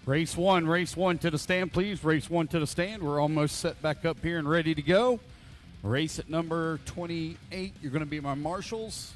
Race one to the stand, please. Race one to the stand. We're almost set back up here and ready to go. Race at number 28. You're going to be my marshals.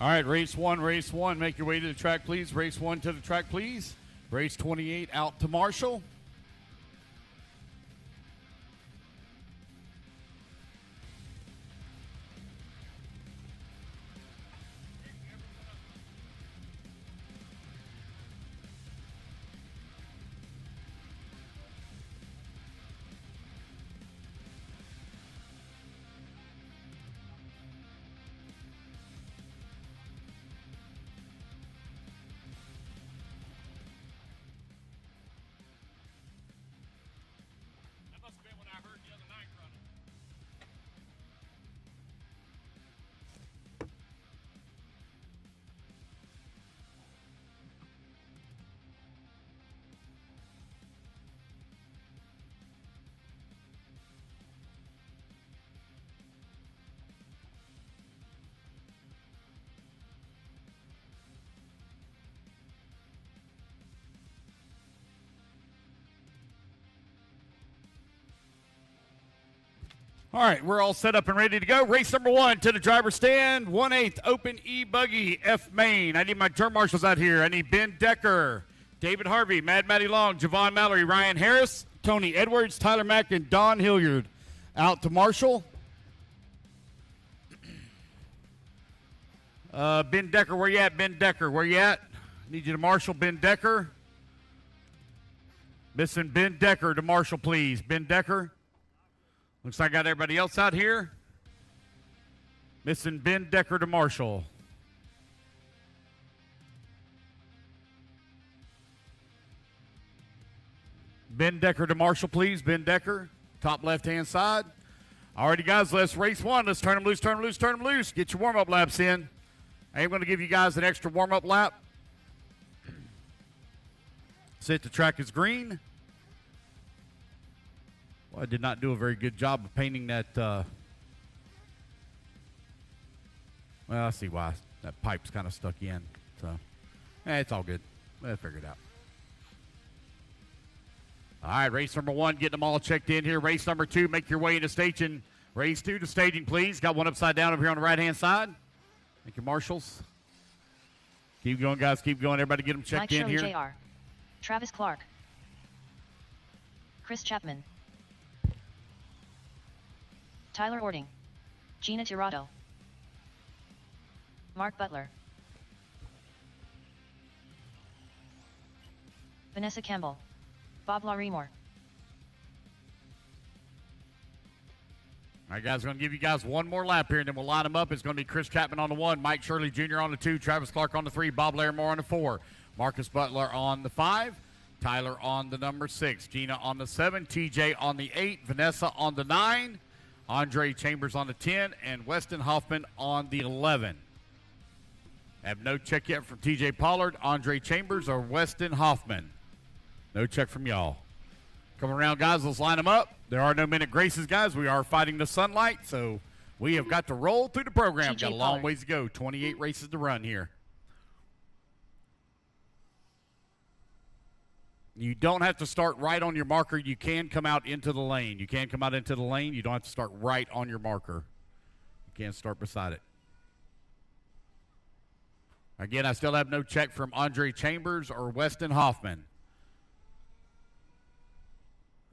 All right, race one. Make your way to the track, please. Race one to the track, please. Race 28 out to Marshall. All right, we're all set up and ready to go. Race number one to the driver's stand. 1/8 open E-buggy F main. I need my turn marshals out here. I need Ben Decker, David Harvey, Mad Matty Long, Javon Mallory, Ryan Harris, Tony Edwards, Tyler Mack, and Don Hilliard out to marshal. Ben Decker, where you at? Ben Decker, where you at? Need you to marshal Ben Decker. Missing Ben Decker to marshal, please. Ben Decker. Looks like I got everybody else out here. Missing Ben Decker to marshal. Ben Decker to marshal, please. Ben Decker, top left-hand side. Alrighty, guys, let's race one. Let's turn them loose, turn them loose, turn them loose. Get your warm-up laps in. I am going to give you guys an extra warm-up lap. Set the track is green. Well, I did not do a very good job of painting that. Well, I see why. That pipe's kind of stuck in. So, it's all good. We'll figure it out. All right, race number one, getting them all checked in here. Race number two, make your way into staging. Race two to staging, please. Got one upside down over here on the right-hand side. Thank you, marshals. Keep going, guys. Keep going. Everybody get them checked in here. Jr. Travis Clark. Chris Chapman. Tyler Ording. Gina Tirado. Mark Butler. Vanessa Campbell. Bob Larimore. All right, guys, going to give you guys one more lap here, and then we'll line them up. It's going to be Chris Chapman on the 1, Mike Shirley Jr. on the 2, Travis Clark on the 3, Bob Larimore on the 4, Marcus Butler on the 5, Tyler on the number 6, Gina on the 7, TJ on the 8, Vanessa on the 9, Andre Chambers on the 10, and Weston Hoffman on the 11. Have no check yet from TJ Pollard, Andre Chambers, or Weston Hoffman. No check from y'all. Coming around, guys, let's line them up. There are no minute graces, guys. We are fighting the sunlight, so we have got to roll through the program. Got a long ways to go. 28 races to run here. You don't have to start right on your marker. You can come out into the lane. You can come out into the lane. You don't have to start right on your marker. You can start beside it. Again, I still have no check from Andre Chambers or Weston Hoffman.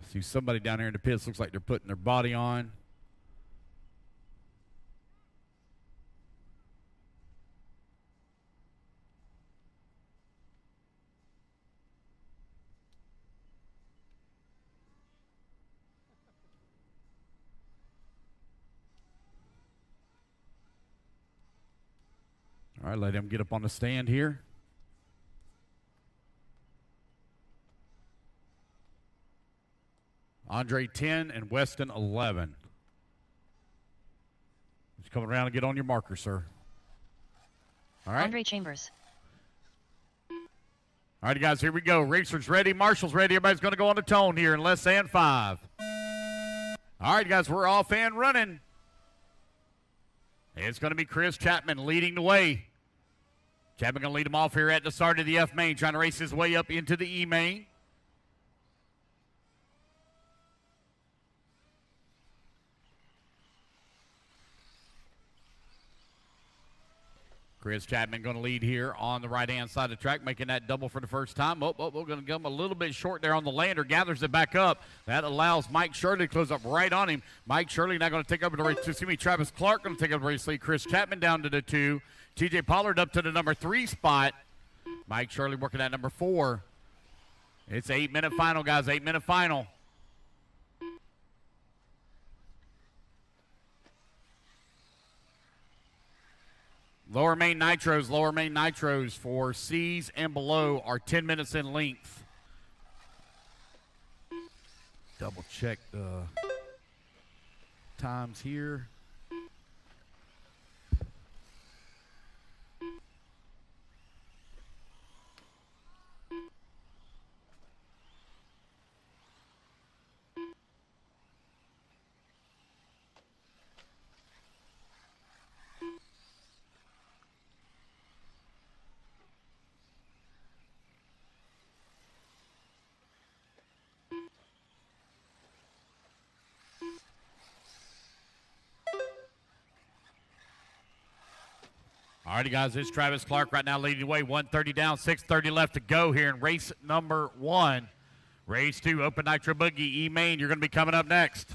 I see somebody down here in the pits. Looks like they're putting their body on. right, let him get up on the stand here. Andre 10 and Weston 11. Just coming around and get on your marker, sir. All right. Andre Chambers. All right, guys, here we go. Racers ready. Marshall's ready. Everybody's going to go on the tone here in less than 5. All right, guys, we're off and running. It's going to be Chris Chapman leading the way. Chapman going to lead him off here at the start of the F main, trying to race his way up into the E main. Chris Chapman going to lead here on the right-hand side of the track, making that double for the first time. We're going to come a little bit short there on the lander. Gathers it back up. That allows Mike Shirley to close up right on him. Mike Shirley now going to take over the race. Travis Clark going to take over the race lead. Chris Chapman down to the 2. TJ Pollard up to the number 3 spot. Mike Shirley working at number 4. It's 8-minute final, guys. 8-minute final. Lower main nitros for C's and below are 10 minutes in length. Double check the times here. All righty, guys, it's Travis Clark right now leading the way. 1:30 down, 6:30 left to go here in race number 1. Race 2, Open Nitro Buggy, E-Main. You're going to be coming up next.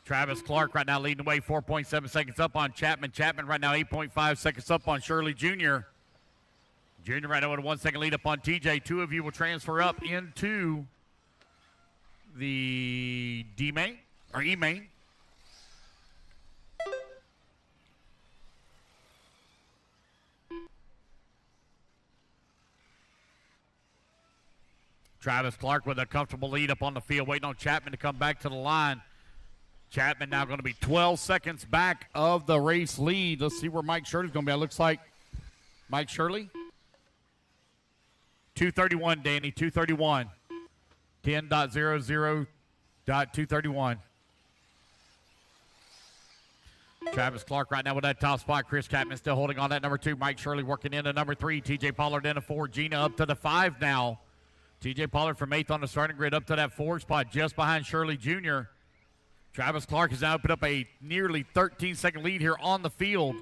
Travis Clark right now leading the way, 4.7 seconds up on Chapman. Chapman right now 8.5 seconds up on Shirley Jr. Jr. right now with a 1 second lead up on TJ. 2 of you will transfer up into the D-Main, or E-Main. Travis Clark with a comfortable lead up on the field, waiting on Chapman to come back to the line. Chapman now going to be 12 seconds back of the race lead. Let's see where Mike Shirley's going to be. It looks like Mike Shirley. 2:31, Danny, 2:31. 10.00.231. Travis Clark right now with that top spot. Chris Chapman still holding on that number 2. Mike Shirley working into number 3. TJ Pollard in a 4. Gina up to the 5 now. TJ Pollard from 8th on the starting grid up to that 4 spot just behind Shirley Jr. Travis Clark has now put up a nearly 13-second lead here on the field.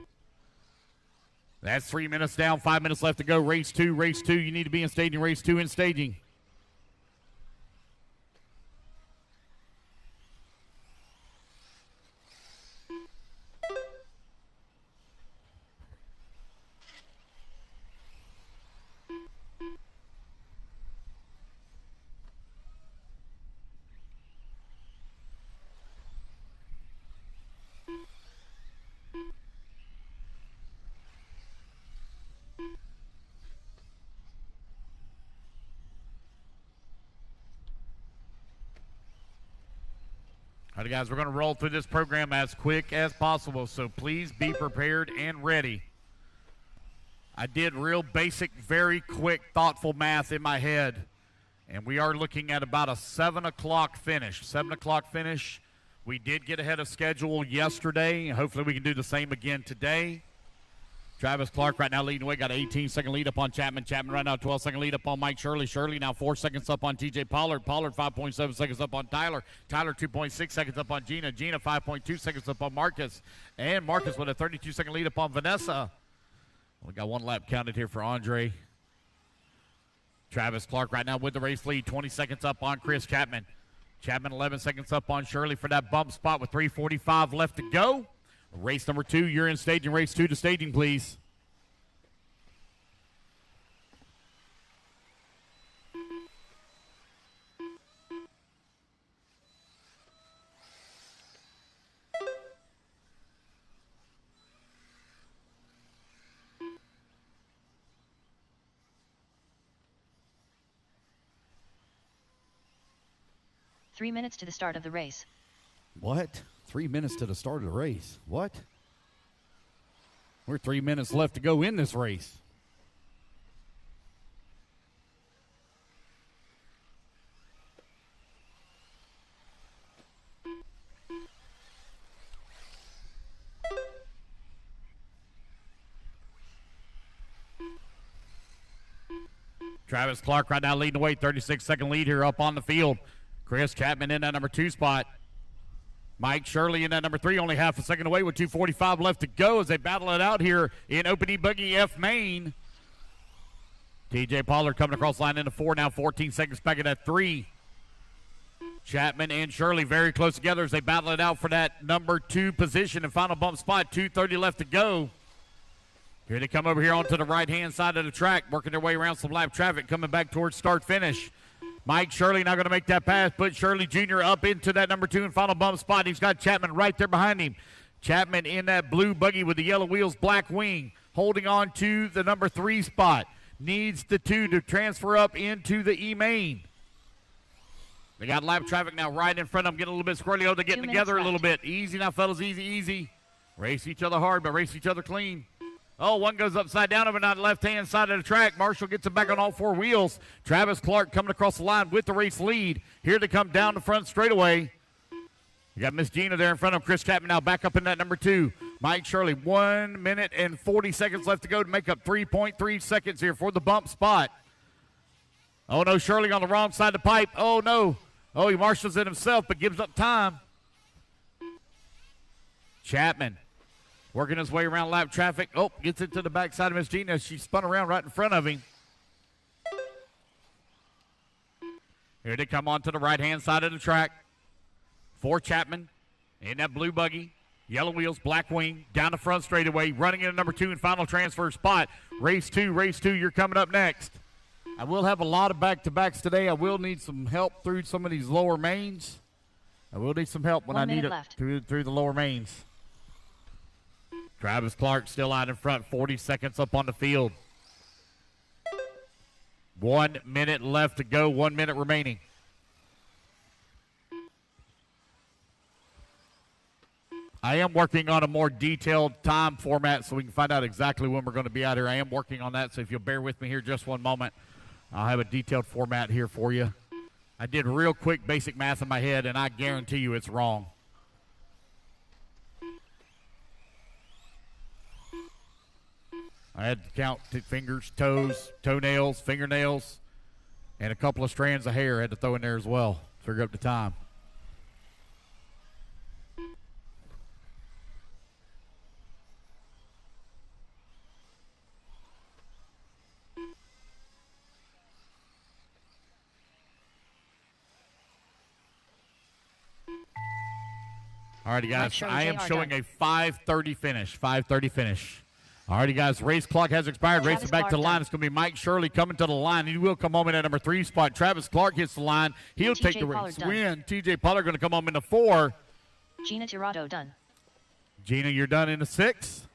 That's 3 minutes down, 5 minutes left to go. Race 2, you need to be in staging. Race 2 in staging. All right, guys, we're going to roll through this program as quick as possible, so please be prepared and ready. I did real basic, very quick, thoughtful math in my head, and we are looking at about a 7 o'clock finish. 7 o'clock finish. We did get ahead of schedule yesterday. Hopefully we can do the same again today. Travis Clark right now leading the way, got an 18-second lead up on Chapman. Chapman right now 12-second lead up on Mike Shirley. Shirley now 4 seconds up on TJ Pollard. Pollard 5.7 seconds up on Tyler. Tyler 2.6 seconds up on Gina. Gina 5.2 seconds up on Marcus. And Marcus with a 32-second lead up on Vanessa. We got 1 lap counted here for Andre. Travis Clark right now with the race lead, 20 seconds up on Chris Chapman. Chapman 11 seconds up on Shirley for that bump spot with 3:45 left to go. Race number 2, you're in staging. Race 2 to staging, please. 3 minutes to the start of the race. What? 3 minutes to the start of the race. What? We're 3 minutes left to go in this race. Travis Clark right now leading the way, 36-second lead here up on the field. Chris Chapman in that number 2 spot. Mike Shirley in that number 3, only half a second away with 2:45 left to go as they battle it out here in Open E-buggy F main. TJ Pollard coming across the line into 4, now 14 seconds back at that 3. Chapman and Shirley very close together as they battle it out for that number 2 position and final bump spot, 2:30 left to go. Here they come over here onto the right-hand side of the track, working their way around some lap traffic, coming back towards start-finish. Mike Shirley now going to make that pass, put Shirley Jr. up into that number 2 and final bump spot. He's got Chapman right there behind him. Chapman in that blue buggy with the yellow wheels, black wing, holding on to the number 3 spot. Needs the 2 to transfer up into the E-main. They got lap traffic now right in front of them, getting a little bit squirrely. Oh, they're getting together a little bit. Easy now, fellas, easy, easy. Race each other hard, but race each other clean. Oh, one goes upside down over on the left-hand side of the track. Marshall gets it back on all 4 wheels. Travis Clark coming across the line with the race lead. Here to come down the front straightaway. You got Miss Gina there in front of Chris Chapman now back up in that number 2. Mike Shirley, 1 minute and 40 seconds left to go to make up 3.3 seconds here for the bump spot. Oh, no, Shirley on the wrong side of the pipe. Oh, no. Oh, he marshals it himself but gives up time. Chapman working his way around lap traffic. Oh, gets it to the backside of Miss Gina. She spun around right in front of him. Here they come on to the right-hand side of the track. For Chapman in that blue buggy. Yellow wheels, black wing, down the front straightaway, running in number 2 and final transfer spot. Race 2, you're coming up next. I will have a lot of back-to-backs today. I will need some help through some of these lower mains. I will need some help when I need it through the lower mains. Travis Clark still out in front, 40 seconds up on the field. 1 minute left to go, 1 minute remaining. I am working on a more detailed time format so we can find out exactly when we're going to be out here. I am working on that, so if you'll bear with me here just one moment, I'll have a detailed format here for you. I did real quick basic math in my head, and I guarantee you it's wrong. I had to count fingers, toes, toenails, fingernails, and a couple of strands of hair I had to throw in there as well. Figure up the time. All righty, guys. I am showing a 5:30 finish. 5:30 finish. All righty, guys. Race clock has expired. Racing back to the line. It's going to be Mike Shirley coming to the line. He will come home in at number 3 spot. Travis Clark hits the line. He'll take the race win. TJ Pollard going to come home in the 4. Gina Tirado done. Gina, you're done in the 6.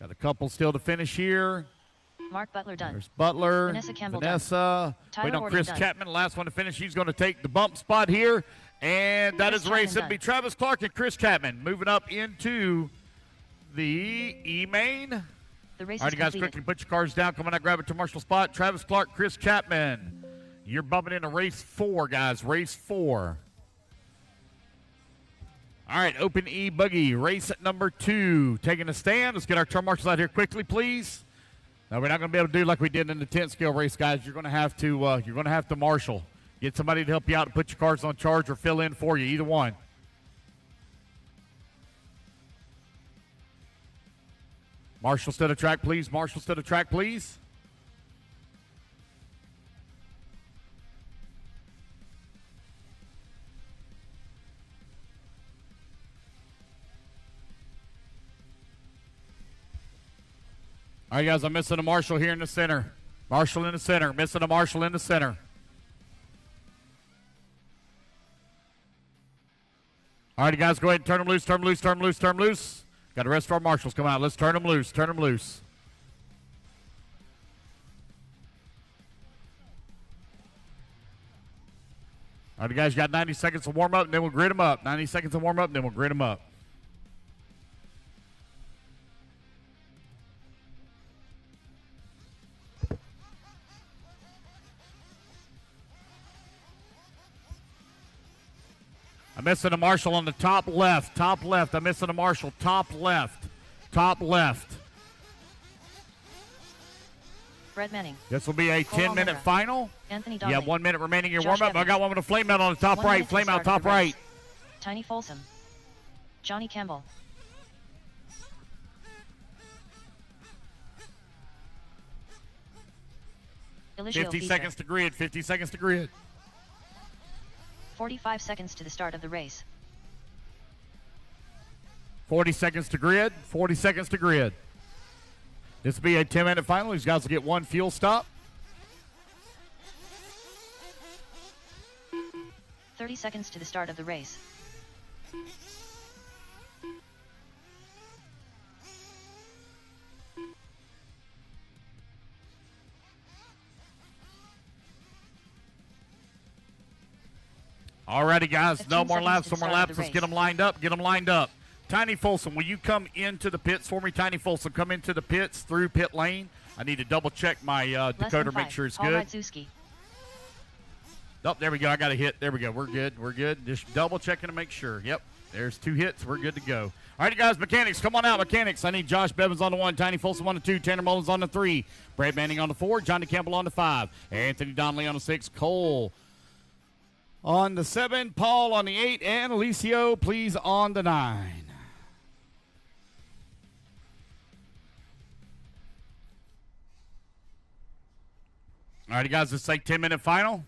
Got a couple still to finish here. Mark Butler done. There's Butler. Vanessa Campbell Vanessa. Wait on Chris Chapman, last one to finish. He's going to take the bump spot here. And that is race. It'll be Travis Clark and Chris Chapman moving up into the E-main. The race All right, guys, quickly put your cars down. Come on out, grab it to Marshall spot. Travis Clark, Chris Chapman. You're bumping into race 4, guys. Race 4. All right, Open E-buggy, race at number 2. Taking a stand. Let's get our turn marshals out here quickly, please. Now, we're not going to be able to do like we did in the 10 scale race, guys. You're going to have to marshal. Get somebody to help you out and put your cars on charge or fill in for you, either one. Marshals to the track, please. Marshals to the track, please. All right, guys, I'm missing a marshal here in the center. Marshal in the center. Missing a marshal in the center. All right, guys, go ahead and turn them loose, turn them loose, turn them loose, turn them loose. Got the rest of our marshals coming out. Let's turn them loose, turn them loose. All right, guys, you got 90 seconds to warm up, and then we'll grid them up. 90 seconds to warm up, and then we'll grid them up. I'm missing a Marshall on the top left. Top left. I'm missing a Marshall. Top left. Top left. Brett Manning. This will be a 10-minute final. Anthony You Donnelly. have 1 minute remaining in your Josh warm-up. I Evans. got one with a flame out on the top 1 right. minute to Flame out start top the race. right. Tiny Folsom. Johnny Campbell. Eligio 50 Feaster. seconds to grid. 50 seconds to grid. 45 seconds to the start of the race. 40 seconds to grid. 40 seconds to grid. This will be a 10-minute final. These guys will get one fuel stop. 30 seconds to the start of the race. Alrighty, guys. 15 No more seconds laps. to No more the start of laps. the Let's get race. them lined up. Get them lined up. Tiny Folsom, will you come into the pits for me? Tiny Folsom, come into the pits through pit lane. I need to double check my Less than decoder, 5. make sure it's All good. right, Zuski. Oh, there we go. I got a hit. There we go. We're good. We're good. Just double checking to make sure. Yep. There's 2 hits. We're good to go. All right, guys. Mechanics, come on out. Mechanics. I need Josh Bevins on the 1, Tiny Folsom on the 2, Tanner Mullins on the 3, Brad Manning on the 4, Johnny Campbell on the 5, Anthony Donnelly on the 6, Cole on the 7, Paul on the 8, and Alicio, please, on the 9. All right, guys. Let's say 10-minute final.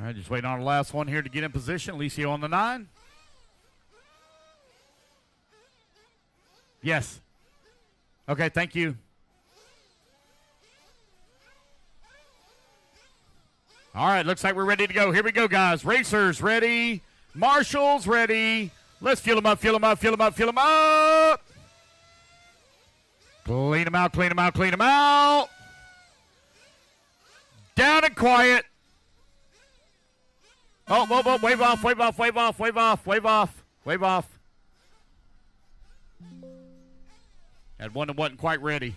All right, just waiting on the last one here to get in position. Alicio on the 9. Yes. Okay, thank you. All right, looks like we're ready to go. Here we go, guys. Racers ready. Marshals ready. Let's fuel them up, fuel them up, fuel them up, fuel them up. Clean them out, clean them out, clean them out. Down and quiet. Oh, whoa, whoa, wave off, wave off, wave off, wave off, wave off, wave off. Had one that wasn't quite ready.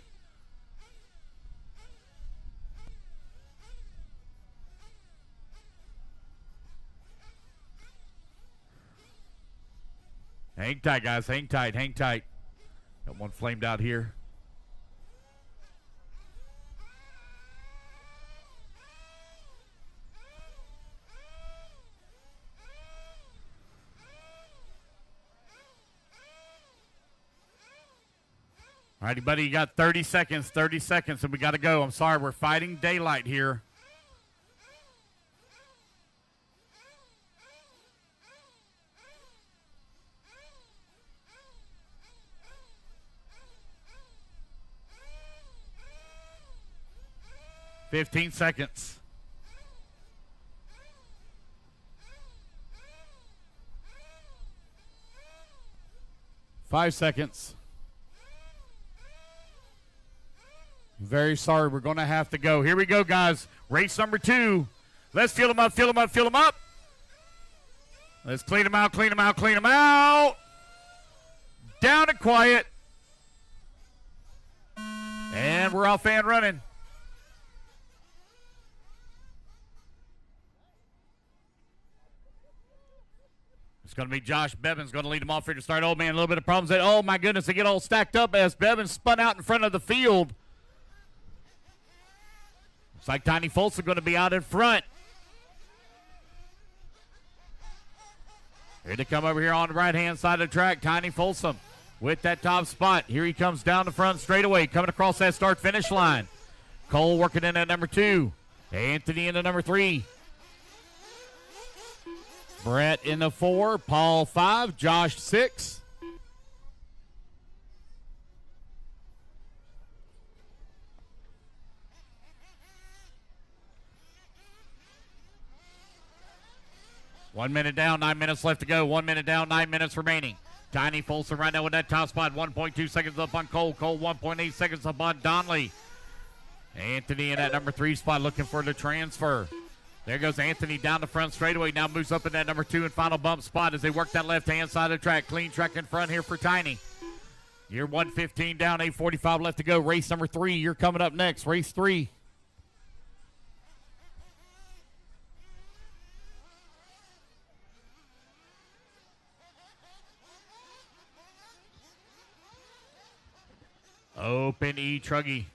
Hang tight, guys. Hang tight, hang tight. Got one flamed out here. All righty, buddy, you got 30 seconds, and we got to go. I'm sorry, we're fighting daylight here. $15 seconds. Five seconds. Very sorry, we're going to have to go. Here we go, guys. Race number 2. Let's fuel them up, fuel them up, fuel them up. Let's clean them out, clean them out, clean them out. Down and quiet. And we're off and running. It's going to be Josh Bevins going to lead them off here to start. Oh, man, a little bit of problems. Oh, my goodness, they get all stacked up as Bevins spun out in front of the field. Looks like Tiny Folsom going to be out in front. Here they come over here on the right-hand side of the track. Tiny Folsom with that top spot. Here he comes down the front straightaway, coming across that start-finish line. Cole working in at number 2. Anthony in the number 3. Brett in the 4. Paul 5. Josh 6. 1 minute down, 9 minutes left to go. 1 minute down, 9 minutes remaining. Tiny Folsom right now with that top spot. 1.2 seconds up on Cole. Cole 1.8 seconds up on Donnelly. Anthony in that number 3 spot looking for the transfer. There goes Anthony down the front straightaway. Now moves up in that number 2 and final bump spot as they work that left-hand side of the track. Clean track in front here for Tiny. You're 1:15 down, 8:45 left to go. Race number 3, you're coming up next. Race 3. Open E-truggy.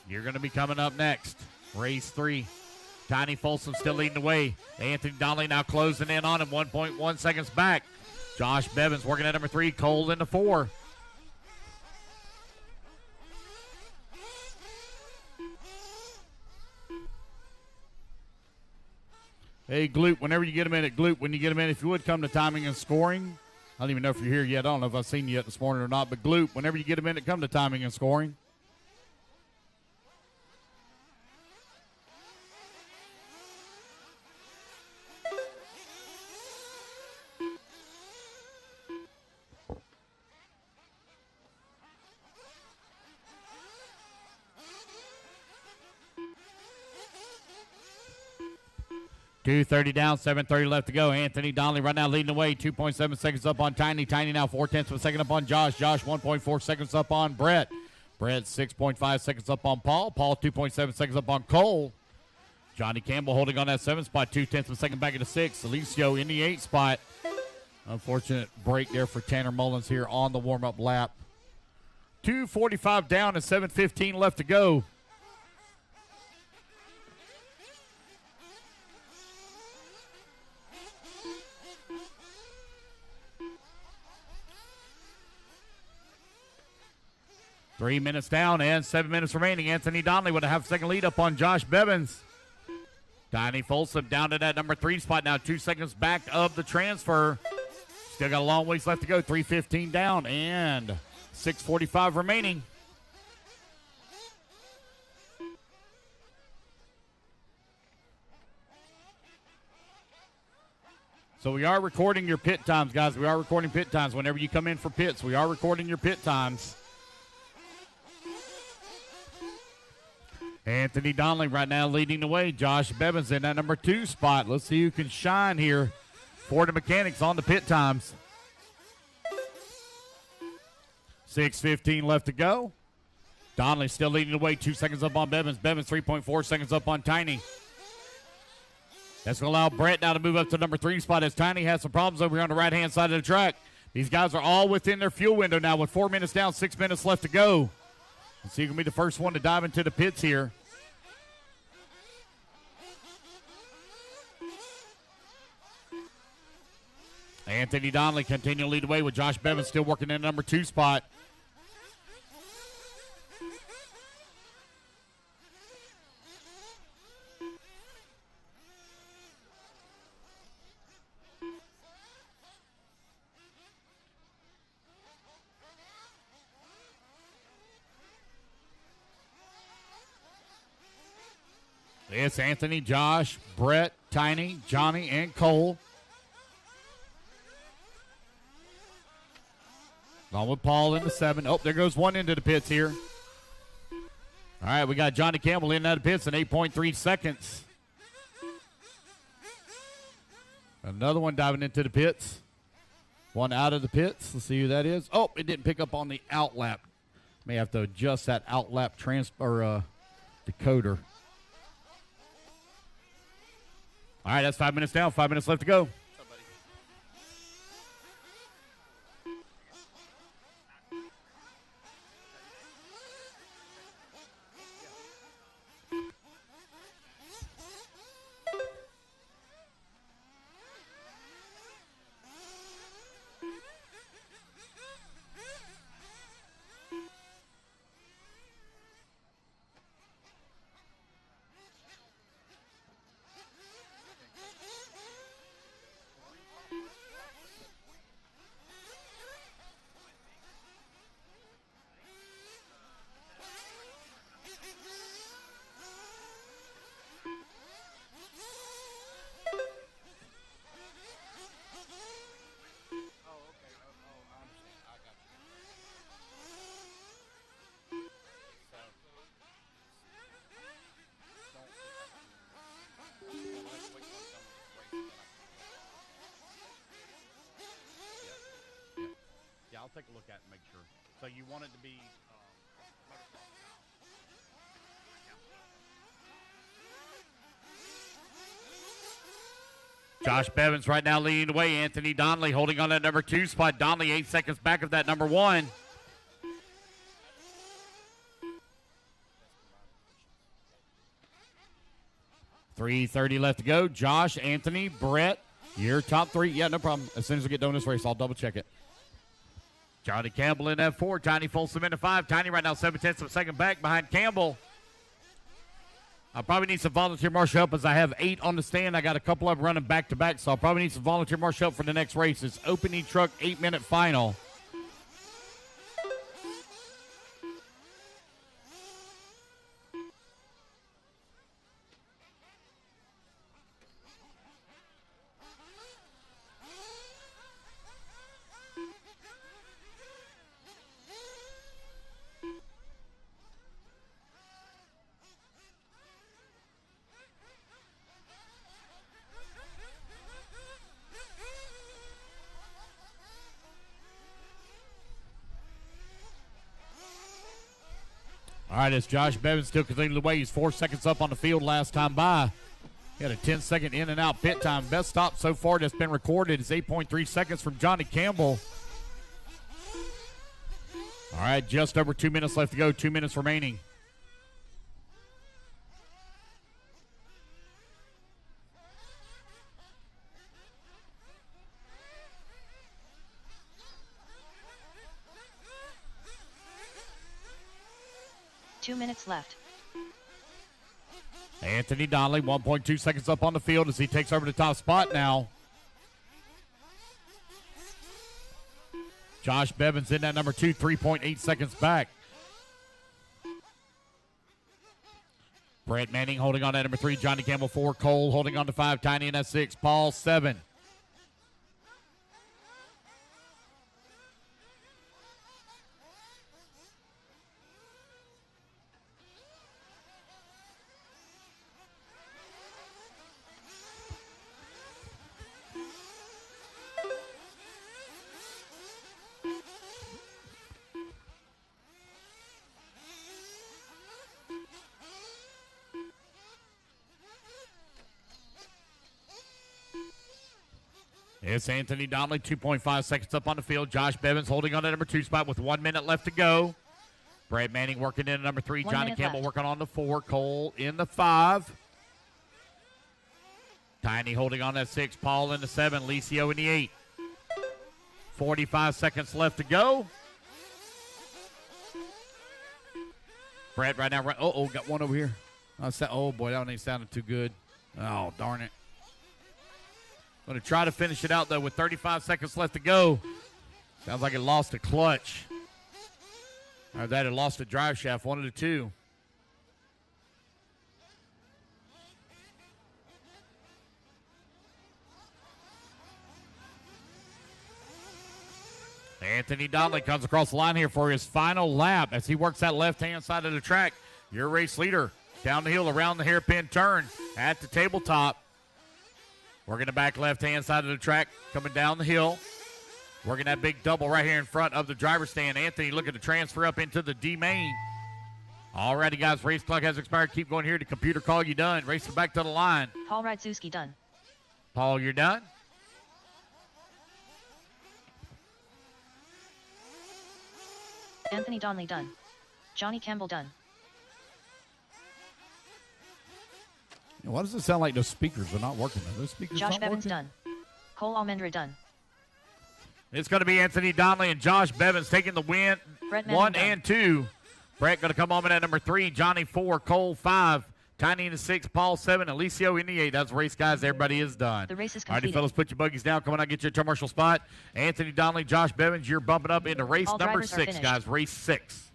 You're going to be coming up next. Race 3. Tiny Folsom still leading the way. Anthony Donnelly now closing in on him. 1.1 seconds back. Josh Bevins working at number 3. Cole in the 4. Hey, Gloop, whenever you get a minute, Gloop, when you get a minute, if you would come to timing and scoring. I don't even know if you're here yet. I don't know if I've seen you yet this morning or not. But, Gloop, whenever you get a minute, come to timing and scoring. .230 down, 7:30 left to go. Anthony Donnelly right now leading the way. 2.7 seconds up on Tiny. Tiny now 0.4 of a second up on Josh. Josh 1.4 seconds up on Brett. Brett 6.5 seconds up on Paul. Paul 2.7 seconds up on Cole. Johnny Campbell holding on that 7 spot. 0.2 of a second back into 6. Alicio in the 8 spot. Unfortunate break there for Tanner Mullins here on the warm-up lap. 2:45 down and 7:15 left to go. Three minutes down and 7 minutes remaining. Anthony Donnelly with a half-second lead up on Josh Bevins. Tiny Folsom down to that number 3 spot now. 2 seconds back of the transfer. Still got a long ways left to go. 3:15 down and 6:45 remaining. So we are recording your pit times, guys. We are recording pit times. Whenever you come in for pits, we are recording your pit times. Anthony Donnelly right now leading the way. Josh Bevins in that number 2 spot. Let's see who can shine here for the mechanics on the pit times. 6:15 left to go. Donnelly still leading the way. 2 seconds up on Bevins. Bevins 3.4 seconds up on Tiny. That's going to allow Brett now to move up to number 3 spot as Tiny has some problems over here on the right-hand side of the track. These guys are all within their fuel window now with 4 minutes down, 6 minutes left to go. So you can be the first one to dive into the pits here. Anthony Donnelly continuing to lead the way with Josh Bevins still working in the number 2 spot. It's Anthony, Josh, Brett, Tiny, Johnny, and Cole. Along with Paul in the 7. Oh, there goes one into the pits here. All right, we got Johnny Campbell in out of the pits in 8.3 seconds. Another one diving into the pits. One out of the pits. Let's see who that is. Oh, it didn't pick up on the outlap. May have to adjust that outlap decoder. All right, that's 5 minutes down. 5 minutes left to go. take a look at it and make sure. So you want it to be Josh Bevins right now leading the way. Anthony Donnelly holding on that number 2 spot. Donnelly 8 seconds back of that number 1. $3:30 left to go. Josh, Anthony, Brett, your top 3. Yeah, no problem. As soon as we get done this race, I'll double check it. Johnny Campbell in that 4. Tiny Folsom in the 5. Tiny right now 7/10 of a second back behind Campbell. I probably need some volunteer marshal help as I have 8 on the stand. I got a couple of them running back to back, so I'll probably need some volunteer marshal help for the next race. It's opening truck 8-minute final. All right, as Josh Bevins still continuing the way. He's 4 seconds up on the field last time by. He had a 10-second in and out pit time. Best stop so far that's been recorded is 8.3 seconds from Johnny Campbell. All right, just over 2 minutes left to go. 2 minutes remaining. Two minutes left. Anthony Donnelly, 1.2 seconds up on the field as he takes over the top spot now. Josh Bevins in that number 2, 3.8 seconds back. Brett Manning holding on to number 3, Johnny Campbell 4, Cole holding on to 5, Tiny in that 6, Paul 7. It's Anthony Donnelly, 2.5 seconds up on the field. Josh Bevins holding on to number 2 spot with 1 minute left to go. Brad Manning working in at number 3. Johnny Campbell working on the 4. Cole in the 5. Tiny holding on that 6. Paul in the 7. Licio in the 8. 45 seconds left to go. Brad right now. Got one over here. Oh, boy, that one ain't sounding too good. Oh, darn it. Going to try to finish it out, though, with 35 seconds left to go. Sounds like it lost a clutch. Or that it lost a drive shaft, one of the two. Anthony Donnelly comes across the line here for his final lap as he works that left-hand side of the track. Your race leader down the hill around the hairpin turn at the tabletop. Working the back left-hand side of the track, coming down the hill. Working that big double right here in front of the driver's stand. Anthony looking to transfer up into the D main. All righty, guys, race clock has expired. Keep going here. The computer call you done. Racing back to the line. Paul Radzewski done. Paul, you're done? Anthony Donnelly done. Johnny Campbell done. Why does it sound like those speakers are not working? Are those speakers Josh not Bevins working? done. Cole Almendra done. It's going to be Anthony Donnelly and Josh Bevins taking the win. Brett 1 Manning and 2. Brett going to come on in at number 3. Johnny 4. Cole 5. Tiny in the 6. Paul 7. Alicio in the 8. That's the race, guys. Everybody is done. The race is All righty, completed. fellas, put your buggies down. Come on, I'll get you a commercial spot. Anthony Donnelly, Josh Bevins, you're bumping up into race All number drivers are 6, finished. guys. Race 6.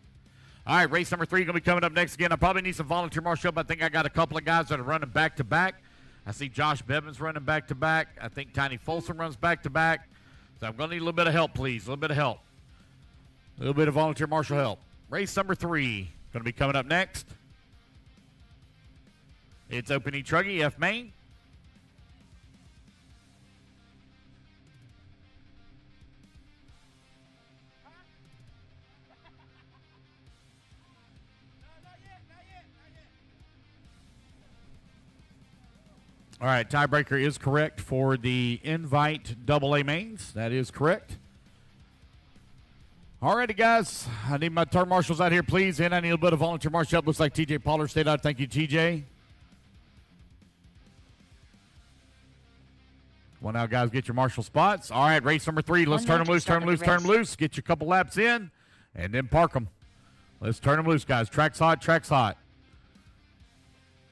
All right, race number 3 going to be coming up next again. I probably need some volunteer marshal help. I think I got a couple of guys that are running back-to-back. I see Josh Bevins running back-to-back. I think Tiny Folsom runs back-to-back. So I'm going to need a little bit of help, please. A little bit of help. A little bit of volunteer marshal help. Race number 3 going to be coming up next. It's opening truggy, F main. All right, tiebreaker is correct for the Invite AA mains. That is correct. All righty, guys. I need my turn marshals out here, please. And I need a bit of volunteer marshal help. Looks like TJ Pollard stayed out. Thank you, TJ. Well, now, guys, get your marshal spots. All right, race number 3. Let's turn them loose, turn them loose, turn them loose. Get you a couple laps in, and then park them. Let's turn them loose, guys. Track's hot, track's hot.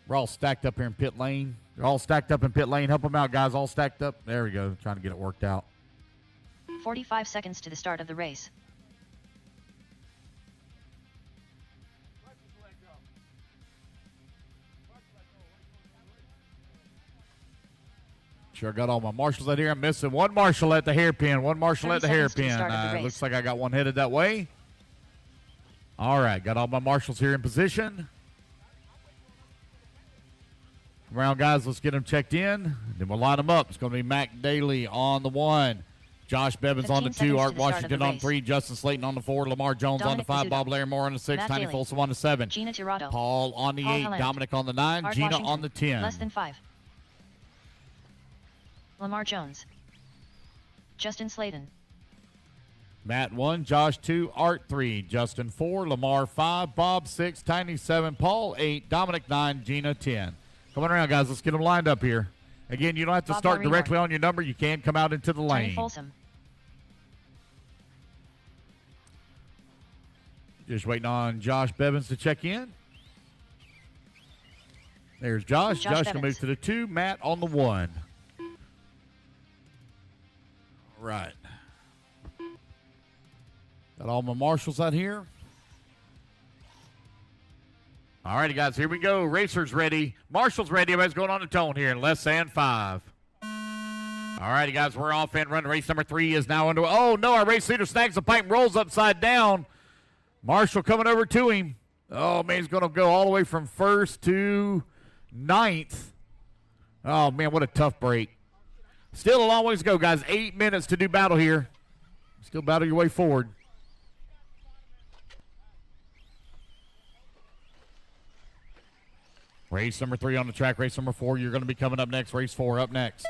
We're all stacked up here in pit lane. They're all stacked up in pit lane. Help them out, guys. All stacked up. There we go. Trying to get it worked out. 45 seconds to the start of the race. Sure got all my marshals out here. I'm missing one marshal at the hairpin. One marshal at the 30 seconds to the hairpin. start of the race. Looks like I got one headed that way. All right. Got all my marshals here in position. Come around, guys. Let's get them checked in. Then we'll line them up. It's going to be Mac Daly on the 1. Josh Bevins on the 2. Art Washington on 3. Justin Slayton on the 4. Lamar Jones on the 5. Bob Larimore on the 6. Matt Tiny Daly. Folsom on the 7. Gina Tirado. Paul on the Paul 8. Holland. Dominic on the 9. Art Gina Washington. on the 10. Less than 5. Lamar Jones. Justin Slayton. Matt 1, Josh 2, Art 3, Justin 4, Lamar 5, Bob 6, Tiny 7, Paul 8, Dominic 9, Gina 10. Come on around, guys. Let's get them lined up here. Again, you don't have to Bob start Larimore. directly on your number. You can come out into the Tiny lane. Folsom. Just waiting on Josh Bevins to check in. There's Josh. Josh can move to the 2, Matt on the 1. Right. Got all my marshals out here. All righty, guys, here we go. Racers ready. Marshals ready. Everybody's going on the tone here in less than 5. All righty, guys, we're off and running. Race number 3 is now underway. Oh, no, our race leader snags the pipe and rolls upside down. Marshall coming over to him. Oh, man, he's going to go all the way from 1st to 9th. Oh, man, what a tough break. Still a long ways to go, guys. 8 minutes to do battle here. Still battle your way forward. Race number 3 on the track. Race number 4, you're going to be coming up next. Race 4 up next.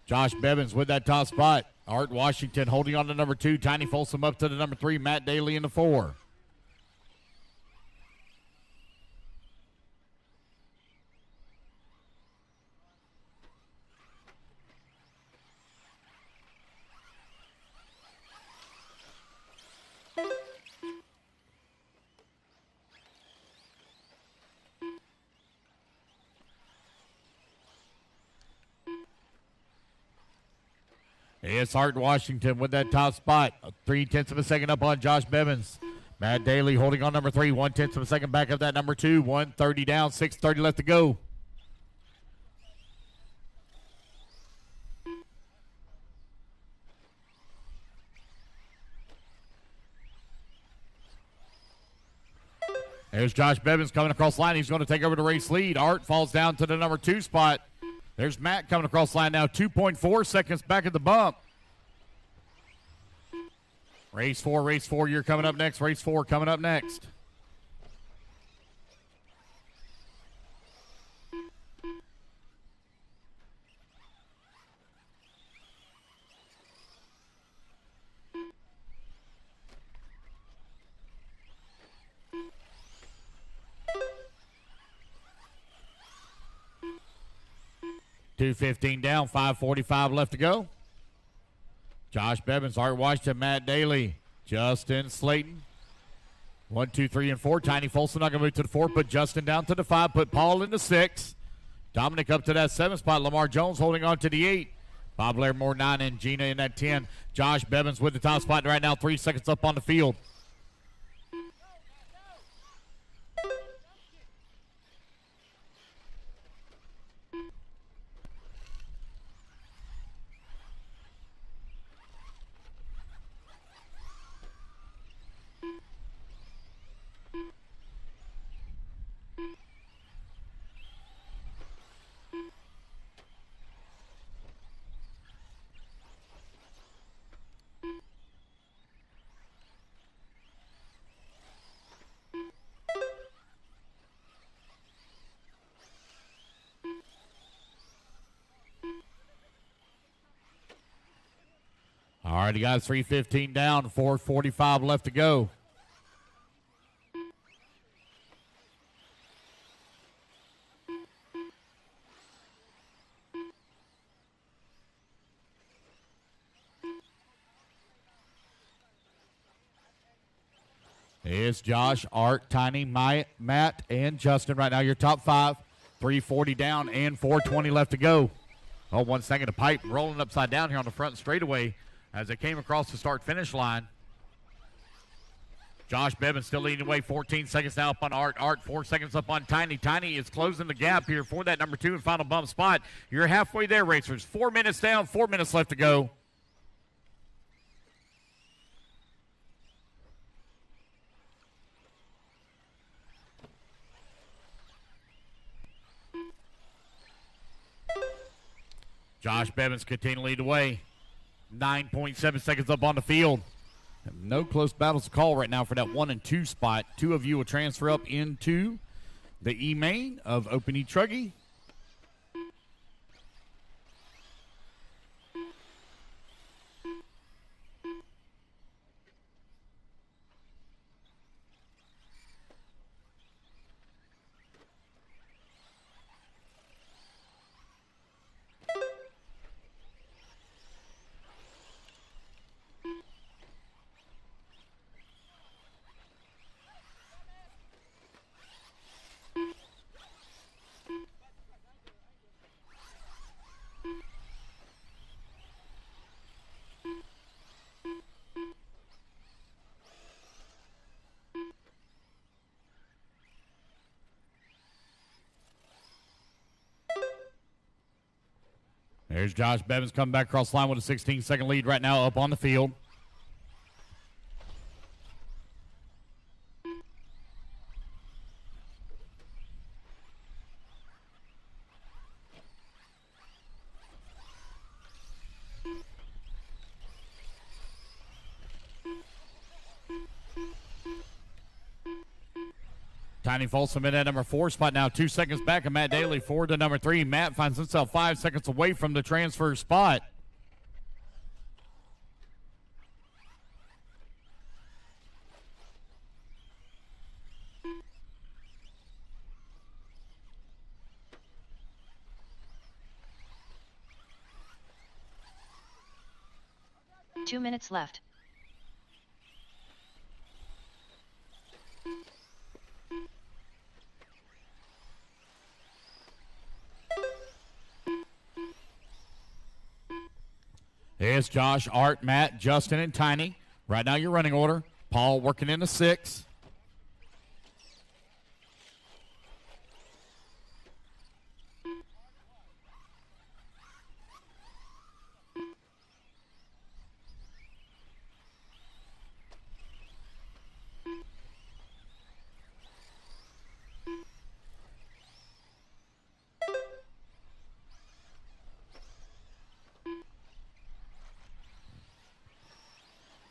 Josh Bevins with that top spot. Art Washington holding on to number 2. Tiny Folsom up to the number 3. Matt Daly in the 4. It's Art Washington with that top spot. 3/10 of a second up on Josh Bevins. Matt Daly holding on number 3. 1/10 of a second back of that number 2. 1:30 down. 6:30 left to go. There's Josh Bevins coming across the line. He's going to take over the race lead. Art falls down to the number 2 spot. There's Matt coming across the line now. 2.4 seconds back at the bump. Race 4, you're coming up next. Race 4 coming up next. $2:15 down, 5:45 left to go. Josh Bevins, Art Washington, Matt Daly, Justin Slayton. 1, 2, 3, and 4. Tiny Folsom not going to move to the 4. Put Justin down to the 5. Put Paul in the 6. Dominic up to that 7 spot. Lamar Jones holding on to the 8. Bob Larimore 9 and Gina in that 10. Josh Bevins with the top spot right now. 3 seconds up on the field. All right, you guys, 3:15 down, 4:45 left to go. It's Josh, Art, Tiny, Matt, and Justin right now, your top five. 3:40 down and 4:20 left to go. Oh, 1 second, a pipe rolling upside down here on the front straightaway as it came across the start-finish line. Josh Bevan still leading the way, 14 seconds now up on Art. Art, 4 seconds up on Tiny. Tiny is closing the gap here for that number 2 and final bump spot. You're halfway there, racers. 4 minutes down, 4 minutes left to go. Josh Bevins continuing to lead the way. 9.7 seconds up on the field. No close battles to call right now for that 1 and 2 spot. 2 of you will transfer up into the E-main of Open E-Truggy. There's Josh Bevins coming back across the line with a 16-second lead right now up on the field. Tiny Folsom in at number 4 spot now, 2 seconds back of Matt Daly, forward to number 3. Matt finds himself 5 seconds away from the transfer spot. Two minutes left. It's Josh, Art, Matt, Justin, and Tiny. Right now, your running order. Paul working in the 6.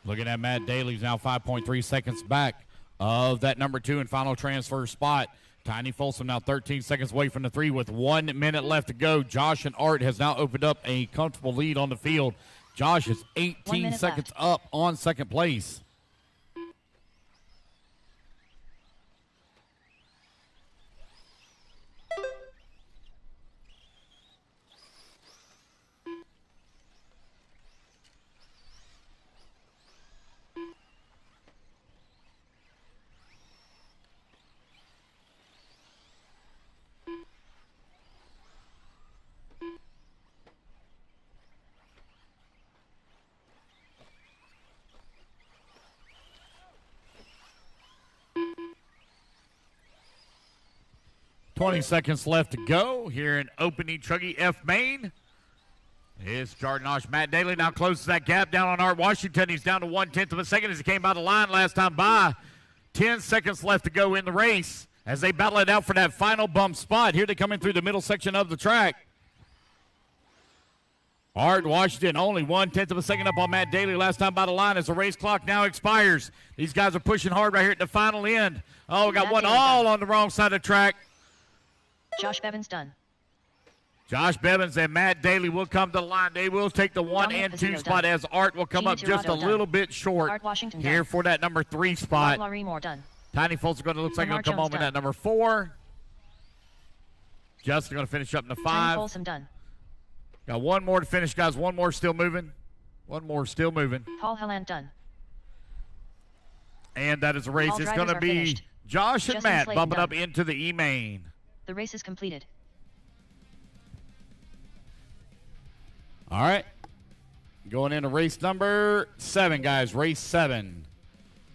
Looking at Matt Daly's now 5.3 seconds back of that number 2 and final transfer spot. Tiny Folsom now 13 seconds away from the 3 with 1 minute left to go. Josh and Art has now opened up a comfortable lead on the field. Josh is 18 seconds up on second place. Seconds left to go here in Open E-Truggy F main. It's Jardinosh. Matt Daly now closes that gap down on Art Washington. He's down to 1/10 of a second as he came by the line last time by. 10 seconds left to go in the race as they battle it out for that final bump spot. Here they come in through the middle section of the track. Art Washington only 1/10 of a second up on Matt Daly last time by the line as the race clock now expires. These guys are pushing hard right here at the final end. Oh, we got Matt one Daly all done on the wrong side of the track. Josh Bevins done. Josh Bevins and Matt Daly will come to the line. They will take the 1 and 2 spot as Art will come up just a little bit short here for that number 3 spot. Tiny Folks are going to look like going to come home in that number 4. Justin going to finish up in the 5. Got one more to finish, guys. One more still moving. One more still moving. Paul Helland done. And that is a race. It's going to be finished. Josh and Justin Matt Slayton bumping done. up into the E-main. The race is completed. All right. Going into race number 7, guys. Race 7.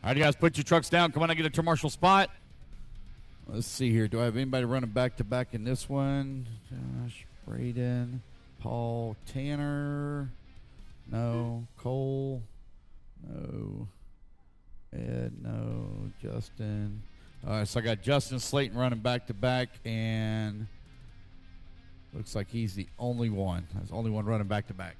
All right, you guys, put your trucks down. Come on and get a turn marshal spot. Let's see here. Do I have anybody running back-to-back in this one? Josh, Braden, Paul, Tanner. No. Cole. No. Ed, no. Justin. All right, so I got Justin Slayton running back-to-back, and looks like he's the only one. There's only one running back-to-back.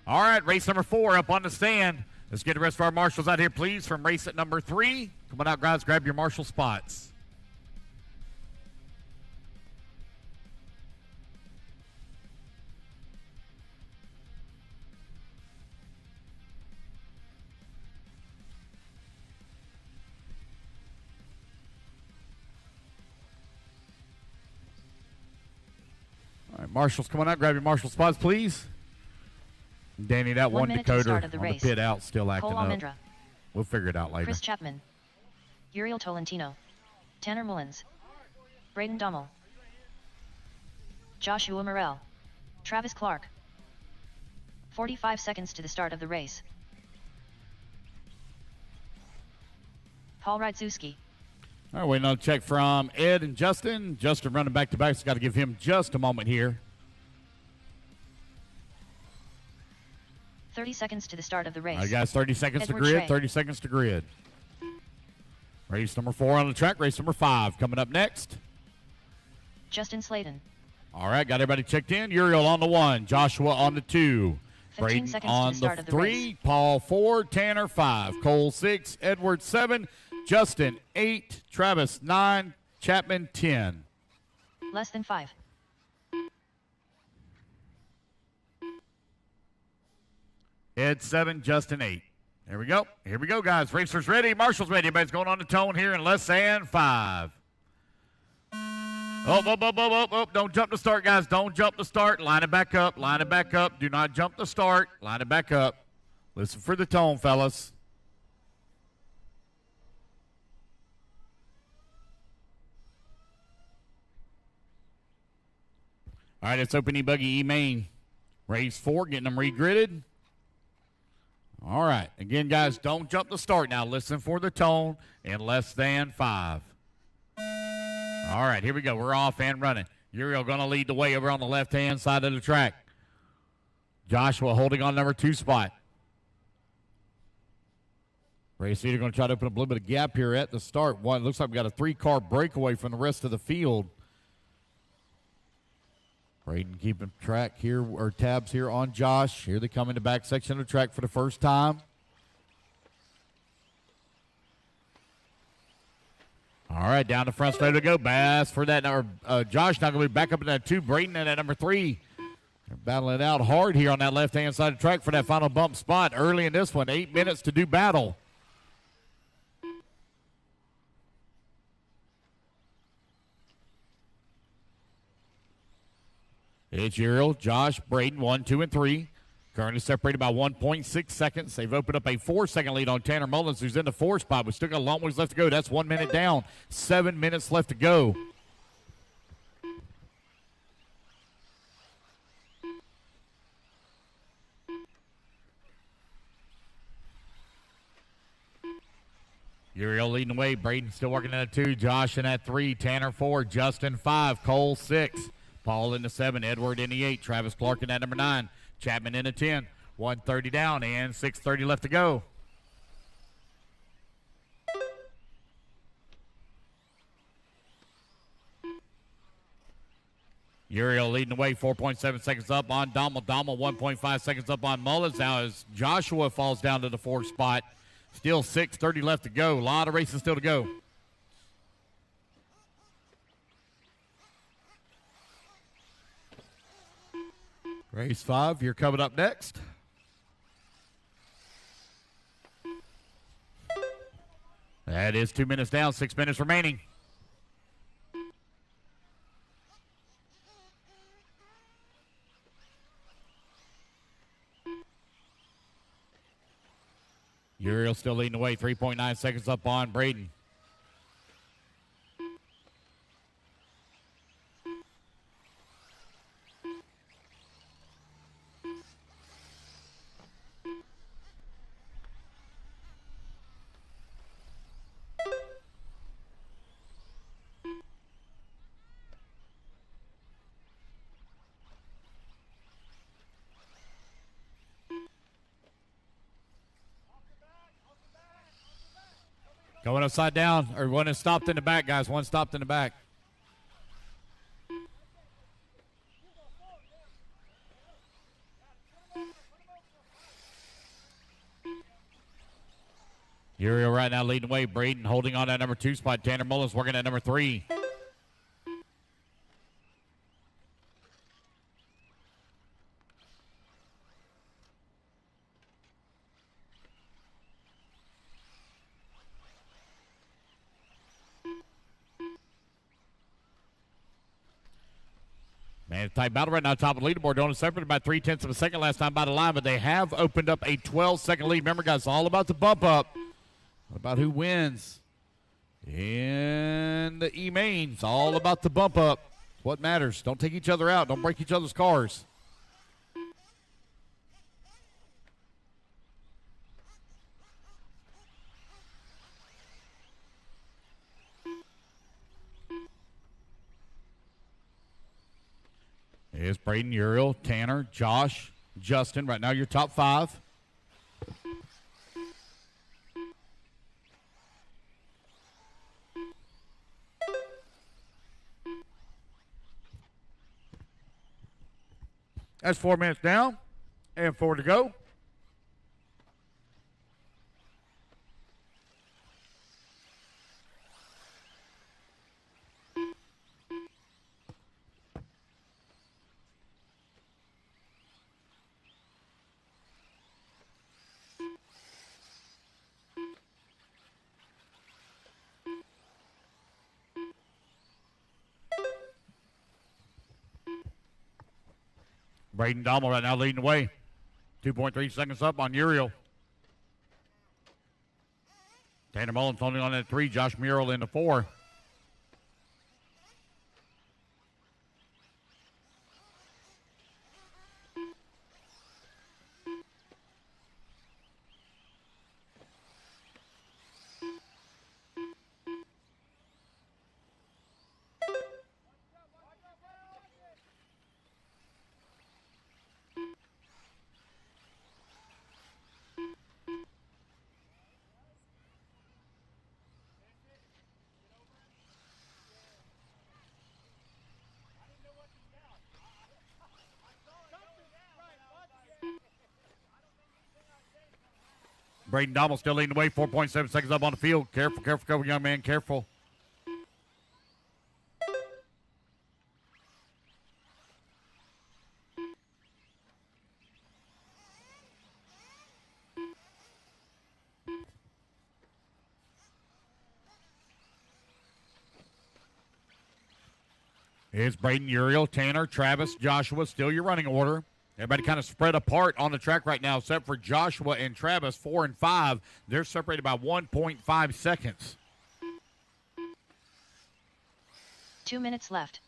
All right, race number 4 up on the stand. Let's get the rest of our marshals out here, please, from race at number 3. Come on out, guys. Grab your marshal spots. All right, marshals, come on out. Grab your marshal spots, please. Danny, that 1 decoder on the pit out still acting Cole up. Almendra. We'll figure it out later. Chris Chapman. Uriel Tolentino. Tanner Mullins. Braden Dummel. Joshua Morel. Travis Clark. 45 seconds to the start of the race. Paul Rydzewski. All right, waiting on a check from Ed and Justin. Justin running back-to-back, so got to give him just a moment here. 30 seconds to the start of the race. All right, guys, 30 seconds Edward to grid, Trey. 30 seconds to grid. Race number 4 on the track, race number 5 coming up next. Justin Slayton. All right, got everybody checked in. Uriel on the 1, Joshua on the 2. 15 Braden seconds to on the start the of the 3, race. Paul 4, Tanner 5, Cole 6, Edward 7, Justin 8, Travis 9, Chapman 10. Less than 5. Ed 7, Justin 8. There we go. Here we go, guys. Racers ready. Marshals ready. Everybody's going on the tone here in less than 5. Oh, don't jump to start, guys. Don't jump to start. Line it back up. Line it back up. Do not jump to start. Line it back up. Listen for the tone, fellas. All right, it's open E-buggy E-main. Race 4, getting them regridded. All right. Again, guys, don't jump to start now. Listen for the tone in less than 5. All right, here we go. We're off and running. Uriel going to lead the way over on the left-hand side of the track. Joshua holding on number 2 spot. Race leader going to try to open up a little bit of gap here at the start. One looks like we got a 3-car breakaway from the rest of the field. Braden keeping track here, or tabs here on Josh. Here they come in the back section of the track for the first time. All right, down the front straight to go. Bass for that number. Josh now going to be back up in that 2. Braden in that number 3. They're battling it out hard here on that left-hand side of the track for that final bump spot early in this one. 8 minutes to do battle. It's Uriel, Josh, Braden, 1, 2, and 3. Currently separated by 1.6 seconds. They've opened up a 4-second lead on Tanner Mullins, who's in the 4 spot. We still got a long ways left to go. That's 1 minute down. 7 minutes left to go. Uriel leading the way. Braden still working at 2. Josh in at 3. Tanner 4. Justin 5. Cole 6. Paul in the 7, Edward in the 8, Travis Clark in that number 9, Chapman in the 10, 1:30 down and 6:30 left to go. Uriel leading the way, 4.7 seconds up on Dommel. Dommel 1.5 seconds up on Mullins. Now as Joshua falls down to the 4th spot, still 6:30 left to go. A lot of racing still to go. Race 5, you're coming up next. That is 2 minutes down, 6 minutes remaining. Uriel still leading the way, 3.9 seconds up on Braden. Going upside down, or one is stopped in the back, guys. One stopped in the back. Uriel right now leading the way. Braden holding on that number 2 spot. Tanner Mullins working at number 3. Man, tight battle right now, top of the leaderboard. Only separated by 0.3 of a second last time by the line, but they have opened up a 12-second lead. Remember, guys, it's all about the bump up. What about who wins? In the E-mains, all about the bump up. What matters. Don't take each other out. Don't break each other's cars. Here's Braden, Uriel, Tanner, Josh, Justin. Right now, your top 5. That's 4 minutes down and 4 to go. Braden Dommel right now leading the way. 2.3 seconds up on Uriel. Tanner Mullins only on that 3. Josh Murrell in the 4. Braden Dommel still leading the way, 4.7 seconds up on the field. Careful, careful, careful, young man, careful. Here's Braden, Uriel, Tanner, Travis, Joshua, still your running order. Everybody kind of spread apart on the track right now, except for Joshua and Travis, 4 and 5. They're separated by 1.5 seconds. 2 minutes left.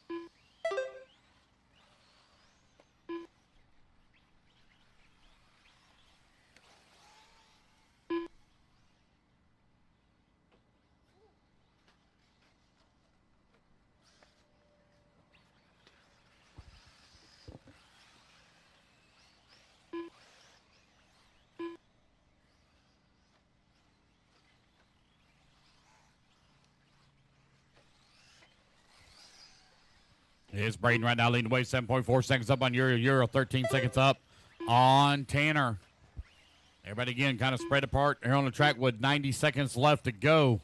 Here's Braden right now leading the way, 7.4 seconds up on Uriel, 13 seconds up on Tanner. Everybody again kind of spread apart here on the track with 90 seconds left to go.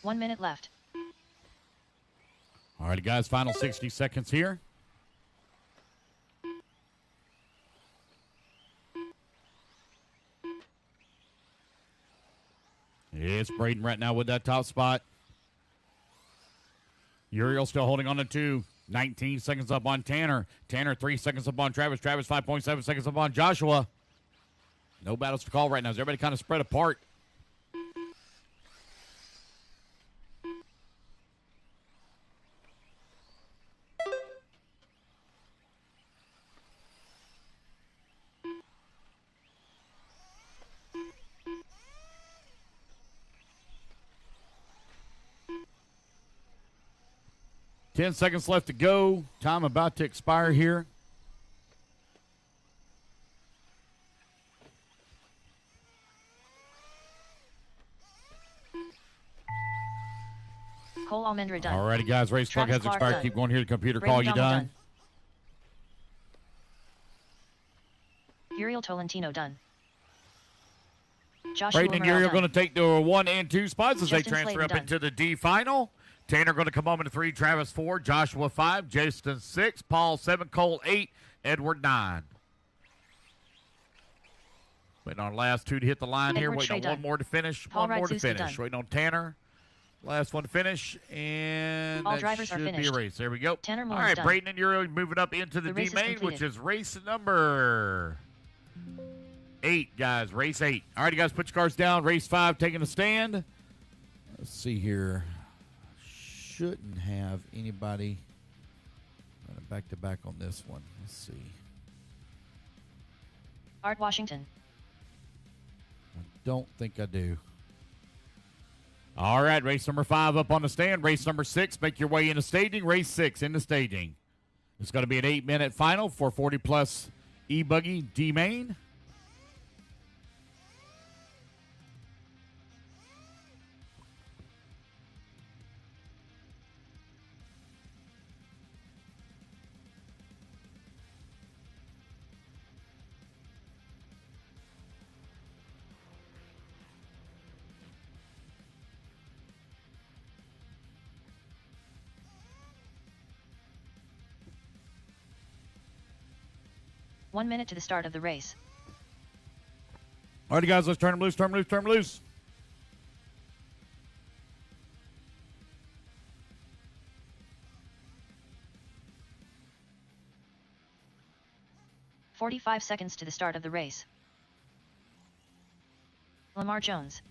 1 minute left. All right, guys, final 60 seconds here. It's Braden right now with that top spot. Uriel still holding on to 2. 19 seconds up on Tanner. Tanner 3 seconds up on Travis. Travis 5.7 seconds up on Joshua. No battles to call right now. Everybody kind of spread apart. Ten seconds left to go. Time about to expire here. Cole Almendra done. All righty, guys. Race clock has expired. Done. Keep going here. The computer Braden call you Donald done. Uriel Tolentino done. Joshua Braden and Morrell Uriel are done. going to take the 1 and 2 spots as Justin they transfer Slayton up done. into the D final. Tanner going to come home into 3. Travis 4. Joshua 5. Jason 6. Paul 7. Cole 8. Edward 9. Waiting on the last 2 to hit the line here. Edward Waiting on Trey one done. more to finish. Paul One more to Rydzuski finish. done. Waiting on Tanner. Last one to finish. And All that drivers are should be a finished. race. There we go. Tanner All Moore's right, done. Braden and Uriel moving up into the The D race is main, which completed. is race number 8, guys. Race 8. All right, you guys, put your cars down. Race 5 taking a stand. Let's see here. Shouldn't have anybody back to back on this one. Let's see. Art Washington. I don't think I do. All right, race number 5 up on the stand. Race number 6, make your way into staging. Race 6 into staging. It's going to be an 8-minute final for 40-plus E-buggy D main. One minute to the start of the race. All right, guys, let's turn them loose, turn them loose, turn them loose. "45 seconds to the start of the race. Lamar Jones.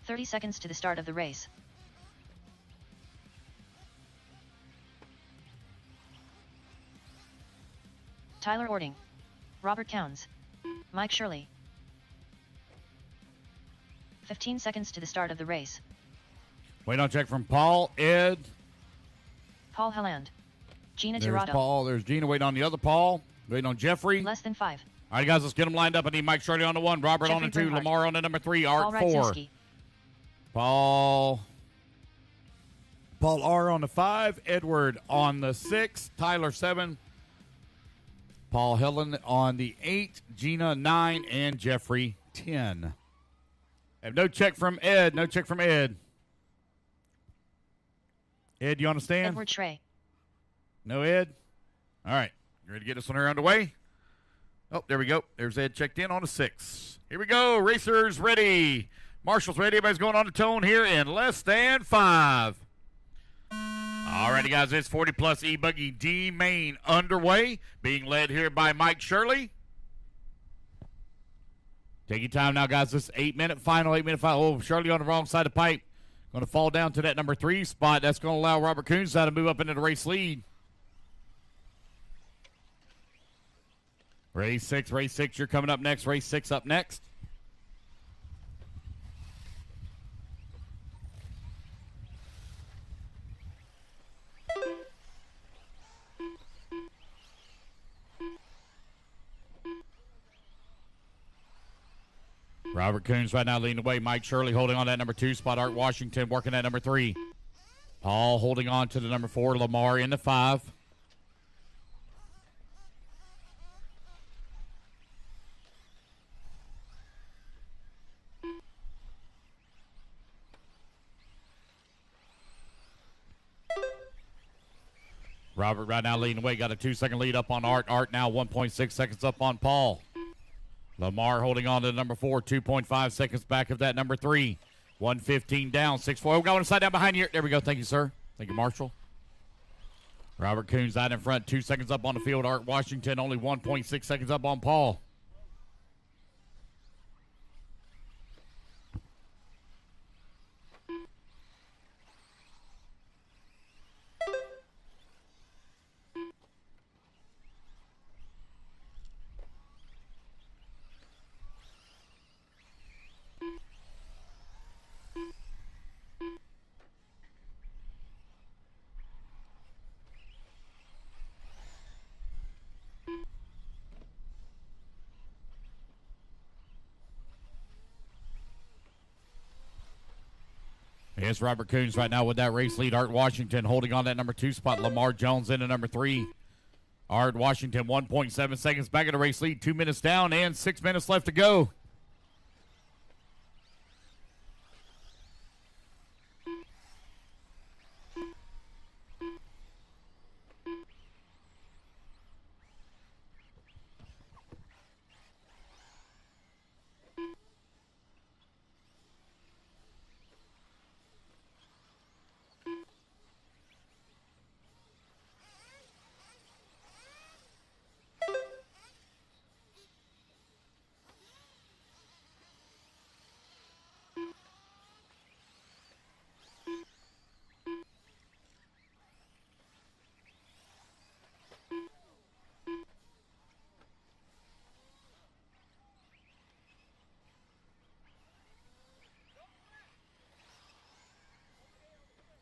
"30 seconds to the start of the race. Tyler Ording. Robert Towns. Mike Shirley. 15 seconds to the start of the race. Wait on check from Paul, Ed. Paul Helland. Gina There's Tirado. Paul. There's Gina. Waiting on the other Paul. Waiting on Jeffrey. Less than 5. All right, guys, let's get them lined up. I need Mike Shirley on the 1, Robert on the Jeffrey 2, Bernhardt. Lamar on the number 3, Art Paul 4. Rydzuski. Paul R on the 5, Edward on the 6, Tyler 7, Paul Helen on the 8, Gina 9, and Jeffrey 10. Have no check from Ed. No check from Ed. Ed, you understand? Edward Trey. No Ed? All right. You ready to get this one here underway? Oh, there we go. There's Ed checked in on the 6. Here we go. Racers ready. Marshall's ready. Everybody's going on the tone here in less than 5. All righty, guys. It's 40-plus E-buggy D main underway. Being led here by Mike Shirley. Take your time now, guys. This 8-minute final. 8-minute final. Oh, Shirley on the wrong side of the pipe. Going to fall down to that number 3 spot. That's going to allow Robert Coons to move up into the race lead. Race 6, you're coming up next. Race 6 up next. Robert Coons right now leading the way. Mike Shirley holding on that number 2 spot. Art Washington working that number 3. Paul holding on to the number 4. Lamar in the 5. Robert right now leading the way. Got a 2-second lead up on Art. Art now 1.6 seconds up on Paul. Lamar holding on to number 4, 2.5 seconds back of that number 3. 1:15 down, 6-4. We're going inside down behind you. There we go. Thank you, sir. Thank you, Marshall. Robert Coons out in front, 2 seconds up on the field. Art Washington only 1.6 seconds up on Paul. Here's Robert Coons right now with that race lead. Art Washington holding on that number 2 spot. Lamar Jones into number 3. Art Washington 1.7 seconds back in the race lead. 2 minutes down and 6 minutes left to go.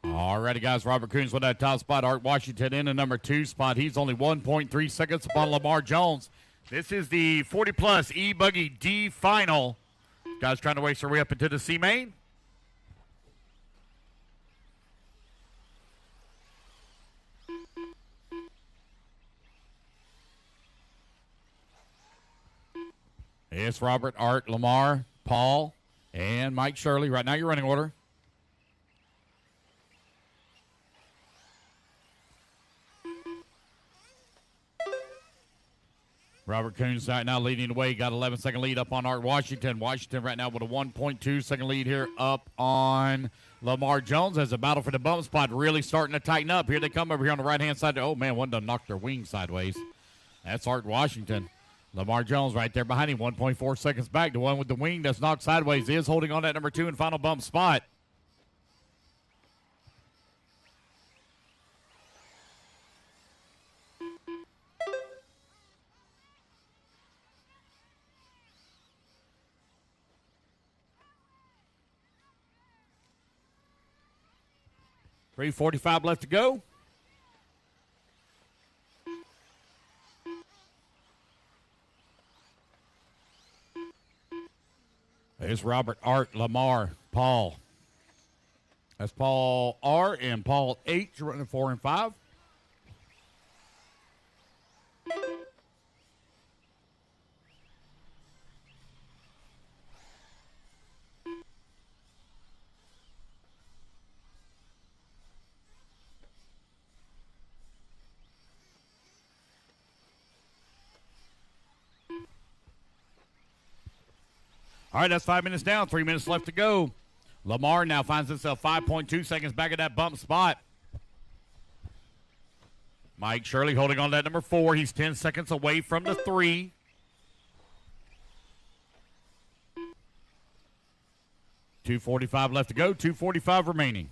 Alrighty, guys. Robert Coons with that top spot. Art Washington in the number 2 spot. He's only 1.3 seconds upon Lamar Jones. This is the 40-plus E-buggy D final. Guys trying to waste their way up into the C main. It's Robert, Art, Lamar, Paul, and Mike Shirley. Right now, your running order. Robert Coons right now leading the way. Got 11-second lead up on Art Washington. Washington right now with a 1.2-second lead here up on Lamar Jones as the battle for the bump spot really starting to tighten up. Here they come over here on the right-hand side. Oh, man, one done knocked their wing sideways. That's Art Washington. Lamar Jones right there behind him, 1.4 seconds back. The one with the wing that's knocked sideways is holding on that number 2 and final bump spot. .345 left to go. There's Robert, Art, Lamar, Paul. That's Paul R and Paul H running 4 and 5. All right, that's 5 minutes down, 3 minutes left to go. Lamar now finds himself 5.2 seconds back at that bump spot. Mike Shirley holding on to that number 4. He's 10 seconds away from the 3. .245 left to go, 2:45 remaining.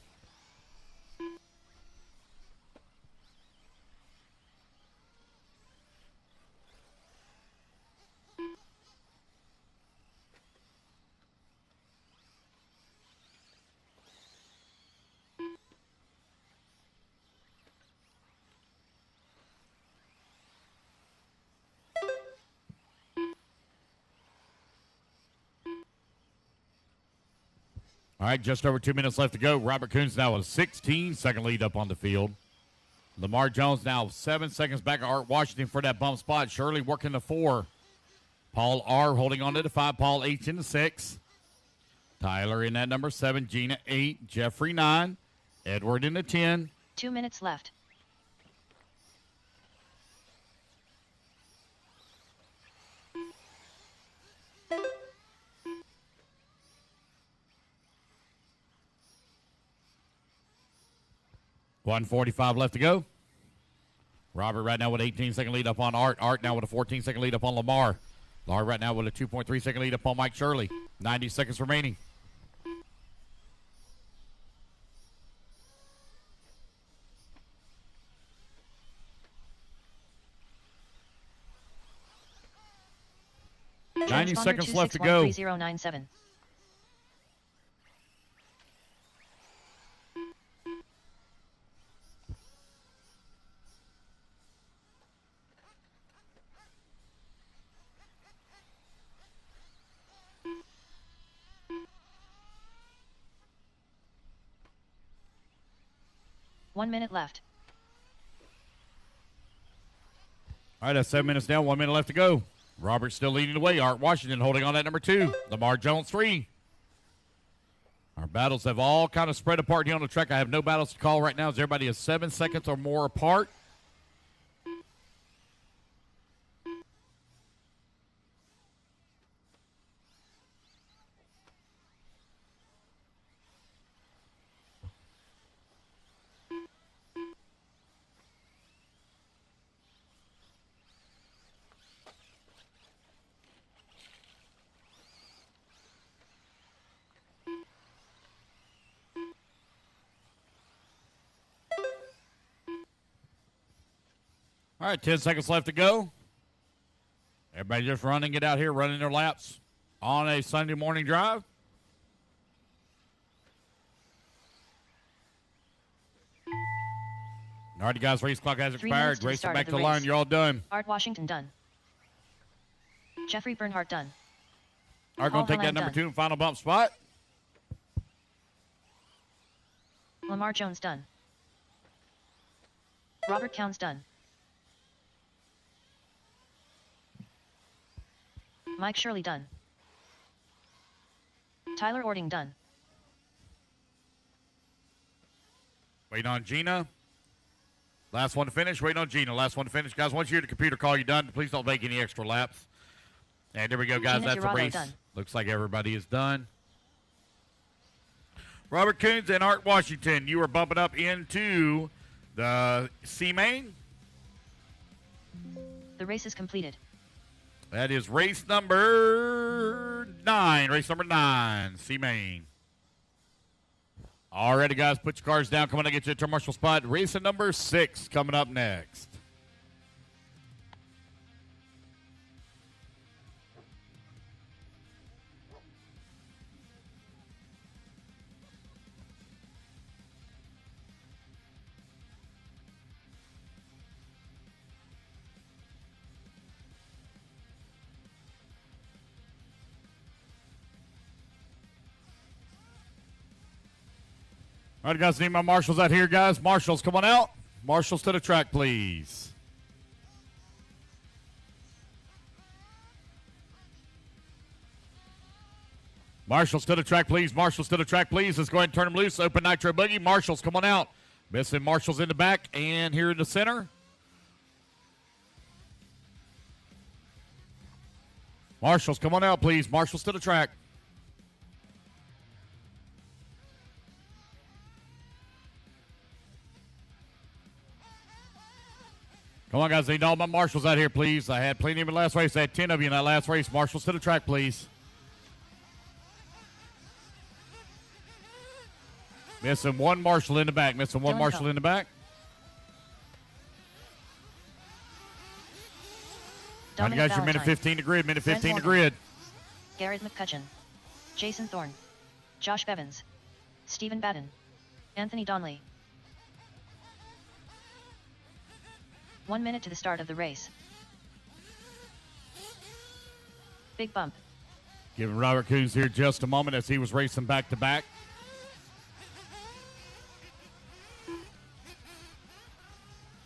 All right, just over 2 minutes left to go. Robert Coons now with a 16-second lead up on the field. Lamar Jones now 7 seconds back of Art Washington for that bump spot. Shirley working the 4. Paul R holding on to the 5. Paul H in the 6. Tyler in that number 7. Gina 8. Jeffrey 9. Edward in the 10. 2 minutes left. 1:45 left to go. Robert right now with 18-second lead up on Art. Art now with a 14-second lead up on Lamar. Lamar right now with a 2.3-second lead up on Mike Shirley. 90 seconds remaining. James 90 Bonder, seconds left to go. 2613097. One minute left. All right, that's 7 minutes down. 1 minute left to go. Robert's still leading the way. Art Washington holding on at number 2. Lamar Jones 3. Our battles have all kind of spread apart here on the track. I have no battles to call right now as everybody is 7 seconds or more apart. All right, 10 seconds left to go. Everybody just running it out here, running their laps on a Sunday morning drive. All right, guys, race clock has expired. Race it back to the line. You're all done. Art Washington done. Jeffrey Bernhardt done. Art going to take that number 2 and final bump spot. Lamar Jones done. Robert Counts done. Mike Shirley done. Tyler Ording done. Waiting on Gina. Last one to finish. Waiting on Gina. Last one to finish. Guys, once you hear the computer call you done, please don't make any extra laps. And there we go, guys. Gina That's Girado a race. Done. Looks like everybody is done. Robert Coons and Art Washington, you are bumping up into the C main. The race is completed. That is race number 9. Race number 9, C main. Alrighty, guys, put your cars down. Come on and get you a turn marshal spot. Race number 6 coming up next. All right, guys, need my marshals out here, guys. Marshals, come on out. Marshals to the track, please. Marshals to the track, please. Marshals to the track, please. Let's go ahead and turn them loose. Open nitro buggy. Marshals, come on out. Missing marshals in the back and here in the center. Marshals, come on out, please. Marshals to the track. Come on, guys. I need all my marshals out here, please. I had plenty of in the last race. I had 10 of you in that last race. Marshals to the track, please. Missing one marshal in the back. Missing one marshal in the back. All right, guys, your minute 15 to grid. Minute 15 to grid. Garrett McCutcheon. Jason Thorne. Josh Bevins. Stephen Batten. Anthony Donnelly. 1 minute to the start of the race. Big bump. Giving Robert Coons here just a moment as he was racing back to back.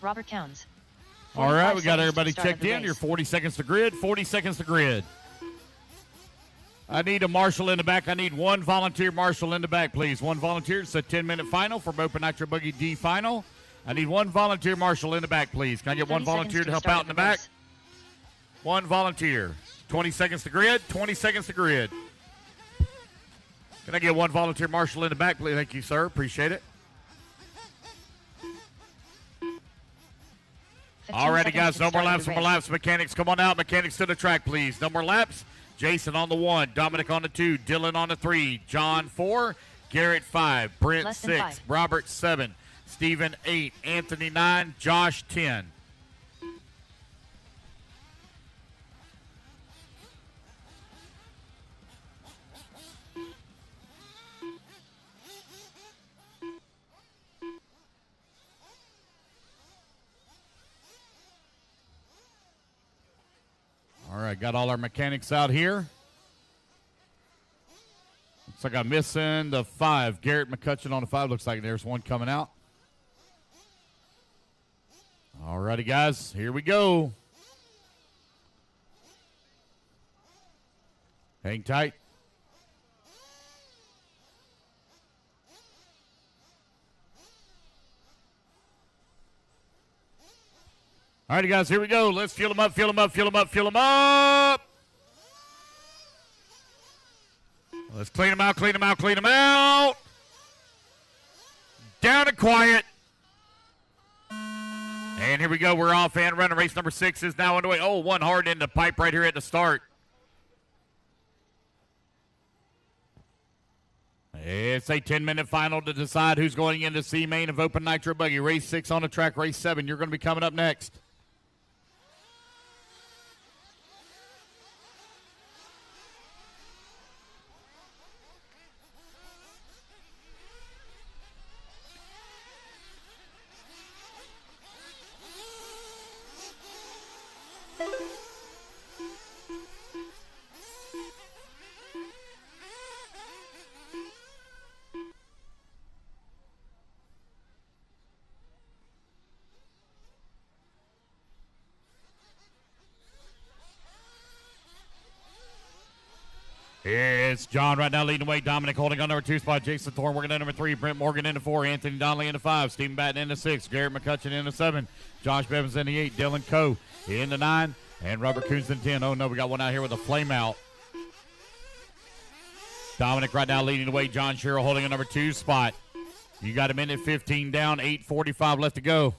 Robert Counts. All right, we got everybody checked in. You're 40 seconds to grid. 40 seconds to grid. I need a marshal in the back. I need one volunteer marshal in the back, please. One volunteer. It's a 10-minute final from Open Nitro Buggy D final. I need one volunteer marshal in the back, please. Can I get one volunteer to help out in the back? One volunteer. 20 seconds to grid. 20 seconds to grid. Can I get one volunteer marshal in the back, please? Thank you, sir. Appreciate it. All righty, seconds guys, to no more start laps, the no more race. laps. Mechanics, come on out. Mechanics to the track, please. No more laps. Jason on the 1, Dominic on the 2, Dylan on the 3, John 4, Garrett 5, Brent Less than 6, 5. Robert 7, Stephen 8, Anthony 9, Josh 10. All right, got all our mechanics out here. Looks like I'm missing the 5. Garrett McCutcheon on the 5. Looks like there's one coming out. All righty, guys, here we go. Hang tight. All righty, guys, here we go. Let's fuel them up, fuel them up, fuel them up, fuel them up. Let's clean them out, clean them out, clean them out. Down and quiet. And here we go. We're off and running. Race number 6 is now underway. Oh, one hard in the pipe right here at the start. It's a 10-minute final to decide who's going into C main of Open Nitro Buggy. Race 6 on the track. Race 7, you're going to be coming up next. It's John right now leading the way. Dominic holding on number 2 spot. Jason Thorne working at number 3. Brent Morgan into 4. Anthony Donnelly into 5. Stephen Batten into 6. Garrett McCutcheon into 7. Josh Bevins into 8. Dylan Coe into 9. And Robert Coons into 10. Oh, no, we got one out here with a flame out. Dominic right now leading the way. John Sherrill holding a number 2 spot. You got a minute 15 down. 8:45 left to go.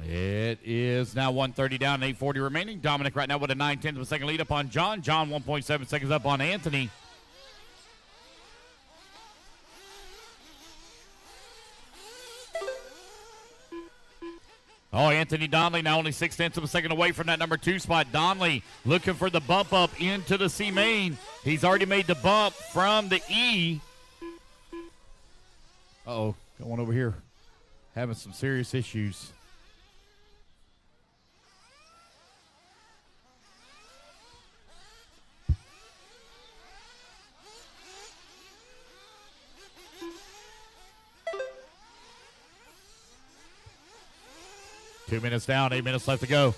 It is now 1:30 down, 8:40 remaining. Dominic right now with a 9/10 of a second lead up on John. John 1.7 seconds up on Anthony. Oh, Anthony Donnelly now only 6/10 of a second away from that number 2 spot. Donnelly looking for the bump up into the C main. He's already made the bump from the E. Uh-oh, got one over here having some serious issues. Two minutes down, 8 minutes left to go.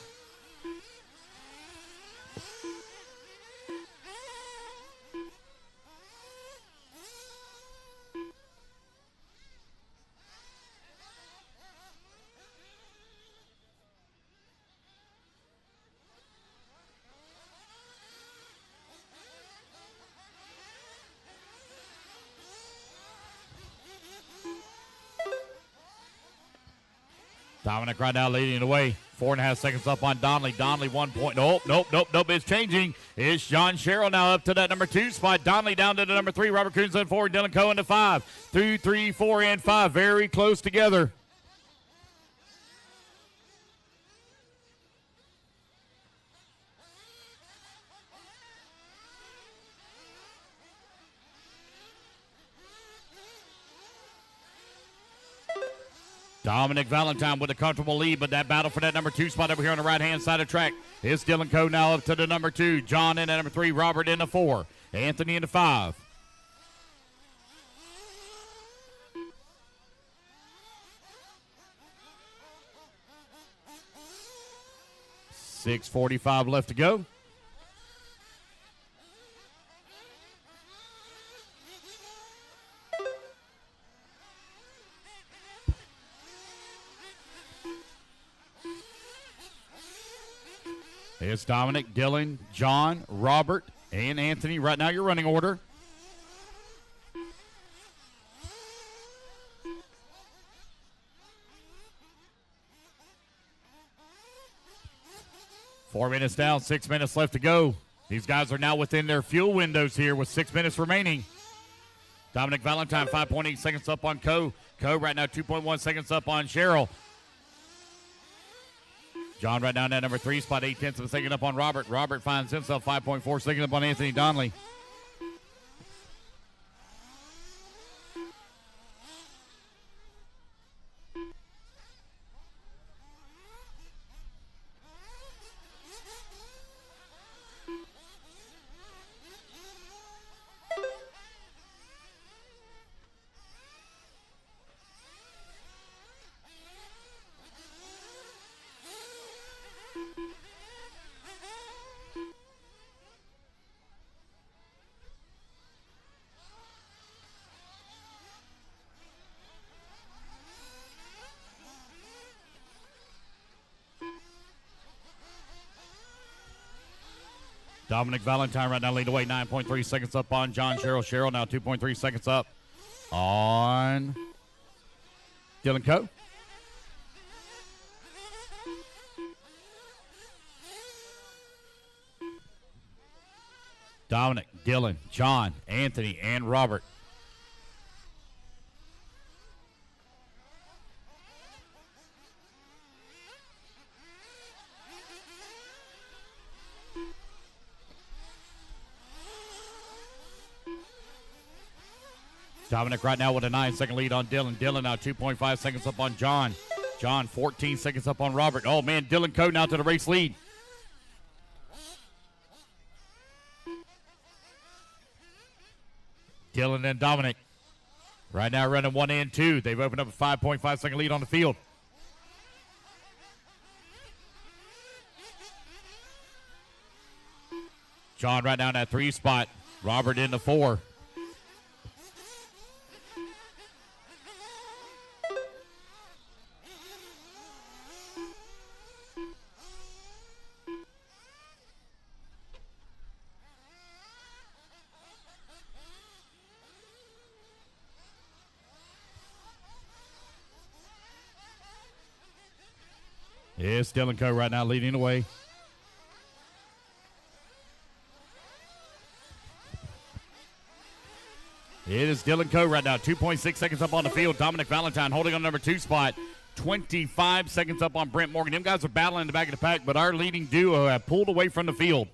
Dominic right now leading the way. 4.5 seconds up on Donnelly. Donnelly 1 point. Nope. It's changing. It's John Sherrill now up to that number 2 spot. Donnelly down to the number 3. Robert Coons in 4. Dylan Coe into 5. 2, 3, 4, and 5. Very close together. Dominic Valentine with a comfortable lead, but that battle for that number 2 spot over here on the right-hand side of the track is Dylan Coe now up to the number 2. John in at number 3. Robert in the 4. Anthony in the 5. $6:45 left to go. It's Dominic, Dylan, John, Robert, and Anthony. Right now, your running order. 4 minutes down, 6 minutes left to go. These guys are now within their fuel windows here with 6 minutes remaining. Dominic Valentine, 5.8 seconds up on Coe. Coe right now 2.1 seconds up on Cheryl. John right now in that number 3 spot, 0.8 of a second up on Robert. Robert finds himself 5.4 seconds up on Anthony Donnelly. Dominic Valentine right now lead away, 9.3 seconds up on John Sherrill. Sherrill now 2.3 seconds up on Dylan Coe. Dominic, Dylan, John, Anthony, and Robert. Dominic right now with a 9-second lead on Dylan. Dylan now 2.5 seconds up on John. John 14 seconds up on Robert. Oh, man, Dylan Coe now to the race lead. Dylan and Dominic right now running 1 and 2. They've opened up a 5.5 second lead on the field. John right now in that 3 spot. Robert in the 4. It's Dylan Coe right now leading the way. It is Dylan Coe right now, 2.6 seconds up on the field. Dominic Valentine holding on number 2 spot, 25 seconds up on Brent Morgan. Them guys are battling in the back of the pack, but our leading duo have pulled away from the field.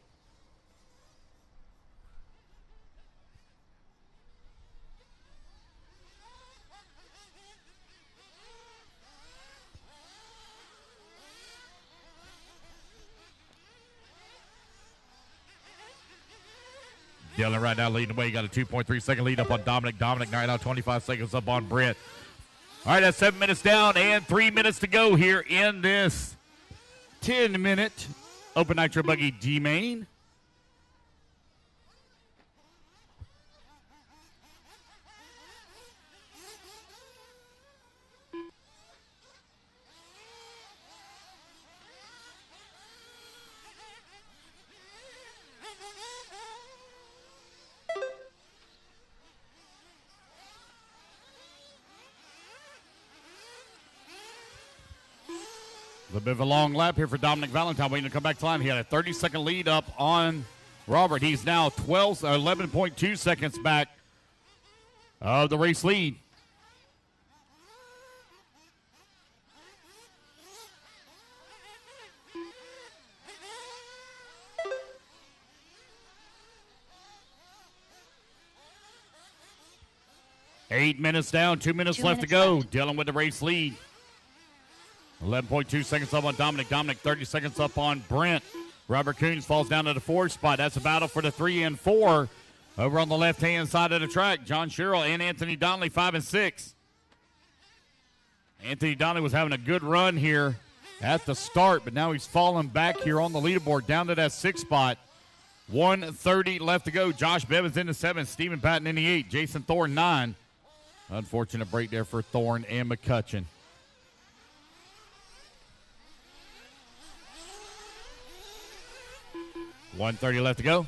Dylan right now leading the way. He got a 2.3 second lead up on Dominic. Dominic right now 25 seconds up on Brent. All right, that's 7 minutes down and 3 minutes to go here in this 10-minute Open Nitro Buggy G-Main. A little bit of a long lap here for Dominic Valentine, waiting to come back to line. He had a 30-second lead up on Robert. He's now 11.2 seconds back of the race lead. Eight minutes down, 2 minutes left to go. Dylan with the race lead. 11.2 seconds up on Dominic. Dominic 30 seconds up on Brent. Robert Coons falls down to the 4th spot. That's a battle for the 3 and 4. Over on the left-hand side of the track, John Sherrill and Anthony Donnelly, 5 and 6. Anthony Donnelly was having a good run here at the start, but now he's fallen back here on the leaderboard down to that 6th spot. 1:30 left to go. Josh Bevins in the 7th. Stephen Patton in the 8th. Jason Thorne 9. Unfortunate break there for Thorne and McCutcheon. 1:30 left to go.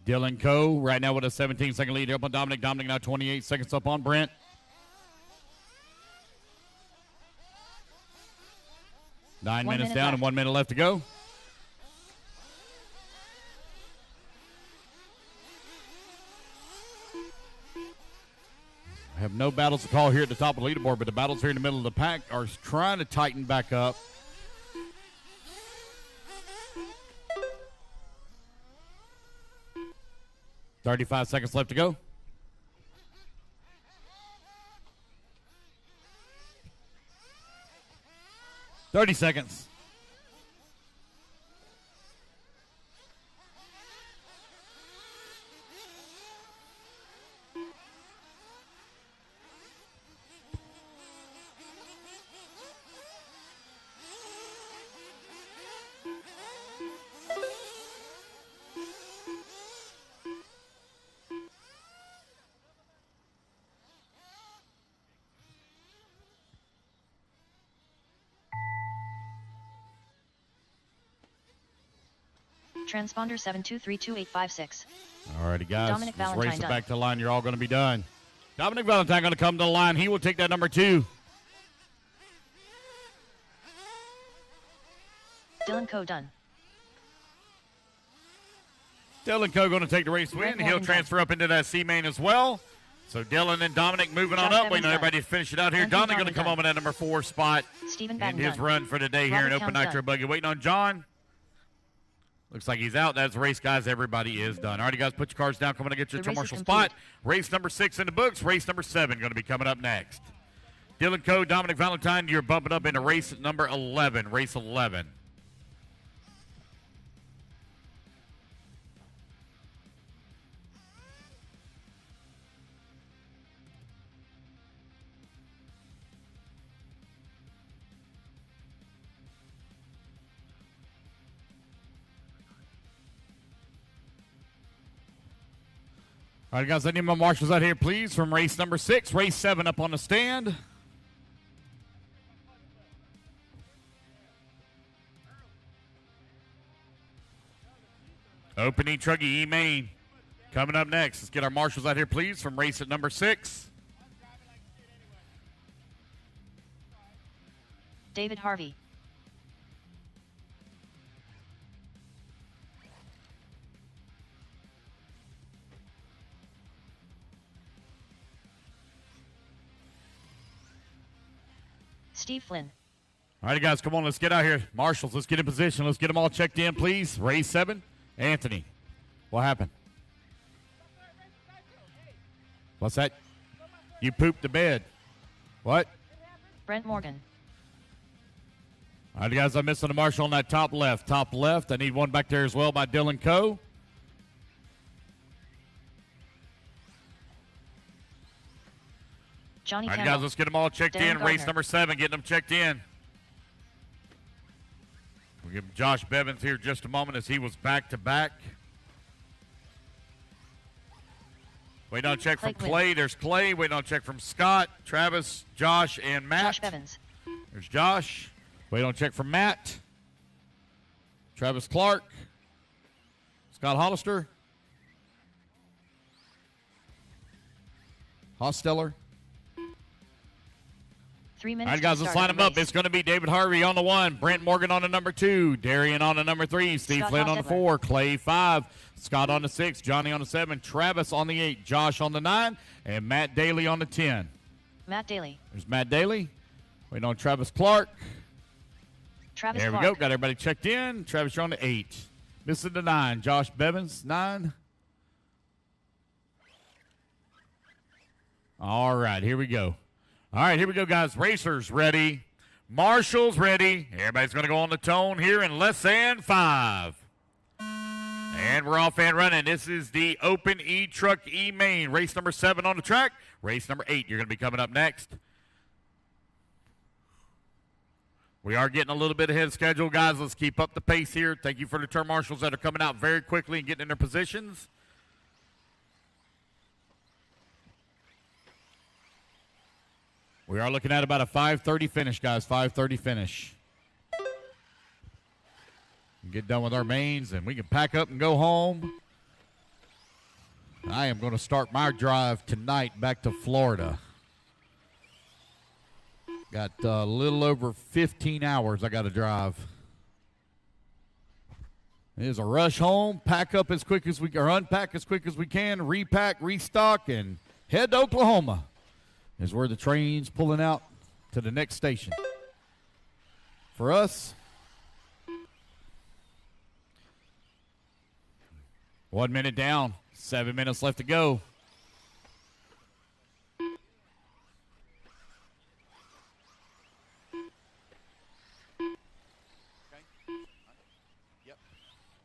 Dylan Coe right now with a 17-second lead up on Dominic. Dominic now 28 seconds up on Brent. Nine minutes down and 1 minute left to go. I have no battles to call here at the top of the leaderboard, but the battles here in the middle of the pack are trying to tighten back up. $35 seconds left to go. $30 seconds. Transponder 7232856. All righty, guys. Dominic Let's Valentine race it done. back to the line. You're all going to be done. Dominic Valentine going to come to the line. He will take that number 2. Dylan Coe done. Dylan Coe going to take the race win. He'll transfer up into that C main as well. So Dylan and Dominic moving on up. Waiting on everybody to finish it out here. Dominic going to come home in that number 4 spot. Stephen And Batten his done. run for the day here Robert in Open Count Nitro done. Buggy. Waiting on John. Looks like he's out. That's the race, guys. Everybody is done. All right, guys, put your cards down. Come on and get your The race is commercial complete. spot. Race number 6 in the books. Race number 7 going to be coming up next. Dylan Coe, Dominic Valentine, you're bumping up into race number 11. Race 11. All right, guys, I need my marshals out here, please, from race number 6. Race 7 up on the stand. Open E-truggy E-main coming up next. Let's get our marshals out here, please, from race at number 6. David Harvey. Steve Flynn. All right, guys, come on. Let's get out here. Marshals, let's get in position. Let's get them all checked in, please. Race 7. Anthony, what happened? What's that? You pooped the bed. What? Brent Morgan. All right, guys, I'm missing a marshal on that top left. Top left. I need one back there as well by Dylan Coe. Johnny All right, Campbell. guys, let's get them all checked Dan in. Race Gardner. number 7, getting them checked in. We'll give Josh Bevins here just a moment as he was back-to-back. Waiting on a check from Clay Quinn. Clay. There's Clay. Waiting on a check from Scott, Travis, Josh, and Matt. Josh Bevins. There's Josh. Waiting on a check from Matt. Travis Clark. Scott Hollister. Hosteller. 3 minutes. All right, guys, to let's start line the them up. race. It's going to be David Harvey on the 1, Brent Morgan on the number 2, Darian on the number 3, Steve Scott Flynn on the Hostetler. 4, Clay 5, Scott on the 6, Johnny on the 7, Travis on the 8, Josh on the 9, and Matt Daly on the 10. Matt Daly. There's Matt Daly. Waiting on Travis Clark. Travis There Clark. we go. Got everybody checked in. Travis, you're on the 8. Missing the 9. Josh Bevins, 9. All right, here we go. All right, here we go, guys. Racers ready. Marshals ready. Everybody's going to go on the tone here in less than 5. And we're off and running. This is the Open E-Truck E-Main. Race number 7 on the track. Race number 8, you're going to be coming up next. We are getting a little bit ahead of schedule, guys. Let's keep up the pace here. Thank you for the turn marshals that are coming out very quickly and getting in their positions. We are looking at about a 5:30 finish, guys. 5:30 finish. Get done with our mains, and we can pack up and go home. I am going to start my drive tonight back to Florida. Got a little over 15 hours I got to drive. It is a rush home, pack up as quick as we can, or unpack as quick as we can, repack, restock, and head to Oklahoma. Is where the train's pulling out to the next station. For us, 1 minute down, 7 minutes left to go.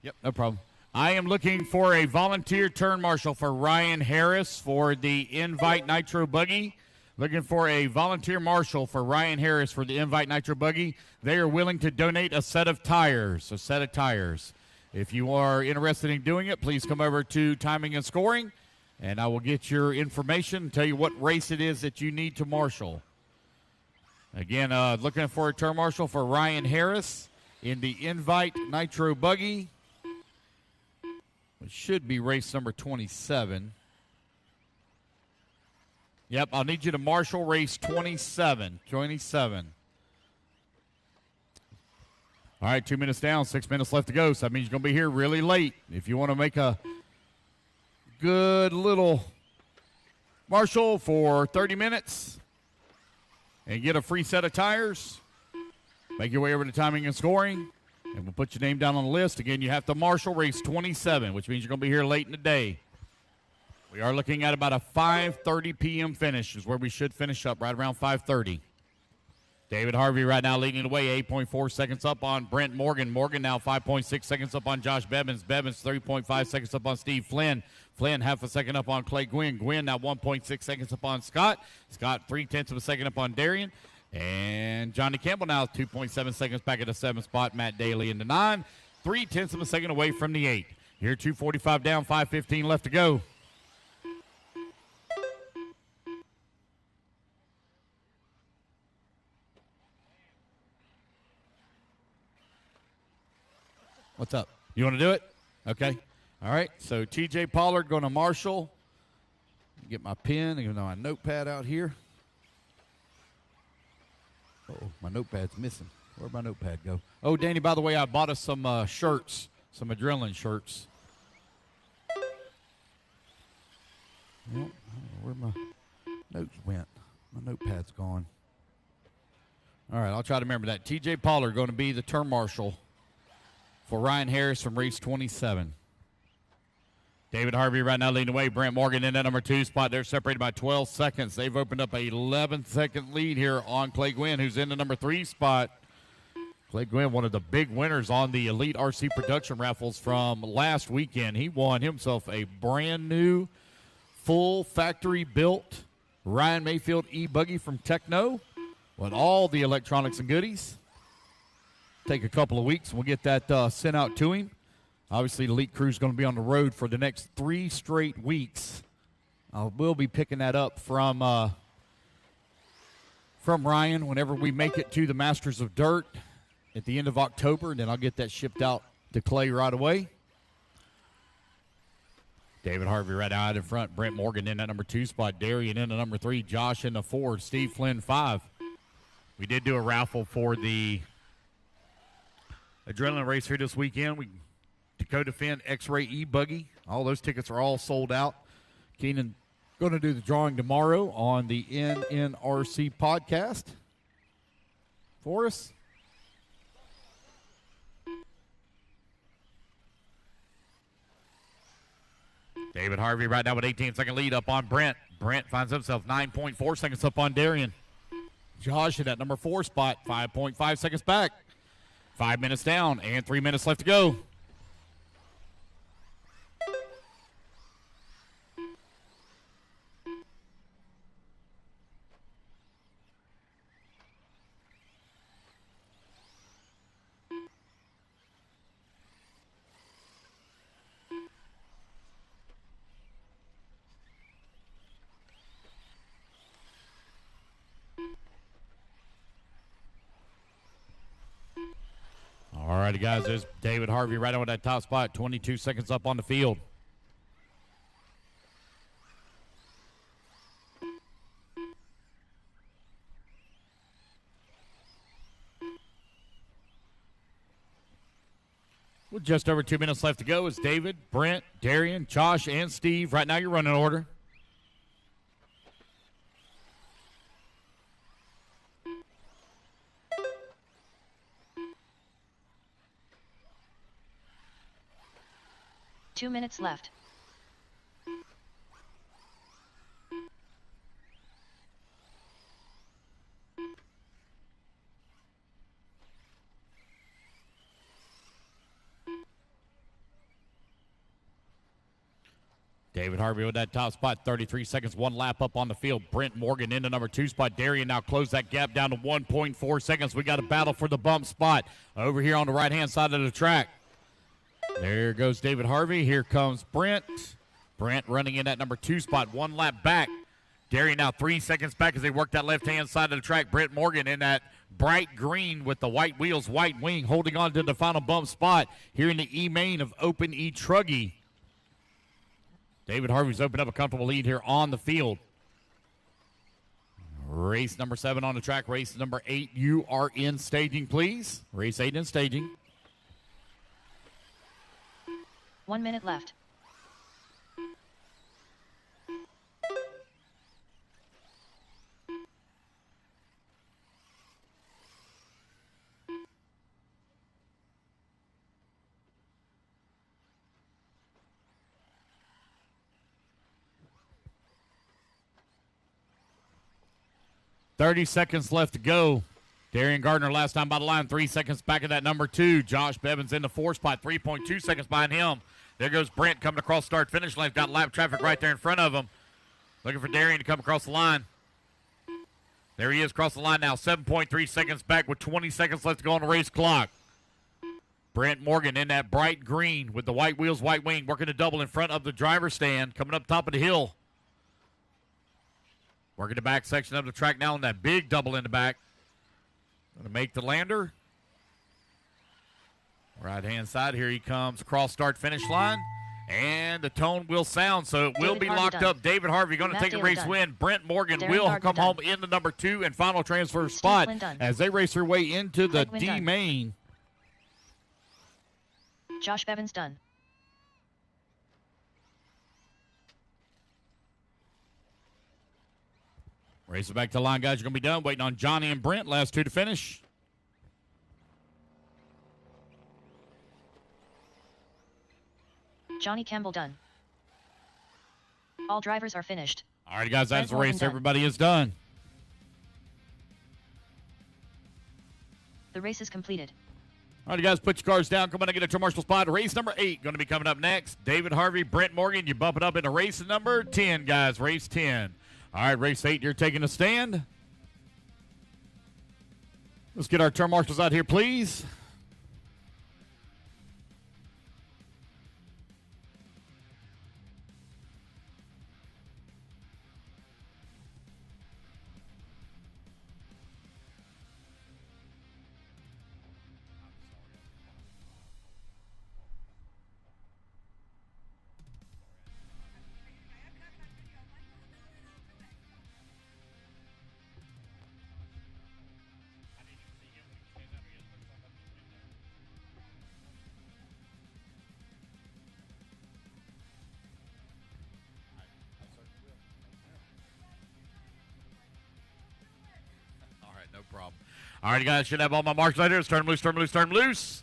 Yep, no problem. I am looking for a volunteer turn marshal for Ryan Harris for the Invite Nitro Buggy. Looking for a volunteer marshal for Ryan Harris for the Invite Nitro Buggy. They are willing to donate a set of tires. If you are interested in doing it, please come over to Timing and Scoring, and I will get your information and tell you what race it is that you need to marshal. Again, looking for a turn marshal for Ryan Harris in the Invite Nitro Buggy. It should be race number 27. Yep, I'll need you to marshal race 27. 27. All right, 2 minutes down, 6 minutes left to go. So that means you're going to be here really late. If you want to make a good little marshal for 30 minutes and get a free set of tires, make your way over to Timing and Scoring, and we'll put your name down on the list. Again, you have to marshal race 27, which means you're going to be here late in the day. We are looking at about a 5:30 p.m. finish is where we should finish up, right around 5:30. David Harvey right now leading the way, 8.4 seconds up on Brent Morgan. Morgan now 5.6 seconds up on Josh Bevins. Bevins 3.5 seconds up on Steve Flynn. Flynn half a second up on Clay Gwynn. Gwynn now 1.6 seconds up on Scott. Scott 0.3 of a second up on Darian. And Johnny Campbell now 2.7 seconds back at the 7th spot. Matt Daly in the 9. 0.3 of a second away from the 8. Here 2:45 down, 5:15 left to go. What's up? You want to do it? Okay. All right. So TJ Pollard going to marshal. Get my pen, even though my notepad out here. Oh, my notepad's missing. Where'd my notepad go? Oh, Danny, by the way, I bought us some shirts, some adrenaline shirts. Well, I don't know where my notes went. My notepad's gone. All right, I'll try to remember that. TJ Pollard going to be the turn marshal for Ryan Harris from race 27. David Harvey right now leading the way. Brent Morgan in that number 2 spot. They're separated by 12 seconds. They've opened up a 11-second lead here on Clay Gwynn, who's in the number 3 spot. Clay Gwynn, one of the big winners on the Elite RC Production raffles from last weekend. He won himself a brand new, full factory-built Ryan Mayfield E-buggy from Techno with all the electronics and goodies. Take a couple of weeks, and we'll get that sent out to him. Obviously, the Elite Crew is going to be on the road for the next 3 straight weeks. We'll be picking that up from Ryan whenever we make it to the Masters of Dirt at the end of October, and then I'll get that shipped out to Clay right away. David Harvey right out in front. Brent Morgan in that number 2 spot. Darian in the number 3. Josh in the 4. Steve Flynn 5. We did do a raffle for the adrenaline race here this weekend. Dakota Finn X-Ray E-buggy. All those tickets are all sold out. Keenan going to do the drawing tomorrow on the NNRC podcast for us. David Harvey right now with 18-second lead up on Brent. Brent finds himself 9.4 seconds up on Darian. Josh in that number 4 spot, 5.5 seconds back. 5 minutes down and 3 minutes left to go. All righty, guys, there's David Harvey right on that top spot, 22 seconds up on the field. Just over 2 minutes left to go. It's David, Brent, Darian, Josh, and Steve. Right now, you're running order. Two minutes left. David Harvey with that top spot, 33 seconds, one lap up on the field. Brent Morgan into number 2 spot. Darian now closed that gap down to 1.4 seconds. We got a battle for the bump spot over here on the right-hand side of the track. There goes David Harvey. Here comes Brent. Brent running in that number 2 spot, one lap back. Darian now 3 seconds back as they work that left-hand side of the track. Brent Morgan in that bright green with the white wheels, white wing, holding on to the final bump spot here in the E-main of Open E-Truggy. David Harvey's opened up a comfortable lead here on the field. Race number 7 on the track. Race number 8, you are in staging, please. Race 8 in staging. 1 minute left. .30 seconds left to go. Darian Gardner last time by the line, 3 seconds back of that number 2. Josh Bevins in the 4 spot, 3.2 seconds behind him. There goes Brent coming across start-finish line. Got lap traffic right there in front of him. Looking for Darian to come across the line. There he is across the line now, 7.3 seconds back with 20 seconds left to go on the race clock. Brent Morgan in that bright green with the white wheels, white wing, working a double in front of the driver's stand, coming up top of the hill. Working the back section of the track now on that big double in the back. Going to make the lander. Right-hand side, here he comes across start-finish line. And the tone will sound, so it will be locked up. David Harvey going to take a race win. Brent Morgan will come home in the number 2 and final transfer spot as they race their way into the D main. Josh Bevins done. Race it back to the line, guys. You're going to be done. Waiting on Johnny and Brent, last 2 to finish. Johnny Campbell done. All drivers are finished. All right, guys, that's the race. Everybody is done. The race is completed. All right, you guys, put your cars down. Come on and get a turn marshal spot. Race number 8 going to be coming up next. David Harvey, Brent Morgan. You bump it up into race number 10, guys. Race 10. All right, race 8, you're taking a stand. Let's get our turn marshals out here, please. No problem. All right, you guys should have all my marks right here. Turn them loose, turn them loose, turn them loose.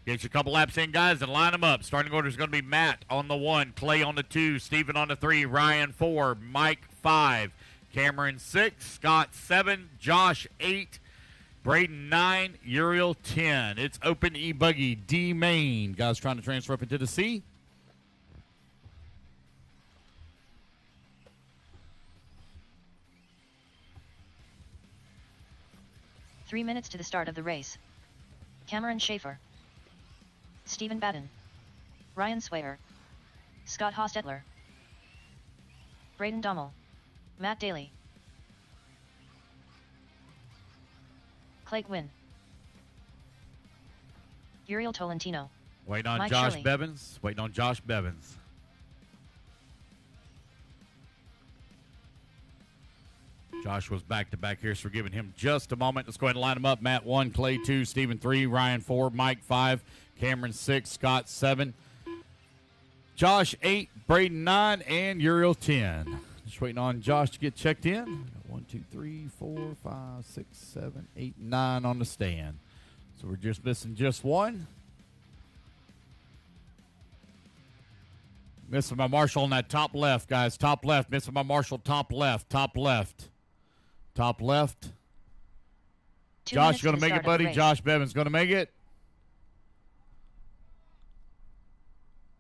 Get you a couple laps in, guys, and line them up. Starting order is going to be Matt on the 1, Clay on the 2, Steven on the 3, Ryan 4, Mike 5, Cameron 6, Scott 7, Josh 8, Braden 9, Uriel 10. It's Open E-buggy D main. Guys trying to transfer up into the C. Three minutes to the start of the race. Cameron Schaefer, Stephen Batten, Ryan Swayer, Scott Hostetler, Braden Dommel, Matt Daly, Clay Gwynn, Uriel Tolentino. Waiting on Mike Josh Shirley. Bevins. Waiting on Josh Bevins. Josh was back-to-back here, so we're giving him just a moment. Let's go ahead and line them up. Matt 1, Clay 2, Stephen 3, Ryan 4, Mike 5, Cameron 6, Scott 7, Josh 8, Braden 9, and Uriel 10. Just waiting on Josh to get checked in. 1, 2, 3, 4, 5, 6, 7, 8, 9 on the stand. So we're just missing just one. Missing my Marshall on that top left, guys. Top left. Missing my Marshall top left. Top left. Top left. Josh going to make it, buddy. Josh Bevan's going to make it.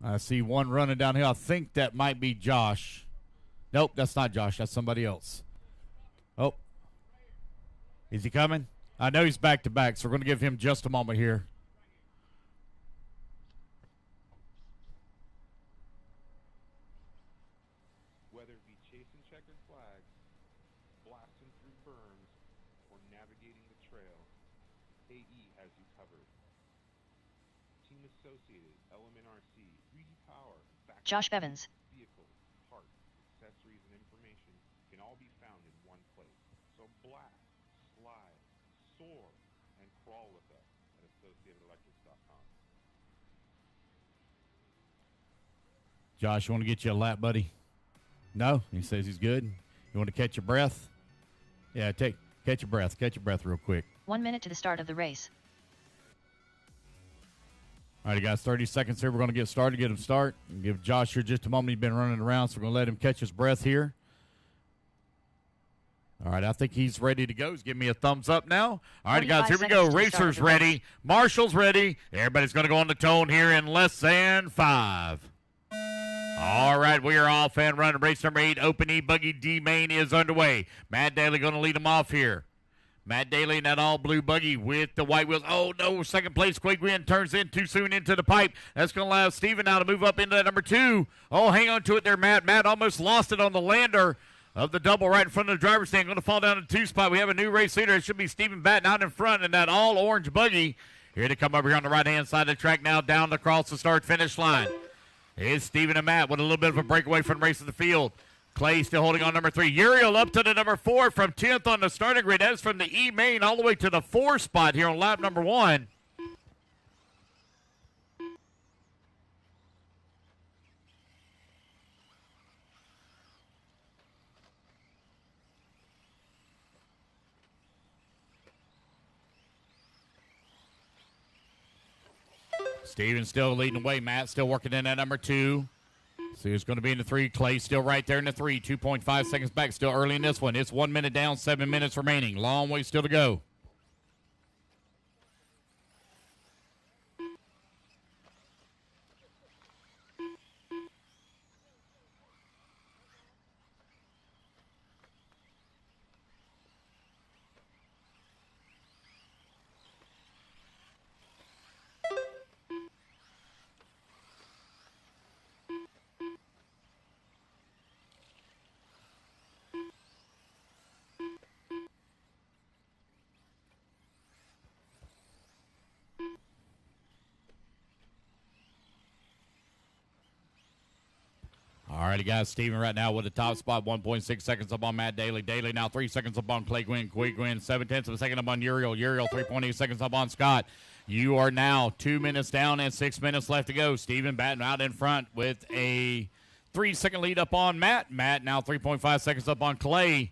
I see one running downhill. I think that might be Josh. Nope, that's not Josh. That's somebody else. Oh. Is he coming? I know he's back-to-back, so we're going to give him just a moment here. Whether it be chasing checkered flags, blasting through berms, or navigating the trail, AE has you covered. Team Associated, Element RC, 3D Power, Josh Bevans. vehicles, parts, accessories, and information can all be found in one place. So blast, slide, soar, and crawl with us at AssociatedElectrics.com. Josh, you want to get you a lap, buddy? No? He says he's good. You want to catch your breath? Yeah, catch your breath. Catch your breath real quick. 1 minute to the start of the race. All right, guys, 30 seconds here. We're going to get started, get him start. And give Josh here just a moment. He's been running around, so we're going to let him catch his breath here. All right, I think he's ready to go. He's giving me a thumbs up now. All right, guys, here we go. Racers ready. Marshall's ready. Everybody's going to go on the tone here in less than 5. All right, we are off and running. Race number 8, Open E-buggy D main is underway. Matt Daly going to lead them off here. Matt Daly in that all-blue buggy with the white wheels. Oh, no, second place. Quay Gwynn turns in too soon into the pipe. That's going to allow Steven now to move up into that number 2. Oh, hang on to it there, Matt. Matt almost lost it on the lander of the double right in front of the driver's stand. Going to fall down to 2 spot. We have a new race leader. It should be Steven Batten out in front in that all-orange buggy. Here to come over here on the right-hand side of the track now, down across the start-finish line. Here's Steven and Matt with a little bit of a breakaway from the race of the field. Clay still holding on number 3. Uriel up to the number 4 from 10th on the starting grid. That's from the E main all the way to the 4 spot here on lap number 1. Steven still leading the way. Matt still working in at number 2. So who's going to be in the 3? Clay still right there in the 3. 2.5 seconds back. Still early in this one. It's 1 minute down, 7 minutes remaining. Long way still to go. All righty, guys. Steven right now with the top spot. 1.6 seconds up on Matt Daly. Daly now 3 seconds up on Clay Gwynn. Clay Gwynn 7/10 of a second up on Uriel. Uriel 3.8 seconds up on Scott. You are now 2 minutes down and 6 minutes left to go. Steven Batten out in front with a 3-second lead up on Matt. Matt now 3.5 seconds up on Clay.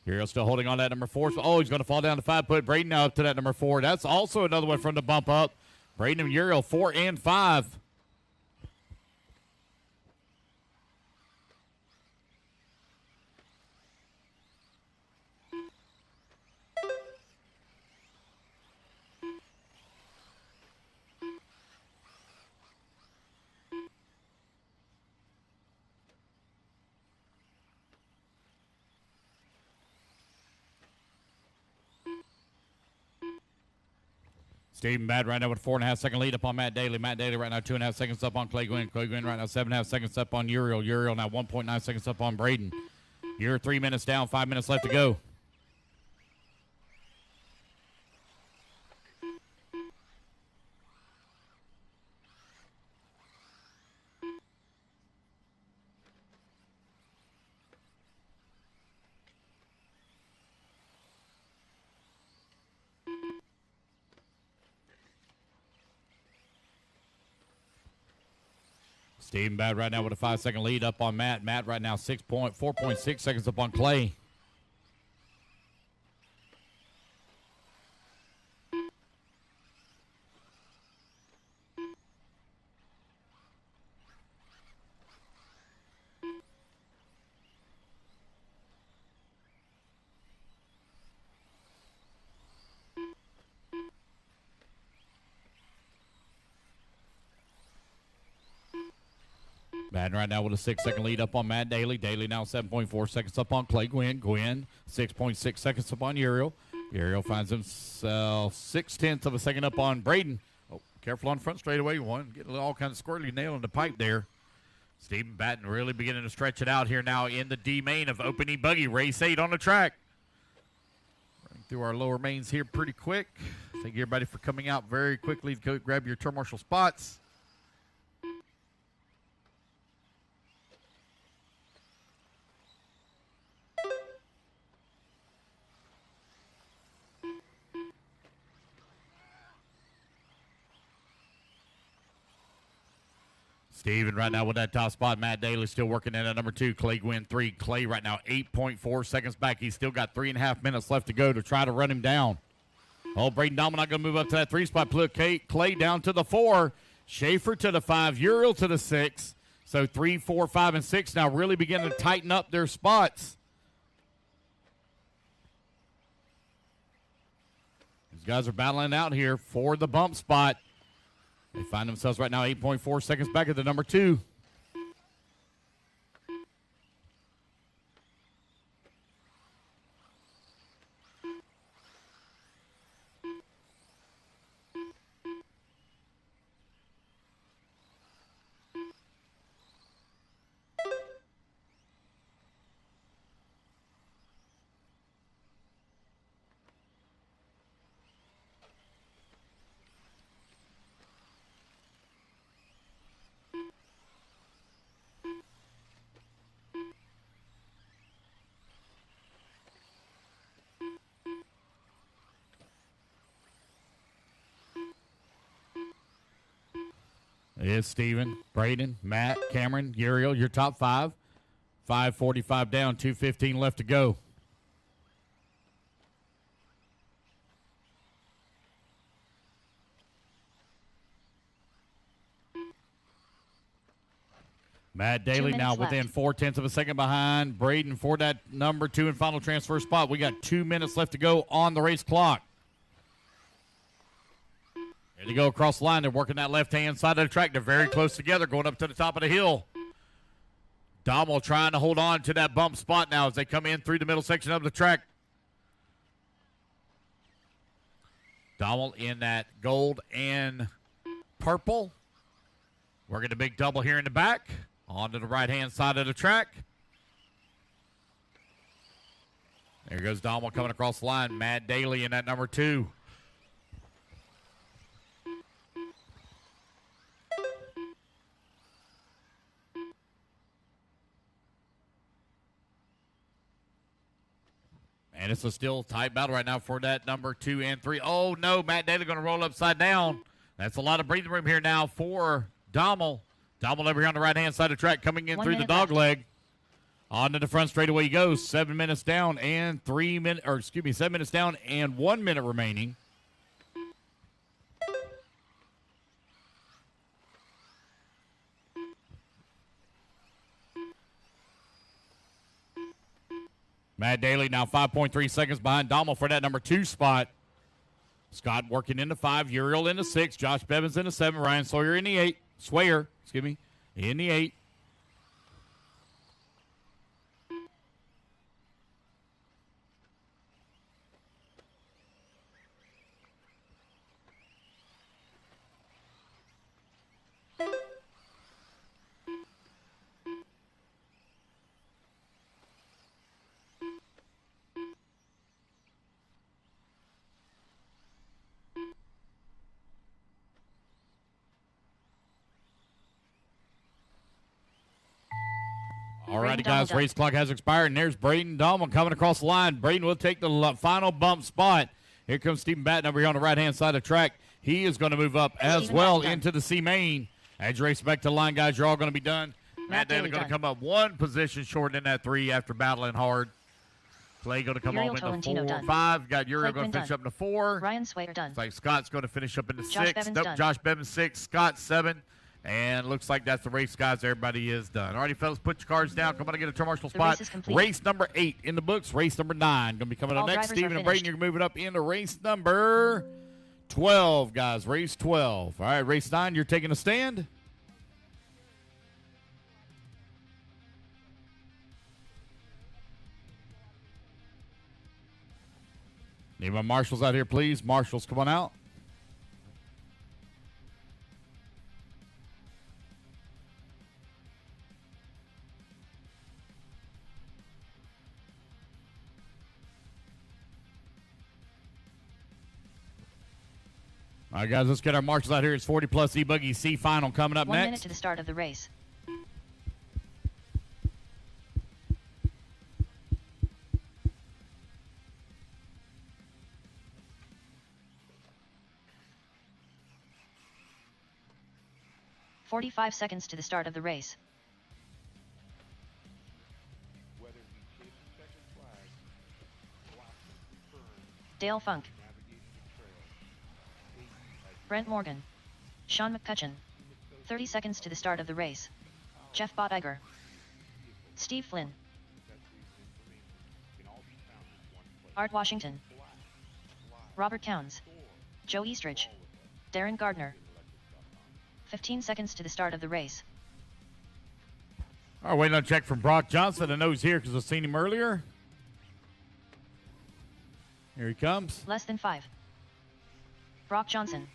Uriel still holding on that number 4. Oh, he's going to fall down to 5. Put Braden now up to that number 4. That's also another one from the bump up. Braden and Uriel 4 and 5. Steven Batten right now with a 4.5 second lead up on Matt Daly. Matt Daly right now 2.5 seconds up on Clay Gwynn. Clay Gwynn right now 7.5 seconds up on Uriel. Uriel now 1.9 seconds up on Braden. You're 3 minutes down, 5 minutes left to go. Stephen Batten right now with a 5-second lead up on Matt. Matt right now 4.6 seconds up on Clay. Madden right now with a 6-second lead up on Matt Daly. Daly now 7.4 seconds up on Clay. Gwynn 6.6 seconds up on Uriel. Uriel finds himself 0.6 of a second up on Braden. Oh, careful on front straightaway. One getting all kinds of squirrely nail in the pipe there. Stephen Batten really beginning to stretch it out here now in the D main of Open E-buggy. Race 8 on the track. Running through our lower mains here pretty quick. Thank you everybody for coming out very quickly to grab your turn marshal spots. Steven right now with that top spot. Matt Daly still working in at number 2. Clay Gwynn 3. Clay right now 8.4 seconds back. He's still got 3.5 minutes left to go to try to run him down. Oh, Braden Dahlman not going to move up to that 3 spot. Put Clay down to the 4. Schaefer to the 5. Uriel to the 6. So 3, 4, 5, and 6 now really beginning to tighten up their spots. These guys are battling out here for the bump spot. They find themselves right now 8.4 seconds back at the number 2. It's Steven, Braden, Matt, Cameron, Uriel, your top 5. 5:45 down, 2:15 left to go. Matt Daly now within 0.4 of a second behind Braden for that number 2 and final transfer spot. We got 2 minutes left to go on the race clock. There they go across the line. They're working that left-hand side of the track. They're very close together going up to the top of the hill. Dommel trying to hold on to that bump spot now as they come in through the middle section of the track. Dommel in that gold and purple. Working a big double here in the back. On to the right-hand side of the track. There goes Dommel coming across the line. Matt Daly in that number 2. And it's a still tight battle right now for that number 2 and 3. Oh, no, Matt Daly going to roll upside down. That's a lot of breathing room here now for Dommel. Dommel over here on the right-hand side of the track coming in through the dog leg. On to the front straightaway he goes. 7 minutes down and 7 minutes down and 1 minute remaining. Matt Daly now 5.3 seconds behind Dommel for that number 2 spot. Scott working into 5, Uriel into 6, Josh Bevins into 7, Ryan Sawyer in the 8. Swayer, in the 8. All righty, guys, race clock has expired, and there's Braden Dahlman coming across the line. Braden will take the final bump spot. Here comes Stephen Batten over here on the right-hand side of the track. He is going to move up as well into the C main. As you race back to the line, guys, you're all going to be done. Matt Daly going to done. come up one position short in that 3 after battling hard. Clay going to come Uriel on in the Tolentino 4, done. 5. Got Uriel Clay going to Quinn finish done. up in the 4. Ryan Swayer done. Looks like Scott's going to finish up in the Josh 6. Bevins Nope, done. Josh Bevins 6, Scott 7. And looks like that's the race, guys. Everybody is done. All righty, fellas, put your cards down. Come on and get a turn marshal The spot. race is complete. Race number 8 in the books. Race number 9 going to be coming up All next. drivers Steven are and Braden, finished. you're moving up into race number 12, guys. Race 12. All right, race 9, you're taking a stand. Need my marshals out here, please. Marshals, come on out. All right, guys, let's get our marshals out here. It's 40-plus E-buggy C final coming up 1 next. minute to the start of the race. "45 seconds to the start of the race. Whether it be chasing checkered flags, blasting through berms, Dale Funk, navigating the trail, AE has you Brent Morgan, Sean McCutcheon. 30 seconds to the start of the race. Jeff Bottiger, Steve Flynn, accessories and information can all be found in one place. Art Washington, Robert Counts, Joe Eastridge, Darren Gardner. 15 seconds to the start of the race. All right, waiting on a check from Brock Johnson. I know he's here because I've seen him earlier. Here he comes. Less than 5. Brock Johnson,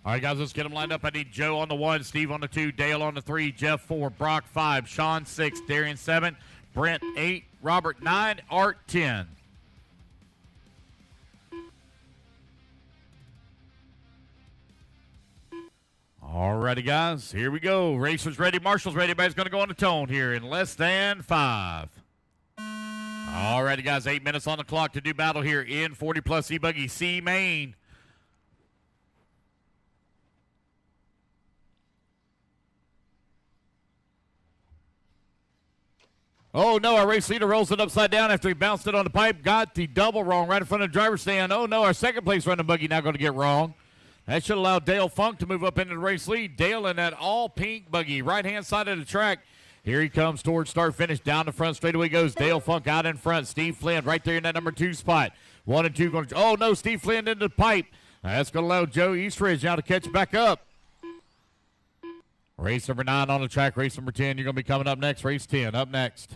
All right, guys, let's get them lined up. I need Joe on the 1, Steve on the 2, Dale on the 3, Jeff 4, Brock 5, Sean 6, Darian 7, Brent 8, Robert 9, Art 10. All righty, guys, here we go. Racers ready, marshals ready. Everybody's going to go on the tone here in less than 5. All righty, guys, 8 minutes on the clock to do battle here in 40-plus E-buggy C main. Oh, no, our race leader rolls it upside down after he bounced it on the pipe. Got the double wrong right in front of the driver's stand. Oh, no, our second place running buggy now going to get wrong. That should allow Dale Funk to move up into the race lead. Dale in that all-pink buggy, right-hand side of the track. Here he comes towards start-finish. Down the front straightaway goes Dale Funk out in front. Steve Flynn right there in that number 2 spot. 1 and 2 going to – oh, no, Steve Flynn into the pipe. That's going to allow Joe Eastridge now to catch back up. Race number 9 on the track. Race number 10, you're going to be coming up next. Race 10 up next.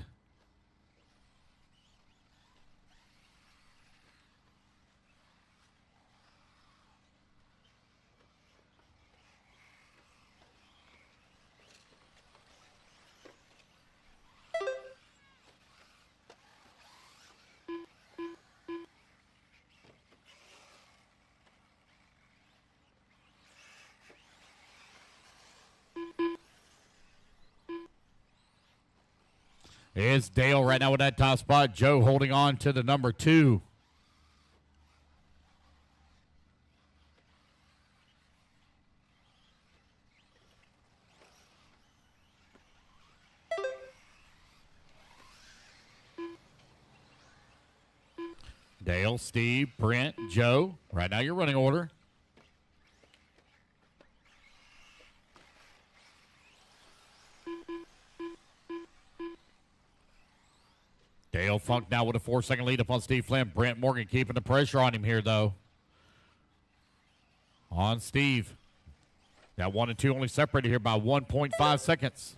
It's Dale right now with that top spot. Joe holding on to the number 2. Dale, Steve, Brent, Joe. Right now your running order. Dale Funk now with a 4-second lead up on Steve Flynn. Brent Morgan keeping the pressure on him here, though. On Steve. That 1 and 2 only separated here by 1.5 seconds.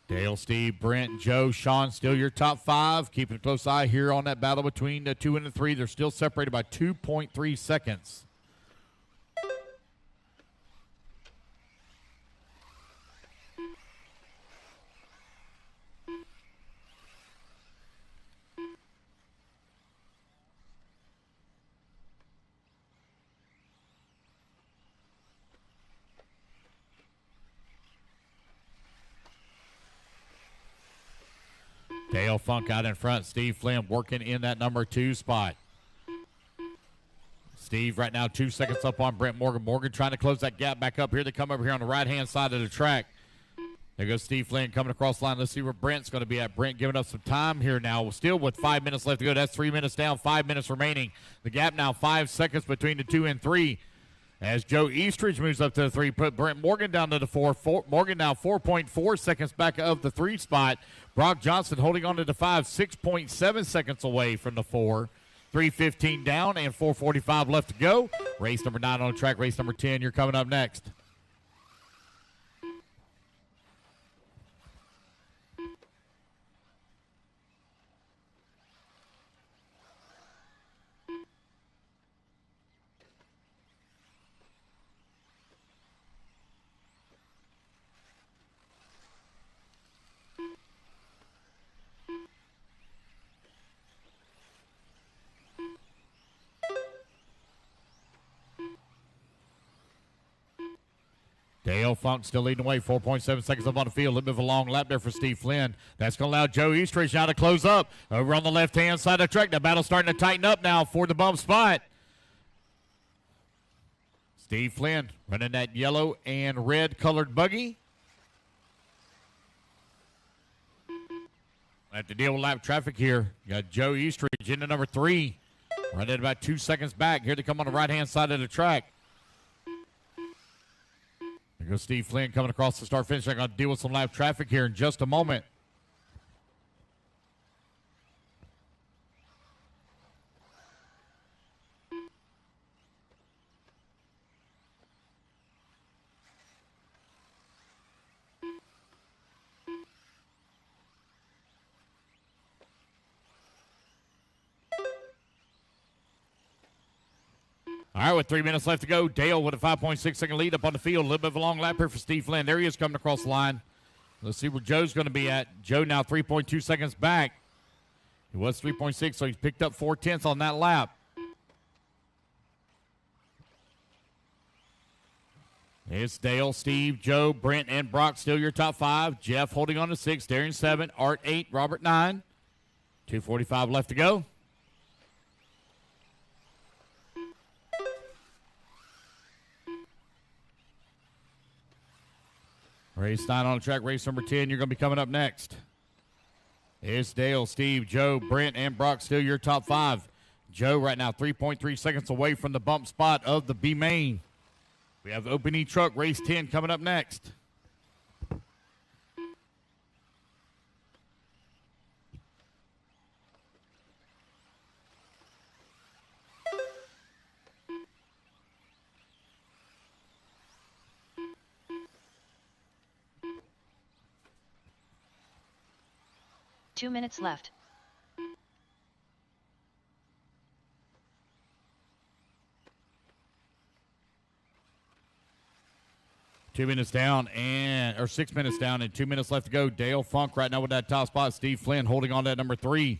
Dale, Steve, Brent, Joe, Sean, still your top 5. Keeping a close eye here on that battle between the 2 and the 3. They're still separated by 2.3 seconds. Dale Funk out in front. Steve Flynn working in that number 2 spot. Steve right now 2 seconds up on Brent Morgan. Morgan trying to close that gap back up here. They come over here on the right-hand side of the track. There goes Steve Flynn coming across the line. Let's see where Brent's going to be at. Brent giving us some time here now. Still with 5 minutes left to go. That's 3 minutes down, 5 minutes remaining. The gap now 5 seconds between the 2 and 3. As Joe Eastridge moves up to the 3, put Brent Morgan down to the 4. Morgan now 4.4 seconds back of the 3 spot. Brock Johnson holding on to the 5, 6.7 seconds away from the 4. 3:15 down and 4:45 left to go. Race number 9 on the track. Race number 10, you're coming up next. Dale Funk still leading the way, 4.7 seconds up on the field. A little bit of a long lap there for Steve Flynn. That's going to allow Joe Eastridge now to close up. Over on the left-hand side of the track, the battle's starting to tighten up now for the bump spot. Steve Flynn running that yellow and red colored buggy. Have to deal with lap traffic here. You got Joe Eastridge into number 3. Running about 2 seconds back. Here they come on the right-hand side of the track. There goes Steve Flynn coming across the start finish. I'm going to deal with some lap traffic here in just a moment. All right, with 3 minutes left to go, Dale with a 5.6 second lead up on the field. A little bit of a long lap here for Steve Flynn. There he is coming across the line. Let's see where Joe's going to be at. Joe now 3.2 seconds back. He was 3.6, so he's picked up 4/10 on that lap. It's Dale, Steve, Joe, Brent, and Brock still your top 5. Jeff holding on to 6, Darren 7, Art 8, Robert 9. 2:45 left to go. Race 9 on the track, race number 10. You're going to be coming up next. It's Dale, Steve, Joe, Brent, and Brock still your top 5. Joe right now 3.3 seconds away from the bump spot of the B main. We have Open E Truck, race 10 coming up next. Two minutes left. Or 6 minutes down and 2 minutes left to go. Dale Funk right now with that top spot. Steve Flynn holding on to that number 3.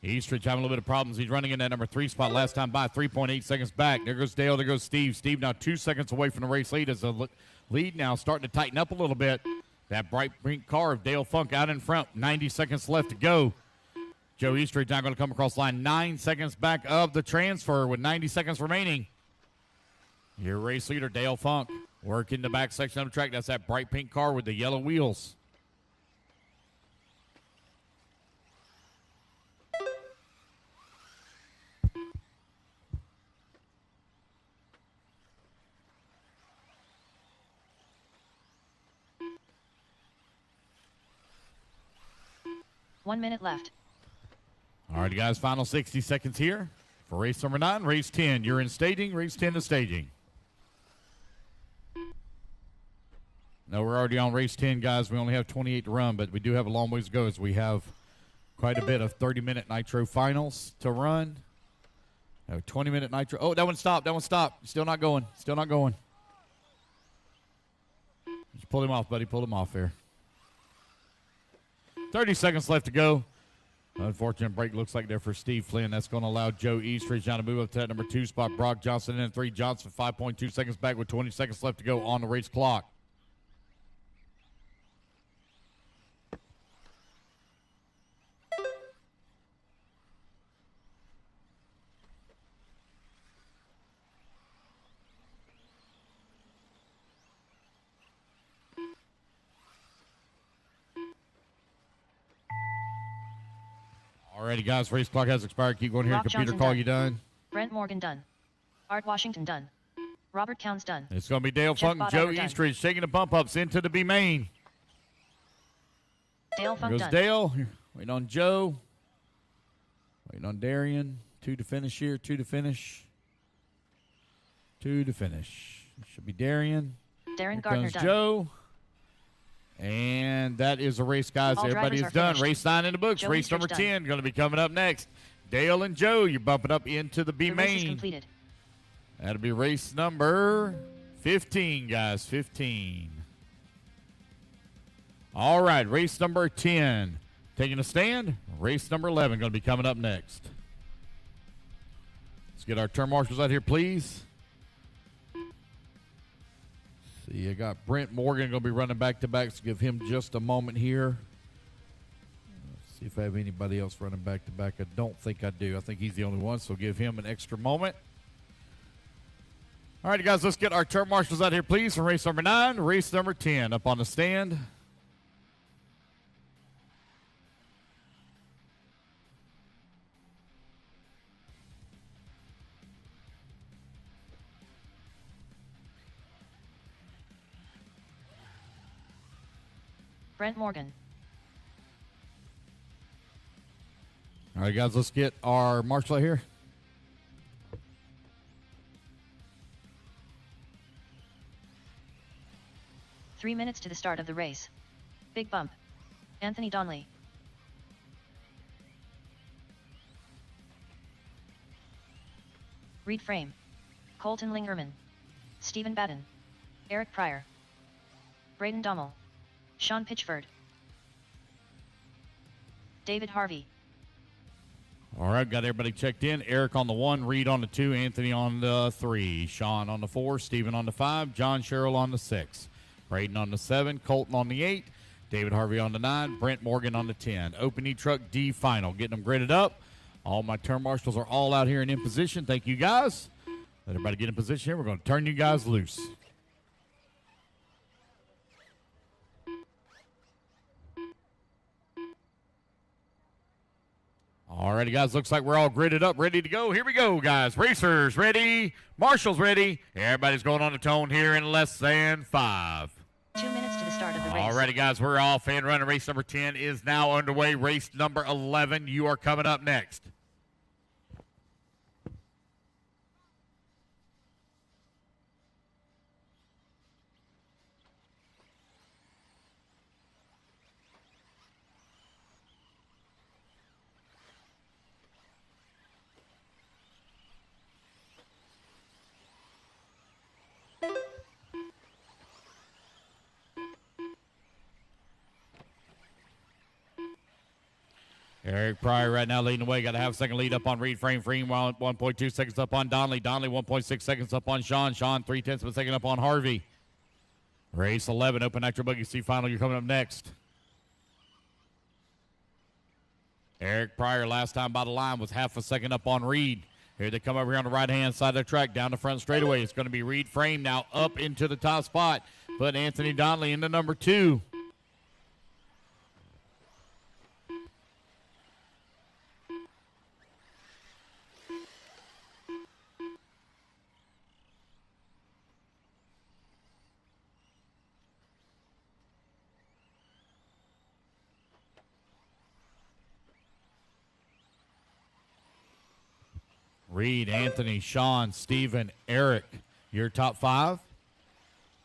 Eastridge having a little bit of problems. He's running in that number 3 spot last time by 3.8 seconds back. There goes Dale. There goes Steve. Steve now 2 seconds away from the race lead as the lead now starting to tighten up a little bit. That bright pink car of Dale Funk out in front. 90 seconds left to go. Joe Eastridge now going to come across the line 9 seconds back of the transfer with 90 seconds remaining. Your race leader, Dale Funk, working the back section of the track. That's that bright pink car with the yellow wheels. One minute left. All right, guys, final 60 seconds here for race number 9, race 10. You're in staging, race 10 to staging. No, we're already on race 10, guys. We only have 28 to run, but we do have a long ways to go as we have quite a bit of 30-minute nitro finals to run. 20-minute nitro. Oh, that one stopped. That one stopped. Still not going. Still not going. Just pull him off, buddy. Pull him off there. 30 seconds left to go. Unfortunate break looks like there for Steve Flynn. That's going to allow Joe Eastridge now to move up to that number 2 spot. Brock Johnson in 3. Johnson 5.2 seconds back with 20 seconds left to go on the race clock. Alrighty, guys. Race clock has expired. Keep going here. Rock Computer Johnson call done. you done. Brent Morgan done. Art Washington done. Robert Counts done. It's going to be Dale Jeff Funk and Joe Botover done. Eastridge taking the bump ups into the B main. Dale Here Funk goes done. Dale. Waiting on Joe. Waiting on Darian. 2 to finish here. 2 to finish. 2 to finish. Should be Darian. Darren Here Gardner comes done. Joe. And that is a race, guys. All Everybody drivers is are done. finished. Race 9 in the books. Joe Race Eastridge number done. 10 going to be coming up next. Dale and Joe, you're bumping up into the B The race is main. completed. That'll be race number 15, guys. 15. All right, race number 10. Taking a stand. Race number 11 going to be coming up next. Let's get our turn marshals out here, please. See, I got Brent Morgan going to be running back-to-back, so give him just a moment here. Let's see if I have anybody else running back-to-back. I don't think I do. I think he's the only one, so give him an extra moment. All right, guys, let's get our turn marshals out here, please, from race number 9 to race number 10 up on the stand. Brent Morgan. All right, guys, let's get our marshal out here. Three minutes to the start of the race. Big bump. Anthony Donnelly. Reed Frame. Colton Lingerman. Stephen Batten. Eric Pryor. Braden Dommel. Sean Pitchford. David Harvey. All right, got everybody checked in. Eric on the 1, Reed on the 2, Anthony on the 3, Sean on the 4, Stephen on the 5, John Sherrill on the 6, Braden on the 7, Colton on the 8, David Harvey on the 9, Brent Morgan on the 10. Open E-Truck D final. Getting them gridded up. All my turn marshals are all out here and in position. Thank you, guys. Let everybody get in position here. We're going to turn you guys loose. All righty, guys. Looks like we're all gridded up, ready to go. Here we go, guys. Racers ready. Marshals ready. Everybody's going on the tone here in less than 5. 2 minutes to the start of the race. All righty, guys. We're off and running. Race number 10 is now underway. Race number 11. You are coming up next. Eric Pryor right now leading the way. Got to have a second lead up on Reed Frame. Frame 1.2 seconds up on Donnelly. Donnelly 1.6 seconds up on Sean. Sean 0.3 of a second up on Harvey. Race 11, Open Nitro Buggy C final. You're coming up next. Eric Pryor last time by the line was half a second up on Reed. Here they come over here on the right-hand side of the track, down the front straightaway. It's going to be Reed Frame now up into the top spot. Put Anthony Donnelly into number 2. Reed, Anthony, Sean, Stephen, Eric, your top 5.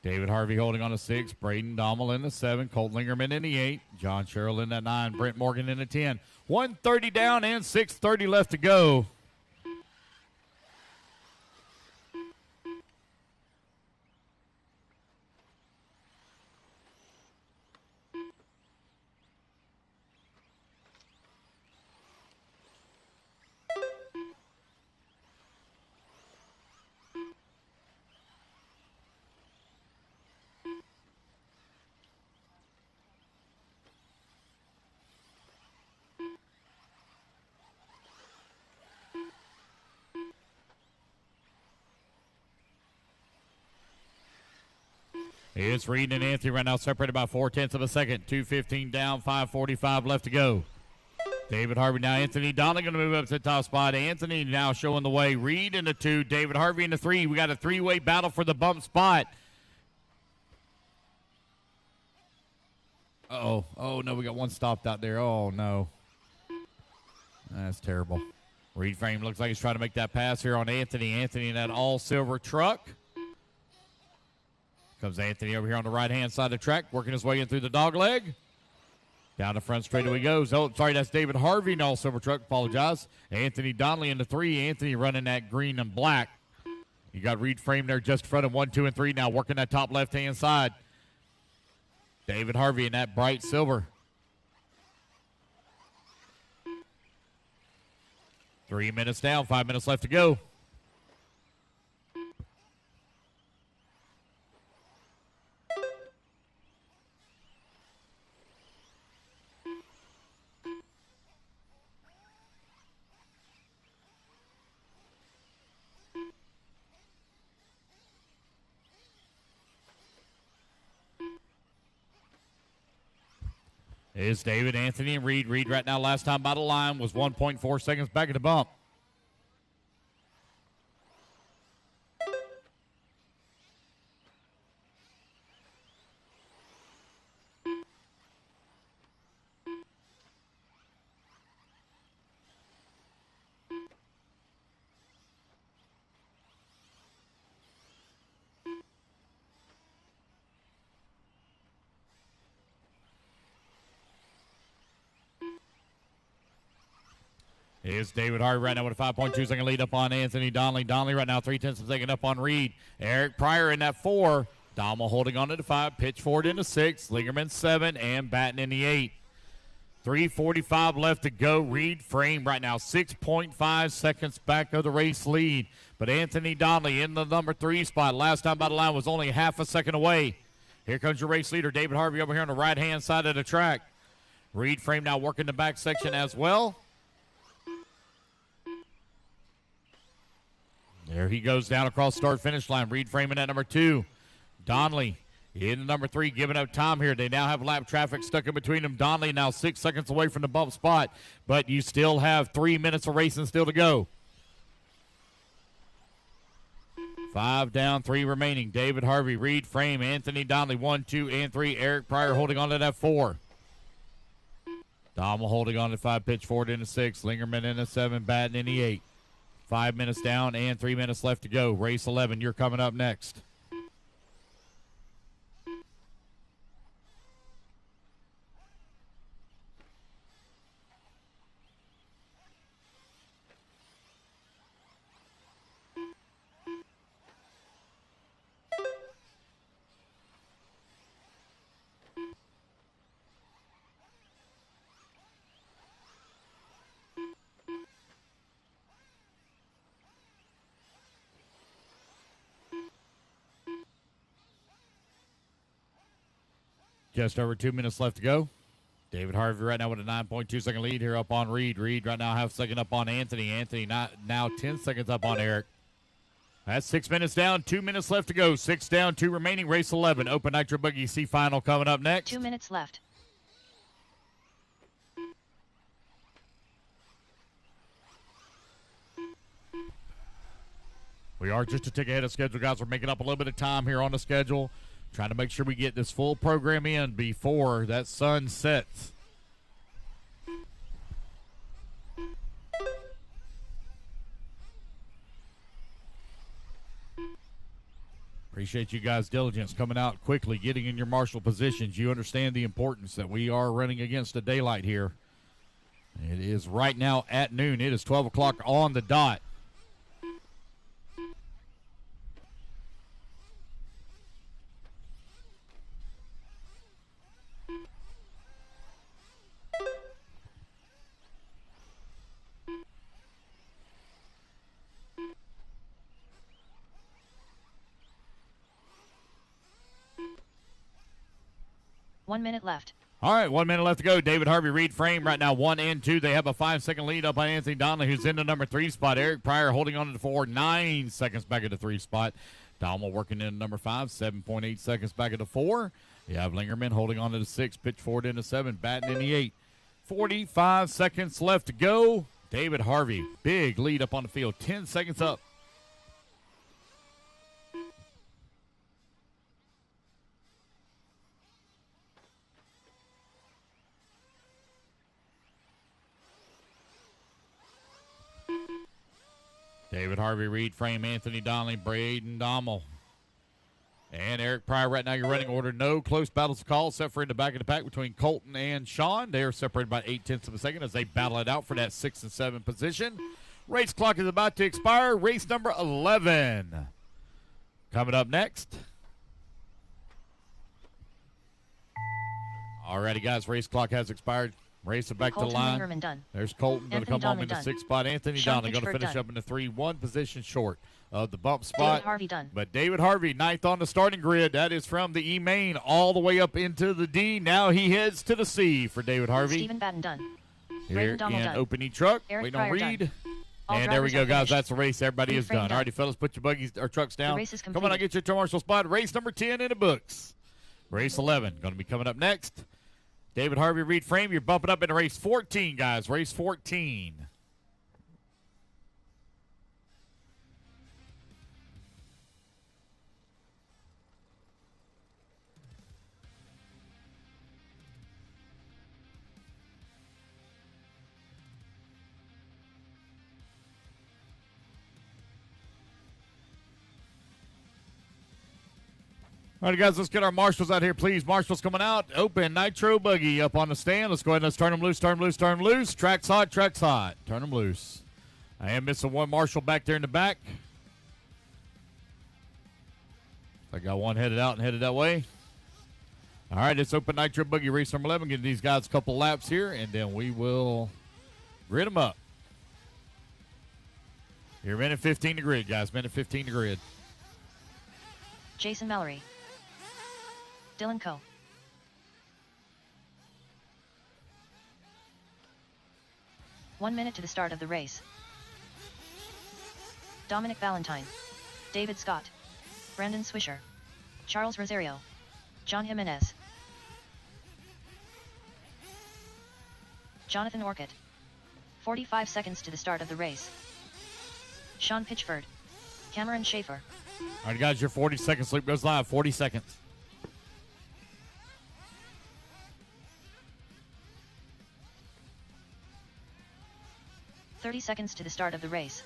David Harvey holding on the 6. Braden Dommel in the 7. Colt Lingerman in the 8. John Sherrill in the 9. Brent Morgan in the 10. 1:30 down and 6:30 left to go. It's Reed and Anthony right now separated by 0.4 of a second. 2:15 down, 5:45 left to go. David Harvey now. Anthony Donnelly going to move up to the top spot. Anthony now showing the way. Reed in the 2. David Harvey in the 3. We got a three-way battle for the bump spot. Uh-oh. Oh, no, we got one stopped out there. Oh, no. That's terrible. Reed frame looks like he's trying to make that pass here on Anthony. Anthony in that all-silver truck. Comes Anthony over here on the right-hand side of the track, working his way in through the dog leg. Down the front straightaway goes. Oh, sorry, that's David Harvey in all-silver truck. Apologize. Anthony Donnelly in the 3. Anthony running that green and black. You got Reed frame there just in front of 1, 2, and 3 now, working that top left-hand side. David Harvey in that bright silver. 3 minutes down, 5 minutes left to go. Is David, Anthony, and Reed. Reed right now, last time by the line, was 1.4 seconds back at the bump. Here's David Harvey right now with a 5.2 second lead up on Anthony Donnelly. Donnelly right now 3/10 of a second up on Reed. Eric Pryor in that 4. Donnelly holding on to the 5. Pitch forward in the 6. Lingerman 7 and Batten in the 8. 3:45 left to go. Reed frame right now 6.5 seconds back of the race lead. But Anthony Donnelly in the number 3 spot. Last time by the line was only half a second away. Here comes your race leader, David Harvey, over here on the right-hand side of the track. Reed frame now working the back section as well. There he goes down across start-finish line. Reed framing at number 2. Donnelly in the number 3, giving up time here. They now have lap traffic stuck in between them. Donnelly now 6 seconds away from the bump spot, but you still have 3 minutes of racing still to go. 5 down, 3 remaining. David Harvey, Reed frame, Anthony Donnelly, 1, 2, and 3. Eric Pryor holding on to that 4. Donnelly holding on to 5, pitch forward in the 6. Lingerman in the 7, Batten in the 8. 5 minutes down and 3 minutes left to go. Race 11, you're coming up next. Just over 2 minutes left to go. David Harvey right now with a 9.2 second lead here up on Reed. Reed right now half second up on Anthony. Anthony now 10 seconds up on Eric. That's 6 minutes down, 2 minutes left to go. 6 down, 2 remaining. Race 11. Open Nitro Buggy C final coming up next. 2 minutes left. We are just a tick ahead of schedule, guys. We're making up a little bit of time here on the schedule. Trying to make sure we get this full program in before that sun sets. Appreciate you guys' diligence coming out quickly, getting in your marshal positions. You understand the importance that we are running against the daylight here. It is right now at noon. It is 12 o'clock on the dot. One minute left. All right, 1 minute left to go. David Harvey, Reed frame right now 1 and 2. They have a 5 second lead up on Anthony Donnelly, who's in the number 3 spot. Eric Pryor holding on to the 4, 9 seconds back at the 3 spot. Donnelly working in number 5, 7.8 seconds back at the 4. You have Lingerman holding on to the 6, pitch forward in the 7, Batten in the 8. 45 seconds left to go. David Harvey, big lead up on the field. 10 seconds up. David Harvey, Reed Frame, Anthony Donnelly, Braden Dommel, and Eric Pryor. Right now, your running order. No close battles called, except for in the back of the pack between Colton and Sean. They are separated by 0.8 of a second as they battle it out for that 6 and 7 position. Race clock is about to expire. Race number 11 coming up next. Alrighty, guys, race clock has expired. Race it back Colton to the line. Lingerman done. There's Colton going to come home in the 6th spot. Anthony Sean Donnelly going to Pitchford finish done. up in the 3-1 position short of the bump spot. David Harvey done. But David Harvey, 9th on the starting grid. That is from the E main all the way up into the D. Now he heads to the C for David Harvey. Stephen Batten done. Here Braden Dommel in done. open E truck. Eric Waiting on Pryor Reed. done. All And there we drivers go, have guys. finished. That's the race. Everybody Reed is Frame done. done. Alrighty, fellas, put your buggies or trucks down. race is Come on, I'll completed. get your marshal spot. Race number 10 in the books. Race 11 going to be coming up next. David Harvey, Reed Frame. You're bumping up into race 14, guys. Race 14. All right, guys, let's get our marshals out here, please. Marshals coming out. Open nitro buggy up on the stand. Let's go ahead and let's turn them loose, turn them loose, turn them loose. Track's hot, track's hot. Turn them loose. I am missing one marshal back there in the back. I got one headed out and headed that way. All right, it's open nitro buggy race number 11. Give these guys a couple laps here, and then we will grid them up. You're minute 15 to grid, guys. Minute 15 to grid. Jason Mallory. Dylan Coe. One minute to the start of the race. Dominic Valentine. David Scott. Brandon Swisher. Charles Rosario. John Jimenez. Jonathan Orcutt. 45 seconds to the start of the race. Sean Pitchford. Cameron Schaefer. All right, guys, your 40 seconds sleep goes live. 40 seconds. .30 seconds to the start of the race.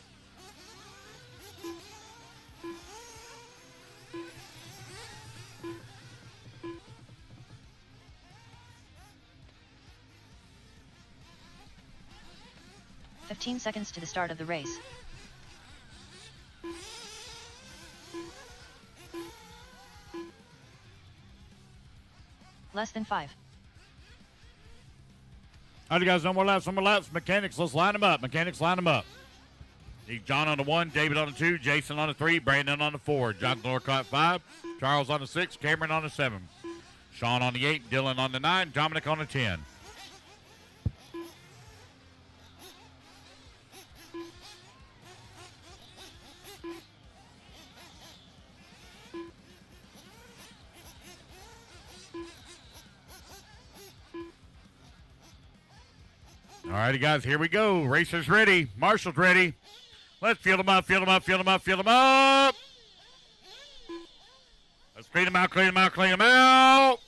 .15 seconds to the start of the race. Less than 5. All right, guys, no more laps, no more laps. Mechanics, let's line them up. Mechanics, line them up. See John on the 1, David on the 2, Jason on the 3, Brandon on the 4, John Glorcott 5, Charles on the 6, Cameron on the 7, Sean on the 8, Dylan on the 9, Dominic on the 10. All righty, guys, here we go. Racers ready. Marshall's ready. Let's field them up, field them up, field them up, field them up. Let's clean them out, clean them out, clean them out.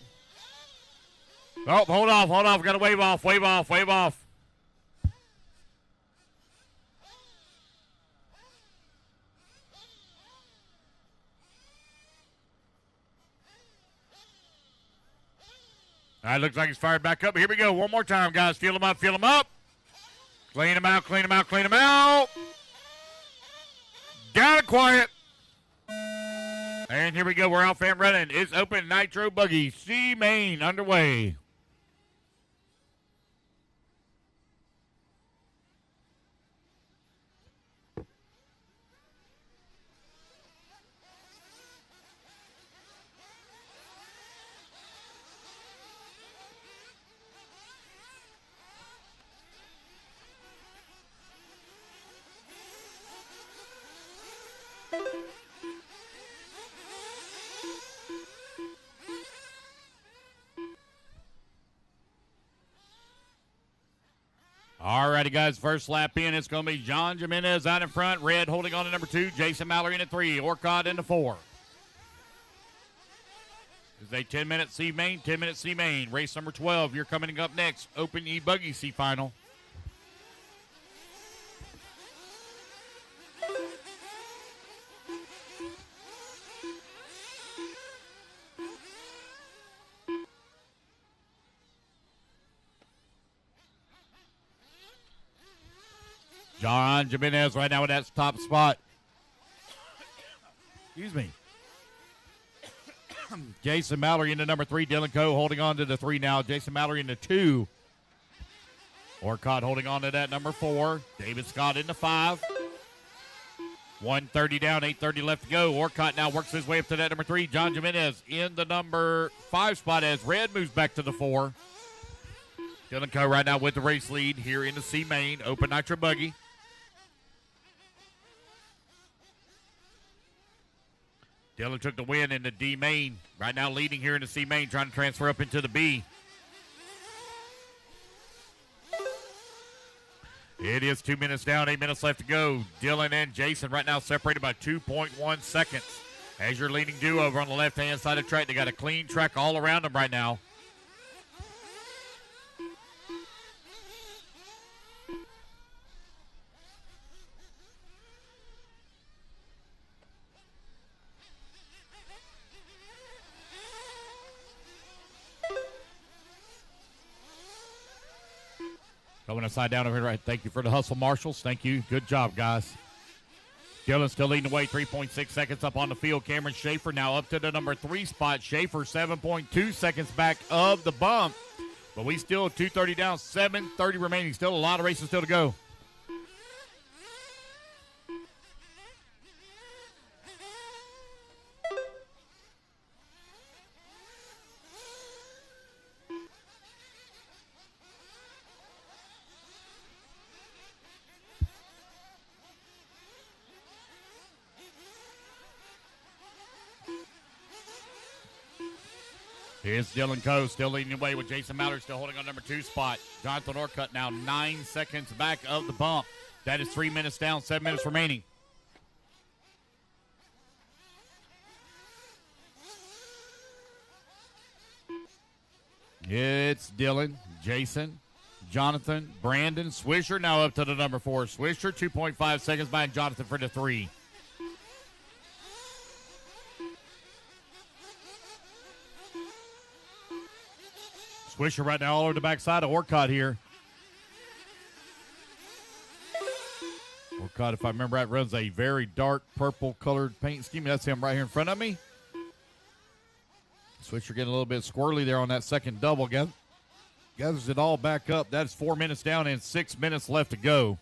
Oh, hold off, hold off. Got to wave off, wave off, wave off. All right, looks like he's fired back up. Here we go. One more time, guys. Field them up, field them up. Clean them out, clean them out, clean them out. Got it quiet. And here we go. We're out and running. It's open nitro buggy. C main underway. righty, guys. First lap in, it's going to be John Jimenez out in front. Red holding on to number 2. Jason Mallory in at 3. Orcott in the 4. It's a 10-minute C-main, 10-minute C-main. Race number 12. You're coming up next. Open E-buggy C-final. John Jimenez right now in that top spot. Excuse me. Jason Mallory into number 3. Dylan Coe holding on to the 3 now. Jason Mallory into 2. Orcott holding on to that number 4. David Scott into 5. 1:30 down, 8:30 left to go. Orcott now works his way up to that number 3. John Jimenez in the number 5 spot as Red moves back to the 4. Dylan Coe right now with the race lead here in the C main. Open nitro buggy. Dylan took the win in the D main. Right now leading here in the C main, trying to transfer up into the B. It is 2 minutes down, 8 minutes left to go. Dylan and Jason right now separated by 2.1 seconds. As your leading duo over on the left-hand side of the track, they got a clean track all around them right now. Going upside down over here, right. Thank you for the hustle, marshals. Thank you. Good job, guys. Dylan still leading the way, 3.6 seconds up on the field. Cameron Schaefer now up to the number 3 spot. Schaefer 7.2 seconds back of the bump. But we still 2:30 down, 7:30 remaining. Still a lot of races still to go. Here's Dylan Coe still leading the way with Jason Mallory still holding on number 2 spot. Jonathan Orcutt now 9 seconds back of the bump. That is 3 minutes down, 7 minutes remaining. It's Dylan, Jason, Jonathan, Brandon, Swisher now up to the number 4. Swisher 2.5 seconds behind Jonathan for the 3. Swisher right now all over the backside of Orcott here. Orcott, if I remember right, runs a very dark purple colored paint scheme. That's him right here in front of me. Swisher getting a little bit squirrely there on that second double. Gathers it all back up. That's 4 minutes down and 6 minutes left to go.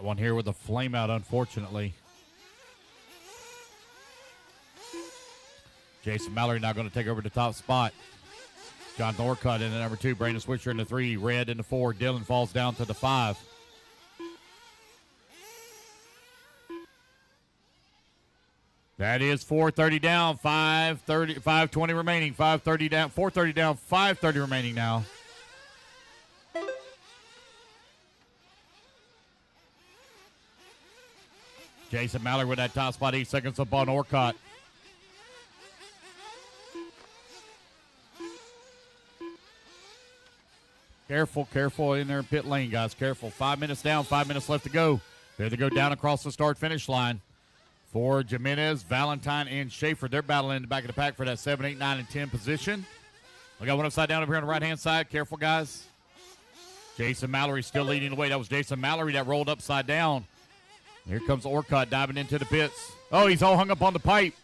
One here with a flame out, unfortunately. Jason Mallory now going to take over the top spot. Jonathan Orcutt in the number 2. Brandon Swisher in the 3. Red in the 4. Dylan falls down to the 5. That is 4:30 down, 5:20 remaining. 5:30 down, 4:30 down, 5:30 remaining now. Jason Mallory with that top spot, 8 seconds up on Orcott. Careful in there in pit lane, guys. Careful. 5 minutes down, 5 minutes left to go. There they go down across the start-finish line. For Jimenez, Valentine, and Schaefer, they're battling in the back of the pack for that 7, 8, 9, and 10 position. We got one upside down over here on the right-hand side. Careful, guys. Jason Mallory still leading the way. That was Jason Mallory that rolled upside down. Here comes Orcott diving into the pits. Oh, he's all hung up on the pipe.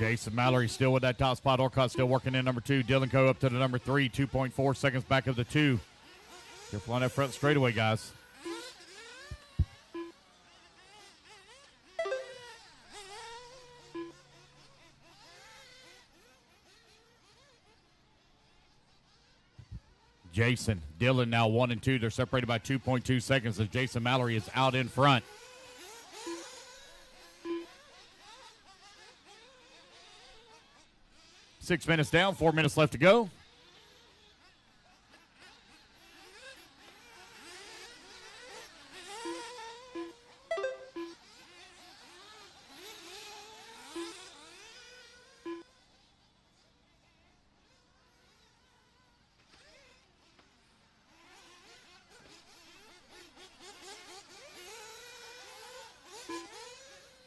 Jason Mallory still with that top spot. Orcutt still working in number 2. Dylan Coe up to the number 3. 2.4 seconds back of the 2. Careful on that front straightaway, guys. Jason, Dylan now 1 and 2. They're separated by 2.2 seconds as Jason Mallory is out in front. Six minutes down, 4 minutes left to go.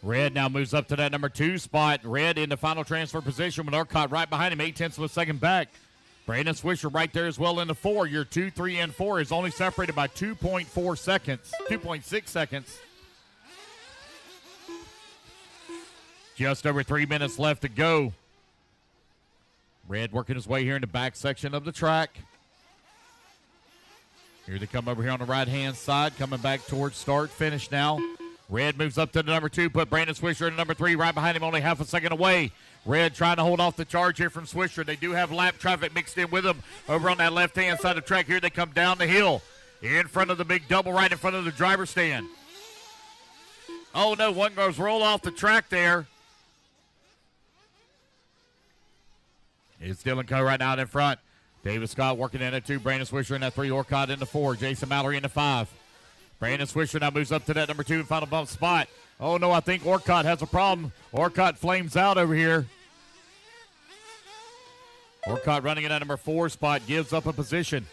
Red now moves up to that number 2 spot. Red in the final transfer position with Orcutt right behind him, 0.8 of a second back. Brandon Swisher right there as well in the 4. Your 2, 3, and 4 is only separated by 2.4 seconds, 2.6 seconds. Just over 3 minutes left to go. Red working his way here in the back section of the track. Here they come over here on the right-hand side, coming back towards start, finish now. Red moves up to the number 2, put Brandon Swisher in the number 3, right behind him, only half a second away. Red trying to hold off the charge here from Swisher. They do have lap traffic mixed in with them over on that left-hand side of the track. Here they come down the hill in front of the big double, right in front of the driver's stand. Oh, no, one goes roll off the track there. It's Dylan Coe right now in front. David Scott working in at 2, Brandon Swisher in that 3, Orcutt in the 4, Jason Mallory in the 5. Brandon Swisher now moves up to that number 2 and final bump spot. Oh, no, I think Orcutt has a problem. Orcutt flames out over here. Orcutt running in that number 4 spot, gives up a position.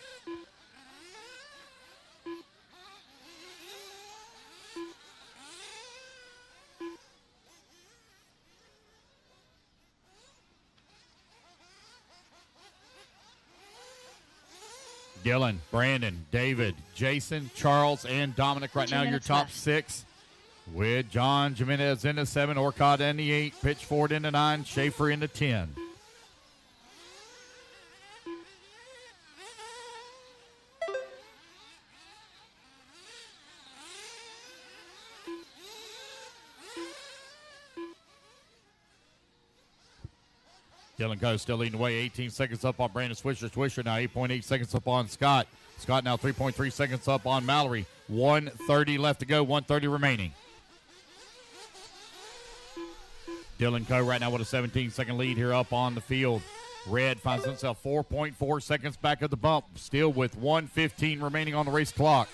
Dylan, Brandon, David, Jason, Charles, and Dominic right now, your top left. 6. With John Jimenez in the 7, Orcutt in the 8, Pitchford in the 9, Schaefer in the 10. Dylan Coe still leading the way, 18 seconds up on Brandon Swisher. Swisher now 8.8 seconds up on Scott. Scott now 3.3 seconds up on Mallory. 1:30 left to go, 1:30 remaining. Dylan Coe right now with a 17-second lead here up on the field. Red finds himself 4.4 seconds back of the bump, still with 1:15 remaining on the race clock.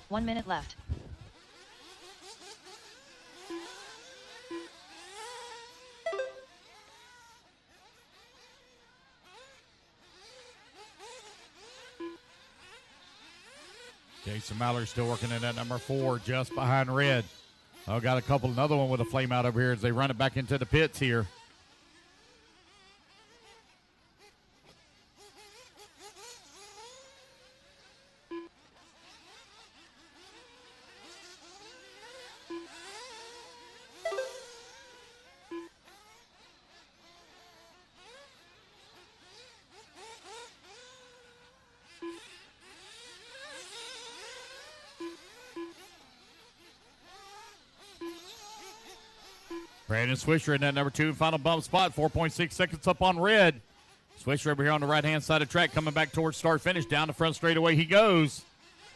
One minute left. Jason Mallory still working in that number 4, just behind Red. Oh, got another one with a flame out over here as they run it back into the pits here. Brandon Swisher in that number 2 final bump spot, 4.6 seconds up on Red. Swisher over here on the right-hand side of the track, coming back towards start-finish. Down the front straightaway he goes.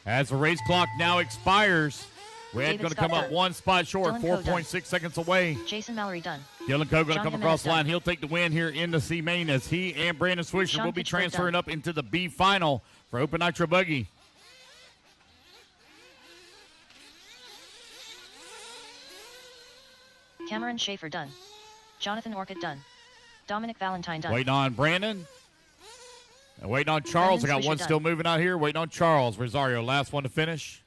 As the race clock now expires, Red going to come up 1 spot short, 4.6 seconds away. Jason Mallory done. Dylan Coe going to come across the line. done. He'll take the win here in the C main as he and Brandon Swisher will be transferring up into the B final for Open Nitro Buggy. Cameron Schaefer done. Jonathan Orcutt done. Dominic Valentine done. Waiting on Brandon. And waiting on Charles. I got one still moving out here. Waiting on Charles. Rosario, last one to finish.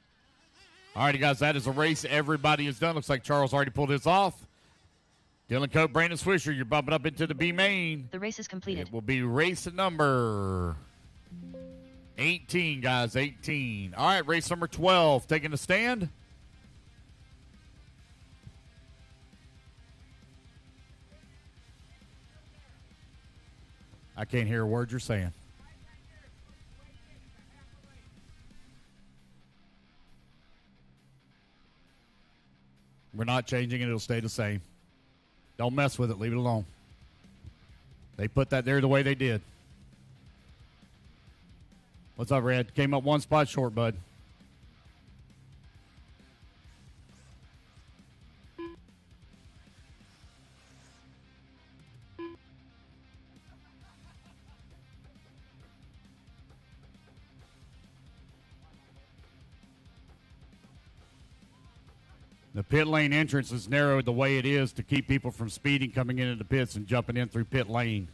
All righty, guys, that is a race. Everybody is done. Looks like Charles already pulled his off. Dylan Cope, Brandon Swisher, you're bumping up into the B main. The race is completed. It will be race number 18, guys, 18. All right, race number 12, taking the stand. I can't hear a word you're saying. We're not changing it. It'll stay the same. Don't mess with it. Leave it alone. They put that there the way they did. What's up, Red? Came up one spot short, bud. The pit lane entrance is narrowed the way it is to keep people from speeding coming into the pits and jumping in through pit lane.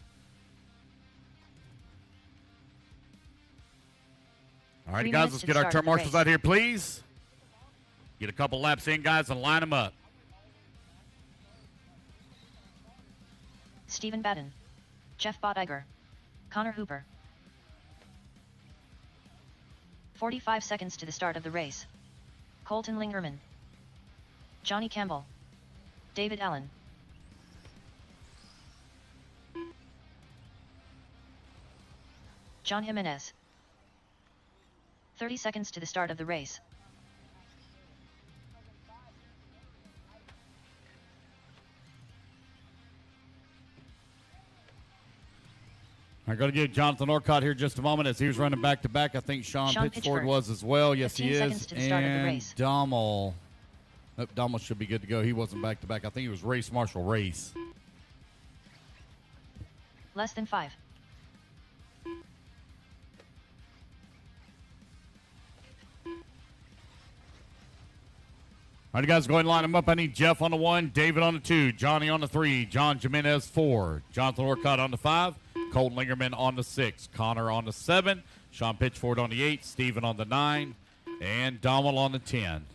All right, guys, let's get our turn marshals out here, please. Get a couple laps in, guys, and line them up. Stephen Batten. Jeff Bottiger. Connor Hooper. 45 seconds to the start of the race. Colton Lingerman. Johnny Campbell. David Allen. John Jimenez. 30 seconds to the start of the race. I'm going to give Jonathan Orcott here just a moment as he was running back-to-back. I think Sean Pitchford was as well. Yes, he is. And Dommel. Oh, Dommel should be good to go. He wasn't back-to-back. I think he was race marshal race. Less than 5. All right, guys, go ahead and line them up. I need Jeff on the 1, David on the 2, Johnny on the 3, John Jimenez 4, Jonathan Orcott on the 5, Colton Lingerman on the 6, Connor on the 7, Sean Pitchford on the 8, Steven on the 9, and Dommel on the 10.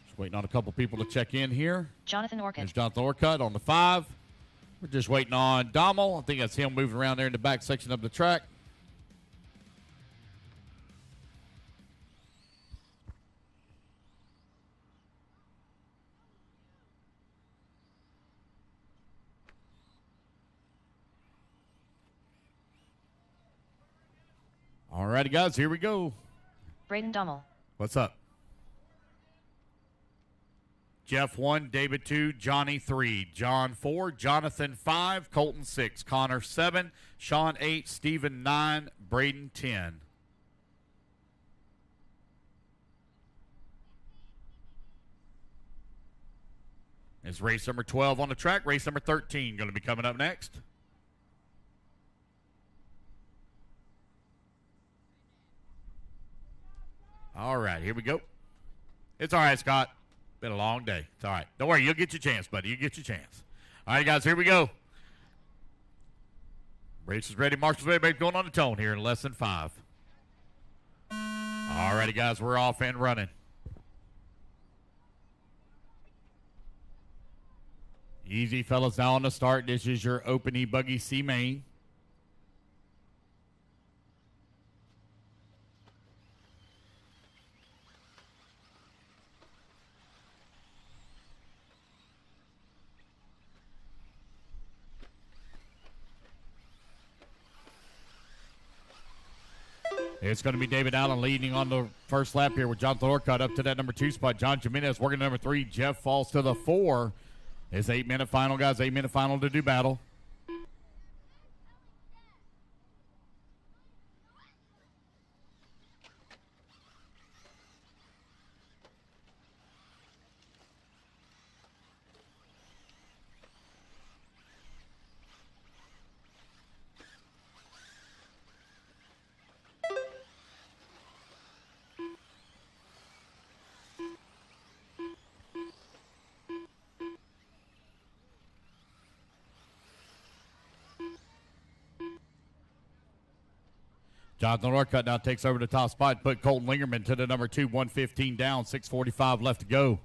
Just waiting on a couple people to check in here. Jonathan Orcutt. There's Jonathan Orcutt on the 5. We're just waiting on Dommel. I think that's him moving around there in the back section of the track. All righty, guys, here we go. Braden Dommel. What's up? Jeff 1, David 2, Johnny 3, John 4, Jonathan 5, Colton 6, Connor 7, Sean 8, Stephen 9, Braden 10. It's race number 12 on the track. Race number 13 going to be coming up next. All right, here we go. It's all right, Scott. Been a long day. It's all right. Don't worry. You'll get your chance, buddy. You'll get your chance. All right, guys, here we go. Race is ready. Marshall's ready. Baby, going on the tone here in less than 5. All righty, guys, we're off and running. Easy, fellas, now on the start. This is your open E-buggy C main. It's going to be David Allen leading on the first lap here with Jonathan Orcutt up to that number 2 spot. John Jimenez working number 3. Jeff falls to the 4. It's 8-minute final, guys. 8-minute final to do battle. Jonathan Orcutt now takes over the top spot. Put Colton Lingerman to the number 2, 115 down, 6:45 left to go.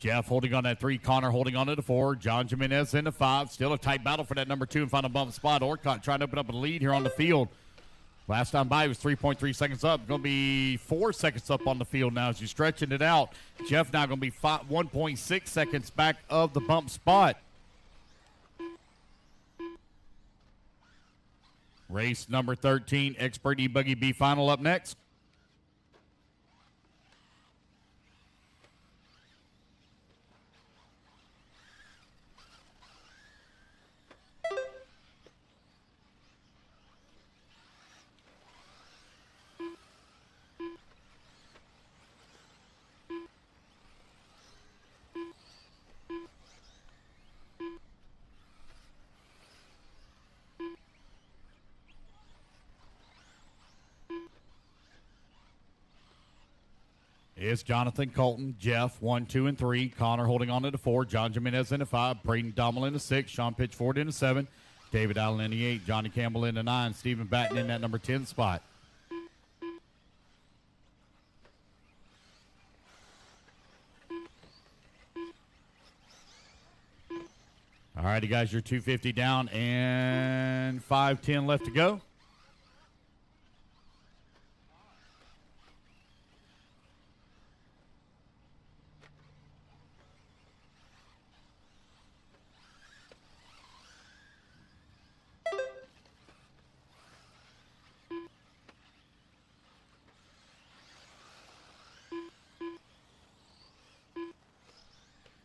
Jeff holding on that 3. Connor holding on to the 4. John Jimenez in the 5. Still a tight battle for that number 2 and final bump spot. Orcutt trying to open up a lead here on the field. Last time by, he was 3.3 seconds up. Going to be 4 seconds up on the field now as you're stretching it out. Jeff now going to be 1.6 seconds back of the bump spot. Race number 13, Expert E-buggy B final up next. It's Jonathan Colton, Jeff, 1, 2, and 3. Connor holding on to the 4. John Jimenez in the 5. Braden Dommel in the 6. Sean Pitchford in the 7. David Allen in the 8. Johnny Campbell in the 9. Stephen Batten in that number 10 spot. All righty, guys, you're 250 down and 5:10 left to go.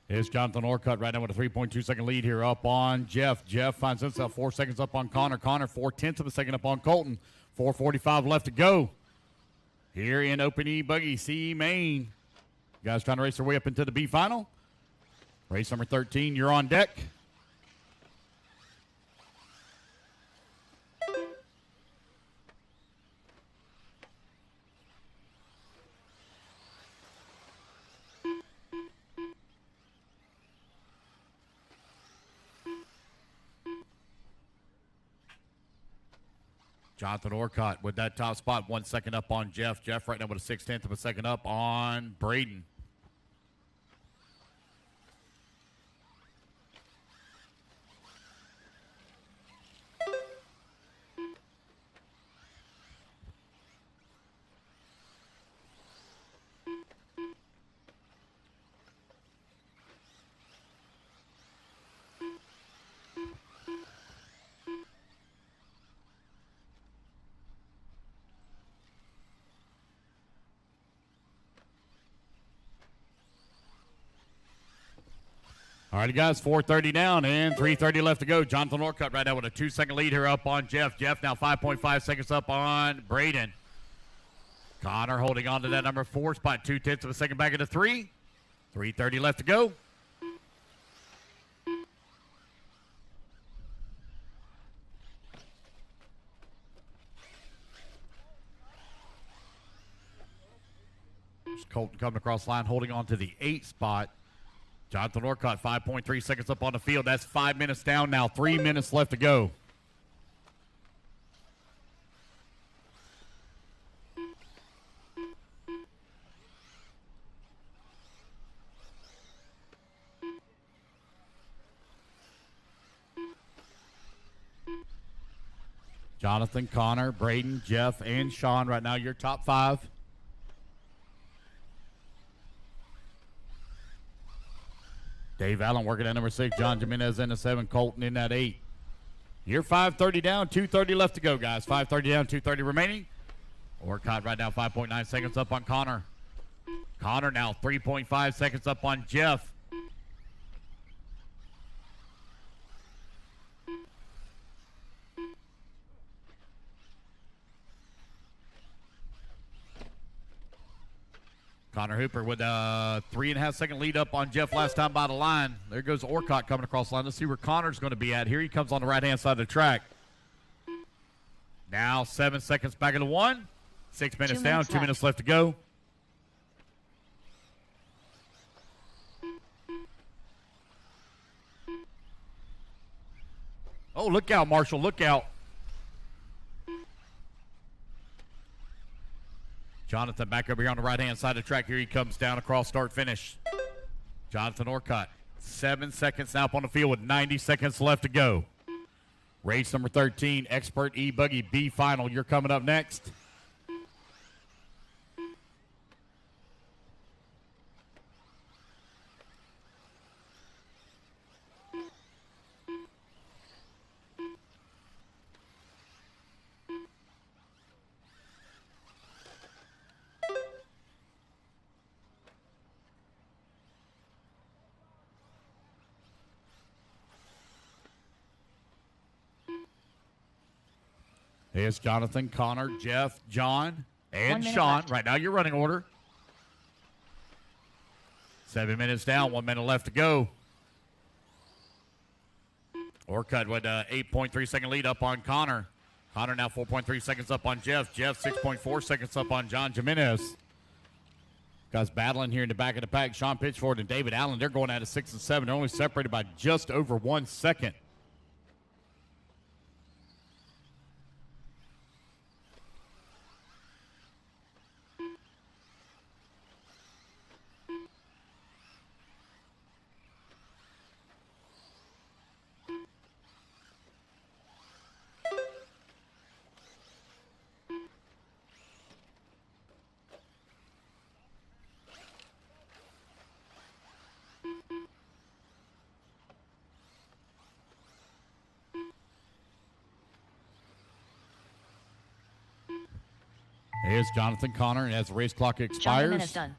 It's Jonathan Orcutt right now with a 3.2-second lead here up on Jeff. Jeff finds himself 4 seconds up on Connor. Connor 0.4 of a second up on Colton. 4:45 left to go here in Open E-buggy C Main. Guys trying to race their way up into the B final. Race number 13, you're on deck. Jonathan Orcutt with that top spot, 1 second up on Jeff. Jeff right now with a 0.6 of a second up on Braden. All righty, guys, 4:30 down and 3:30 left to go. Jonathan Orcutt right now with a 2-second lead here up on Jeff. Jeff now 5.5 seconds up on Braden. Connor holding on to that number 4 spot, 0.2 of a second back into 3. 3:30 left to go. There's Colton coming across the line, holding on to the 8 spot. Jonathan Orcutt, 5.3 seconds up on the field. That's 5 minutes down now. 3 minutes left to go. Jonathan, Connor, Braden, Jeff, and Sean right now, your top 5. Dave Allen working at number 6. John Jimenez in the 7. Colton in that 8. You're 5:30 down, 2:30 left to go, guys. 5:30 down, 2:30 remaining. Orcutt right now, 5.9 seconds up on Connor. Connor now 3.5 seconds up on Jeff. Connor Hooper with a 3.5-second lead up on Jeff last time by the line. There goes Orcutt coming across the line. Let's see where Connor's going to be at. Here he comes on the right-hand side of the track. Now 7 seconds back into 1. 6 minutes down, 2 minutes left to go. Oh, look out, Marshall, look out. Jonathan back over here on the right-hand side of the track. Here he comes down across start finish. Jonathan Orcutt. 7 seconds now up on the field with 90 seconds left to go. Race number 13, Expert E-buggy B final. You're coming up next. Here's Jonathan, Connor, Jeff, John, and Sean. Left. Right now, your running order. 7 minutes down, 1 minute left to go. Orcutt with an 8.3 second lead up on Connor. Connor now 4.3 seconds up on Jeff. Jeff 6.4 seconds up on John Jimenez. Guys battling here in the back of the pack. Sean Pitchford and David Allen, they're going at it 6 and 7. They're only separated by just over 1 second. Here's Jonathan Connor, and as the race clock expires, done.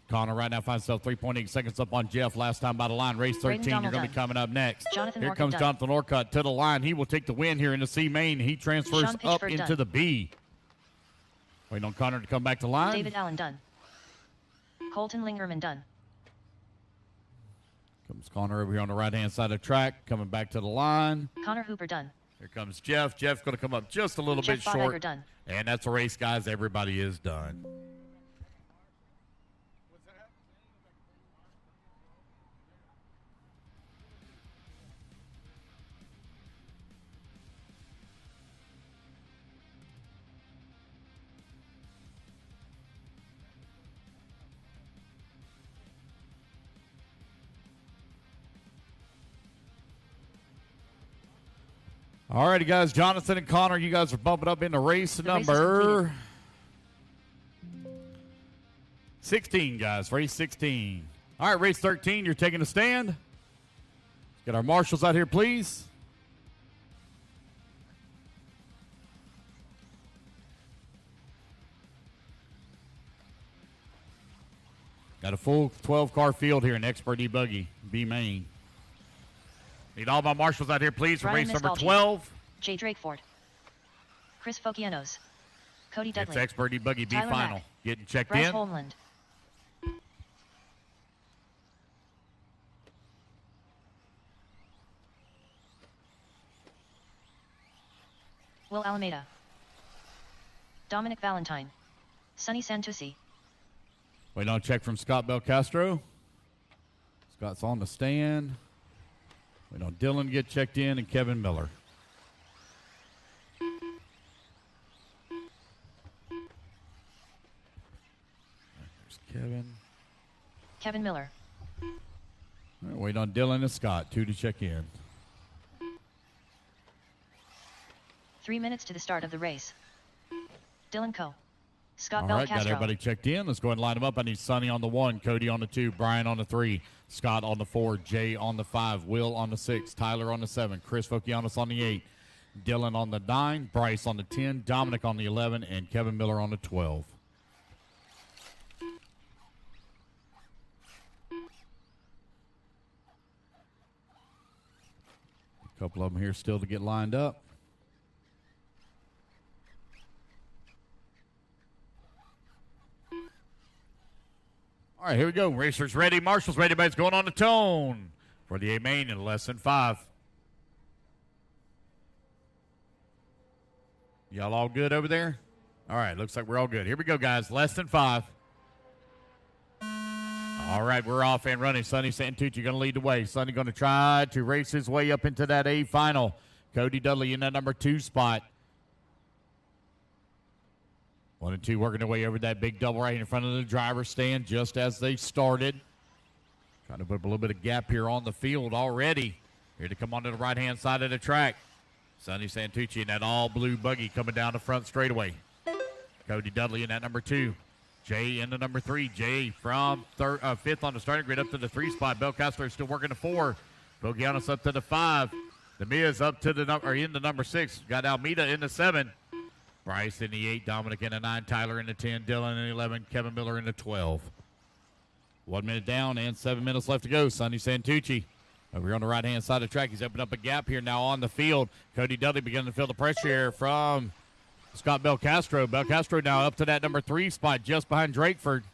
Connor right now finds himself 3.8 seconds up on Jeff. Last time by the line, race 13. You're going to be coming up next. Here comes Jonathan Orcutt to the line. He will take the win here in the C main. He transfers up into the B. Waiting on Connor to come back to line. David Allen done. Colton Lingerman done. Comes Connor over here on the right-hand side of the track, coming back to the line. Connor Hooper done. Here comes Jeff. Jeff's going to come up just a little bit short. Done. And that's a race, guys. Everybody is done. All righty, guys. Jonathan and Connor, you guys are bumping up into race number 16, guys. Race 16. All right, race 13, you're taking a stand. Let's get our marshals out here, please. Got a full 12-car field here in Expert E-buggy, B main. Need all my marshals out here, please, for race number 12. Jay Drakeford. Chris Fokianos. Cody Dudley. It's Expert E-buggy B Tyler final. Mack. Getting checked Bryce in. Holmland. Will Alameda. Dominic Valentine. Sonny Santucci. Waiting on a check from Scott Belcastro. Scott's on the stand. Waiting on Dylan to get checked in, and Kevin Miller. There's Kevin. Kevin Miller. All right, waiting on Dylan and Scott, 2 to check in. 3 minutes to the start of the race. Dylan Coe. Scott All Belcastro. right, got everybody checked in. Let's go ahead and line them up. I need Sonny on the 1, Cody on the 2, Brian on the 3, Scott on the 4, Jay on the 5, Will on the 6, Tyler on the 7, Chris Fokianos on the 8, Dylan on the 9, Bryce on the 10, Dominic on the 11, and Kevin Miller on the 12. A couple of them here still to get lined up. All right, here we go. Racers ready. Marshals ready. Everybody's going on the tone for the A main in less than 5. Y'all all good over there? All right, looks like we're all good. Here we go, guys. Less than 5. All right, we're off and running. Sonny Santucci going to lead the way. Sonny going to try to race his way up into that A final. Cody Dudley in that number 2 spot. 1 and 2 working their way over that big double right in front of the driver's stand just as they started. Trying to put up a little bit of gap here on the field already. Here to come onto the right-hand side of the track. Sonny Santucci in that all-blue buggy coming down the front straightaway. Cody Dudley in that number 2. Jay in the number 3. Jay from 5th on the starting grid up to the 3 spot. Belcastro still working the 4. Bogianos up to the 5. The Miz up to the number 6. Got Almeida in the 7. Bryce in the 8. Dominic in the 9. Tyler in the 10. Dylan in the 11. Kevin Miller in the 12. 1 minute down and 7 minutes left to go. Sonny Santucci over here on the right-hand side of the track. He's opened up a gap here now on the field. Cody Dudley beginning to feel the pressure here from Scott Belcastro. Belcastro now up to that number 3 spot just behind Drakeford.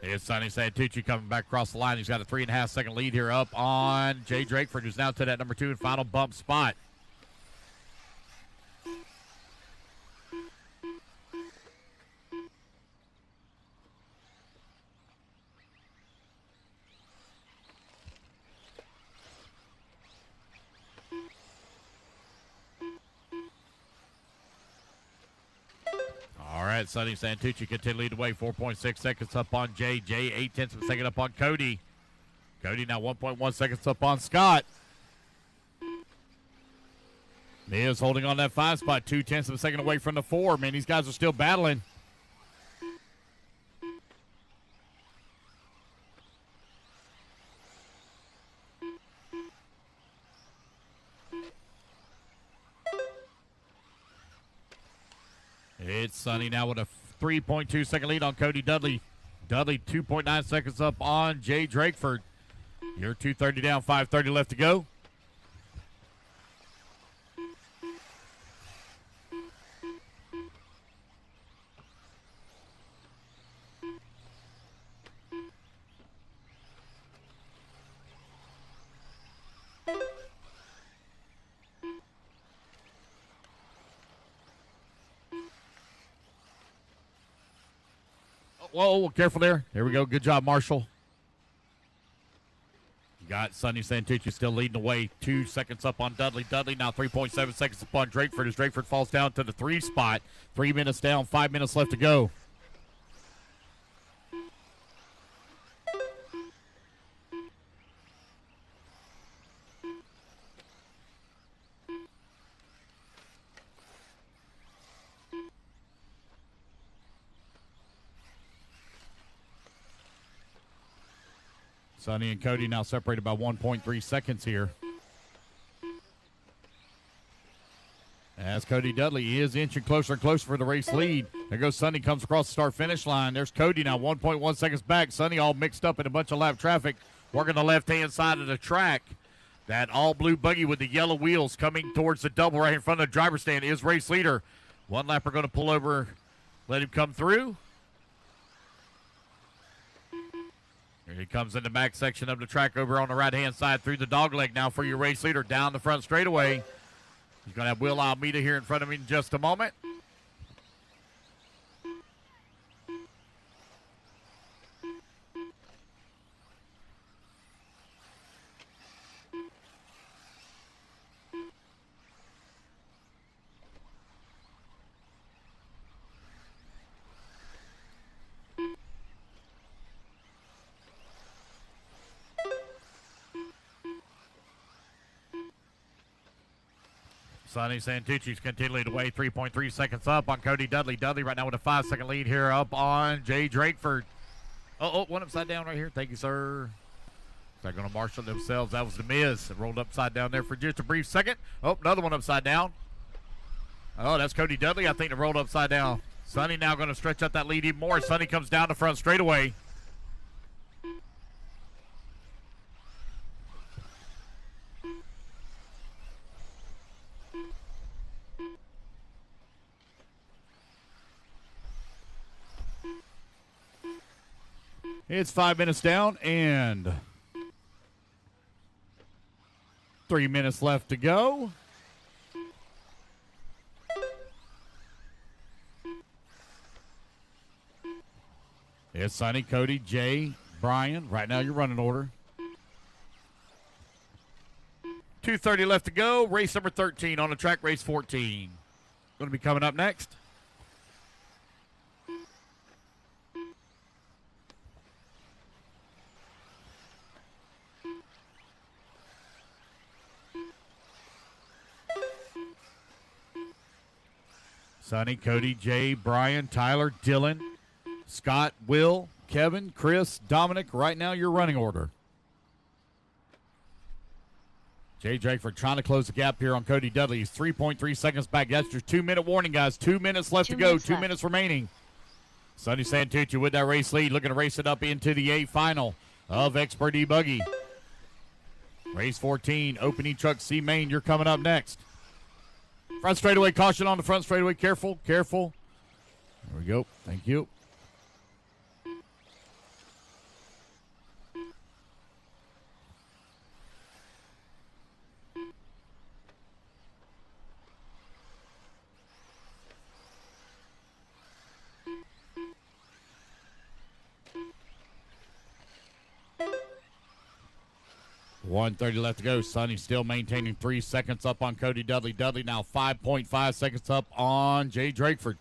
Here's Sonny Santucci coming back across the line. He's got a 3.5 second lead here up on Jay Drakeford, who's now to that number 2 and final bump spot. All right, Sonny Santucci continue to lead the way. 4.6 seconds up on Jay. Jay, 0.8 of a second up on Cody. Cody now 1.1 seconds up on Scott. Mia's holding on that 5 spot. 0.2 of a second away from the 4. Man, these guys are still battling. It's Sonny now with a 3.2 second lead on Cody Dudley. Dudley 2.9 seconds up on Jay Drakeford. You're 2:30 down, 5:30 left to go. Whoa, careful there. Here we go. Good job, Marshall. You got Sonny Santucci still leading the way. 2 seconds up on Dudley. Dudley now 3.7 seconds up on Drakeford as Drakeford falls down to the 3 spot. 3 minutes down, 5 minutes left to go. Sonny and Cody now separated by 1.3 seconds here. As Cody Dudley is inching closer and closer for the race lead. There goes Sonny, comes across the start-finish line. There's Cody now 1.1 seconds back. Sonny all mixed up in a bunch of lap traffic, working the left-hand side of the track. That all-blue buggy with the yellow wheels coming towards the double right in front of the driver's stand is race leader. One lapper going to pull over, let him come through. Here he comes in the back section of the track over on the right-hand side through the dogleg now for your race leader down the front straightaway. He's going to have Will Almeida here in front of him in just a moment. Sonny Santucci's continuing to weigh 3.3 seconds up on Cody Dudley. Dudley right now with a 5-second lead here up on Jay Drakeford. Oh, one upside down right here. Thank you, sir. They're going to marshal themselves. That was the Miz. It rolled upside down there for just a brief second. Oh, another one upside down. Oh, that's Cody Dudley. I think it rolled upside down. Sonny now going to stretch out that lead even more. Sonny comes down the front straightaway. It's 5 minutes down and 3 minutes left to go. It's Sonny, Cody, Jay, Brian. Right now, your running order. 2:30 left to go. Race number 13 on the track, race 14. Going to be coming up next. Sonny, Cody, Jay, Brian, Tyler, Dylan, Scott, Will, Kevin, Chris, Dominic. Right now, your running order. Jay Drakeford trying to close the gap here on Cody Dudley. He's 3.3 seconds back. That's your 2-minute warning, guys. 2 minutes left to go. 2 minutes remaining. Sonny Santucci with that race lead, looking to race it up into the A final of Expert E-buggy. Race 14, opening truck C main. You're coming up next. Front straightaway, caution on the front straightaway. Careful, careful. There we go. Thank you. $1:30 left to go. Sonny still maintaining 3 seconds up on Cody Dudley. Dudley now 5.5 seconds up on Jay Drakeford.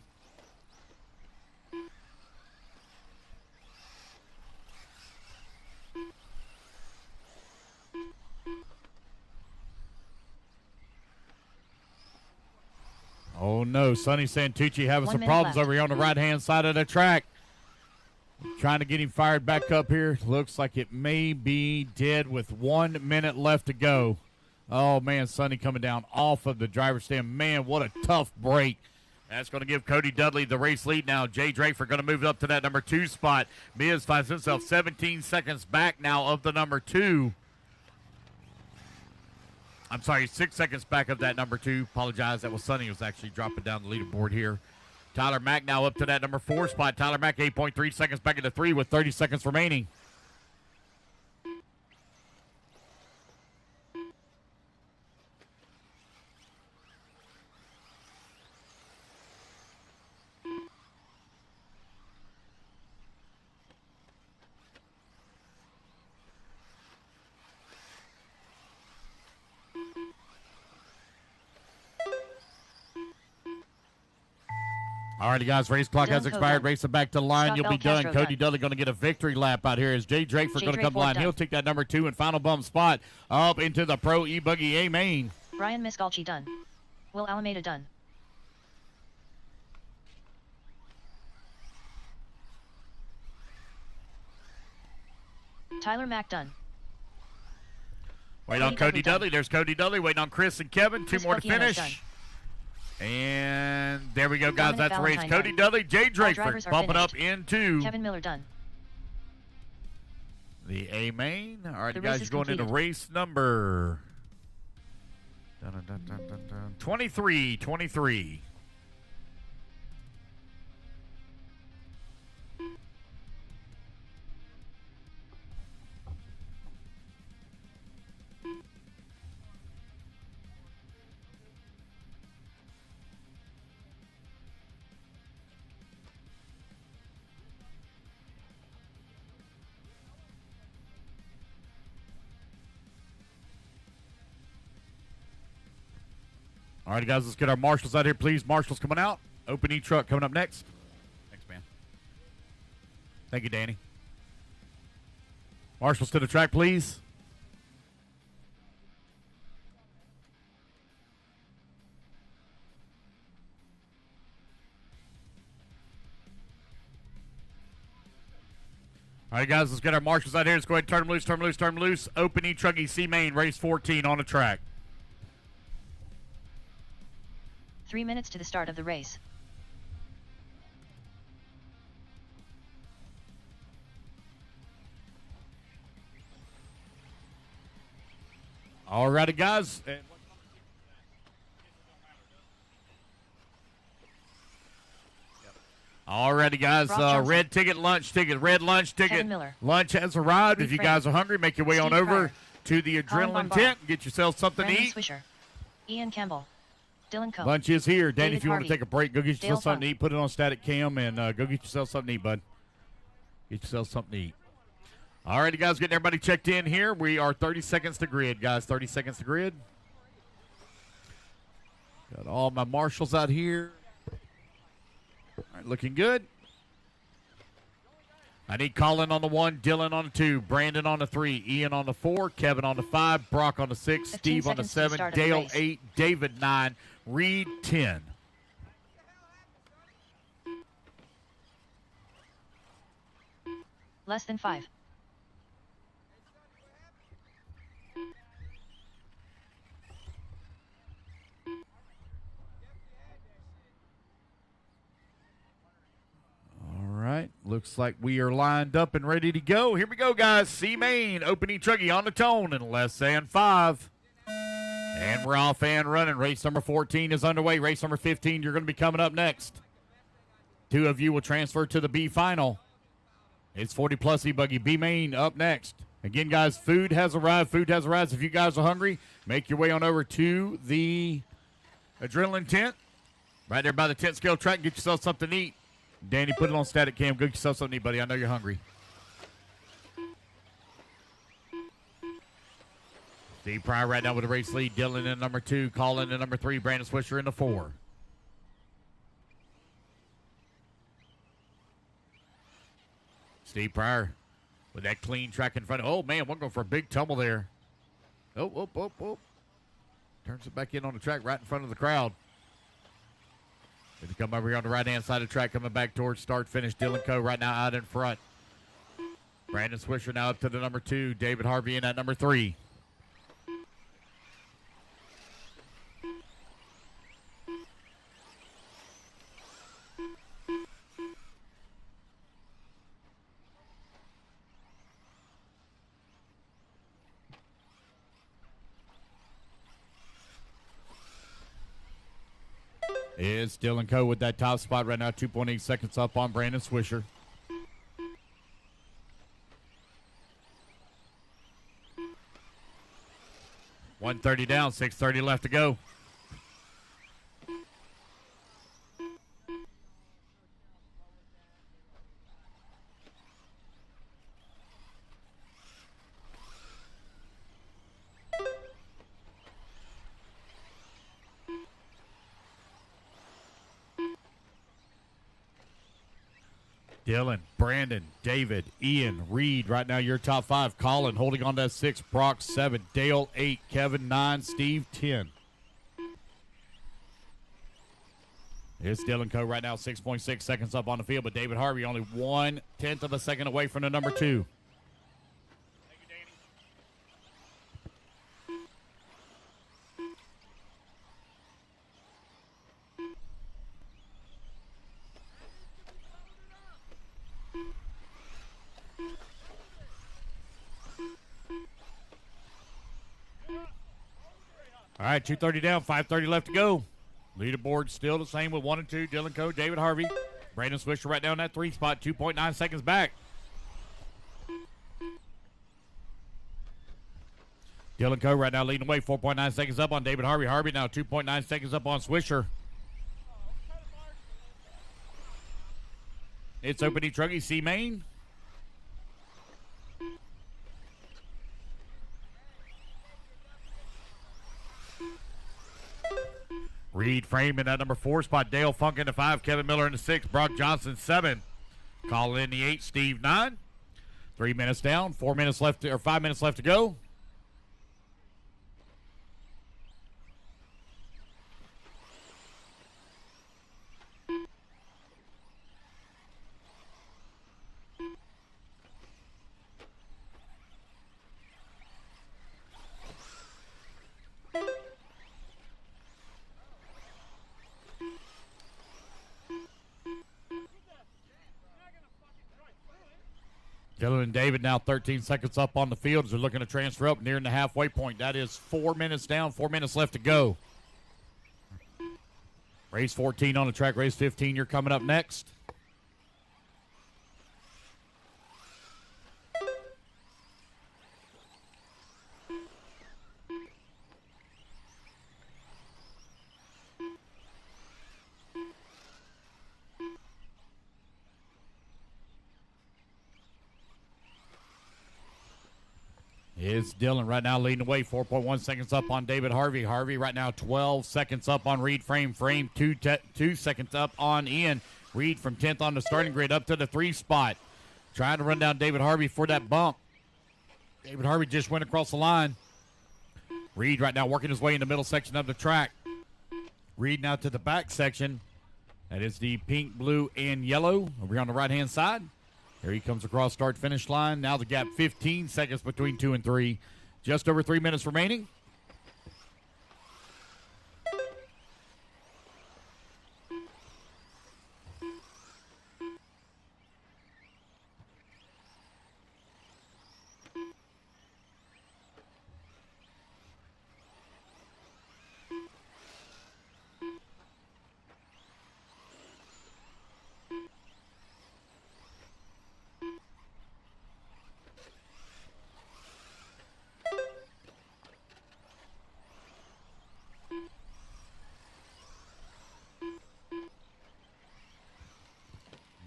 Oh no, Sonny Santucci having some problems over here on the right-hand side of the track. Trying to get him fired back up here. Looks like it may be dead with 1 minute left to go. Oh, man, Sonny coming down off of the driver's stand. Man, what a tough break. That's going to give Cody Dudley the race lead now. Jay Drakeford going to move up to that number 2 spot. Miz finds himself 17 seconds back now of the number 2. I'm sorry, 6 seconds back of that number 2. Apologize. That was Sonny who was actually dropping down the leaderboard here. Tyler Mack now up to that number 4 spot. Tyler Mack 8.3 seconds back into 3 with 30 seconds remaining. All righty, guys, race clock has expired. Race it back to the line. You'll be done. Cody Dudley going to get a victory lap out here as Jay Drakeford going to come line. He'll take that number 2 and final bump spot up into the Pro E-buggy A main. Brian Miscalchi done. Will Alameda done. Tyler Mack done. Wait on Cody Dudley. There's Cody Dudley waiting on Chris and Kevin. 2 more to finish. And there we go, guys. That's the race. Cody Dudley, Jay Drakeford bumping up into Kevin Miller done. The A main. All right, guys, you're going into race number 23. All right, guys, let's get our marshals out here, please. Marshals coming out. Open E-truck coming up next. Thanks, man. Thank you, Danny. Marshals to the track, please. All right, guys, let's get our marshals out here. Let's go ahead and turn them loose, turn them loose, turn them loose. Open E-truggy C main, race 14 on the track. 3 minutes to the start of the race. All righty, guys. All righty, guys. Red ticket, lunch ticket, red lunch ticket. Lunch has arrived. If you guys are hungry, make your way on over to the Adrenaline tent and get yourself something to eat. Swisher. Ian Campbell. Dylan Coe. Lunch is here. Danny, David if you want to Hardy. take a break, go get yourself Dale something to eat. Put it on static cam and go get yourself something to eat, bud. Get yourself something to eat. All righty, guys, getting everybody checked in here. We are 30 seconds to grid, guys. 30 seconds to grid. Got all my marshals out here. All right, looking good. I need Colin on the 1, Dylan on the 2, Brandon on the 3, Ian on the 4, Kevin on the 5, Brock on the 6, Steve on the 7, Dale 8, David 9, Reed 10. Less than 5. All right, looks like we are lined up and ready to go. Here we go, guys. C-Main, opening truggy on the tone in less than 5. And we're off and running. Race number 14 is underway. Race number 15, you're going to be coming up next. 2 of you will transfer to the B final. It's 40 plus E-buggy B-Main up next. Again, guys, food has arrived. Food has arrived. If you guys are hungry, make your way on over to the adrenaline tent. Right there by the tent scale track. Get yourself something to eat. Danny, put it on static cam. Go get yourself something to eat, buddy. I know you're hungry. Steve Pryor right now with the race lead. Dylan in number 2. Colin in number 3. Brandon Swisher in the 4. Steve Pryor with that clean track in front. Oh, man, we're going for a big tumble there. Oh. Turns it back in on the track right in front of the crowd. Going to come over here on the right-hand side of the track, coming back towards start-finish. Dylan Coe right now out in front. Brandon Swisher now up to the number 2. David Harvey in at number 3. It's Dylan Coe with that top spot right now, 2.8 seconds up on Brandon Swisher. $130 down, $630 left to go. Dylan, Brandon, David, Ian, Reed, right now your top 5. Colin holding on to that 6. Brock 7. Dale 8. Kevin 9. Steve 10. It's Dylan Coe right now, 6.6 seconds up on the field, but David Harvey only 1/10 of a second away from the number 2. All right, 2:30 down, 5:30 left to go. Leaderboard still the same with 1 and 2. Dylan Coe, David Harvey. Brandon Swisher right down that 3 spot, 2.9 seconds back. Dylan Coe right now leading the way, 4.9 seconds up on David Harvey. Harvey now 2.9 seconds up on Swisher. It's opening truggy C-Main. Reed Frame in that number 4 spot. Dale Funk in the 5. Kevin Miller in the 6. Brock Johnson 7. Colin in the 8. Steve 9. 3 minutes down. 4 minutes left, or 5 minutes left to go. Dylan and David now 13 seconds up on the field as they're looking to transfer up nearing the halfway point. That is 4 minutes down, 4 minutes left to go. Race 14 on the track. Race 15, you're coming up next. is Dylan right now leading the way. 4.1 seconds up on David Harvey. Harvey right now 12 seconds up on Reed Frame. Frame 2 seconds up on Ian. Reed from 10th on the starting grid up to the 3 spot. Trying to run down David Harvey for that bump. David Harvey just went across the line. Reed right now working his way in the middle section of the track. Reed now to the back section. That is the pink, blue, and yellow over here on the right-hand side. Here he comes across start-finish line. Now the gap 15 seconds between 2 and 3. Just over 3 minutes remaining.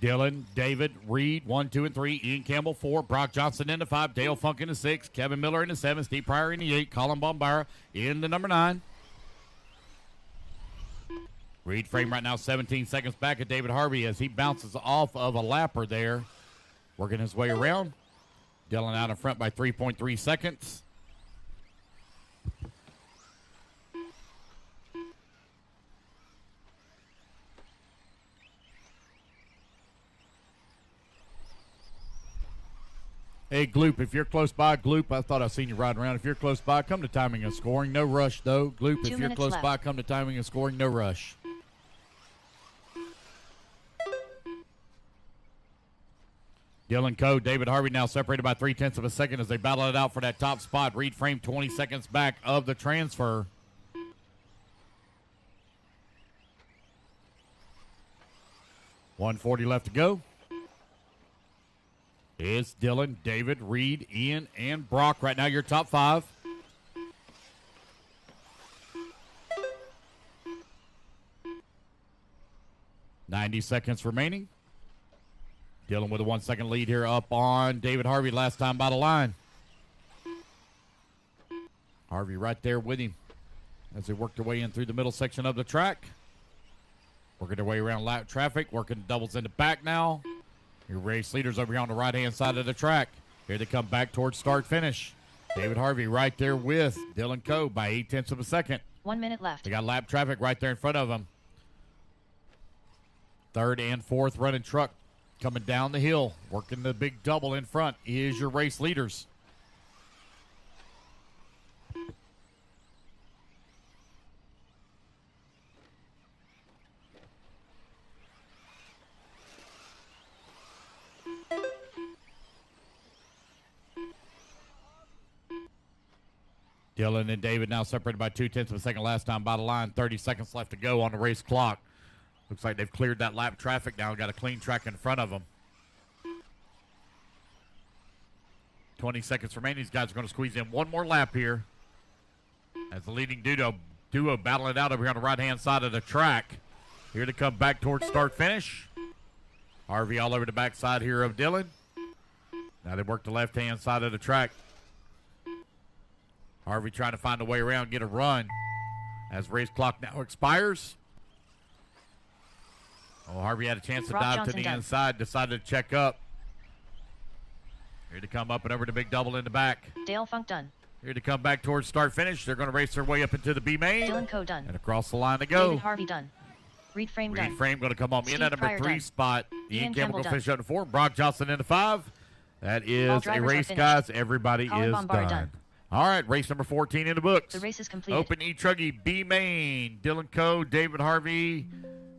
Dylan, David, Reed, 1, 2, and 3. Ian Campbell, 4. Brock Johnson in the 5. Dale Funk in the 6. Kevin Miller in the 7. Steve Pryor in the 8. Colin Bombara in the number 9. Reed Frame right now 17 seconds back at David Harvey as he bounces off of a lapper there. Working his way around. Dylan out in front by 3.3 seconds. Hey, Gloop, if you're close by, Gloop, I thought I seen you riding around. If you're close by, come to timing and scoring. No rush, though. Gloop, if you're close by, come to timing and scoring. No rush. Dylan Coe, David Harvey now separated by 0.3 of a second as they battle it out for that top spot. Reed Frame 20 seconds back of the transfer. .140 left to go. It's Dylan, David, Reed, Ian, and Brock. Right now, your top 5. .90 seconds remaining. Dylan with a 1 second lead here up on David Harvey last time by the line. Harvey right there with him as they work their way in through the middle section of the track. Working their way around lap traffic, working doubles in the back now. Your race leaders over here on the right-hand side of the track. Here they come back towards start-finish. David Harvey right there with Dylan Coe by 0.8 of a second. 1 minute left. They got lap traffic right there in front of them. Third and fourth running truck coming down the hill. Working the big double in front is your race leaders. Dylan and David now separated by 0.2 of a second last time by the line. 30 seconds left to go on the race clock. Looks like they've cleared that lap traffic now. Got a clean track in front of them. 20 seconds remaining. These guys are going to squeeze in one more lap here as the leading duo battle it out over here on the right-hand side of the track. Here to come back towards start-finish. Harvey all over the backside here of Dylan. Now they work the left-hand side of the track. Harvey trying to find a way around, get a run as race clock now expires. Oh, Harvey had a chance to dive to the inside, decided to check up. Here to come up and over the big double in the back. Dale Funk done. Here to come back towards start finish. They're going to race their way up into the B main. Dylan Coe done. And across the line to go. David Harvey done. Reed Frame done. Reed Frame going to come on in at number 3 spot. Ian Campbell going to finish up to 4. Brock Johnson in the 5. That is a race, guys. Everybody Colin is Bombara done. All right, race number 14 in the books. The race is completed. Open E-Truggy, B main. Dylan Coe, David Harvey.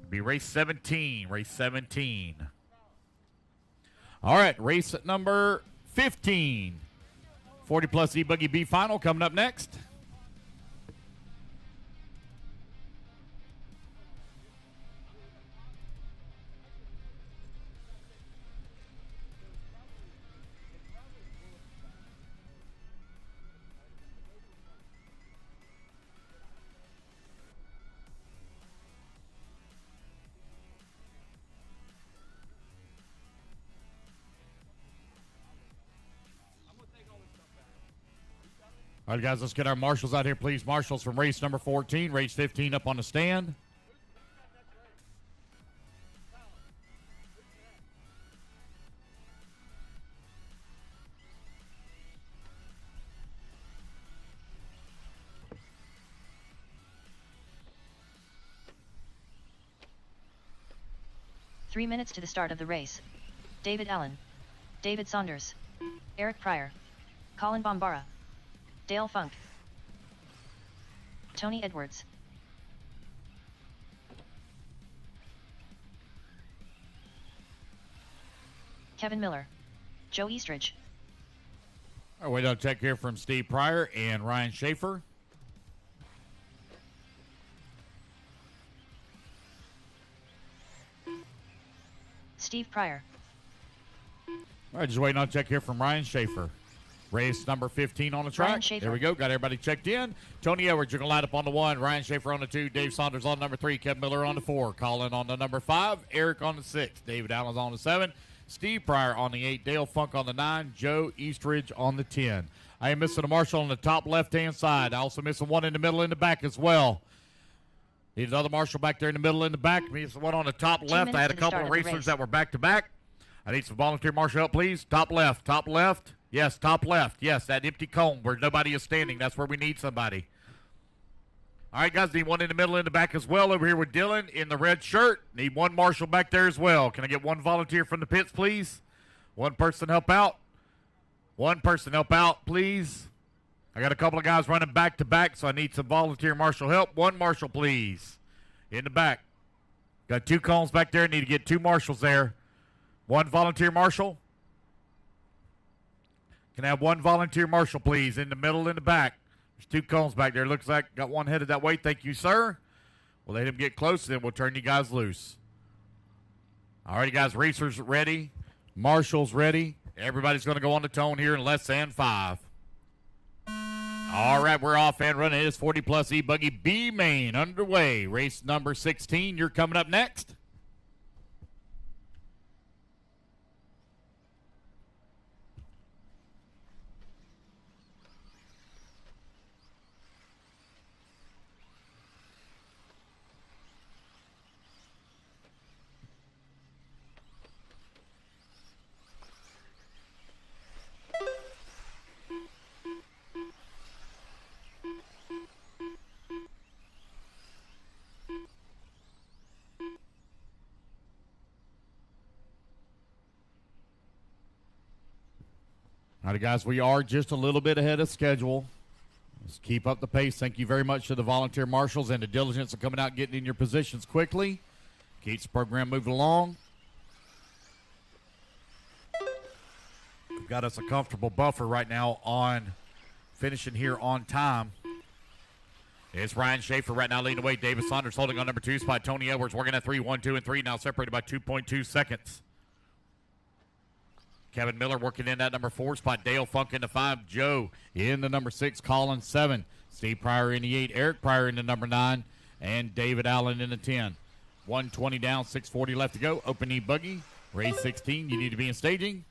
Be race 17. Race 17. All right, race number 15. 40 plus E-buggy B final coming up next. All right, guys, let's get our marshals out here, please. Marshals from race number 14, race 15 up on the stand. Three minutes to the start of the race. David Allen, David Saunders, Eric Pryor, Colin Bombara, Dale Funk, Tony Edwards, Kevin Miller, Joe Eastridge. All right, wait on check here from Steve Pryor and Ryan Schaefer. Steve Pryor. All right, just waiting on check here from Ryan Schaefer. Race number 15 on the track. There we go. Got everybody checked in. Tony Edwards, you're going to light up on the 1. Ryan Schaefer on the 2. Dave Saunders on number 3. Kevin Miller on the 4. Colin on the number 5. Eric on the 6. David Allen's on the 7. Steve Pryor on the 8. Dale Funk on the 9. Joe Eastridge on the 10. I am missing a marshal on the top left-hand side. I also missing one in the middle and the back as well. Need another marshal back there in the middle and the back. Missing one on the top left. I had a couple of racers that were back-to-back. I need some volunteer marshal help, please. Top left. Top left. Yes, top left. Yes, that empty cone where nobody is standing. That's where we need somebody. All right, guys, need one in the middle and the back as well. Over here with Dylan in the red shirt. Need one marshal back there as well. Can I get one volunteer from the pits, please? One person help out. One person help out, please. I got a couple of guys running back-to-back, so I need some volunteer marshal help. One marshal, please, in the back. Got 2 cones back there. Need to get 2 marshals there. One volunteer marshal. Can I have one volunteer marshal, please, in the middle and the back? There's 2 cones back there. Looks like got one headed that way. Thank you, sir. We'll let him get close, then we'll turn you guys loose. All right, guys, racers ready. Marshals ready. Everybody's going to go on the tone here in less than 5. All right, we're off and running. It is 40-plus E-buggy B main underway. Race number 16. You're coming up next. All right, guys, we are just a little bit ahead of schedule. Let's keep up the pace. Thank you very much to the volunteer marshals and the diligence of coming out and getting in your positions quickly. Keeps the program moving along. We've got us a comfortable buffer right now on finishing here on time. It's Ryan Schaefer right now leading away. David Saunders holding on number 2 spot. Tony Edwards working at 3, 1, 2, and 3. Now separated by 2.2 seconds. Kevin Miller working in that number 4 spot. Dale Funk in the 5. Joe in the number 6. Colin 7. Steve Pryor in the 8. Eric Pryor in the number 9. And David Allen in the 10. 120 down, 640 left to go. Open E-buggy. Race 16. You need to be in staging.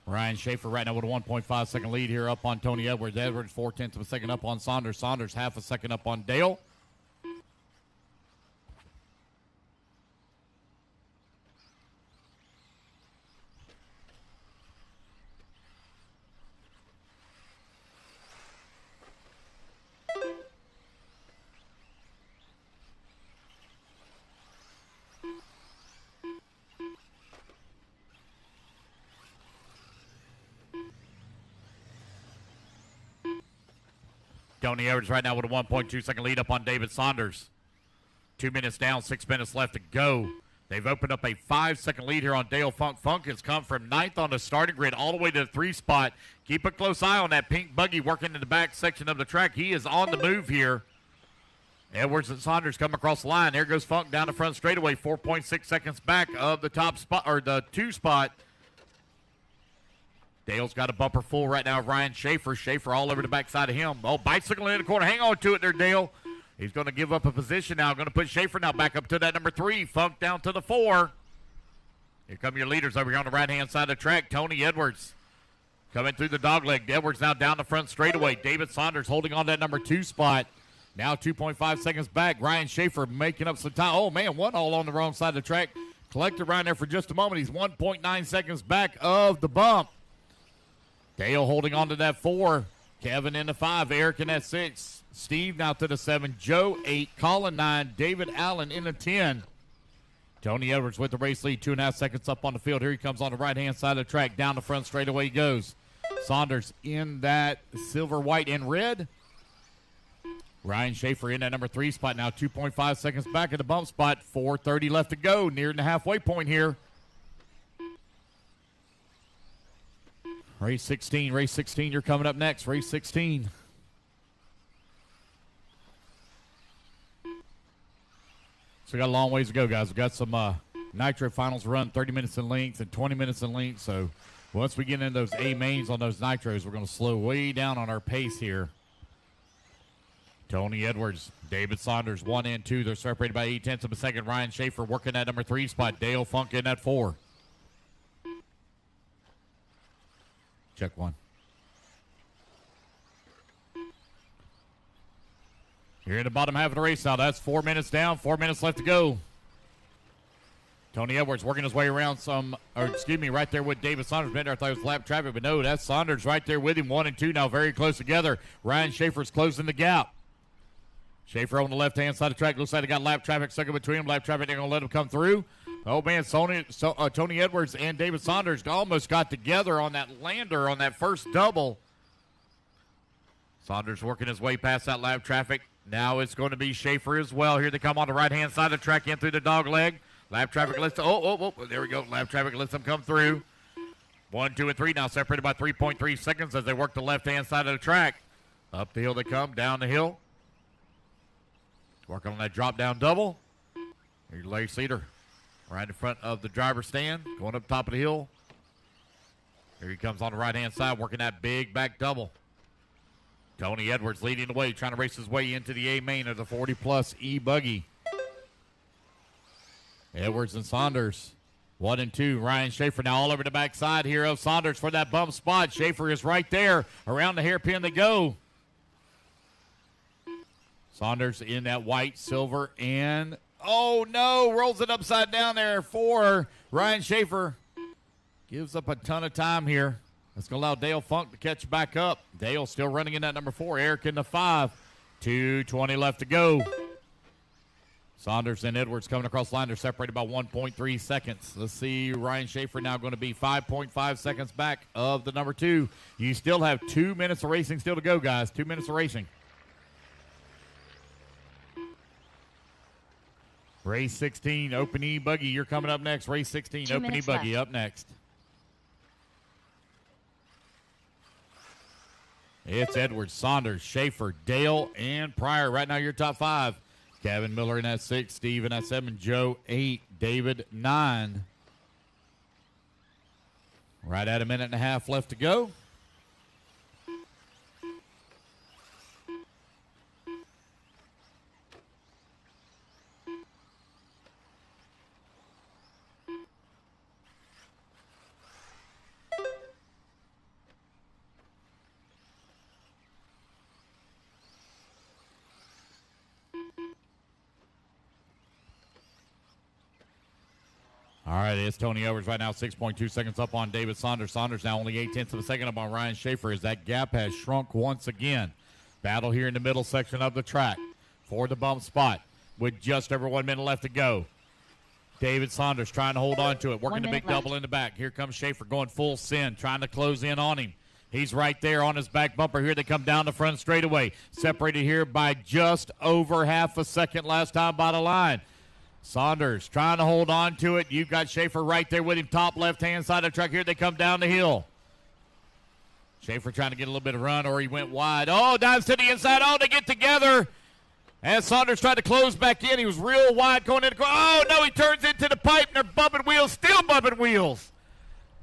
Ryan Schaefer right now with a 1.5 second lead here up on Tony Edwards. Edwards 0.4 of a second up on Saunders. Saunders half a second up on Dale. Tony Edwards right now with a 1.2 second lead up on David Saunders. 2 minutes down, 6 minutes left to go. They've opened up a 5-second lead here on Dale Funk. Funk has come from 9th on the starting grid all the way to the 3 spot. Keep a close eye on that pink buggy working in the back section of the track. He is on the move here. Edwards and Saunders come across the line. There goes Funk down the front straightaway, 4.6 seconds back of the top spot, or the 2 spot. Dale's got a bumper full right now of Ryan Schaefer. Schaefer all over the backside of him. Oh, bicycle in the corner. Hang on to it there, Dale. He's going to give up a position now. Going to put Schaefer now back up to that number 3. Funk down to the 4. Here come your leaders over here on the right-hand side of the track. Tony Edwards coming through the dogleg. Edwards now down the front straightaway. David Saunders holding on to that number 2 spot. Now 2.5 seconds back. Ryan Schaefer making up some time. Oh, man, one all on the wrong side of the track. Collected Ryan there for just a moment. He's 1.9 seconds back of the bump. Dale holding on to that 4. Kevin in the 5. Eric in that 6. Steve now to the 7. Joe 8. Colin 9. David Allen in the 10. Tony Edwards with the race lead. 2.5 seconds up on the field. Here he comes on the right-hand side of the track. Down the front straightaway he goes. Saunders in that silver, white, and red. Ryan Schaefer in that number 3 spot now. 2.5 seconds back at the bump spot. 4:30 left to go. Nearing the halfway point here. Race 16. Race 16, you're coming up next. Race 16. So we got a long ways to go, guys. We've got some nitro finals run 30 minutes in length and 20 minutes in length. So once we get into those A mains on those nitros, we're going to slow way down on our pace here. Tony Edwards, David Saunders, 1 and 2. They're separated by 0.8 of a second. Ryan Schaefer working that number 3 spot. Dale Funk in that 4. Check 1. Here in the bottom half of the race now. That's 4 minutes down, 4 minutes left to go. Tony Edwards working his way around right there with David Saunders. I thought it was lap traffic, but no, that's Saunders right there with him. 1 and 2 now very close together. Ryan Schaefer's closing the gap. Schaefer on the left-hand side of the track. Looks like they got lap traffic stuck in between them. Lap traffic, they're going to let him come through. Oh, man, Tony Edwards and David Saunders almost got together on that lander on that first double. Saunders working his way past that lap traffic. Now it's going to be Schaefer as well. Here they come on the right-hand side of the track in through the dog leg. Lap traffic lets there we go. Lap traffic lets them come through. 1, 2, and 3 now separated by 3.3 seconds as they work the left-hand side of the track. Up the hill they come, down the hill. Working on that drop-down double. Here's Larry Cedar right in front of the driver's stand, going up top of the hill. Here he comes on the right-hand side, working that big back double. Tony Edwards leading the way, trying to race his way into the A main of the 40-plus E-buggy. Edwards and Saunders, 1 and 2. Ryan Schaefer now all over the backside here of Saunders for that bump spot. Schaefer is right there. Around the hairpin they go. Saunders in that white, silver, and oh no, rolls it upside down there for Ryan Schaefer. Gives up a ton of time here. That's going to allow Dale Funk to catch back up. Dale still running in that number 4. Eric in the 5. 2:20 left to go. Saunders and Edwards coming across the line. They're separated by 1.3 seconds. Let's see, Ryan Schaefer now going to be 5.5 seconds back of the number 2. You still have 2 minutes of racing still to go, guys. 2 minutes of racing. Race 16, Open E-buggy. You're coming up next. Race 16, Open E-buggy up next. It's Edwards, Saunders, Schaefer, Dale, and Pryor. Right now, your top 5. Kevin Miller in that 6, Steve in that 7, Joe 8, David 9. Right at a minute and a half left to go. All right, it's Tony Edwards right now, 6.2 seconds up on David Saunders. Saunders now only 0.8 of a second up on Ryan Schaefer as that gap has shrunk once again. Battle here in the middle section of the track for the bump spot with just over 1 minute left to go. David Saunders trying to hold on to it, working the big double in the back. Here comes Schaefer going full send, trying to close in on him. He's right there on his back bumper. Here they come down the front straightaway. Separated here by just over half a second last time by the line. Saunders trying to hold on to it. You've got Schaefer right there with him, top left-hand side of the track. Here they come down the hill. Schaefer trying to get a little bit of run, or he went wide. Oh, dives to the inside. Oh, they get together. As Saunders tried to close back in, he was real wide going in. Oh, no, he turns into the pipe, and they're bumping wheels, still bumping wheels.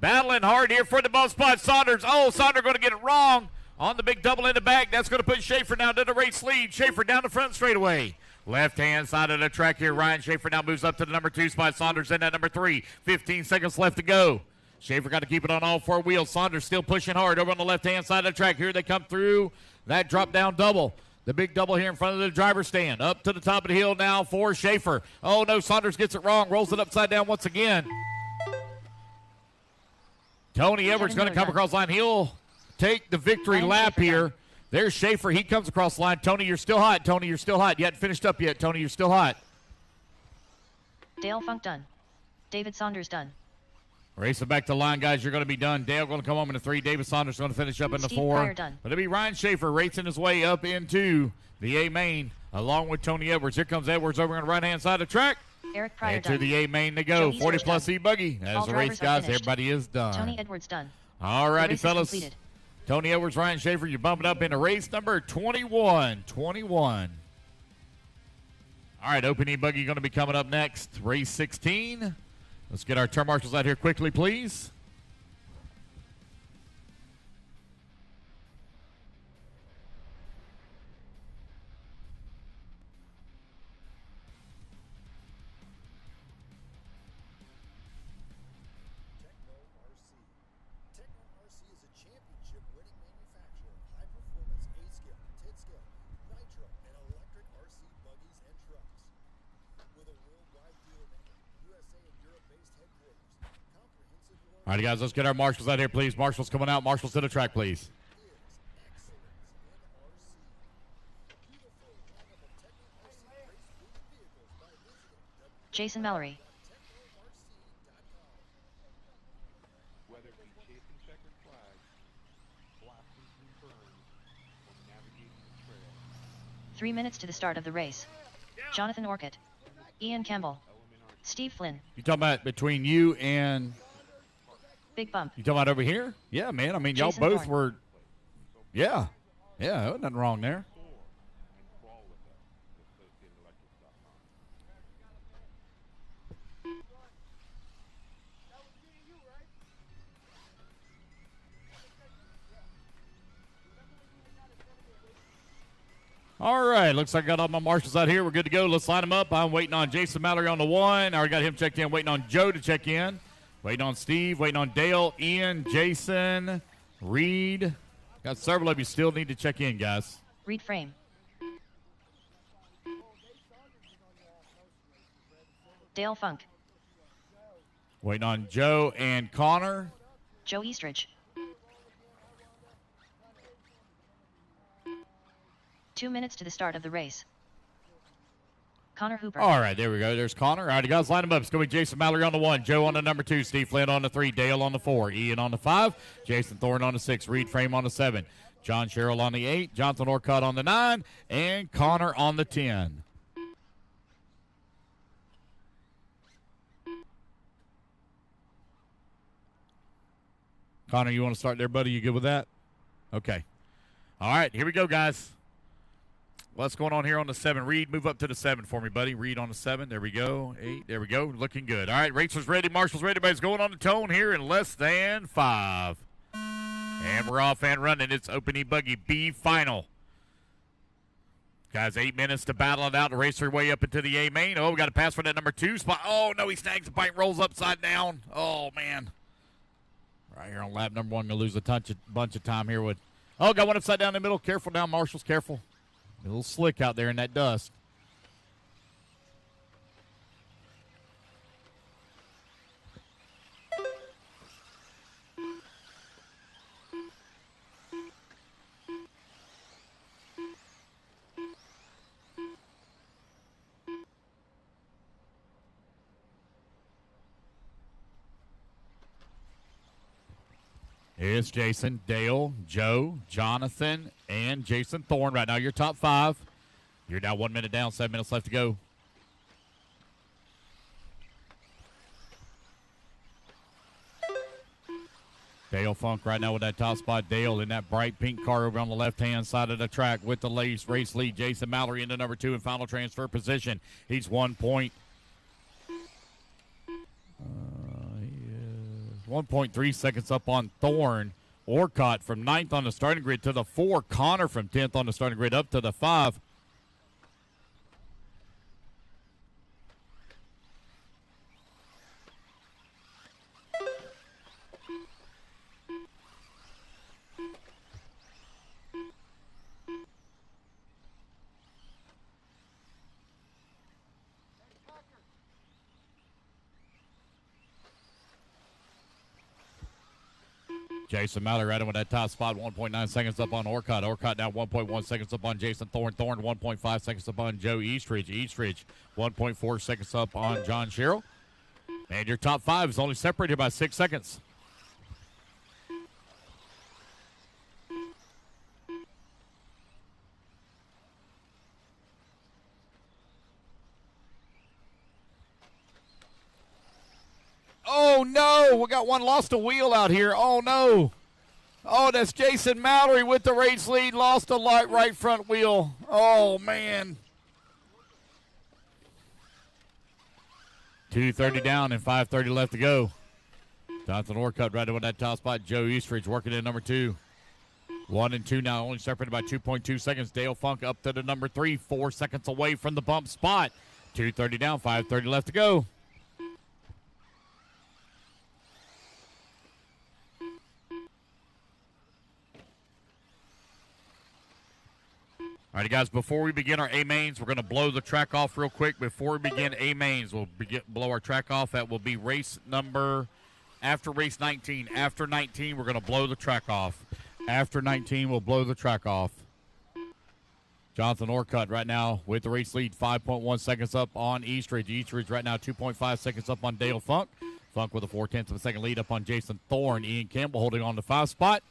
Battling hard here for the bump spot. Saunders going to get it wrong on the big double in the back. That's going to put Schaefer down to the race lead. Schaefer down the front straightaway. Left-hand side of the track here. Ryan Schaefer now moves up to the number 2 spot. Saunders in at number 3. 15 seconds left to go. Schaefer got to keep it on all 4 wheels. Saunders still pushing hard over on the left-hand side of the track. Here they come through that drop-down double. The big double here in front of the driver's stand. Up to the top of the hill now for Schaefer. Oh, no, Saunders gets it wrong. Rolls it upside down once again. Tony Edwards going to come across line. He'll take the victory lap here. There's Schaefer. He comes across the line. Tony, you're still hot. Tony, you're still hot. You hadn't finished up yet. Tony, you're still hot. Dale Funk done. David Saunders done. Racing back to the line, guys. You're going to be done. Dale going to come home in the 3. David Saunders going to finish up in the 4. Pryor done. But it'll be Ryan Schaefer racing his way up into the A main along with Tony Edwards. Here comes Edwards over on the right-hand side of the track. Eric Pryor and done. to the A main to go. 40-plus E-buggy. That is the race, guys. Everybody is done. Tony Edwards done. All righty, fellas. Tony Edwards, Ryan Schaefer, you're bumping up into race number 21. All right, Open E-buggy going to be coming up next. Race 16. Let's get our turn marshals out here quickly, please. All right, guys, let's get our marshals out here, please. Marshals coming out. Marshals to the track, please. Jason Mallory. Whether it be chasing checkered flags, blasting through berms, or navigating the trail. 3 minutes to the start of the race. Jonathan Orcutt. Ian Campbell. Steve Flynn. You talking about between you and... Big Bump. You talking about over here? Yeah, man. I mean, y'all Jason both Thorne. were... Yeah. Yeah, there was nothing wrong there. All right, looks like I got all my marshals out here. We're good to go. Let's line them up. I'm waiting on Jason Mallory on the 1. I already got him checked in. Waiting on Joe to check in. Waiting on Steve. Waiting on Dale, Ian, Jason, Reed. Got several of you still need to check in, guys. Reed Frame. Dale Funk. Waiting on Joe and Connor. Joe Eastridge. 2 minutes to the start of the race. Connor Hooper. All right, there we go. There's Connor. All right, guys, line them up. It's going to be Jason Mallory on the 1, Joe on the number 2, Steve Flynn on the 3, Dale on the 4, Ian on the 5, Jason Thorne on the 6, Reed Frame on the 7, John Sherrill on the 8, Jonathan Orcutt on the 9, and Connor on the 10. Connor, you want to start there, buddy? You good with that? Okay. All right, here we go, guys. What's going on here on the 7? Reed, move up to the 7 for me, buddy. Reed on the 7. There we go. 8. There we go. Looking good. All right, racers ready. Marshals ready. Everybody's going on the tone here in less than 5. And we're off and running. It's Open E-buggy B final. Guys, 8 minutes to battle it out to race their way up into the A main. Oh, we got a pass for that number 2 spot. Oh, no, he snags the bike, rolls upside down. Oh, man. Right here on lap number 1. Going to lose a bunch of time here with. Oh, got one upside down in the middle. Careful now, Marshals. Careful. A little slick out there in that dust. It's Jason, Dale, Joe, Jonathan, and Jason Thorne. Right now, your top 5. You're now 1 minute down, 7 minutes left to go. Dale Funk right now with that top spot. Dale in that bright pink car over on the left-hand side of the track with the race lead. Jason Mallory into number 2 in final transfer position. He's 1 point. 1.3 seconds up on Thorne. Orcutt from 9th on the starting grid to the 4. Connor from 10th on the starting grid up to the 5. Jason Mallory right in with that top spot, 1.9 seconds up on Orcutt. Orcutt now 1.1 seconds up on Jason Thorne. Thorne 1.5 seconds up on Joe Eastridge. Eastridge 1.4 seconds up on John Sherrill. And your top 5 is only separated by 6 seconds. Oh, no. We got one lost a wheel out here. Oh, no. Oh, that's Jason Mallory with the race lead. Lost a light right front wheel. Oh, man. 2:30 down and 5:30 left to go. Jonathan Orcutt right with that top spot. Joe Eastridge working in number 2. 1 and 2 now, only separated by 2.2 seconds. Dale Funk up to the number 3, 4 seconds away from the bump spot. 2:30 down, 5:30 left to go. All right, guys, before we begin our A-mains, we're going to blow the track off real quick. Before we begin A-mains, we'll blow our track off. That will be race number after race 19. After 19, we're going to blow the track off. After 19, we'll blow the track off. Jonathan Orcutt right now with the race lead, 5.1 seconds up on Eastridge. Eastridge right now 2.5 seconds up on Dale Funk. Funk with a 0.4 of a second lead up on Jason Thorne. Ian Campbell holding on to 5 spot.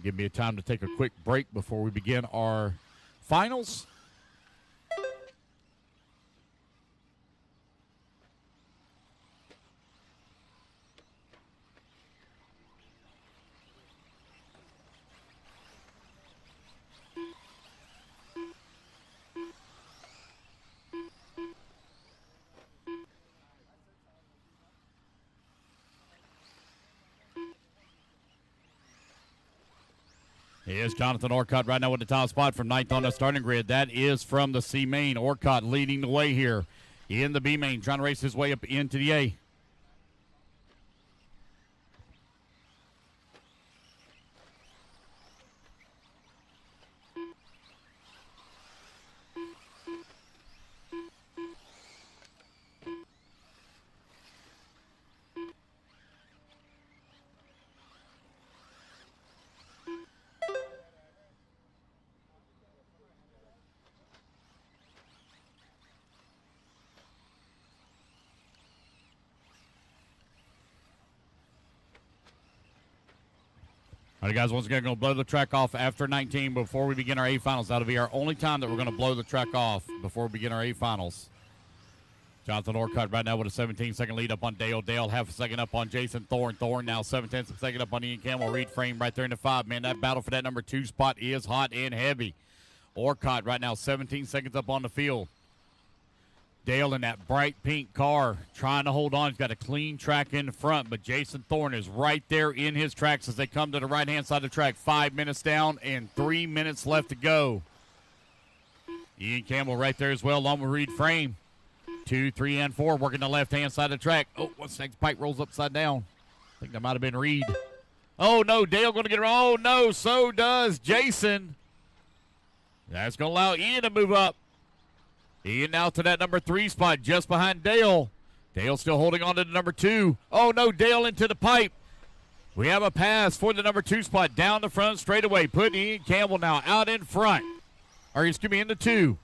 Give me a time to take a quick break before we begin our finals. Here's Jonathan Orcutt right now with the top spot from 9th on the starting grid. That is from the C main. Orcutt leading the way here in the B main, trying to race his way up into the A. All right, guys, once again, going to blow the track off after 19 before we begin our A finals. That'll be our only time that we're going to blow the track off before we begin our A finals. Jonathan Orcutt right now with a 17-second lead up on Dale. Dale half a second up on Jason Thorne. Thorne now 7/10 of a second up on Ian Campbell. Reed Frame right there in the 5. Man, that battle for that number 2 spot is hot and heavy. Orcutt right now 17 seconds up on the field. Dale in that bright pink car trying to hold on. He's got a clean track in the front, but Jason Thorne is right there in his tracks as they come to the right-hand side of the track. 5 minutes down and 3 minutes left to go. Ian Campbell right there as well, along with Reed Frame. 2, 3, and 4 working the left-hand side of the track. Oh, what's next? Pipe rolls upside down. I think that might have been Reed. Oh, no, Dale going to get it. Oh, no, so does Jason. That's going to allow Ian to move up. Ian now to that number 3 spot just behind Dale. Dale still holding on to the number 2. Oh, no, Dale into the pipe. We have a pass for the number 2 spot down the front straightaway. Putting Ian Campbell now out in front. Or excuse me, in the 2.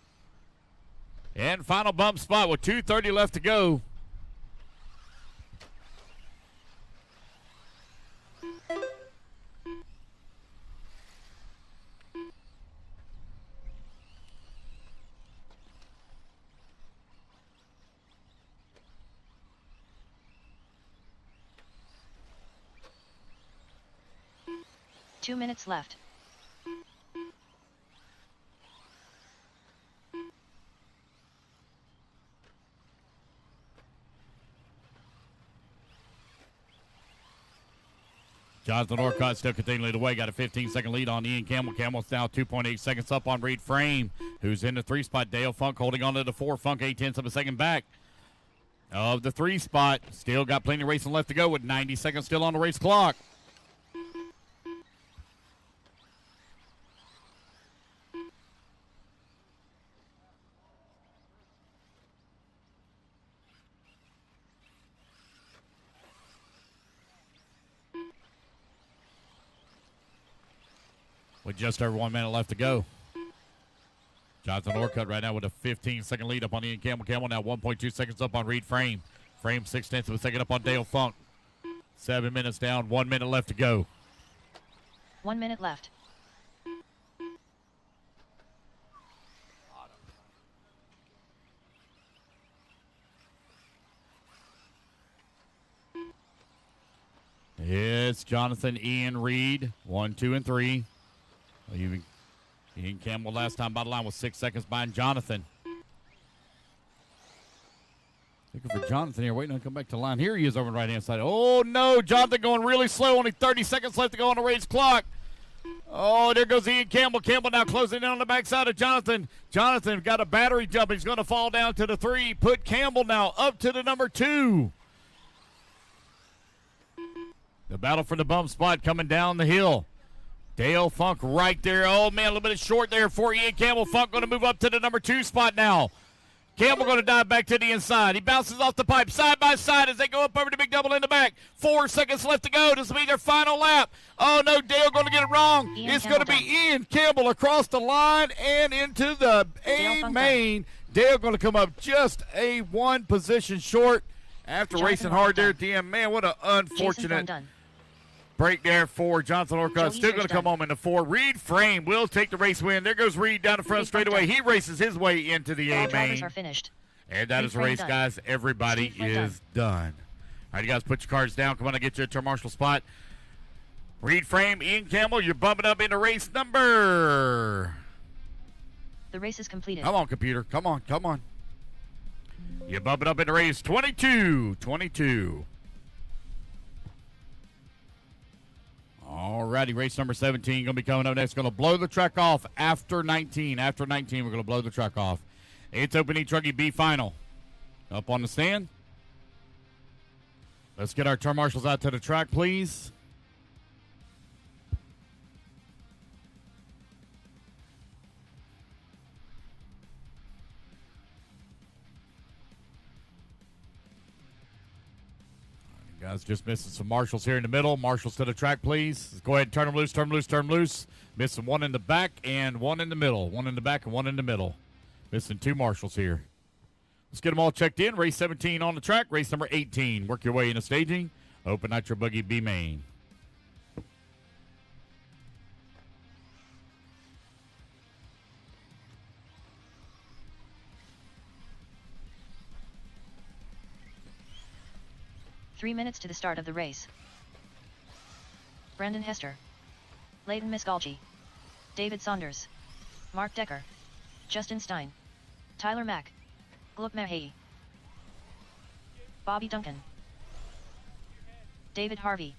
And final bump spot with 2:30 left to go. Two minutes left. Jonathan Orcutt still continuing the way. Got a 15-second lead on Ian Campbell. Campbell's now 2.8 seconds up on Reed Frame, who's in the 3 spot. Dale Funk holding on to the 4. Funk 8/10 of a second back of the 3 spot. Still got plenty of racing left to go with 90 seconds still on the race clock. with just over 1 minute left to go. Jonathan Orcutt right now with a 15-second lead up on Ian Campbell. Campbell now 1.2 seconds up on Reed Frame. Frame 0.6 of a second up on Dale Funk. 7 minutes down, 1 minute left to go. 1 minute left. It's Jonathan, Ian, Reed, 1, 2, and 3. Ian Campbell last time by the line was 6 seconds behind Jonathan. Looking for Jonathan here, waiting to come back to the line. Here he is over on the right-hand side. Oh, no, Jonathan going really slow. Only 30 seconds left to go on the race clock. Oh, there goes Ian Campbell. Campbell now closing in on the backside of Jonathan. Jonathan got a battery jump. He's going to fall down to the 3. Put Campbell now up to the number 2. The battle for the bump spot coming down the hill. Dale Funk right there. Oh, man, a little bit short there for Ian Campbell. Funk going to move up to the number 2 spot now. Campbell going to dive back to the inside. He bounces off the pipe side by side as they go up over the big double in the back. 4 seconds left to go. This will be their final lap. Oh, no, Dale going to get it wrong. It's going to be Ian Campbell across the line and into the A main. Dale going to come up just a 1 position short after racing hard there at the end. Man, what an unfortunate break there for Jonathan Orcutt. Still going to come home in the 4. Reed Frame will take the race win. There goes Reed down the front straightaway. He races his way into the A main. And that is the race, guys. Everybody is done. All right, you guys, put your cards down. Come on, I'll get you a turn marshal spot. Reed Frame, Ian Campbell, you're bumping up into race number. The race is completed. Come on, computer. Come on, come on. You're bumping up into race 22. All righty, race number 17 going to be coming up next. Going to blow the track off after 19. After 19, we're going to blow the track off. It's Open E-Truggy B final. Up on the stand. Let's get our turn marshals out to the track, please. Guys, just missing some marshals here in the middle. Marshals to the track, please. Let's go ahead and turn them loose, turn them loose, turn them loose. Missing 1 in the back and 1 in the middle. 1 in the back and 1 in the middle. Missing 2 marshals here. Let's get them all checked in. Race 17 on the track. Race number 18. Work your way into staging. Open Nitro Buggy B main. Three minutes to the start of the race. Brandon Hester, Leighton Misgalgi, David Saunders, Mark Decker, Justin Stein, Tyler Mack, Gluck Mahay, Bobby Duncan, David Harvey,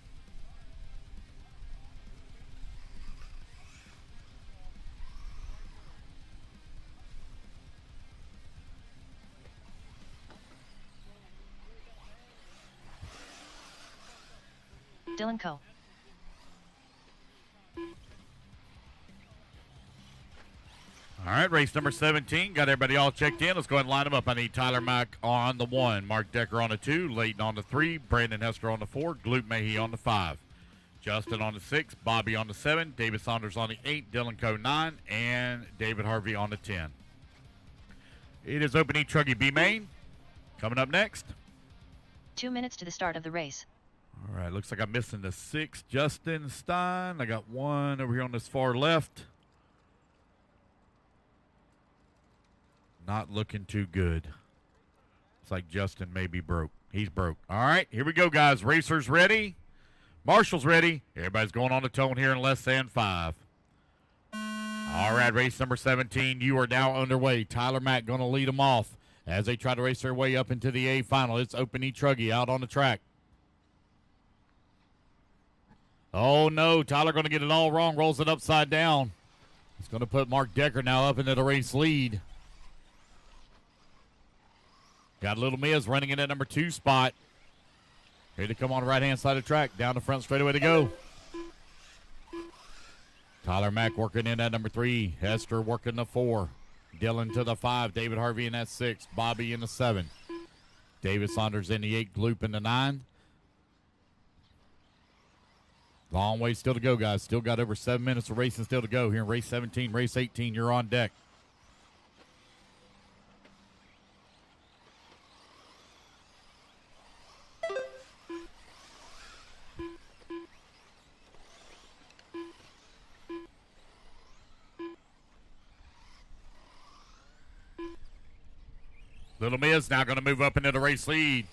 Dylan Coe. All right, race number 17. Got everybody all checked in. Let's go ahead and line them up. I need Tyler Mack on the 1, Mark Decker on the 2, Leighton on the 3, Brandon Hester on the 4, Gluck Mahay on the 5, Justin on the 6, Bobby on the 7, David Saunders on the 8, Dylan Coe 9, and David Harvey on the 10. It is Open E-Truggy B main. Coming up next. 2 minutes to the start of the race. All right, looks like I'm missing the 6, Justin Stein. I got 1 over here on this far left. Not looking too good. It's like Justin may be broke. He's broke. All right, here we go, guys. Racers ready. Marshall's ready. Everybody's going on the tone here in less than 5. All right, race number 17. You are now underway. Tyler Mack going to lead them off as they try to race their way up into the A final. It's Open E-Truggy out on the track. Oh, no. Tyler going to get it all wrong. Rolls it upside down. He's going to put Mark Decker now up into the race lead. Got Little Miz running in at number 2 spot. Here to come on the right-hand side of the track. Down the front straightaway to go. Tyler Mack working in at number 3. Hester working the 4. Dylan to the 5. David Harvey in that 6. Bobby in the 7. David Saunders in the 8. Gloop in the 9. Long way still to go, guys. Still got over 7 minutes of racing still to go here in race 17. Race 18, you're on deck. Little Miz now going to move up into the race lead.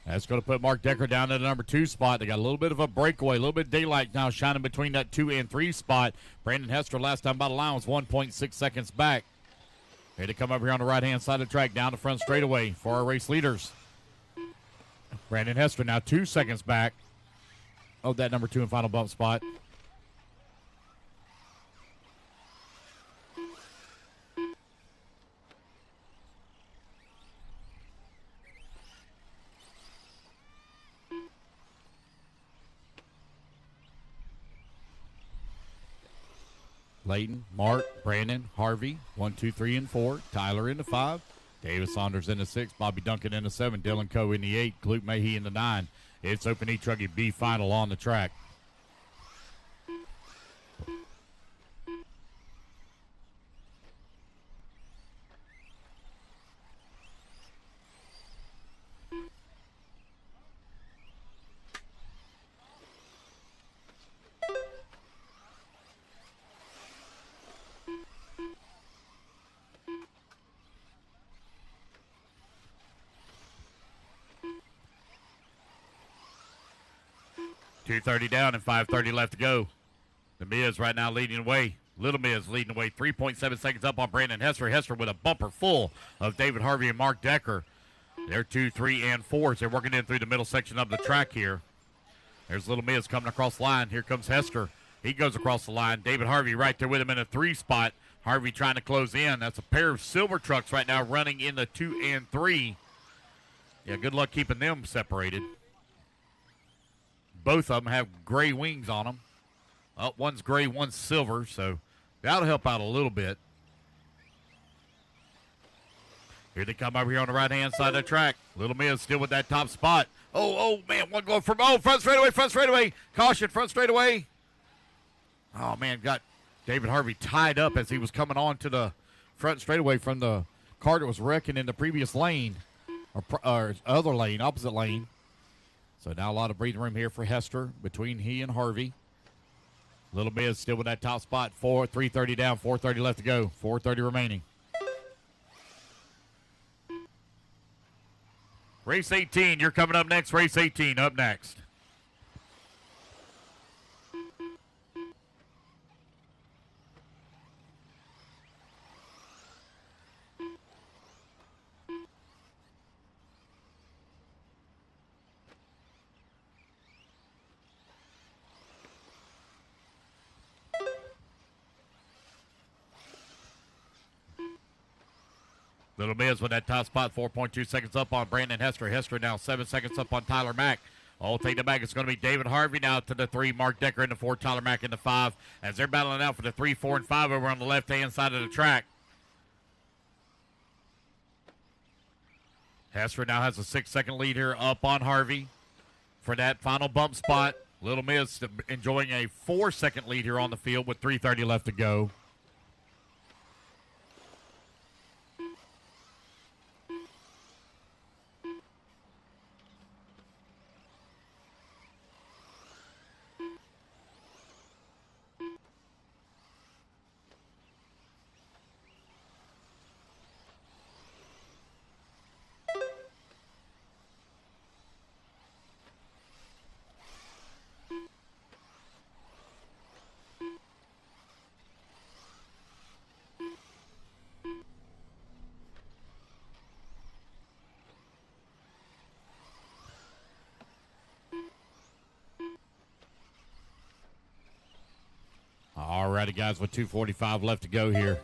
That's going to put Mark Decker down to the number 2 spot. They got a little bit of a breakaway, a little bit of daylight now shining between that 2 and 3 spot. Brandon Hester last time by the line was 1.6 seconds back. Here to come over here on the right-hand side of the track, down the front straightaway for our race leaders. Brandon Hester now 2 seconds back of that number 2 and final bump spot. Layton, Mark, Brandon, Harvey, 1, 2, 3, and 4. Tyler in the 5. David Saunders in the 6. Bobby Duncan in the 7. Dylan Coe in the 8. Luke Mahey in the 9. It's Open E-Truggy B final on the track. .230 down and 5:30 left to go. The Miz right now leading the way. Little Miz leading the way. 3.7 seconds up on Brandon Hester. Hester with a bumper full of David Harvey and Mark Decker. They're 2, 3, and 4 as they're working in through the middle section of the track here. There's Little Miz coming across the line. Here comes Hester. He goes across the line. David Harvey right there with him in a 3 spot. Harvey trying to close in. That's a pair of silver trucks right now running in the 2 and 3. Yeah, good luck keeping them separated. Both of them have gray wings on them. One's gray, one's silver, so that'll help out a little bit. Here they come over here on the right-hand side of the track. Little Miz still with that top spot. Oh, man, one go from, front straightaway. Caution, front straightaway. Oh, man, got David Harvey tied up as he was coming on to the front straightaway from the car that was wrecking in the previous lane, or other lane, opposite lane. So now a lot of breathing room here for Hester between he and Harvey. Little Miz still with that top spot. 3:30 down, 4:30 left to go. 4:30 remaining. Race 18, you're coming up next. Race 18 up next. Little Miz with that top spot, 4.2 seconds up on Brandon Hester. Hester now 7 seconds up on Tyler Mack. All take the back. It's going to be David Harvey now to the 3. Mark Decker in the 4. Tyler Mack in the 5. As they're battling out for the 3, 4, and 5 over on the left-hand side of the track. Hester now has a 6-second lead here up on Harvey for that final bump spot. Little Miz enjoying a 4-second lead here on the field with 3:30 left to go. All righty, guys, with 2:45 left to go here.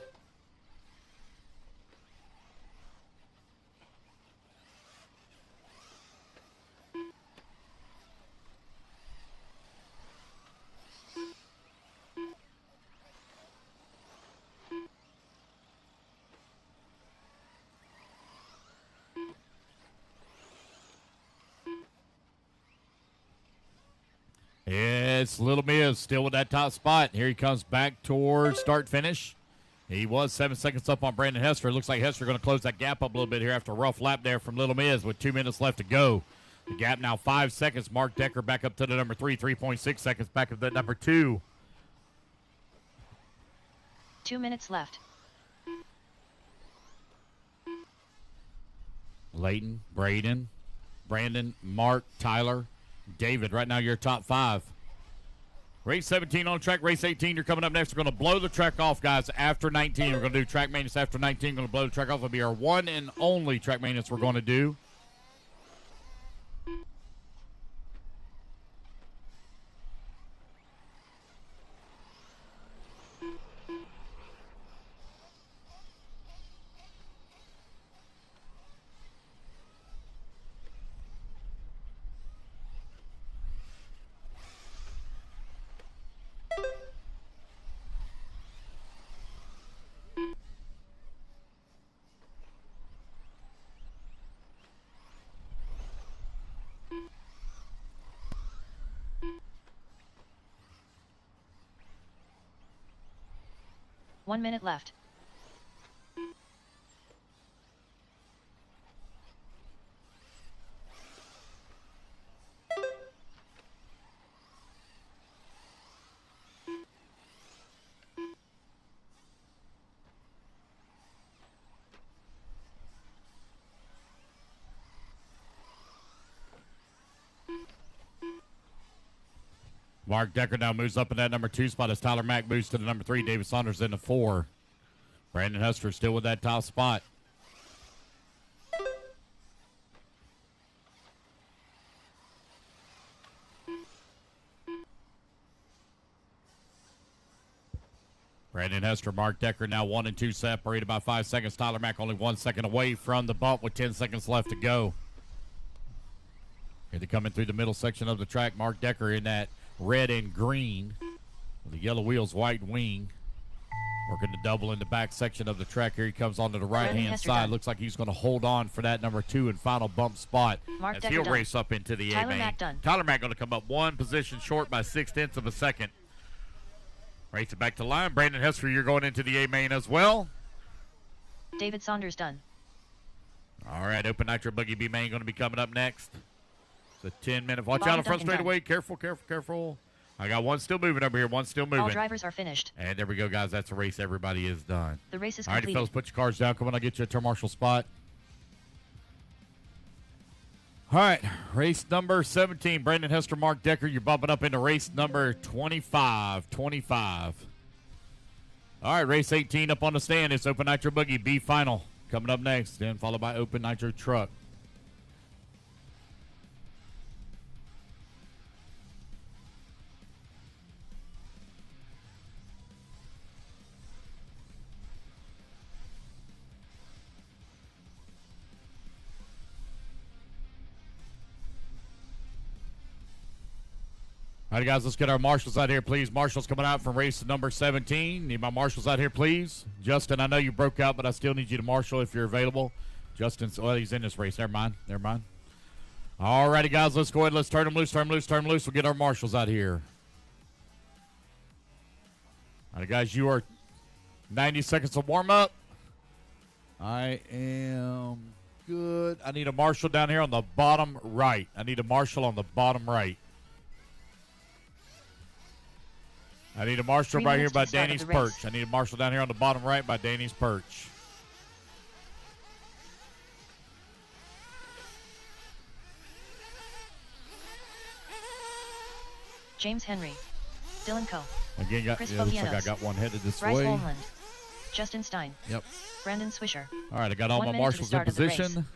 It's Little Miz still with that top spot. Here he comes back towards start-finish. He was 7 seconds up on Brandon Hester. It looks like Hester going to close that gap up a little bit here after a rough lap there from Little Miz with 2 minutes left to go. The gap now 5 seconds. Mark Decker back up to the number 3, 3.6 seconds back up to number 2. 2 minutes left. Layton, Braden, Brandon, Mark, Tyler, David. Right now, your top 5. Race 17 on track. Race 18, you're coming up next. We're going to blow the track off, guys, after 19. We're going to do track maintenance after 19. We're going to blow the track off. It'll be our one and only track maintenance we're going to do. One minute left. Mark Decker now moves up in that number 2 spot as Tyler Mack moves to the number 3. David Saunders in the 4. Brandon Hester still with that top spot. Brandon Hester, Mark Decker now 1 and 2 separated by 5 seconds. Tyler Mack only 1 second away from the bump with 10 seconds left to go. Here they come in through the middle section of the track. Mark Decker in that red and green with the yellow wheels, white wing. Working to double in the back section of the track. Here he comes onto the right-hand side. Done. Looks like he's going to hold on for that number 2 and final bump spot Mark as Decker he'll done. race up into the Tyler A-main. Mack done. Tyler Mack going to come up 1 position short by 0.6 of a second. Race it back to line. Brandon Hester, you're going into the A-main as well. David Saunders done. All right, Open Nitro Buggy B-main going to be coming up next. It's a 10-minute. Watch Bobby out in front Duncan done. straightaway. Careful, careful, careful. I got one still moving over here. One still moving. All drivers are finished. And there we go, guys. That's a race. Everybody is done. The race is All right, completed. fellas, put your cars down. Come on, I'll get you a turn marshal spot. All right, race number 17. Brandon Hester, Mark Decker. You're bumping up into race number 25. All right, race 18 up on the stand. It's Open Nitro Buggy B final. Coming up next, then followed by Open Nitro Truck. All right, guys, let's get our marshals out here, please. Marshals coming out from race number 17. Need my marshals out here, please. Justin, I know you broke out, but I still need you to marshal if you're available. Justin, well, he's in this race. Never mind. All righty, guys, let's go ahead. Let's turn them loose. We'll get our marshals out here. All right, guys, you are 90 seconds of warm-up. I am good. I need a marshal down here on the bottom right. I need a marshal on the bottom right. I need a marshal 3 right here minutes by to the start of Danny's the race. Perch. I need a marshal down here on the bottom right by Danny's Perch. James Henry. Dylan Coe. Again, Chris looks like I Bovianos. got one headed this Bryce way. Holmland. Justin Stein. Yep. Brandon Swisher. All right, I got all 1 my minute to the marshals in start of the race. position.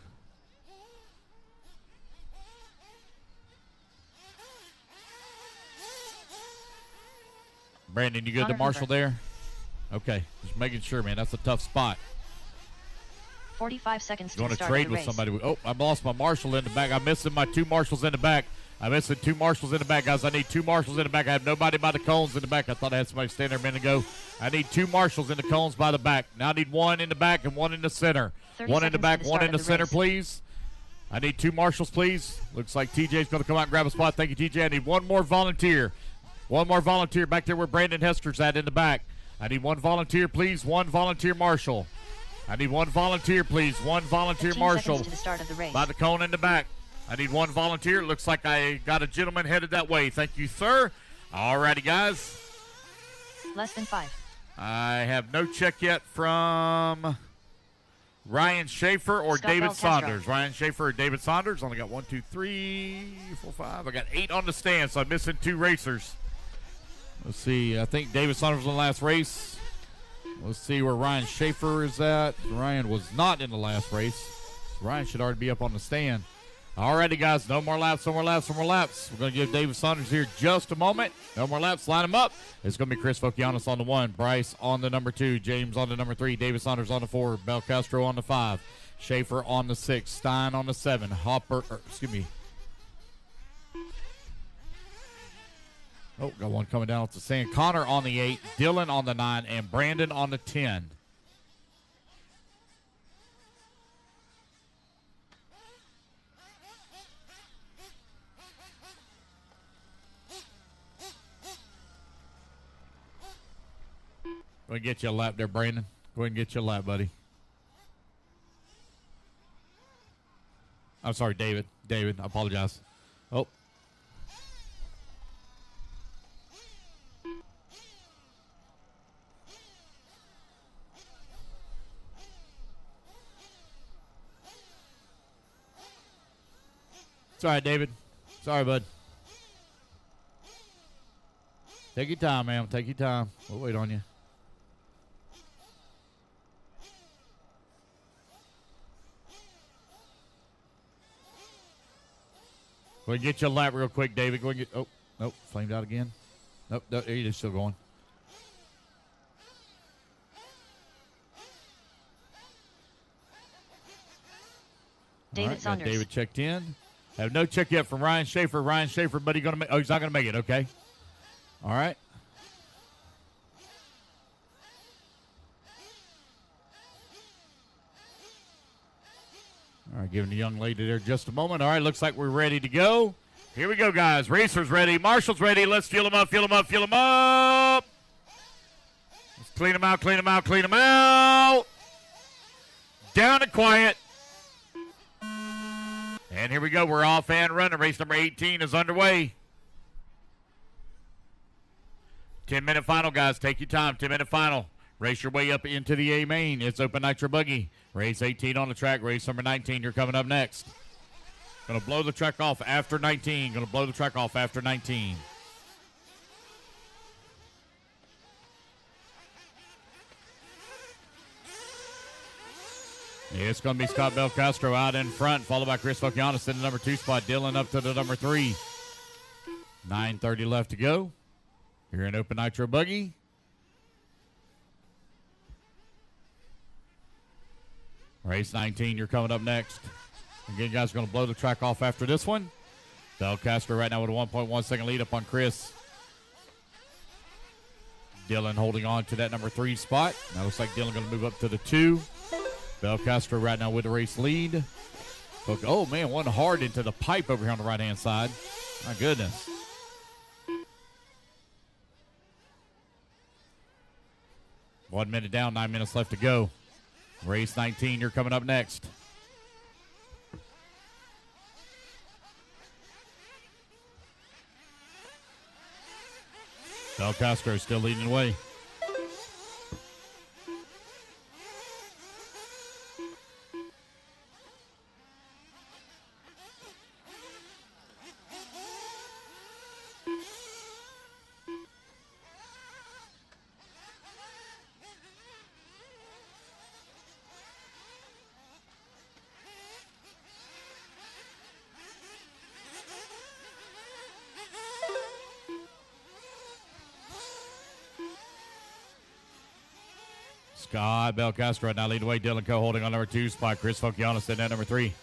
Brandon, you good Connor to marshal Hoover. there? Okay, just making sure, man. That's a tough spot. 45 seconds to Going the to start trade of the with race. somebody. Oh, I lost my marshal in the back. I'm missing my 2 marshals in the back. I'm missing 2 marshals in the back, guys. I need 2 marshals in the back. I have nobody by the cones in the back. I thought I had somebody standing there a minute ago. I need 2 marshals in the cones by the back. Now I need 1 in the back and 1 in the center. 30 1 in the seconds back, to the 1 start in the of the center, race. please. I need 2 marshals, please. Looks like TJ's going to come out and grab a spot. Thank you, TJ. I need 1 more volunteer. One more volunteer back there where Brandon Hester's at in the back. I need one volunteer, please. One volunteer marshal. I need one volunteer, please. One volunteer 15 marshal. seconds to the start of the race. By the cone in the back. I need one volunteer. Looks like I got a gentleman headed that way. Thank you, sir. All righty, guys. Less than 5. I have no check yet from Ryan Schaefer or Scott David Belcastro. Saunders. Ryan Schaefer or David Saunders. Only got 1, 2, 3, 4, 5. I got 8 on the stand, so I'm missing 2 racers. Let's see. I think David Saunders was in the last race. Let's see where Ryan Schaefer is at. Ryan was not in the last race. Ryan should already be up on the stand. All righty, guys. No more laps, no more laps, no more laps. We're going to give David Saunders here just a moment. No more laps. Line them up. It's going to be Chris Fokianis on the 1, Bryce on the number 2, James on the number 3, David Saunders on the 4, Belcastro on the 5, Schaefer on the 6, Stein on the 7, Oh, got one coming down off the sand. Connor on the 8, Dylan on the 9, and Brandon on the 10. Go ahead and get you a lap there, Brandon. Go ahead and get you a lap, buddy. I'm sorry, David. David, I apologize. Oh. It's all right, David. Sorry, bud. Take your time, man. Take your time. We'll wait on you. Go ahead and get your lap real quick, David. Go ahead and get. Oh, nope. Flamed out again. Nope. There it is. Still going. David All right, Saunders. got David checked in. Have no check yet from Ryan Schaefer. Ryan Schaefer, but he's gonna. He's not gonna make it. Okay. All right. All right, giving the young lady there just a moment. All right, looks like we're ready to go. Here we go, guys. Racers ready. Marshall's ready. Let's fuel them up, fuel them up, fuel them up. Let's clean them out, clean them out, clean them out. Down and quiet. And here we go. We're off and running. Race number 18 is underway. 10-minute final, guys. Take your time. 10-minute final. Race your way up into the A main. It's open nitro buggy. Race 18 on the track. Race number 19. You're coming up next. Going to blow the track off after 19. Going to blow the track off after 19. It's going to be Scott Belcastro out in front, followed by Chris Fokianis in the number 2 spot. Dylan up to the number 3. 9:30 left to go. Here in open nitro buggy. Race 19, you're coming up next. Again, you guys are going to blow the track off after this one. Belcastro right now with a 1.1 second lead up on Chris. Dylan holding on to that number 3 spot. Now looks like Dylan going to move up to the 2. Belcastro right now with the race lead. Oh, man, one hard into the pipe over here on the right-hand side. My goodness. One minute down, 9 minutes left to go. Race 19, you're coming up next. Belcastro still leading the way. Scott Belcastro right now leading the way. Dylan Coe holding on number 2 spot. Chris Fokianis in at number 3.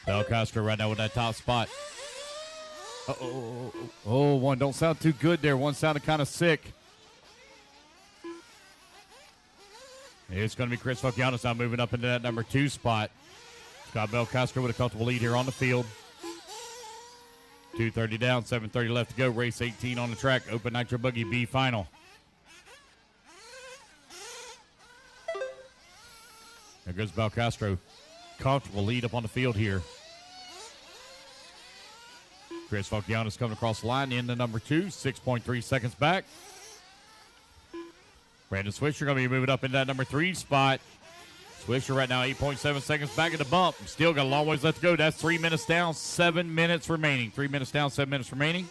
Belcastro right now with that top spot. One don't sound too good there. One sounded kind of sick. It's going to be Chris Fokianis now moving up into that number 2 spot. Scott Belcastro with a comfortable lead here on the field. 2:30 down, 7:30 left to go. Race 18 on the track. Open Nitro Buggy B final. There goes Belcastro. Comfortable lead up on the field here. Chris Fokianis coming across the line into number 2, 6.3 seconds back. Brandon Swisher going to be moving up into that number 3 spot. Swisher right now 8.7 seconds back at the bump. Still got a long ways left to go. That's 3 minutes down, 7 minutes remaining. 3 minutes down, 7 minutes remaining.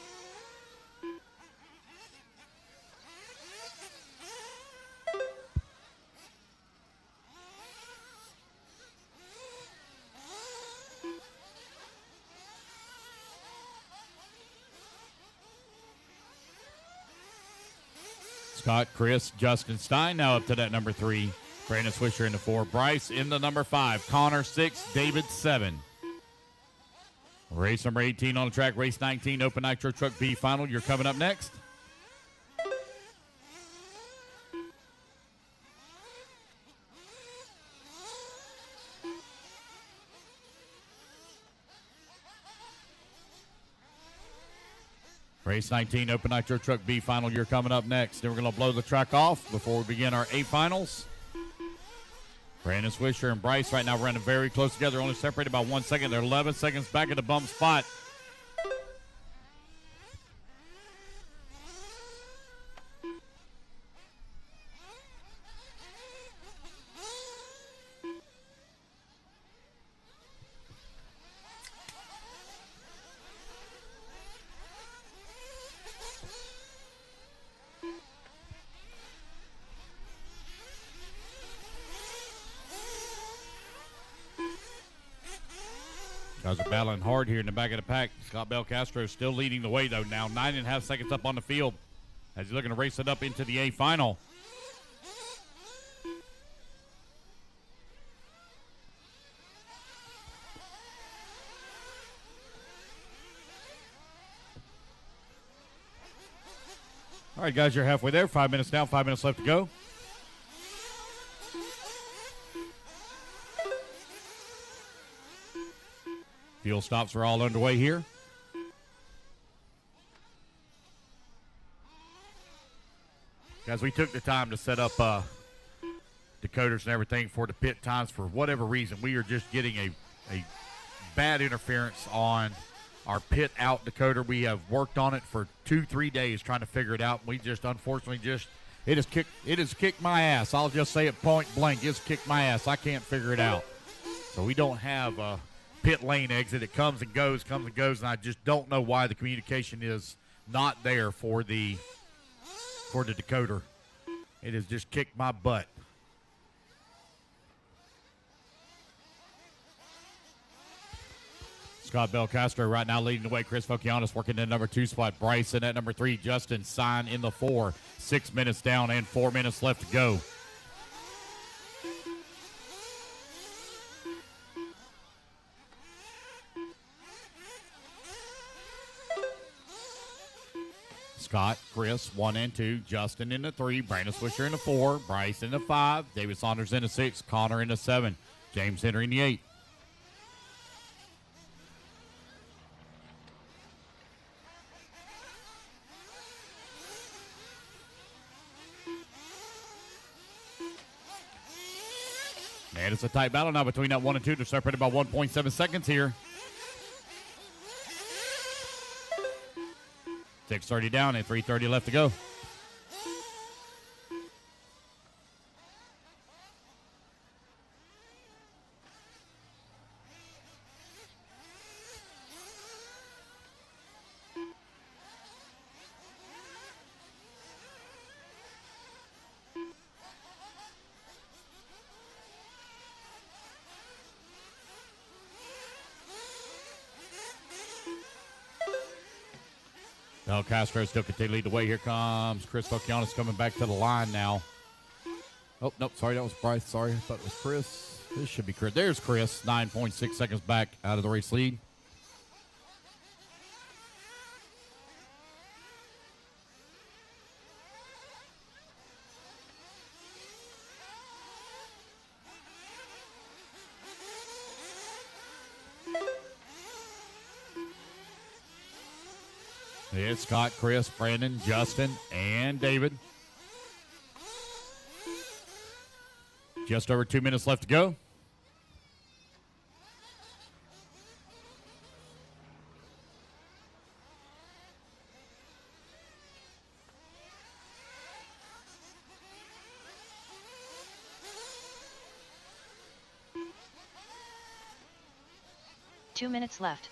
Scott, Chris, Justin Stein now up to that number 3. Brandon Swisher in the 4. Bryce in the number 5. Connor 6. David 7. Race number 18 on the track. Race 19, Open Nitro Truck B final. You're coming up next. Race 19, Open Nitro Truck B final. You're coming up next. Then we're going to blow the track off before we begin our A finals. Brandon Swisher and Bryce right now running very close together, only separated by 1 second. They're 11 seconds back at the bump spot. Guys are battling hard here in the back of the pack. Scott Belcastro still leading the way, though, now 9.5 seconds up on the field as he's looking to race it up into the A final. All right, guys, you're halfway there. 5 minutes down, 5 minutes left to go. Fuel stops are all underway here. Guys, we took the time to set up decoders and everything for the pit times. For whatever reason, we are just getting a bad interference on our pit out decoder. We have worked on it for 2-3 days trying to figure it out. We just unfortunately it has kicked my ass. I'll just say it point blank. It's kicked my ass. I can't figure it out. So we don't have a pit lane exit. It comes and goes, and I just don't know why the communication is not there for the decoder. It has just kicked my butt. Scott Belcastro right now leading the way. Chris Fokianis working in number 2 spot. Bryce in at number 3. Justin Stein in the 4. 6 minutes down and 4 minutes left to go. Scott, Chris, 1 and 2. Justin in the 3. Brandon Swisher in the 4. Bryce in the 5. David Saunders in the 6. Connor in the 7. James Henry in the 8. And it's a tight battle now between that 1 and 2. They're separated by 1.7 seconds here. 6:30 down and 3:30 left to go. Castro still continuing to lead the way. Here comes Chris Fokianis coming back to the line now. Oh, nope, sorry, that was Bryce. Sorry, I thought it was Chris. This should be Chris. There's Chris, 9.6 seconds back out of the race lead. It's Scott, Chris, Brandon, Justin, and David. Just over 2 minutes left to go. Two minutes left.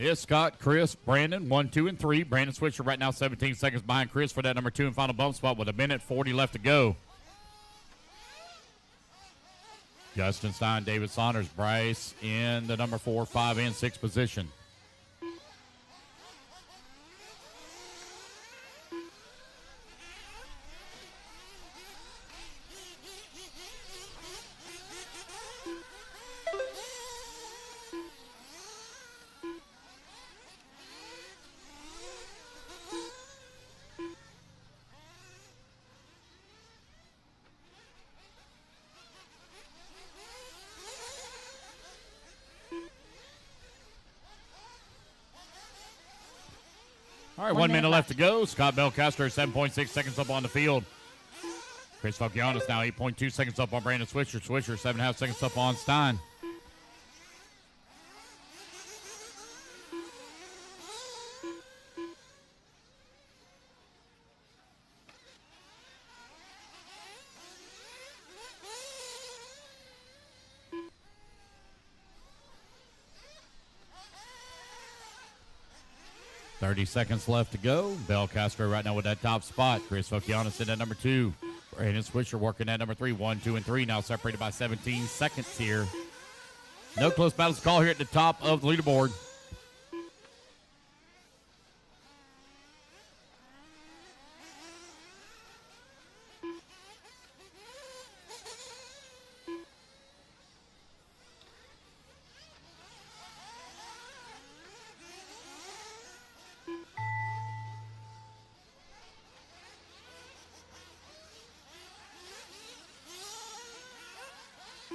It's Scott, Chris, Brandon, 1, 2, and 3. Brandon Switcher right now 17 seconds behind Chris for that number 2 and final bump spot with 1:40 left to go. Justin Stein, David Saunders, Bryce in the number 4, 5, and 6 position. All right, 1 minute left to go. Scott Belcastro, 7.6 seconds up on the field. Chris Fokianis now 8.2 seconds up on Brandon Swisher. Swisher, 7.5 seconds up on Stein. .30 seconds left to go. Belcastro right now with that top spot. Chris Fokianis in at number 2. Brandon Swisher working at number 3. 1, 2, and 3 now separated by 17 seconds here. No close battles call here at the top of the leaderboard.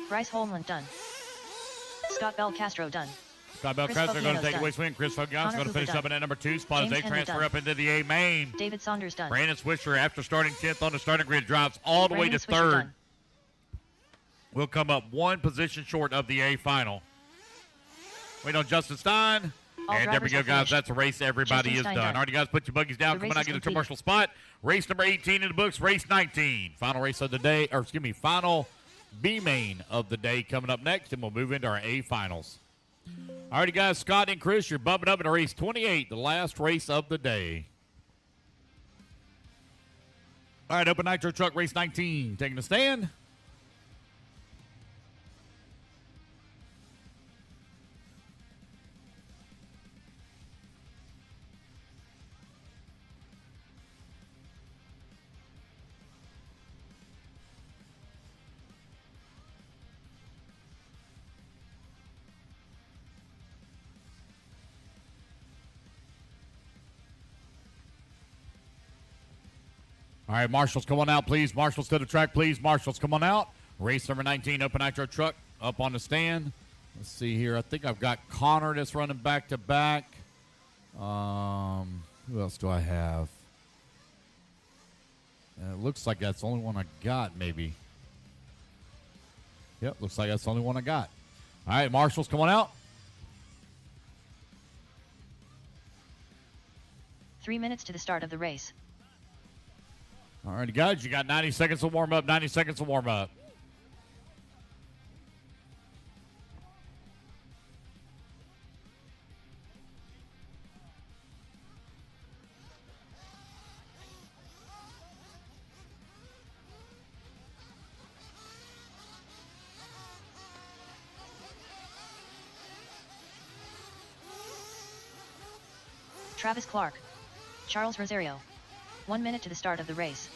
Bryce Holmland done. Scott Belcastro done. Scott Belcastro going to take away swing. Chris Fokianis going to finish up in that number 2 spot as they transfer up into the A main. David Saunders done. Brandon Swisher, after starting 10th on the starting grid, drops all the way to 3rd. Done. We'll come up 1 position short of the A final. Wait on Justin Stein. And there we go, guys. That's a race. Everybody is done. All right, you guys, put your buggies down. Come on out, get a commercial spot. Race number 18 in the books. Race 19. Final race of the day, or excuse me, final B main of the day coming up next, and we'll move into our A finals. All right, guys, Scott and Chris, you're bumping up into race 28, the last race of the day. All right, Open Nitro Truck race 19, taking a stand. All right, marshals, come on out, please. Marshals to the track, please. Marshals, come on out. Race number 19, Open Nitro Truck, up on the stand. Let's see here. I think I've got Connor that's running back-to-back. Who else do I have? It looks like that's the only one I got, maybe. Yep, looks like that's the only one I got. All right, marshals, come on out. 3 minutes to the start of the race. All right, guys, you got 90 seconds to warm up, 90 seconds to warm up. Travis Clark. Charles Rosario. 1 minute to the start of the race.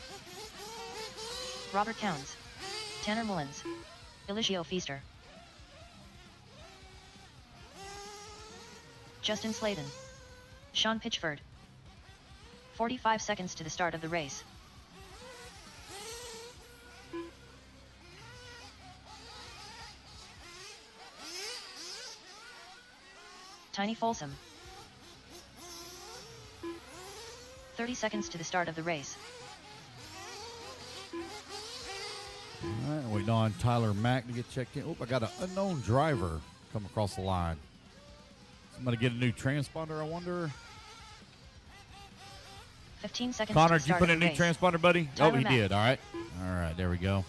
Robert Counts. Tanner Mullins. Eligio Feaster. Justin Slavin. Sean Pitchford. 45 seconds to the start of the race. Tiny Folsom. 30 seconds to the start of the race. All right, waiting on Tyler Mack to get checked in. Oh, I got an unknown driver come across the line. Somebody get a new transponder, I wonder. 15 seconds Connor, to did you start put of in the a new race. transponder, buddy? Tyler Oh, he Mack. did. All right. All right, there we go.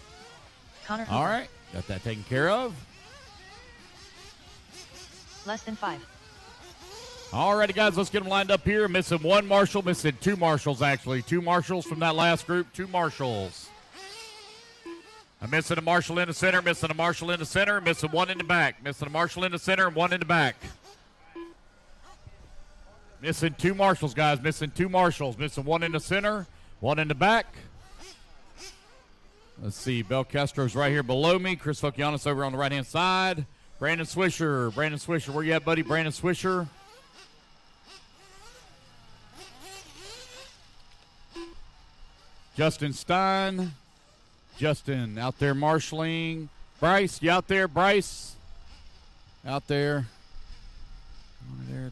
Connor All Hoover. right, got that taken care of. Less than 5. All righty, guys, let's get them lined up here. Missing one marshal, missing two marshals, actually. Two marshals from that last group, two marshals. I'm missing a marshal in the center, missing a marshal in the center, missing one in the back. Missing a marshal in the center and one in the back. Missing two marshals, guys, missing two marshals. Missing one in the center, one in the back. Let's see, Bel Castro's right here below me. Chris Fokianis over on the right-hand side. Brandon Swisher, where you at, buddy? Brandon Swisher. Justin Stein. Justin out there marshaling. Bryce, you out there, Bryce? Out there.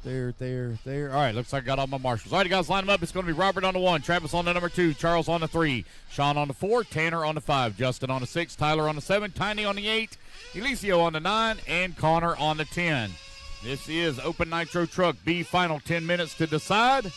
There. All right, looks like I got all my marshals. All right, guys, line them up. It's going to be Robert on the 1, Travis on the number 2, Charles on the 3, Sean on the 4, Tanner on the 5, Justin on the 6, Tyler on the 7, Tiny on the 8, Eliseo on the 9, and Connor on the 10. This is Open Nitro Truck B final 10 minutes to decide.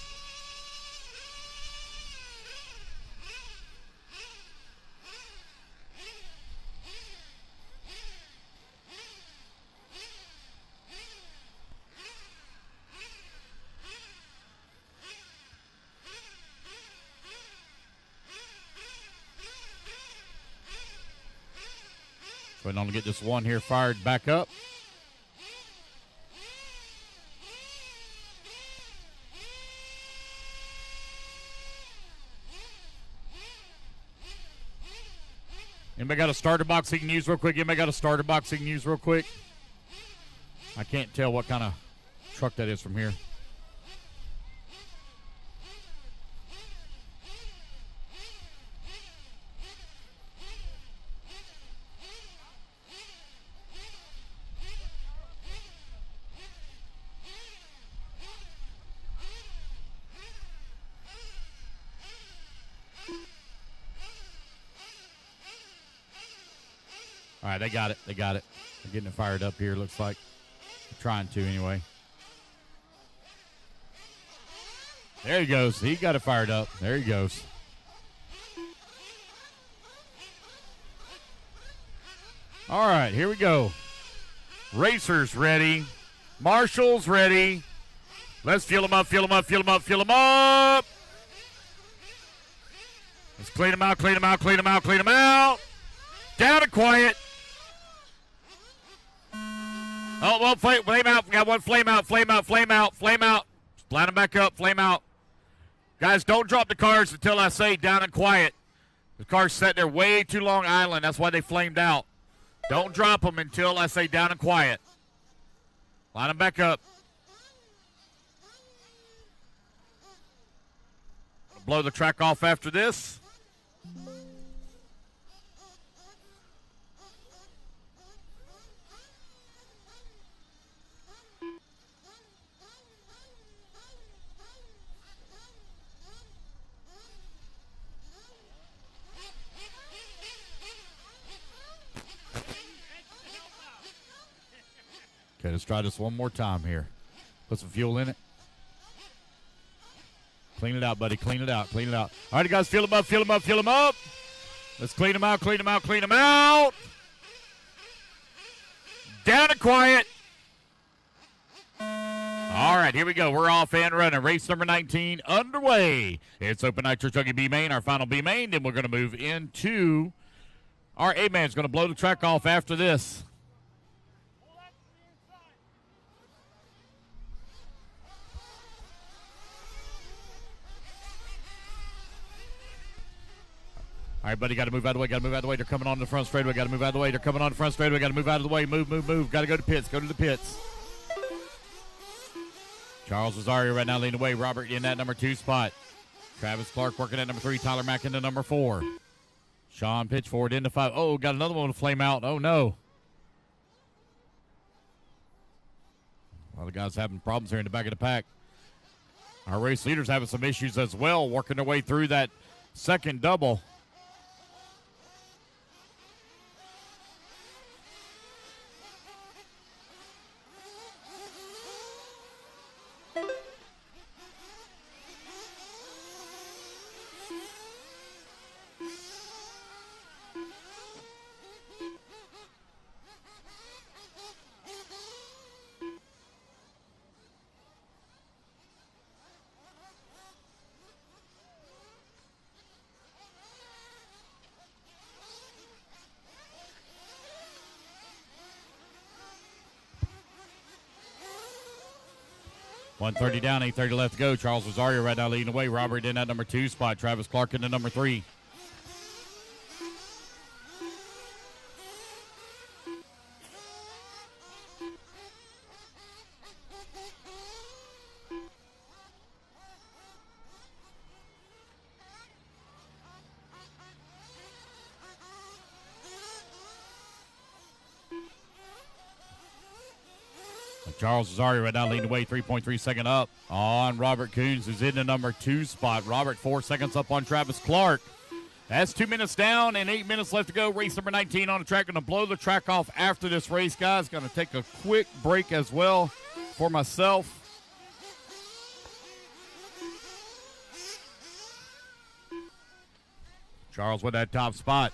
Waiting on to get this one here fired back up. Anybody got a starter box he can use real quick? I can't tell what kind of truck that is from here. All right, they got it. They're getting it fired up here, looks like. They're trying to, anyway. There he goes. He got it fired up. There he goes. All right, here we go. Racers ready. Marshals ready. Let's fuel them up. Let's clean them out. Down and quiet. Oh, well, flame out. We got one flame out. Line them back up, flame out. Guys, don't drop the cars until I say down and quiet. The cars sat there way too long idling. That's why they flamed out. Don't drop them until I say down and quiet. Line them back up. Blow the track off after this. Okay, let's try this one more time here. Put some fuel in it. Clean it out, buddy. Clean it out. All right, guys, fill them up. Let's clean them out. Down and quiet. All right, here we go. We're off and running. Race number 19 underway. It's Open Nitro Truggy B main, our final B main. Then we're going to move into our A main. It's going to blow the track off after this. All right, buddy, got to move out of the way. They're coming on the front straightaway. Got to move out of the way. Got to move out of the way. Move. Got to go to the pits. Charles Rosario right now leading the way. Robert in that number 2 spot. Travis Clark working at number 3. Tyler Mack into number 4. Sean Pitchford into 5. Oh, got another one to flame out. Oh, no. Well, the guys having problems here in the back of the pack. Our race leaders having some issues as well, working their way through that second double. .130 down, 8:30 left to go. Charles Rosario right now leading the way. Robert in that number 2 spot. Travis Clark in the number 3. Charles Rosario right now leading the way, 3.3 second up on Robert Coons, who's in the number 2 spot. Robert 4 seconds up on Travis Clark. That's 2 minutes down and 8 minutes left to go. Race number 19 on the track. Going to blow the track off after this race, guys. Going to take a quick break as well for myself. Charles with that top spot.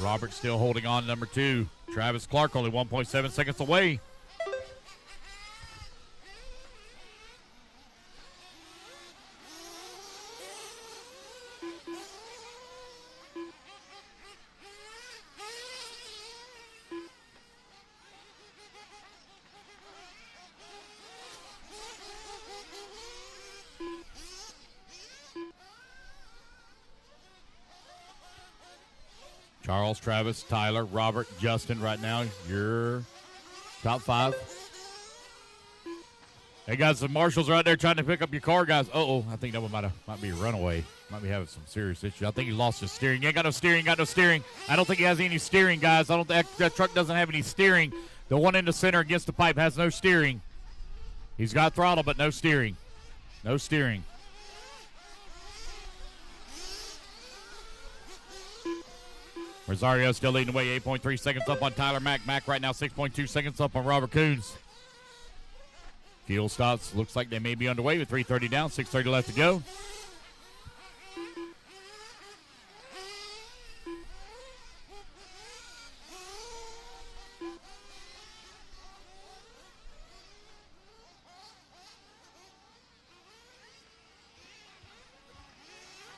Robert still holding on to number 2. Travis Clark only 1.7 seconds away. Charles, Travis, Tyler, Robert, Justin right now, your top 5. Hey, guys, the marshals are out there trying to pick up your car, guys. Uh-oh, I think that one might be a runaway. Might be having some serious issues. I think he lost his steering. He ain't got no steering, I don't think he has any steering, guys. I don't think that truck doesn't have any steering. The one in the center against the pipe has no steering. He's got throttle, but no steering. No steering. Rosario still leading the way, 8.3 seconds up on Tyler Mack. Mack right now 6.2 seconds up on Robert Coons. Fuel stops, looks like they may be underway with 3:30 down, 6:30 left to go.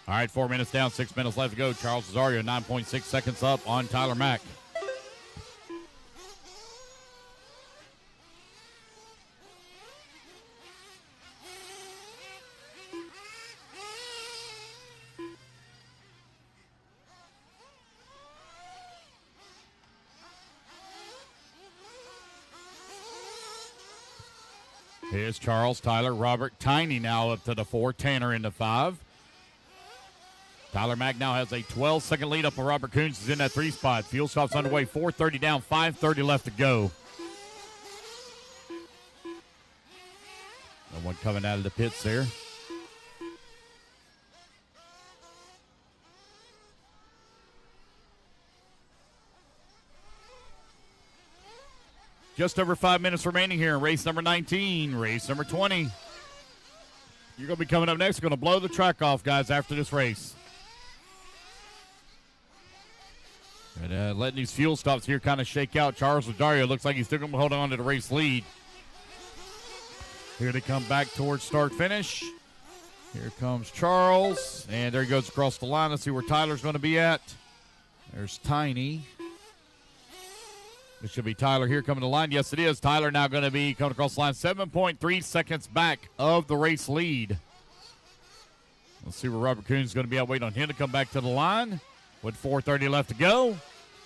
All right, 4 minutes down, 6 minutes left to go. Charles Rosario, 9.6 seconds up on Tyler Mack. Here's Charles, Tyler, Robert, Tiny now up to the 4, Tanner in the 5. Tyler Mack now has a 12-second lead up on Robert Coons. Is in that 3 spot. Fuel stops underway. 4:30 down, 5:30 left to go. No one coming out of the pits there. Just over 5 minutes remaining here in race number 19, race number 20. You're going to be coming up next. We're going to blow the track off, guys, after this race. And letting these fuel stops here kind of shake out. Charles Rosario looks like he's still going to hold on to the race lead. Here they come back towards start finish. Here comes Charles. And there he goes across the line. Let's see where Tyler's going to be at. There's Tiny. It should be Tyler here coming to the line. Yes, it is. Tyler now going to be coming across the line. 7.3 seconds back of the race lead. Let's see where Robert Coons is going to be out waiting on him to come back to the line. With 4:30 left to go.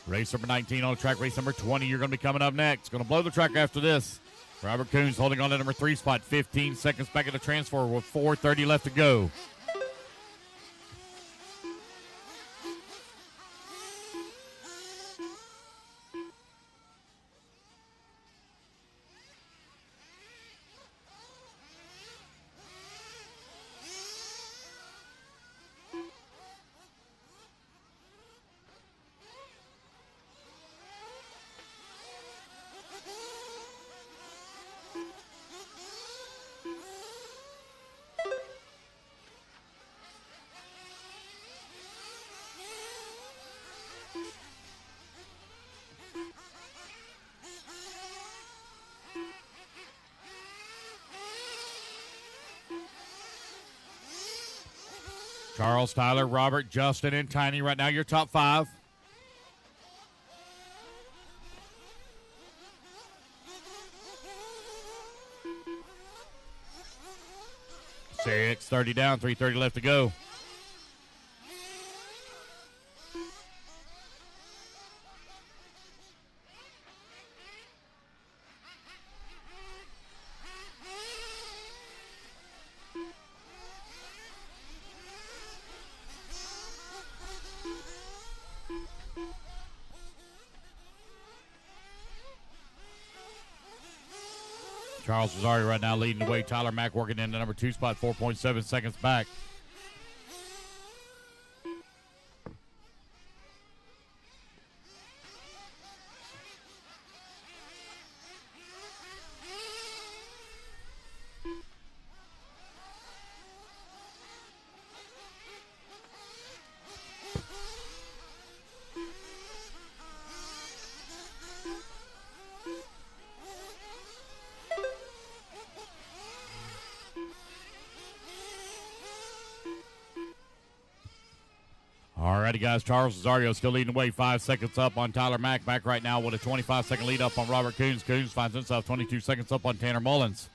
Race number 19 on the track. Race number 20, you're going to be coming up next. Going to blow the track after this. Robert Coons holding on to number 3 spot. 15 seconds back at the transfer with 4:30 left to go. Charles, Tyler, Robert, Justin, and Tiny right now your top 5. 6:30 down, 3:30 left to go. Charles Rosario right now leading the way. Tyler Mack working in the number 2 spot, 4.7 seconds back. Alrighty, guys. Charles Rosario still leading the way. 5 seconds up on Tyler Mack. Mack right now with a 25-second lead up on Robert Coons. Coons finds himself 22 seconds up on Tanner Mullins.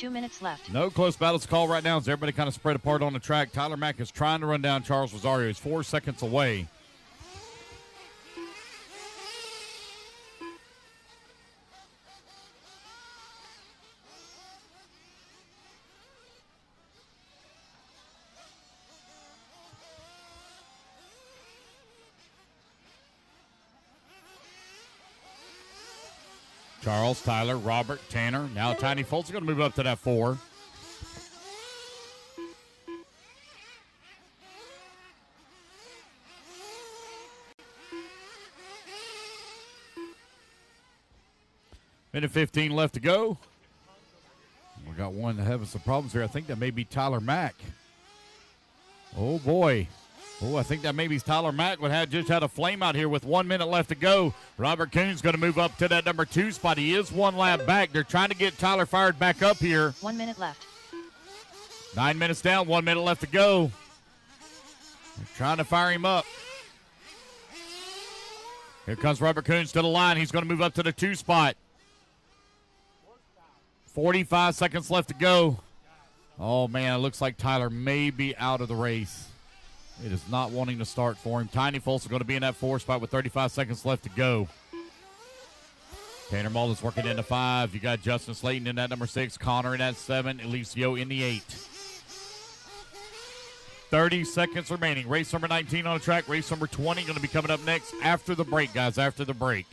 Minutes left. No close battles to call right now as everybody kind of spread apart on the track. Tyler Mack is trying to run down Charles Rosario. He's 4 seconds away. Charles, Tyler, Robert, Tanner. Now Tiny Foltz is going to move up to that 4. Minute 15 left to go. We got one that having some problems here. I think that may be Tyler Mack. Oh, boy. Oh, I think that maybe Tyler Mack just had a flame out here with 1 minute left to go. Robert Coons going to move up to that number 2 spot. He is 1 lap back. They're trying to get Tyler fired back up here. 1 minute left. 9 minutes down, 1 minute left to go. They're trying to fire him up. Here comes Robert Coons to the line. He's going to move up to the 2 spot. 45 seconds left to go. Oh, man, it looks like Tyler may be out of the race. It is not wanting to start for him. Tiny Foltz is going to be in that 4 spot with 35 seconds left to go. Tanner Mullins working into 5. You got Justin Slayton in that number 6. Connor in that 7. Eliseo in the 8. 30 seconds remaining. Race number 19 on the track. Race number 20 going to be coming up next after the break, guys, after the break.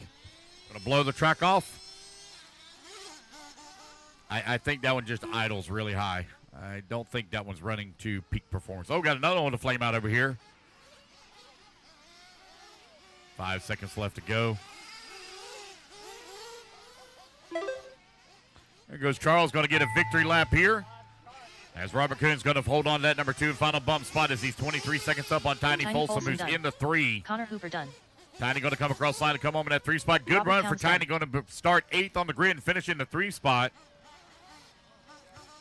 Going to blow the track off. I think that one just idles really high. I don't think that one's running to peak performance. Oh, got another one to flame out over here. 5 seconds left to go. There goes Charles, going to get a victory lap here. As Robert Coons going to hold on to that number 2 and final bump spot as he's 23 seconds up on Tiny Folsom, who's in the 3. Connor Hooper done. Tiny going to come across line and come home in that 3 spot. Good Robert run for Counts Tiny, done. going to start 8th on the grid and finish in the 3 spot.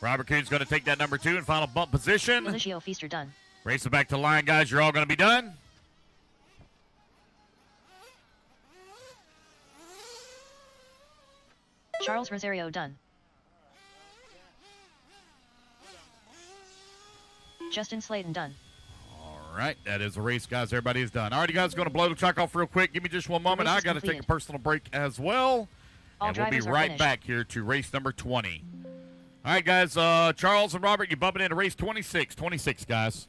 Robert Coons going to take that number 2 and final bump position. Eliseo Feaster done. Race it back to the line, guys. You're all going to be done. Charles Rosario done. Justin Slayton done. All right, that is the race, guys. Everybody is done. All right, you guys going to blow the track off real quick. Give me just one moment. race I is got to take a completed. personal break as well. All And we'll be drivers are right finished. back here to race number 20. All right, guys. Charles and Robert, you bumping into race 26. 26, guys.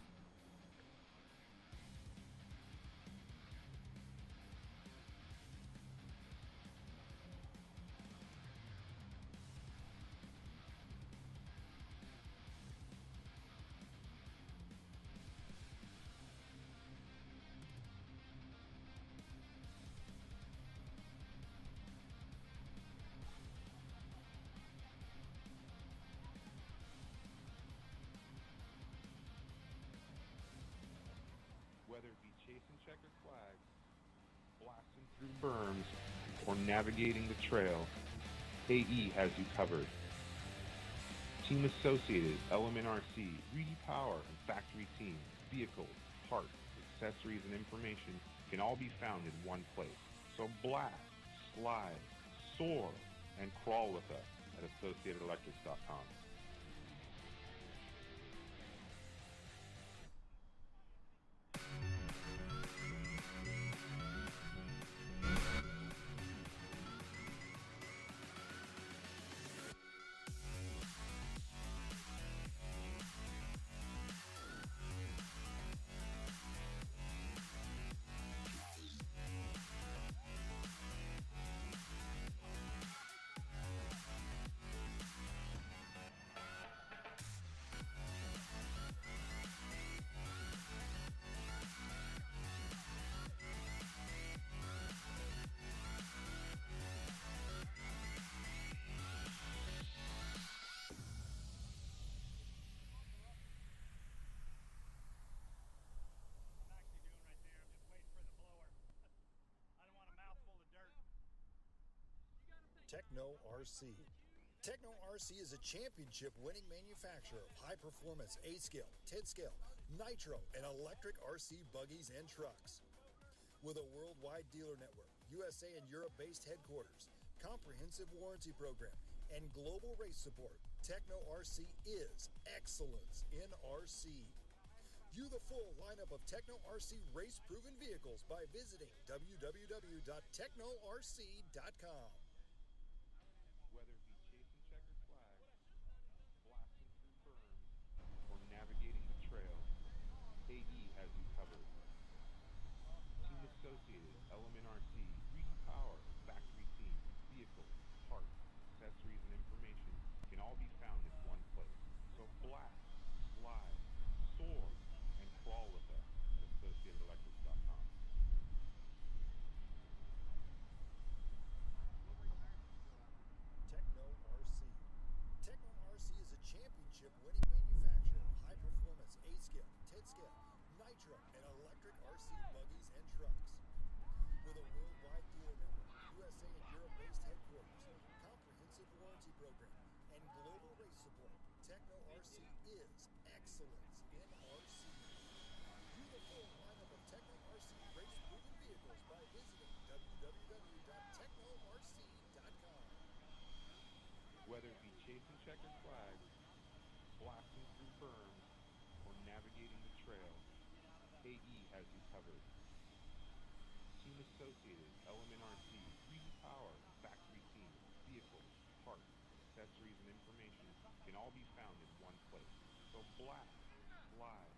through berms, or navigating the trail, AE has you covered. Team Associated, Element RC, Reedy Power, and Factory Team, vehicles, parts, accessories, and information can all be found in one place. So blast, slide, soar, and crawl with us at AssociatedElectrics.com. Techno RC. Techno RC is a championship-winning manufacturer of high-performance 8-scale, 10-scale, nitro, and electric RC buggies and trucks. With a worldwide dealer network, USA and Europe-based headquarters, comprehensive warranty program, and global race support, Techno RC is excellence in RC. View the full lineup of Techno RC race-proven vehicles by visiting www.technorc.com. Whether it be chasing checkered flags, blasting through berms, or navigating the trail, AE has you covered. Team Associated, Element RC, Reedy Power, Factory Team, vehicles, parts, accessories, and information can all be found in one place. So blast, slide, soar, and crawl with us at AssociatedElectrics.com. Techno RC. Techno RC is a championship-winning manufacturer of high-performance 8-scale, 10-scale, nitro, and electric RC buggies and trucks. With a worldwide dealer network, USA and Europe-based headquarters, comprehensive warranty program, and global race support, Techno RC is excellence in RC. View the full lineup of Techno RC race-proven vehicles by visiting www.technorc.com. Whether it be chasing checkered flags, blasting through berms, or navigating the trail, AE has you covered. Team Associated, Element RC, Reedy Power, Factory Team, vehicles, parts, accessories, and information can all be found in one place. So blast, slide,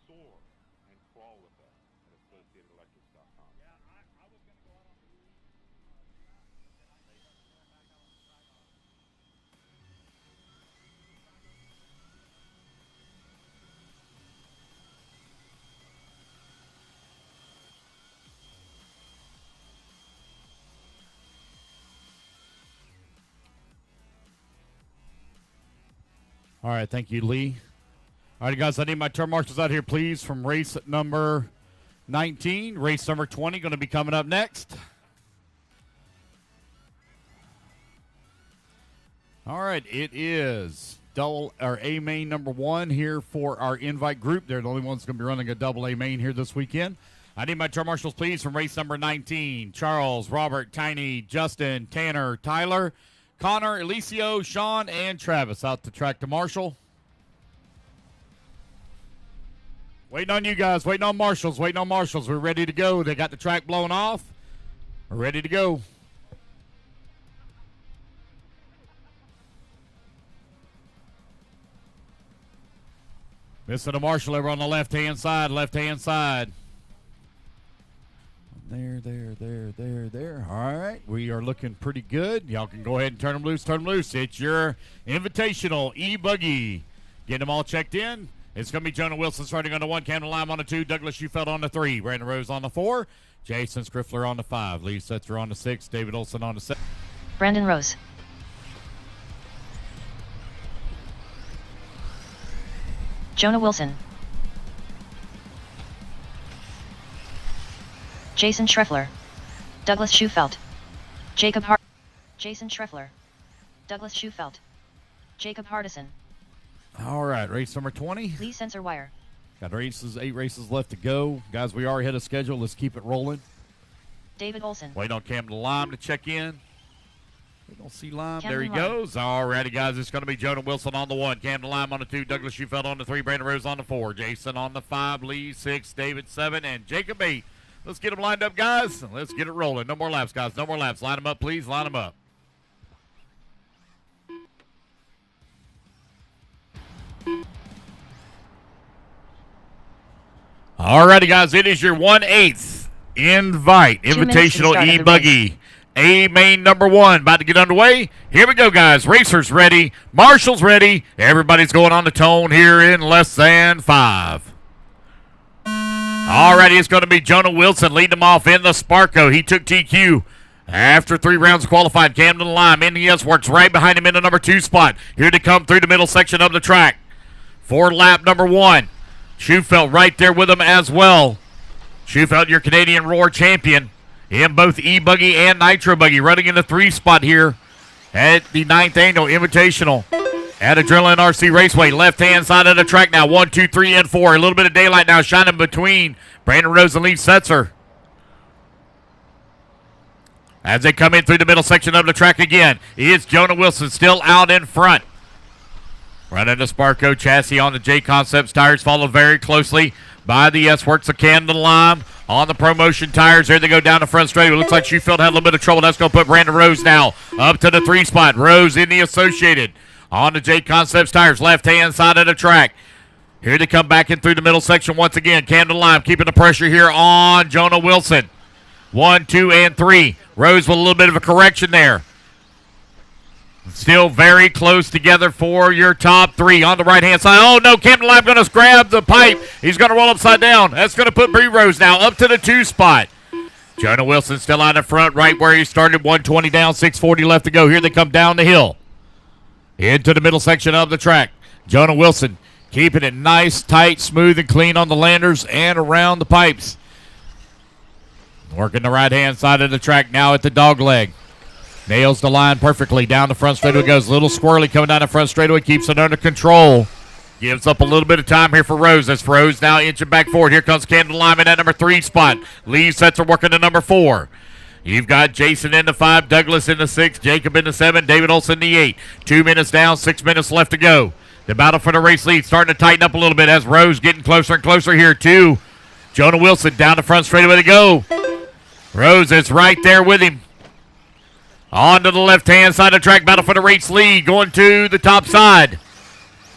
soar, and crawl with us at AssociatedElectrics.com. All right, thank you, Lee. All right, guys, I need my turn marshals out here, please, from race number 19. Race number 20 going to be coming up next. All right, it is double or A main number 1 here for our invite group. They're the only ones going to be running a double A main here this weekend. I need my turn marshals, please, from race number 19. Charles, Robert, Tiny, Justin, Tanner, Tyler, Connor, Elicio, Sean, and Travis out the track to marshal. Waiting on you guys. Waiting on marshals. Waiting on marshals. We're ready to go. They got the track blown off. We're ready to go. Missing a marshal over on the left-hand side. Left-hand side. There. All right. We are looking pretty good. Y'all can go ahead and turn them loose. Turn them loose. It's your Invitational E-buggy. Get them all checked in. It's going to be Jonah Wilson starting on the 1, Camden Lime on the 2, Douglas Schufeld on the 3, Brandon Rose on the 4, Jason Skriffler on the 5, Lee Setzer on the 6, David Olson on the 7. Brandon Rose. Jonah Wilson. Jason Schreffler. Douglas Schufelt. Jason Schreffler. Douglas Schufelt. Jacob Hardison. All right, race number 20. Lee Sensor Wire. Got 8 races left to go. Guys, we are ahead of schedule. Let's keep it rolling. David Olson. Wait on Camden Lime to check in. We don't see Lime. Camden There he Lime. goes. All righty, guys. It's going to be Jonah Wilson on the 1. Camden Lime on the 2. Douglas Schufelt on the 3. Brandon Rose on the 4. Jason on the 5. Lee 6. David 7. And Jacob 8. Let's get them lined up, guys. Let's get it rolling. No more laps, guys. No more laps. Line them up, please. Line them up. All righty, guys. It is your 1/8 Invite Invitational E-buggy. A main number 1 about to get underway. Here we go, guys. Racers ready. Marshals ready. Everybody's going on the tone here in less than 5. Alrighty, it's going to be Jonah Wilson leading them off in the Sparko. He took TQ after 3 rounds of qualified. Camden Lime, NES works right behind him in the number 2 spot. Here to come through the middle section of the track. For lap number 1. Schufelt right there with him as well. Schufelt, your Canadian Roar champion in both E-buggy and nitro buggy, running in the 3 spot here at the 9th annual Invitational at Adrenaline RC Raceway. Left-hand side of the track now. 1, 2, 3, and 4. A little bit of daylight now shining between Brandon Rose and Lee Setzer as they come in through the middle section of the track again. It's Jonah Wilson still out in front. Running the Sparko chassis on the J Concepts tires, followed very closely by the S-Works of Camden Lime on the ProMotion tires. There they go down the front straight. It looks like Schufelt had a little bit of trouble. That's going to put Brandon Rose now up to the 3 spot. Rose in the Associated on the J Concepts tires, left-hand side of the track. Here they come back in through the middle section once again. Camden Lime keeping the pressure here on Jonah Wilson. 1, 2, and 3. Rose with a little bit of a correction there. Still very close together for your top 3 on the right-hand side. Oh, no, Camden Lime going to grab the pipe. He's going to roll upside down. That's going to put Bree Rose now up to the 2 spot. Jonah Wilson still out in front right where he started. 120 down, 640 left to go. Here they come down the hill into the middle section of the track. Jonah Wilson keeping it nice, tight, smooth, and clean on the landers and around the pipes. Working the right-hand side of the track now at the dog leg. Nails the line perfectly. Down the front straightaway goes. A little squirrely coming down the front straightaway. Keeps it under control. Gives up a little bit of time here for Rose. That's Rose now inching back forward. Here comes Camden Lime in that number 3 spot. Lee Setzer working the number 4. You've got Jason in the 5, Douglas in the 6, Jacob in the 7, David Olson in the 8. 2 minutes down, 6 minutes left to go. The battle for the race lead starting to tighten up a little bit as Rose getting closer and closer here to Jonah Wilson. Down the front straightaway to go. Rose is right there with him. On to the left-hand side of the track, battle for the race lead, going to the top side.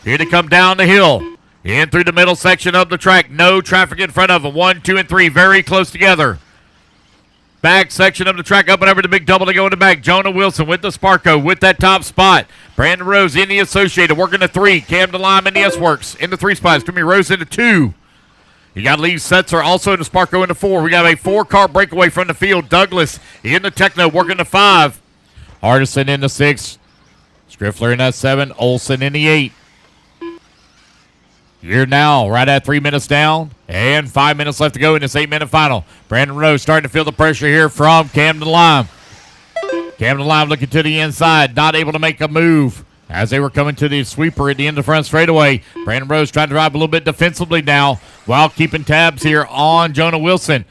Here they come down the hill, in through the middle section of the track. No traffic in front of them. 1, 2, and 3, very close together. Back section of the track, up and over the big double to go in the back. Jonah Wilson with the Sparko, with that top spot. Brandon Rose in the Associated, working the 3. Camden Lime in the S-Works, in the 3 spots. To me, Rose in the 2. You got Lee Setzer also in the Sparko in the 4. We got a 4-car breakaway from the field. Douglas in the Techno, working the 5. Hardison in the 6. Schreffler in that 7. Olson in the 8. You're now right at 3 minutes down and 5 minutes left to go in this 8-minute final. Brandon Rose starting to feel the pressure here from Camden Lime. Camden Lime looking to the inside, not able to make a move as they were coming to the sweeper at the end of the front straightaway. Brandon Rose trying to drive a little bit defensively now while keeping tabs here on Jonah Wilson.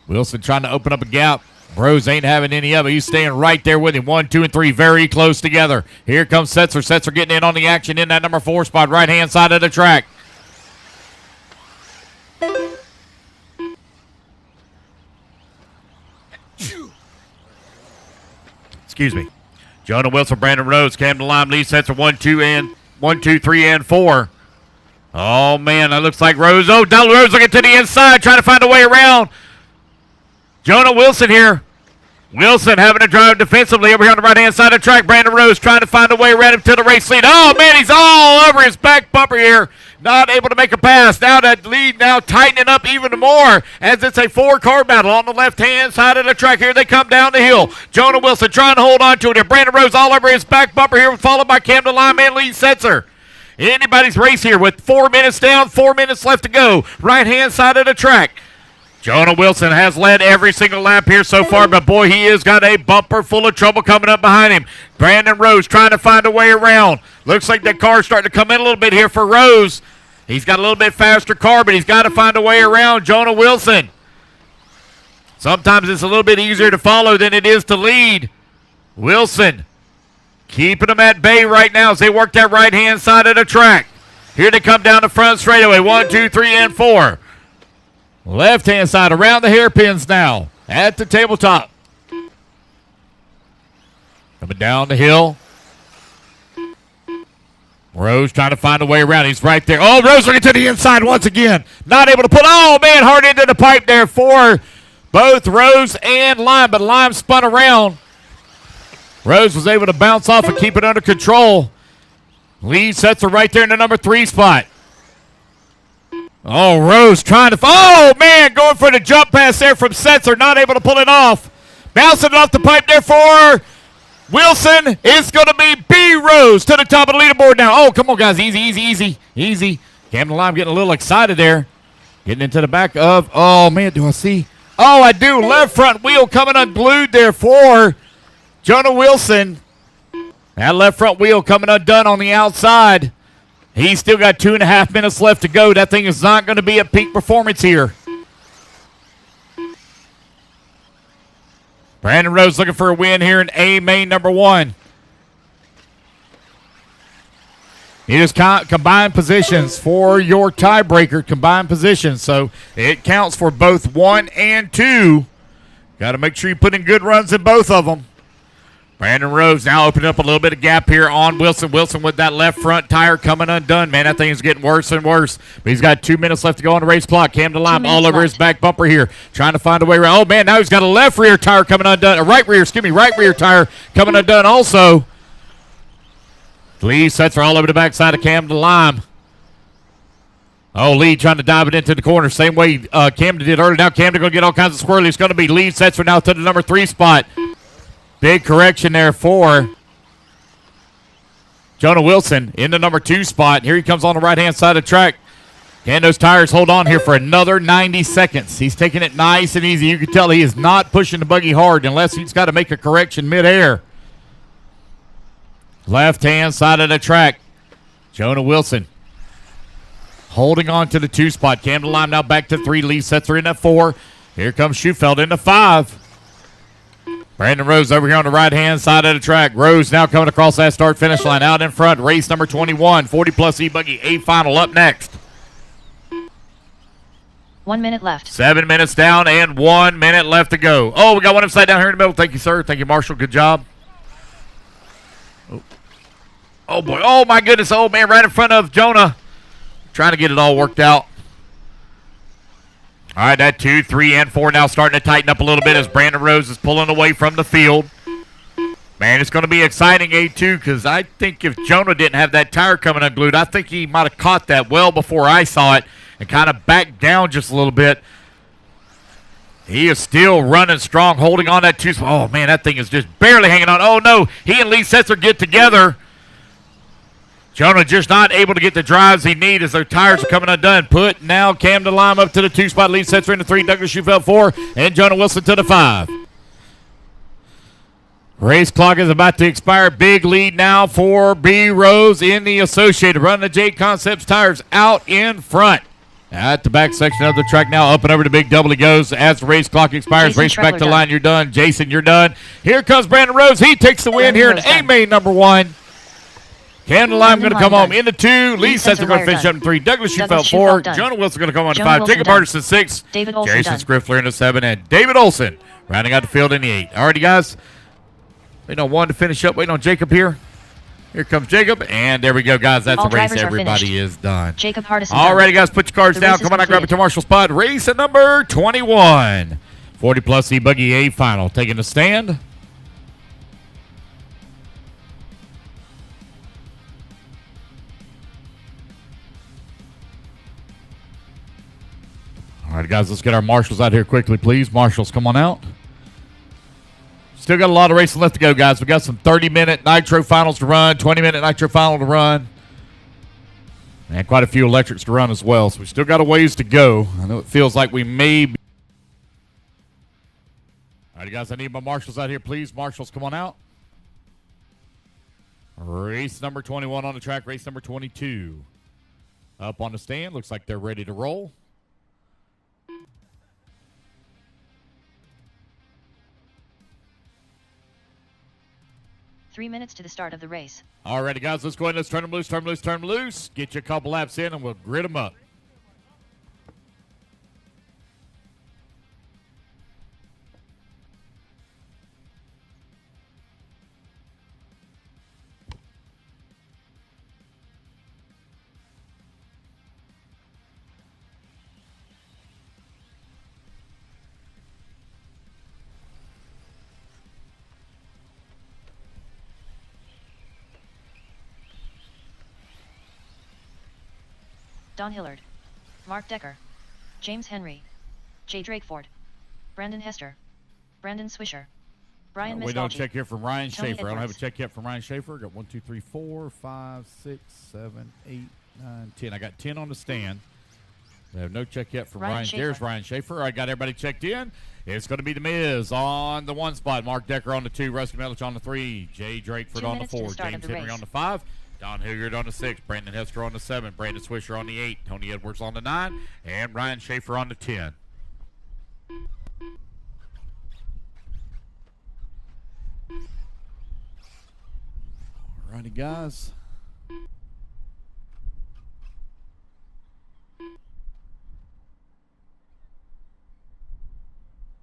Wilson trying to open up a gap. Rose ain't having any of it. He's staying right there with him. 1, 2, and 3, very close together. Here comes Setzer. Setzer getting in on the action in that number 4 spot, right-hand side of the track. Excuse me. Jonah Wilson, Brandon Rose, Camden Lime, Lee Setzer, 1, 2, 3, and 4. Oh, man, that looks like Rose. Oh, Donald Rose looking to the inside, trying to find a way around. Jonah Wilson here. Wilson having to drive defensively over here on the right-hand side of the track. Brandon Rose trying to find a way around him to the race lead. Oh, man, he's all over his back bumper here. Not able to make a pass. Now that lead now tightening up even more as it's a 4-car battle on the left-hand side of the track. Here they come down the hill. Jonah Wilson trying to hold on to it. And Brandon Rose all over his back bumper here, followed by Camden Lime and Lee Setzer. Anybody's race here with 4 minutes down, 4 minutes left to go. Right-hand side of the track. Jonah Wilson has led every single lap here so far, but boy, he has got a bumper full of trouble coming up behind him. Brandon Rose trying to find a way around. Looks like the car's starting to come in a little bit here for Rose. He's got a little bit faster car, but he's got to find a way around Jonah Wilson. Sometimes it's a little bit easier to follow than it is to lead. Wilson keeping them at bay right now as they work that right-hand side of the track. Here they come down the front straightaway. 1, 2, 3, and 4. Left-hand side around the hairpins now at the tabletop. Coming down the hill. Rose trying to find a way around. He's right there. Oh, Rose looking to the inside once again. Not able to pull. Oh, man, hard into the pipe there for both Rose and Lime, but Lime spun around. Rose was able to bounce off and keep it under control. Lead sets her right there in the number 3 spot. Oh, Rose trying to, oh, man, going for the jump pass there from Setzer, not able to pull it off. Bouncing it off the pipe there for Wilson. It's going to be B. Rose to the top of the leaderboard now. Oh, come on, guys, easy. Camden Lime getting a little excited there. Getting into the back of, oh, man, do I see? Oh, I do. Left front wheel coming unglued there for Jonah Wilson. That left front wheel coming undone on the outside. He's still got 2.5 minutes left to go. That thing is not going to be a peak performance here. Brandon Rose looking for a win here in A main number 1. It is combined positions for your tiebreaker, combined positions. So it counts for both 1 and 2. Got to make sure you put in good runs in both of them. Brandon Rose now opening up a little bit of gap here on Wilson. Wilson with that left front tire coming undone. Man, that thing is getting worse and worse. But he's got 2 minutes left to go on the race clock. Camden Lime all over his back bumper here. Trying to find a way around. Oh, man, now he's got a left rear tire coming undone. Right rear tire coming undone also. Lee sets her all over the backside of Camden Lime. Oh, Lee trying to dive it into the corner. Same way Camden did earlier. Now Camden going to get all kinds of squirrely. It's going to be Lee sets her now to the number 3 spot. Big correction there for Jonah Wilson in the number 2 spot. Here he comes on the right-hand side of the track. Can those tires hold on here for another 90 seconds? He's taking it nice and easy. You can tell he is not pushing the buggy hard unless he's got to make a correction midair. Left-hand side of the track. Jonah Wilson holding on to the 2 spot. Camden Lime now back to 3. Lee sets her in at 4. Here comes Schufeld in the 5. Brandon Rose over here on the right-hand side of the track. Rose now coming across that start-finish line out in front. Race number 21, 40-plus E-buggy A final up next. 1 minute left. 7 minutes down and 1 minute left to go. Oh, we got one upside down here in the middle. Thank you, sir. Thank you, Marshall. Good job. Oh, boy. Oh, my goodness. Oh, man, right in front of Jonah. Trying to get it all worked out. All right, that 2, 3, and 4 now starting to tighten up a little bit as Brandon Rose is pulling away from the field. Man, it's going to be exciting, A2, because I think if Jonah didn't have that tire coming unglued, I think he might have caught that well before I saw it and kind of backed down just a little bit. He is still running strong, holding on that 2. Oh, man, that thing is just barely hanging on. Oh, no, he and Lee Setzer get together. Jonah just not able to get the drives he needs as their tires are coming undone. Put now Camden Lime up to the 2 spot. Lee Setzer in the 3. Douglas Schufeld 4. And Jonah Wilson to the 5. Race clock is about to expire. Big lead now for B. Rose in the Associated. Running the J Concepts tires out in front. At the back section of the track now, up and over to Big Double he goes as the race clock expires. Jason Race back to Trevler line. done. You're done. Jason, you're done. Here comes Brandon Rose. He takes the win here in A main number 1. Camden Lime going to come home into 2. Lee Setzer going to finish up in 3. Douglas Schufeld 4. Jonah Wilson going to come on to 5. Jacob Hardison 6. David Olson Jason done. Scriffler in the 7. And David Olson rounding out the field in the 8. Alrighty, guys. Waiting on 1 to finish up. Waiting on Jacob here. Here comes Jacob. And there we go, guys. That's All a race. drivers are Everybody finished. is done. Jacob Hardison Alrighty, done. guys. Put your cards The down. race is Come on out, grab it completed. to Marshall spot. Race at number 21. 40-plus E-buggy A final. Taking the stand. All right, guys, let's get our marshals out here quickly, please. Marshals, come on out. Still got a lot of racing left to go, guys. We got some 30-minute nitro finals to run, 20-minute nitro final to run, and quite a few electrics to run as well. So we still got a ways to go. I know it feels like we may be right, guys, I need my marshals out here, please. Marshals, come on out. Race number 21 on the track. Race number 22 up on the stand. Looks like they're ready to roll. Three minutes to the start of the race. All righty, guys, let's go ahead and let's turn them loose, turn them loose, turn them loose. Get you a couple laps in, and we'll grid them up. Don Hillard, Mark Decker, James Henry, Jay Drakeford, Brandon Hester, Brandon Swisher, Brian We don't Mistalgi, check here from Ryan Tony Schaefer. I don't have a Edwards. check yet from Ryan Schaefer. Got 1, 2, 3, 4, 5, 6, 7, 8, 9, 10. I got 10 on the stand. We have no check yet from Ryan Ryan. Schaefer. There's Ryan Schaefer. I got everybody checked in. It's going to be the Miz on the 1 spot. Mark Decker on the 2. Rusty Melich on the 3. Jay Drakeford 2 on the minutes to the 4. start of James the Henry race. on the 5. Don Hilliard on the 6. Brandon Hester on the 7. Brandon Swisher on the 8. Tony Edwards on the 9. And Ryan Schaefer on the 10. All righty, guys.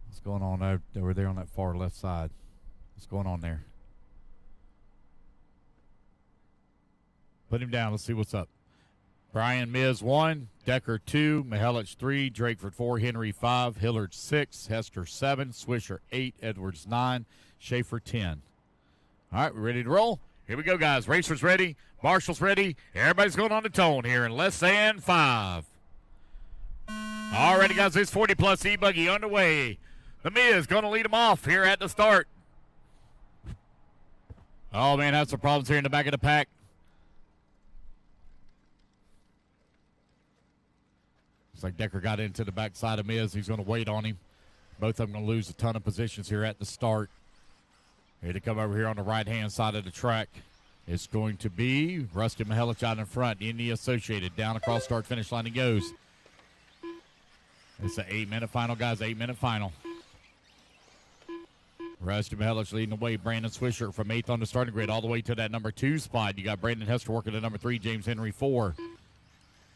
What's going on over there on that far left side? What's going on there? Put him down. Let's see what's up. Brian Miz 1, Decker 2, Mihelich 3, Drakeford 4, Henry 5, Hillard 6, Hester 7, Swisher 8, Edwards 9, Schaefer 10. All right, we're ready to roll. Here we go, guys. Racers ready. Marshals ready. Everybody's going on the tone here in less than 5. All righty, guys. This 40-plus E-buggy underway. The Miz going to lead them off here at the start. Oh, man, had some problems here in the back of the pack. Looks like Decker got into the backside of Miz. He's going to wait on him. Both of them going to lose a ton of positions here at the start. Here to come over here on the right-hand side of the track. It's going to be Rusty Mihelich out in front. In the Associated. Down across start-finish line he goes. It's an 8-minute final, guys. 8-minute final. Rusty Mihelich leading the way. Brandon Swisher from 8th on the starting grid all the way to that number 2 spot. You got Brandon Hester working at number 3. James Henry 4.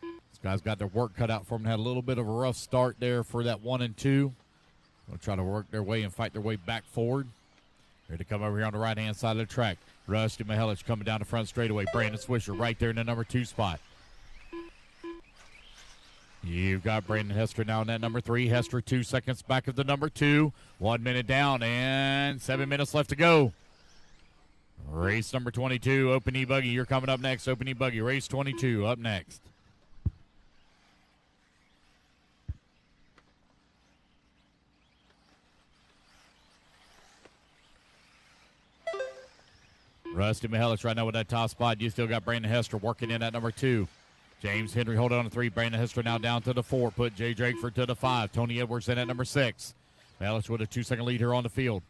These guys got their work cut out for them. Had a little bit of a rough start there for that 1 and 2. They'll try to work their way and fight their way back forward. Here to come over here on the right-hand side of the track. Rusty Mihelich coming down the front straightaway. Brandon Swisher right there in the number 2 spot. You've got Brandon Hester now in that number 3. Hester 2 seconds back of the number 2. 1 minute down and 7 minutes left to go. Race number 22, Open E-buggy. You're coming up next, Open E-buggy. Race 22 up next. Rusty Mihelich right now with that top spot. You still got Brandon Hester working in at number 2. James Henry holding on to 3. Brandon Hester now down to the 4. Put Jay Drakeford to the 5. Tony Edwards in at number 6. Mihelich with a 2-second lead here on the field.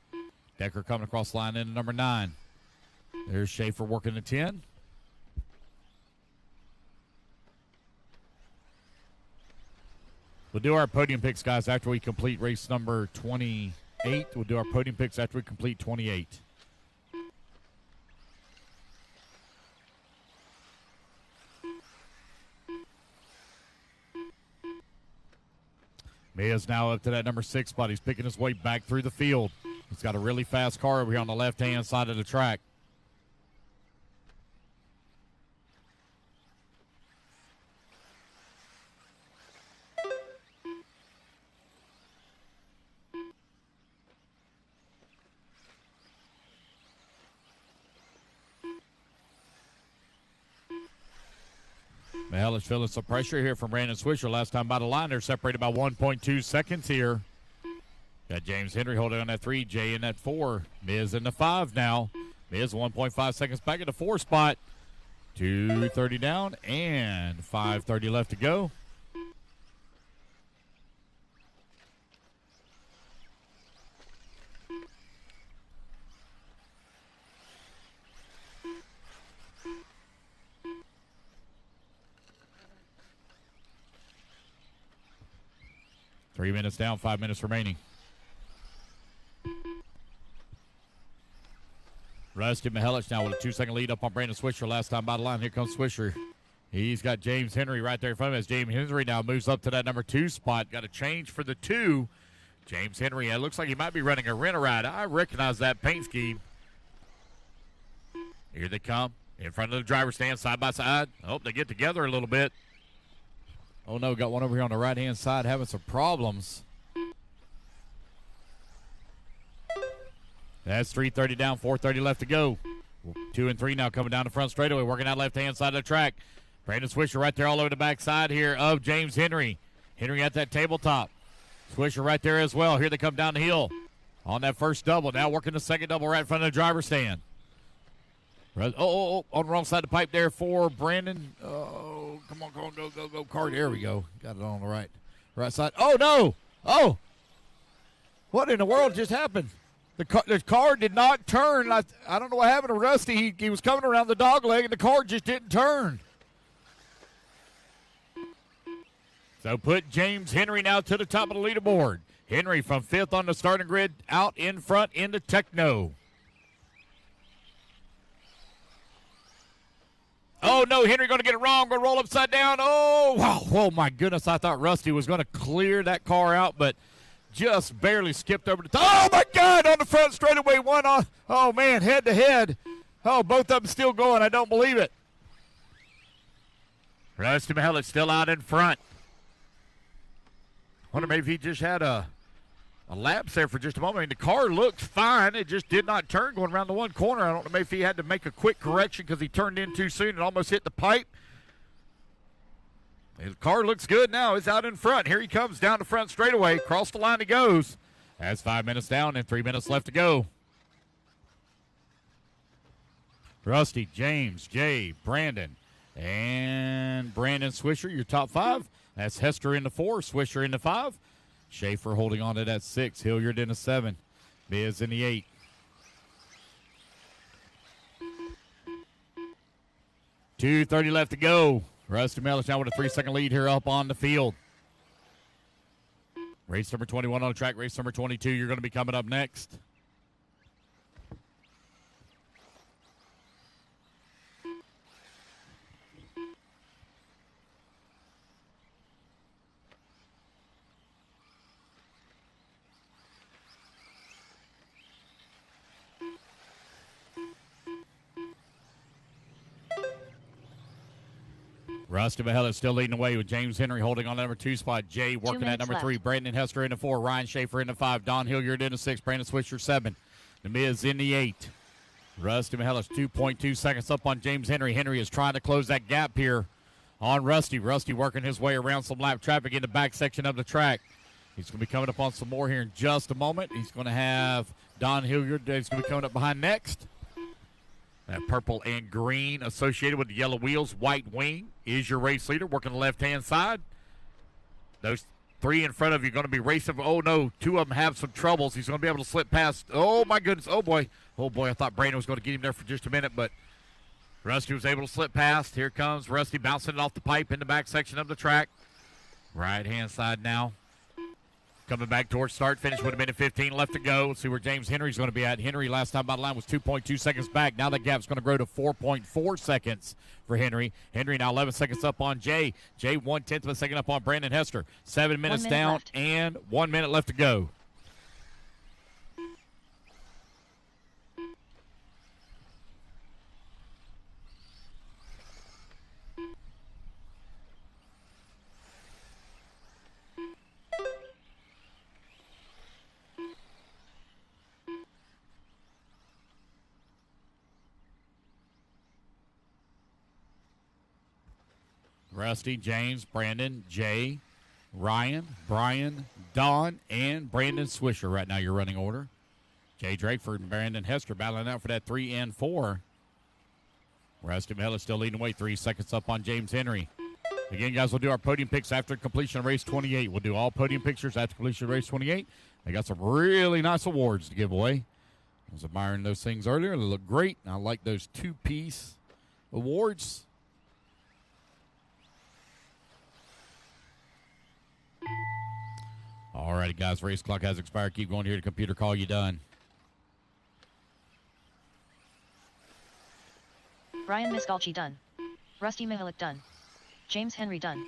Decker coming across the line in at number 9. There's Schaefer working the 10. We'll do our podium picks, guys, after we complete race number 28. We'll do our podium picks after we complete 28. Mia's now up to that number 6 spot. He's picking his way back through the field. He's got a really fast car over here on the left-hand side of the track. Mihelich feeling some pressure here from Brandon Swisher. Last time by the line, they're separated by 1.2 seconds here. Got James Henry holding on that 3, Jay in that 4. Miz in the 5 now. Miz 1.5 seconds back at the 4 spot. 2:30 down and 5:30 left to go. 3 minutes down, 5 minutes remaining. Rusty Mihelic now with a 2-second lead up on Brandon Swisher. Last time by the line. Here comes Swisher. He's got James Henry right there in front of him. As James Henry now moves up to that number 2 spot. Got a change for the 2. James Henry, it looks like he might be running a rent-a-ride. I recognize that paint scheme. Here they come. In front of the driver's stand, side by side. Oh, they get together a little bit. Oh, no, got one over here on the right-hand side having some problems. That's 3:30 down, 4:30 left to go. 2 and 3 now coming down the front straightaway, working out left-hand side of the track. Brandon Swisher right there all over the backside here of James Henry. Henry at that tabletop. Swisher right there as well. Here they come down the hill on that first double. Now working the second double right in front of the driver's stand. On the wrong side of the pipe there for Brandon. Oh, come on, go, car. There we go. Got it on the right side. Oh, no. Oh. What in the world just happened? The car did not turn. I don't know what happened to Rusty. He was coming around the dog leg, and the car just didn't turn. So put James Henry now to the top of the leaderboard. Henry from 5th on the starting grid, out in front into Techno. Oh, no, Henry going to get it wrong. Going to roll upside down. Oh, wow. Oh, my goodness. I thought Rusty was going to clear that car out, but just barely skipped over the top. Oh, my God, on the front straightaway. One on. Oh, man, head to head. Oh, both of them still going. I don't believe it. Rusty Mihelic still out in front. Wonder maybe if he just had a lapse there for just a moment. I mean, the car looked fine. It just did not turn going around the one corner. I don't know maybe if he had to make a quick correction because he turned in too soon and almost hit the pipe. His car looks good now. It's out in front. Here he comes down the front straightaway. Across the line he goes. That's 5 minutes down and 3 minutes left to go. Rusty, James, Jay, Brandon, and Brandon Swisher, your top 5. That's Hester in the 4, Swisher in the 5. Schaefer holding on to that 6. Hilliard in the 7. Biz in the 8. .230 left to go. Rusty Mihelic now with a 3-second lead here up on the field. Race number 21 on the track. Race number 22, you're going to be coming up next. Rusty Mihelic still leading away with James Henry holding on the number 2 spot. Jay working at number 3. Brandon Hester in the 4. Ryan Schaefer in the 5. Don Hilliard in the 6. Brandon Swisher 7. The Miz in the 8. Rusty Mihelic 2.2 seconds up on James Henry. Henry is trying to close that gap here on Rusty. Rusty working his way around some lap traffic in the back section of the track. He's going to be coming up on some more here in just a moment. He's going to have Don Hilliard. He's going to be coming up behind next. That purple and green associated with the yellow wheels, white wing, is your race leader working the left-hand side. Those 3 in front of you are going to be racing. Oh, no, 2 of them have some troubles. He's going to be able to slip past. Oh, my goodness. Oh, boy. Oh, boy, I thought Brandon was going to get him there for just a minute, but Rusty was able to slip past. Here comes Rusty bouncing it off the pipe in the back section of the track. Right-hand side now. Coming back towards start finish with a minute 15 left to go. Let's see where James Henry's going to be at. Henry last time by the line was 2.2 seconds back. Now that gap's going to grow to 4.4 seconds for Henry. Henry now 11 seconds up on Jay. Jay 1/10 of a second up on Brandon Hester. 7 minutes down left. and 1 minute left to go. Rusty, James, Brandon, Jay, Ryan, Brian, Don, and Brandon Swisher right now your running order. Jay Drakeford and Brandon Hester battling out for that 3 and 4. Rusty Mihelic still leading away. 3 seconds up on James Henry. Again, guys, we'll do our podium picks after completion of race 28. We'll do all podium pictures after completion of race 28. They got some really nice awards to give away. I was admiring those things earlier. They look great. I like those 2-piece awards. All righty, guys. Race clock has expired. Keep going here to computer call you done. Ryan Misgalchi done. Rusty Mihalik done. James Henry done.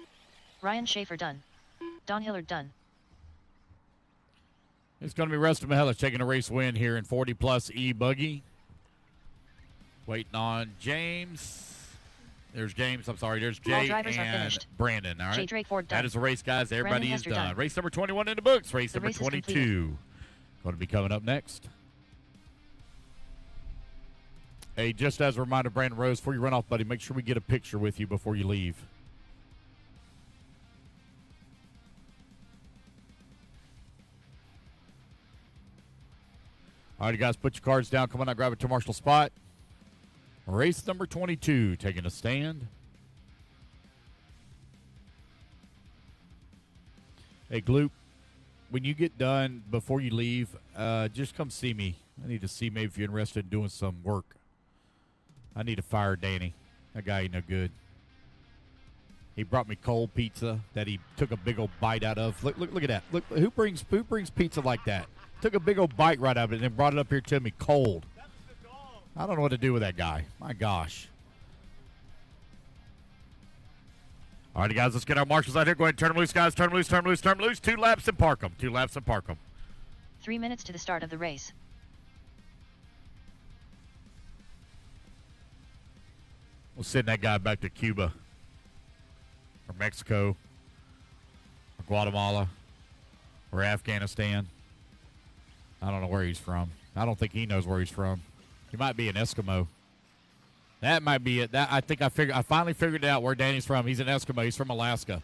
Ryan Schaefer done. Don Hillard done. It's going to be Rusty Mihalik taking a race win here in 40-plus E-buggy. Waiting on James. There's James. I'm sorry. There's Jay and Brandon. All right. Jay Drake Ford done. That is the race, guys. Everybody is done. done. Race number 21 in the books. Race The number race is 22 completed. going to be coming up next. Hey, just as a reminder, Brandon Rose, before you run off, buddy, make sure we get a picture with you before you leave. All right, you guys, put your cards down. Come on out, grab a to Marshall spot. Race number 22, taking a stand. Hey, Gloop, when you get done, before you leave, just come see me. I need to see maybe if you're interested in doing some work. I need to fire Danny. That guy ain't no good. He brought me cold pizza that he took a big old bite out of. Look at that. Look, who brings pizza like that? Took a big old bite right out of it and then brought it up here to me cold. I don't know what to do with that guy. My gosh. All right, guys, let's get our marshals out here. Go ahead and turn them loose, guys. Turn them loose, turn them loose, turn them loose. 2 laps and park them. 2 laps and park them. 3 minutes to the start of the race. We'll send that guy back to Cuba or Mexico or Guatemala or Afghanistan. I don't know where he's from. I don't think he knows where he's from. He might be an Eskimo. That might be it. I finally figured out where Danny's from. He's an Eskimo. He's from Alaska.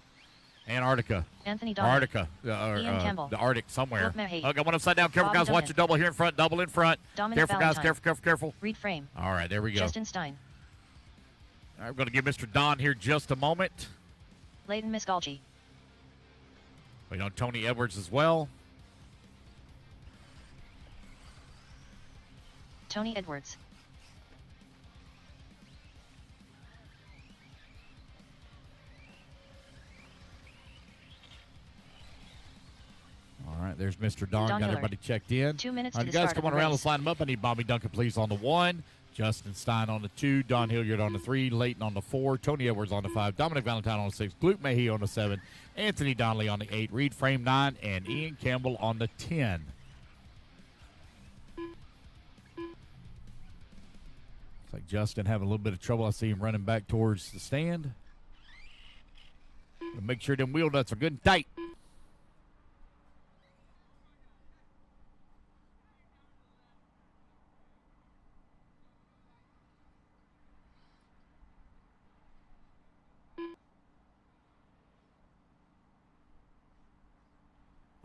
Antarctica. Anthony Donald. Antarctica. Ian Campbell. The Arctic somewhere. Okay, got one upside down. Careful, Bobby guys. Watch your double here in front. Double in front. Dominic Careful, guys. Valentine. Careful. Reed Frame. All right, there we go. Justin Stein. All right, we're going to give Mr. Don here just a moment. Layden Misgalchi. Wait on Tony Edwards as well. Tony Edwards. All right, there's Mr. Don. Got Hillard. everybody checked in. 2 minutes All to right, the guys, start come of on the around. race. Let's line them up. I need Bobby Duncan, please, on the 1. Justin Stein on the 2. Don Hilliard on the 3. Layton on the 4. Tony Edwards on the 5. Dominic Valentine on the 6. Luke Mahee on the 7. Anthony Donnelly on the 8. Reed Frame 9. And Ian Campbell on the 10. Looks like Justin having a little bit of trouble. I see him running back towards the stand. Make sure them wheel nuts are good and tight.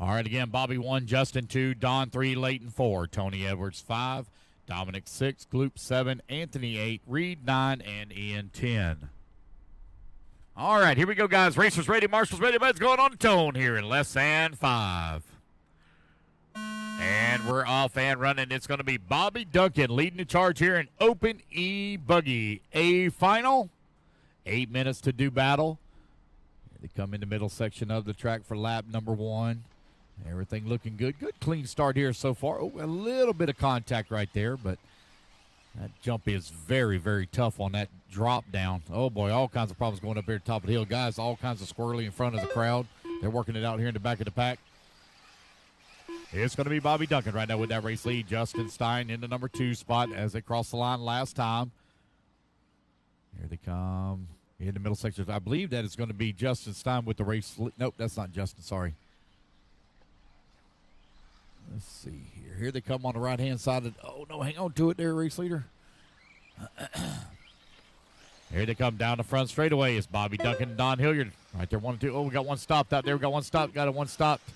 All right, again, Bobby 1, Justin 2, Don 3, Layton 4, Tony Edwards 5, Dominic 6, Gloop 7, Anthony 8, Reed 9, and Ian 10. All right, here we go, guys. Racers ready, marshals ready. Let's going on the tone here in less than 5. And we're off and running. It's going to be Bobby Duncan leading the charge here in Open E-buggy. A final. 8 minutes to do battle. They come in the middle section of the track for lap number 1. Everything looking good. Good clean start here so far. Oh, a little bit of contact right there, but that jump is very, very tough on that drop down. Oh, boy, all kinds of problems going up here at the top of the hill. Guys, all kinds of squirrely in front of the crowd. They're working it out here in the back of the pack. It's going to be Bobby Duncan right now with that race lead. Justin Stein in the number 2 spot as they crossed the line last time. Here they come in the middle section. I believe that is going to be Justin Stein with the race. Nope, that's not Justin. Sorry. Let's see here. Here they come on the right-hand side. Oh, no, hang on to it there, race leader. Here they come down the front straightaway. It's Bobby Duncan and Don Hilliard. Right there, 1 and 2. Oh, we got one stopped out there. We got one stopped. Got one stopped.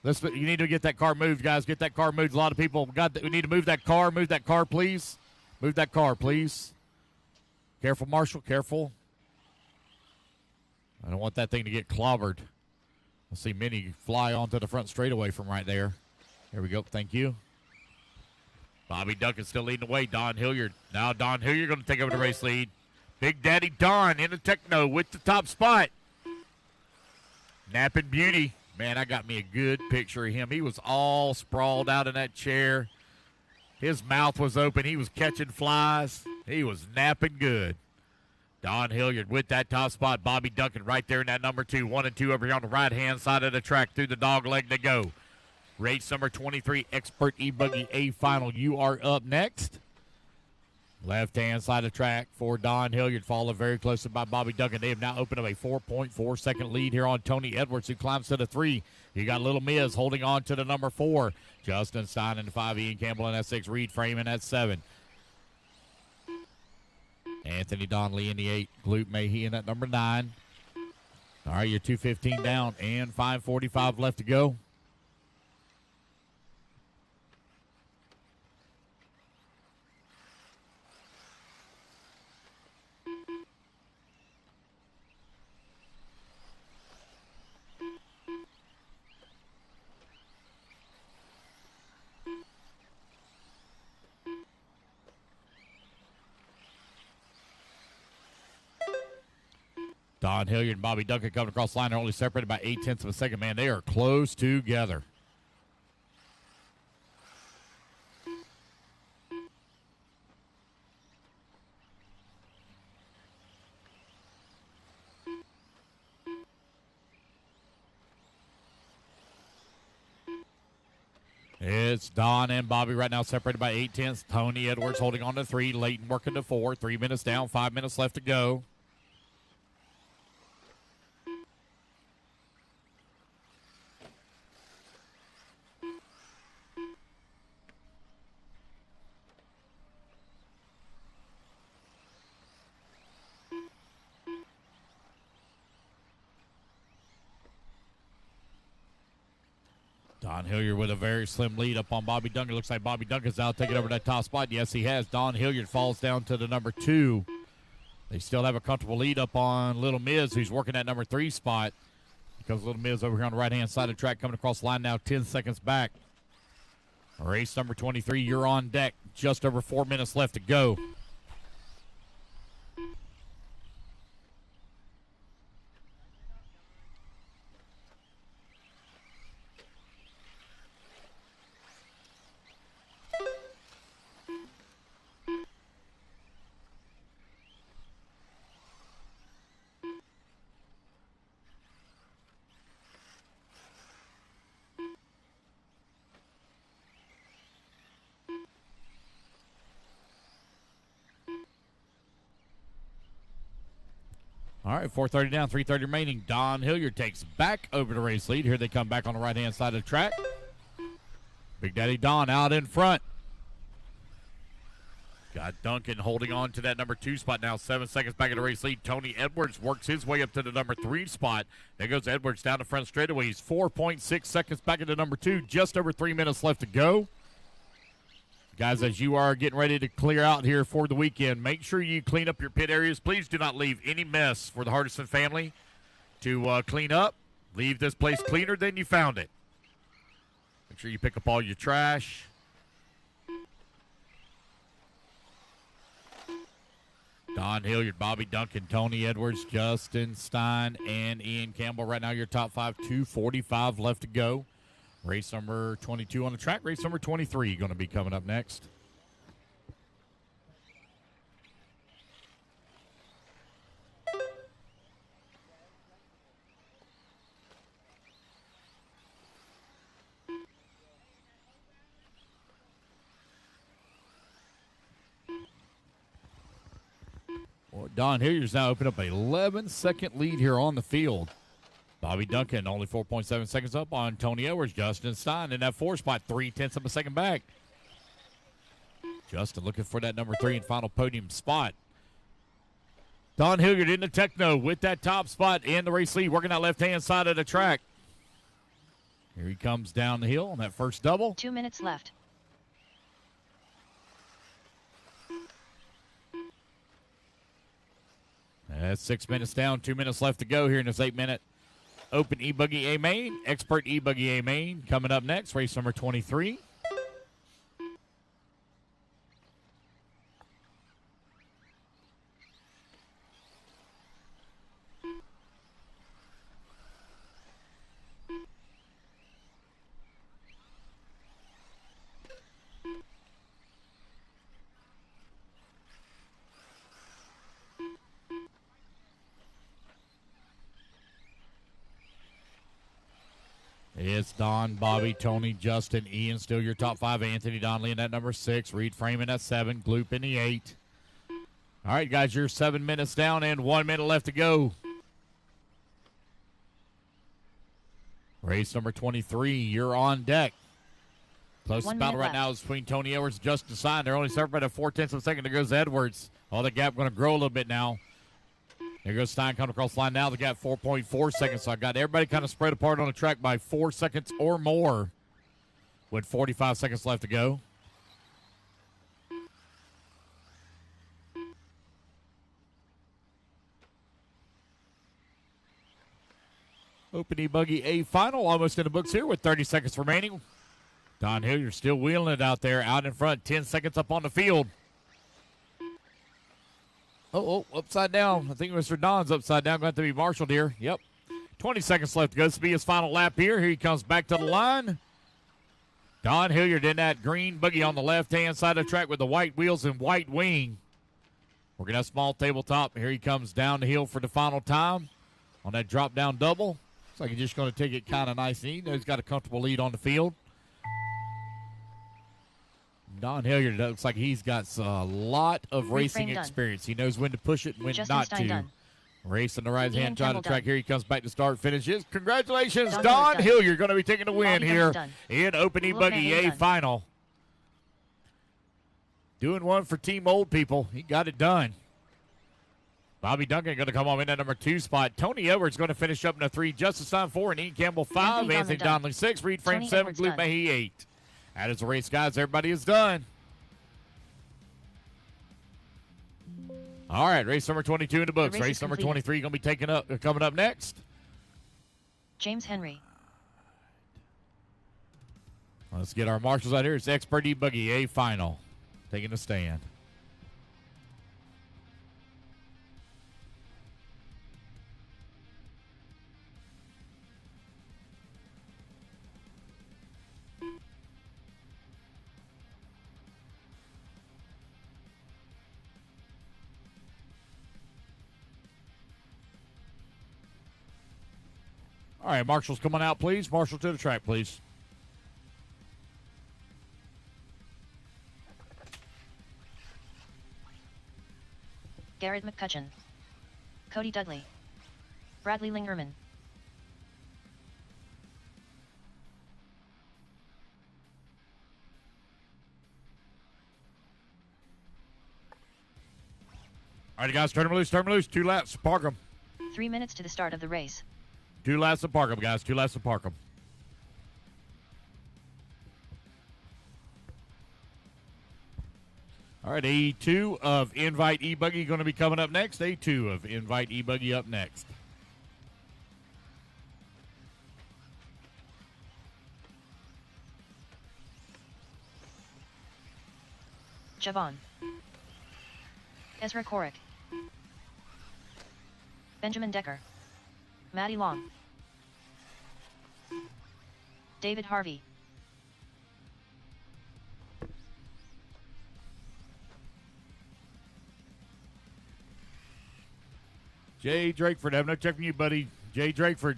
You need to get that car moved, guys. Get that car moved. A lot of people we need to move that car. Move that car, please. Move that car, please. Careful, Marshall. Careful. I don't want that thing to get clobbered. I see many fly onto the front straightaway from right there. There we go. Thank you. Bobby Duncan still leading the way. Don Hilliard. Now Don Hilliard going to take over the race lead. Big Daddy Don in the Techno with the top spot. Napping Beauty. Man, I got me a good picture of him. He was all sprawled out in that chair. His mouth was open. He was catching flies. He was napping good. Don Hilliard with that top spot. Bobby Duncan right there in that number 2. 1 and 2 over here on the right-hand side of the track. Through the dog leg to go. Race number 23, Expert E-Buggy A Final. You are up next. Left-hand side of the track for Don Hilliard, followed very closely by Bobby Duncan. They have now opened up a 4.4-second lead here on Tony Edwards, who climbs to the 3. You got Little Miz holding on to the number 4. Justin Stein in the 5, Ian Campbell in that 6, Reed Freeman at 7. Anthony Donnelly in the 8, Glute Mayhe in that number 9. All right, you're 2:15 down and 5:45 left to go. Don Hilliard and Bobby Duncan coming across the line. They're only separated by 0.8 of a second. Man, they are close together. It's Don and Bobby right now separated by 0.8. Tony Edwards holding on to 3. Leighton working to 4. 3 minutes down, 5 minutes left to go. Don Hilliard with a very slim lead up on Bobby Duncan. Looks like Bobby Duncan's now taking over that top spot. Yes, he has. Don Hilliard falls down to the number 2. They still have a comfortable lead up on Little Miz, who's working that number 3 spot. Because Little Miz over here on the right-hand side of the track coming across the line now 10 seconds back. Race number 23, you're on deck. Just over 4 minutes left to go. All right, 4:30 down, 3:30 remaining. Don Hilliard takes back over the race lead. Here they come back on the right-hand side of the track. Big Daddy Don out in front. Got Duncan holding on to that number 2 spot now. 7 seconds back in the race lead. Tony Edwards works his way up to the number 3 spot. There goes Edwards down the front straightaway. He's 4.6 seconds back into number 2. Just over 3 minutes left to go. Guys, as you are getting ready to clear out here for the weekend, make sure you clean up your pit areas. Please do not leave any mess for the Hardison family to clean up. Leave this place cleaner than you found it. Make sure you pick up all your trash. Don Hilliard, Bobby Duncan, Tony Edwards, Justin Stein, and Ian Campbell. Right now, your top 5, 2:45 left to go. Race number 22 on the track. Race number 23 going to be coming up next. Well, Don Hilliard's now opened up an 11-second lead here on the field. Bobby Duncan only 4.7 seconds up on Tony Edwards. Justin Stein in that 4 spot, 0.3 of a second back. Justin looking for that number 3 and final podium spot. Don Hilliard in the Techno with that top spot in the race lead, working that left-hand side of the track. Here he comes down the hill on that first double. 2 minutes left. That's 6 minutes down, 2 minutes left to go here in this 8-minute Open E-Buggy A Main, Expert E-Buggy A Main coming up next, race number 23. It's Don, Bobby, Tony, Justin, Ian, still your top 5. Anthony Donnelly in that number 6. Reed Freeman at 7. Gloop in the 8. All right, guys, you're 7 minutes down and 1 minute left to go. Race number 23, you're on deck. Closest battle right now is between Tony Edwards and Justin Stein. They're only separated by 4/10 of a second. There goes Edwards. Oh, the gap going to grow a little bit now. There goes Stein coming across the line now. The gap 4.4 seconds. So I got everybody kind of spread apart on the track by 4 seconds or more with 45 seconds left to go. Open E-buggy A final almost in the books here with 30 seconds remaining. Don Hilliard still wheeling it out there, out in front, 10 seconds up on the field. Oh, upside down. I think Mr. Don's upside down. Going to have to be marshaled here. Yep. 20 seconds left to go. This will be his final lap here. Here he comes back to the line. Don Hilliard in that green buggy on the left-hand side of the track with the white wheels and white wing. We're going to have small tabletop. Here he comes down the hill for the final time on that drop-down double. Looks like he's just going to take it kind of nice and easy. He's got a comfortable lead on the field. Don Hilliard looks like he's got a lot of racing experience. He knows when to push it and when not to. Racing the right-hand side of the track. Here he comes back to start, finishes. Congratulations, Don Hilliard going to be taking the win here in Open E-buggy A final. Doing one for Team Old People. He got it done. Bobby Duncan going to come on in at number 2 spot. Tony Edwards going to finish up in the 3. Justin Stein 4 and Ian Campbell 5. Anthony Donnelly 6. Reed Frame 7. Gloop Mahee 8. That is the race, guys. Everybody is done. All right, race number 22 in the books. Race number 23 going to be coming up next. James Henry. Let's get our marshals out here. It's Expert E-buggy A final. Taking a stand. All right, marshals, come on out, please. Marshal to the track, please. Garrett McCutcheon. Cody Dudley. Bradley Lingerman. All right, guys, turn them loose, 2 laps, park them. 3 minutes to the start of the race. 2 laps to park them, guys, 2 laps to park them. All right, A2 of Invite E-buggy going to be coming up next. A2 of Invite E-buggy up next. Javon. Ezra Korick. Benjamin Decker. Maddie Long. David Harvey. Jay Drakeford, I have no check from you, buddy. Jay Drakeford.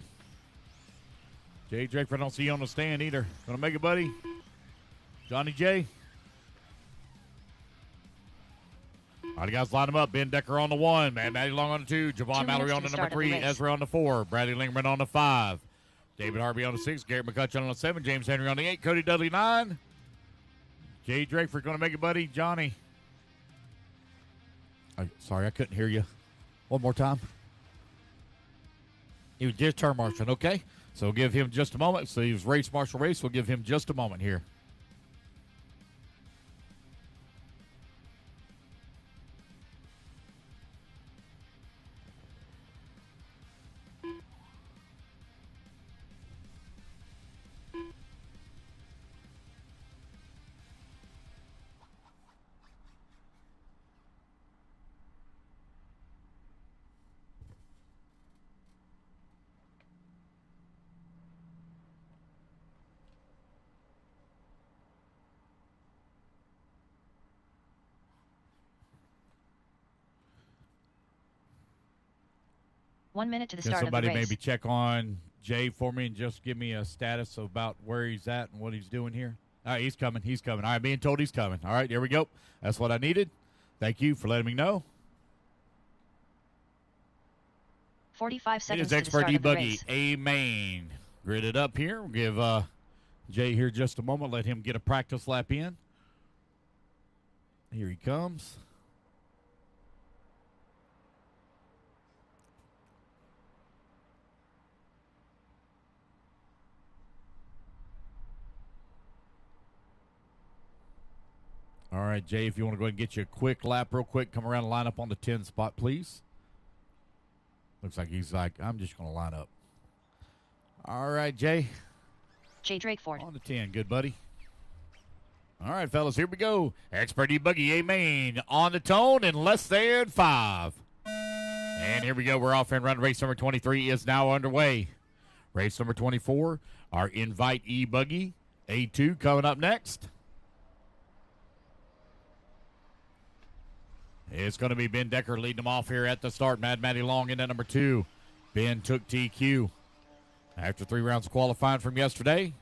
I don't see you on the stand either. Gonna make it, buddy? Johnny J. All right, guys, line them up. Ben Decker on the 1. Maddie Long on the 2. Javon Mallory on the number 3. Ezra on the 4. Bradley Lingerman on the 5. David Harvey on the 6. Garrett McCutcheon on the 7. James Henry on the 8. Cody Dudley 9. Jay Drakeford going to make it, buddy. Johnny. Sorry, I couldn't hear you. One more time. He was just turn marshaling, okay? So we'll give him just a moment. So he was race marshal race. We'll give him just a moment here. One minute to the start of the race. Somebody maybe check on Jay for me and just give me a status about where he's at and what he's doing here? All right, he's coming. He's coming. All right, being told he's coming. All right, here we go. That's what I needed. Thank you for letting me know. 45 It seconds is to the expert start of the E-buggy race. A-main. Gridded up here. We'll give Jay here just a moment. Let him get a practice lap in. Here he comes. All right, Jay, if you want to go ahead and get you a quick lap real quick, come around and line up on the 10 spot, please. Looks like he's like, I'm just going to line up. All right, Jay. Jay Drakeford. On the 10. Good, buddy. All right, fellas, here we go. Expert E-buggy A-main on the tone in less than 5. And here we go. We're off and run. Race number 23 is now underway. Race number 24, our Invite E-buggy A2 coming up next. It's going to be Ben Decker leading them off here at the start. Mad Matty Long in at number 2. Ben took TQ. After 3 rounds of qualifying from yesterday,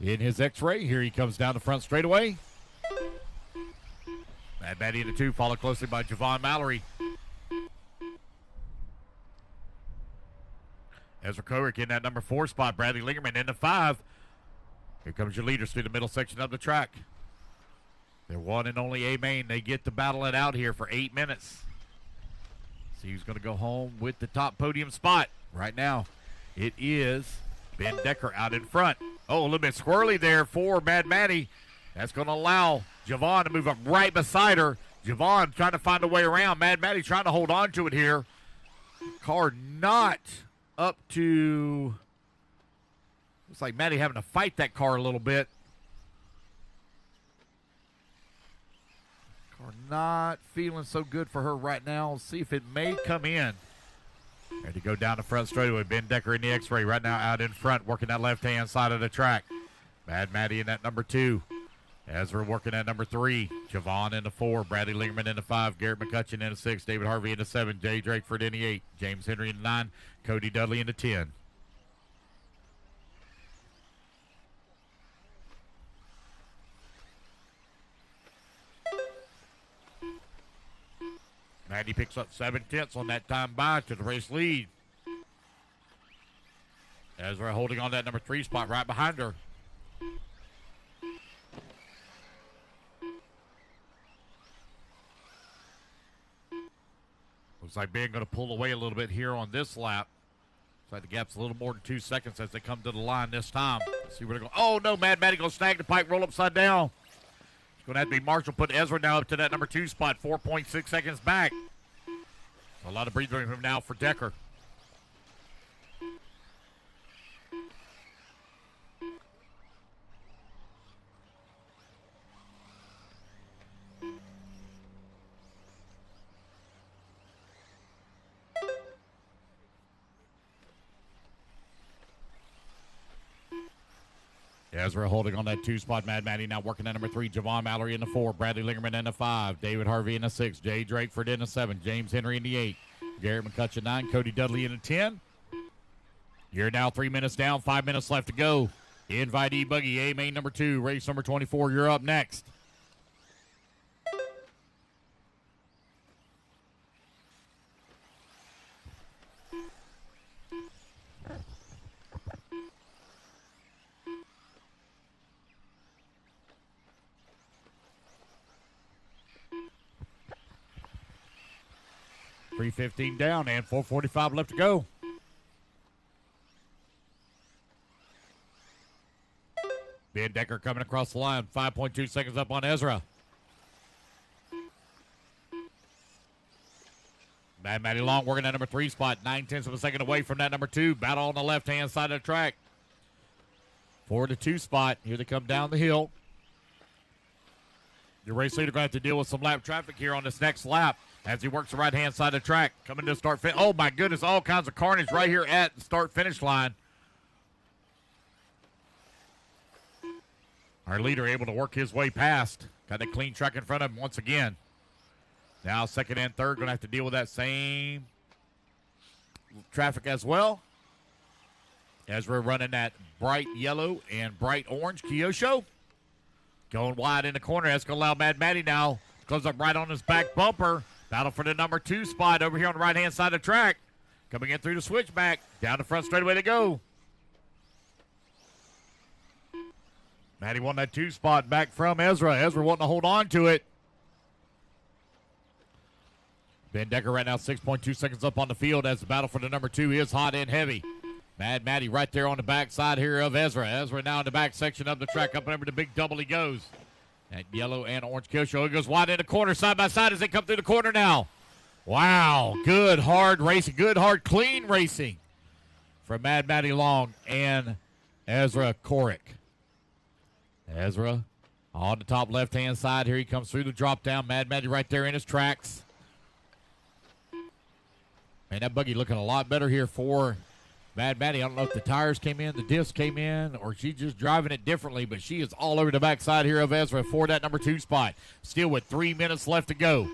in his X-ray, here he comes down the front straightaway. Mad Matty in the 2, followed closely by Javon Mallory. Ezra Korik in that number 4 spot. Bradley Lingerman in the 5. Here comes your leaders through the middle section of the track. They're one and only A-main. They get to battle it out here for 8 minutes. See who's going to go home with the top podium spot. Right now, it is Ben Decker out in front. Oh, a little bit squirrely there for Mad Matty. That's going to allow Javon to move up right beside her. Javon trying to find a way around. Mad Matty trying to hold on to it here. Car not up to... Looks like Matty having to fight that car a little bit. Car not feeling so good for her right now. Let's see if it may come in. Ready to go down the front straightaway. Ben Decker in the X-ray right now out in front, working that left-hand side of the track. Mad Matty in that number 2. Ezra working at number 3. Javon in the 4. Bradley Lingerman in the 5. Garrett McCutcheon in the 6. David Harvey in the 7. Jay Drakeford in the 8. James Henry in the 9. Cody Dudley in the 10. Matty picks up 7/10 on that time by to the race lead. Ezra holding on that number 3 spot right behind her. Looks like Ben going to pull away a little bit here on this lap. Looks like the gap's a little more than 2 seconds as they come to the line this time. Let's see where they're going. Oh, no, Mad Matty going to snag the pipe, roll upside down. It's going to have to be Marshall putting Ezra now up to that number 2 spot, 4.6 seconds back. A lot of breathing room now for Decker. Ezra holding on that 2 spot. Mad Matty now working at number 3. Javon Mallory in the 4. Bradley Lingerman in the 5. David Harvey in the 6. Jay Drakeford in the 7. James Henry in the 8. Garrett McCutcheon 9. Cody Dudley in the 10. You're now 3 minutes down. 5 minutes left to go. Invite E-buggy A-main number 2. Race number 24. You're up next. .315 down and 4:45 left to go. Ben Decker coming across the line. 5.2 seconds up on Ezra. Mad Matty Long working that number 3 spot. 9/10 of a second away from that number 2. Battle on the left-hand side of the track. For the 2 spot. Here they come down the hill. Your race leader going to have to deal with some lap traffic here on this next lap as he works the right-hand side of the track. Coming to start. Oh, my goodness. All kinds of carnage right here at the start-finish line. Our leader able to work his way past. Got a clean track in front of him once again. Now second and third going to have to deal with that same traffic as well. Ezra running that bright yellow and bright orange Kyosho. Going wide in the corner. That's going to allow Mad Matty now. Close up right on his back bumper. Battle for the number 2 spot over here on the right-hand side of the track. Coming in through the switchback. Down the front straightaway they go. Matty won that 2 spot back from Ezra. Ezra wanting to hold on to it. Ben Decker right now 6.2 seconds up on the field as the battle for the number 2 is hot and heavy. Mad Matty right there on the backside here of Ezra. Ezra now in the back section of the track. Up and over the big double he goes. That yellow and orange Kyosho. It goes wide in the corner, side by side as they come through the corner now. Wow, good, hard racing. Good, hard, clean racing from Mad Matty Long and Ezra Korick. Ezra on the top left-hand side here. He comes through the drop down. Mad Matty right there in his tracks. Man, that buggy looking a lot better here for Mad Matty. I don't know if the tires came in, the discs came in, or she's just driving it differently, but she is all over the backside here of Ezra for that number 2 spot. Still with 3 minutes left to go.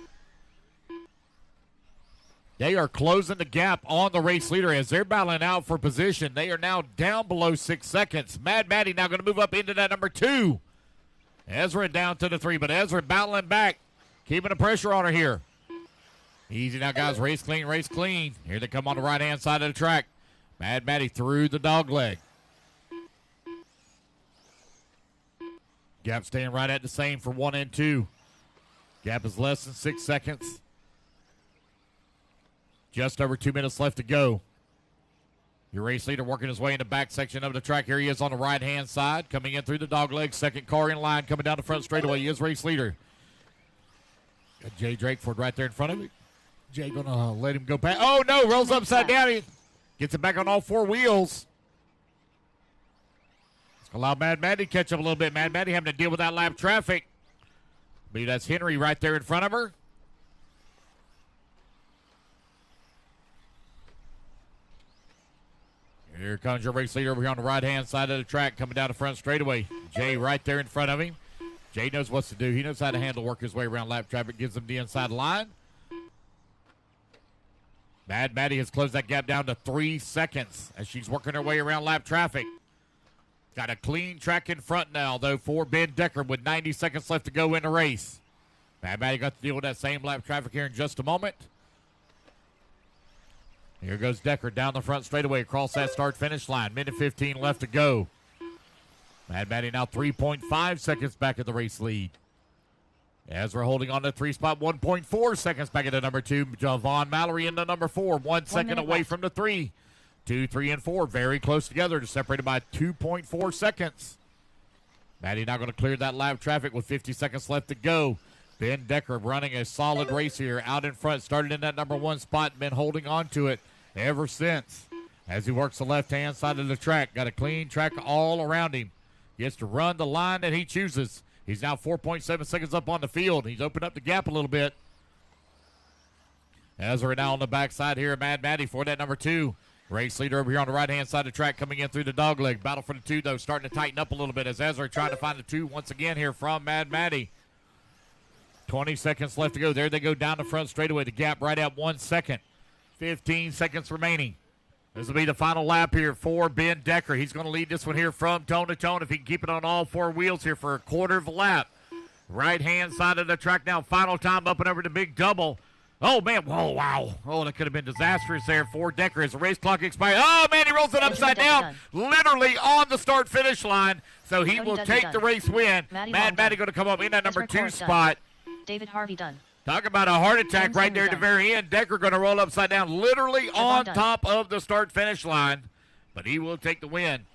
They are closing the gap on the race leader as they're battling out for position. They are now down below 6 seconds. Mad Matty now going to move up into that number 2. Ezra down to the 3, but Ezra battling back, keeping the pressure on her here. Easy now, guys. Race clean, race clean. Here they come on the right-hand side of the track. Mad Matty through the dog leg. Gap staying right at the same for 1 and 2. Gap is less than 6 seconds. Just over 2 minutes left to go. Your race leader working his way in the back section of the track. Here he is on the right-hand side. Coming in through the dog leg. Second car in line coming down the front straightaway. He is race leader. Got Jay Drakeford right there in front of him. Jay going to let him go past. Oh, no. Rolls upside down. He gets it back on all 4 wheels. It's going to allow Mad Matty to catch up a little bit. Mad Matty having to deal with that lap traffic. I believe that's Henry right there in front of her. Here comes your race leader over here on the right-hand side of the track coming down the front straightaway. Jay right there in front of him. Jay knows what to do. He knows how to handle, work his way around lap traffic, gives him the inside line. Mad Matty has closed that gap down to 3 seconds as she's working her way around lap traffic. Got a clean track in front now, though, for Ben Decker with 90 seconds left to go in the race. Mad Matty got to deal with that same lap traffic here in just a moment. Here goes Decker down the front straightaway across that start-finish line. Minute 15 left to go. Mad Matty now 3.5 seconds back at the race lead. Ezra holding on to 3 spot, 1.4 seconds back at the number 2. Javon Mallory in the number 4, 1 second away left from the 3. 2, 3, and 4 very close together, just separated by 2.4 seconds. Matty now going to clear that lap traffic with 50 seconds left to go. Ben Decker running a solid race here out in front. Started in that number 1 spot and been holding on to it ever since. As he works the left-hand side of the track. Got a clean track all around him. Gets to run the line that he chooses. He's now 4.7 seconds up on the field. He's opened up the gap a little bit. Ezra now on the backside here, Mad Matty for that number 2. Race leader over here on the right-hand side of the track coming in through the dog leg. Battle for the 2, though, starting to tighten up a little bit as Ezra trying to find the 2 once again here from Mad Matty. 20 seconds left to go. There they go down the front straightaway. The gap right at 1 second. 15 seconds remaining. This will be the final lap here for Ben Decker. He's going to lead this one here from tone to tone if he can keep it on all 4 wheels here for a quarter of a lap. Right-hand side of the track now. Final time up and over the big double. Oh, man. Whoa, wow. Oh, that could have been disastrous there for Decker as the race clock expires. Oh, man, he rolls it upside down. Literally on the start-finish line. So he will take the race win. Mad Matty going to come up in that number 2 spot. David Harvey done. Talk about a heart attack right there at the very end. Decker going to roll upside down, literally on top of the start-finish line. But he will take the win.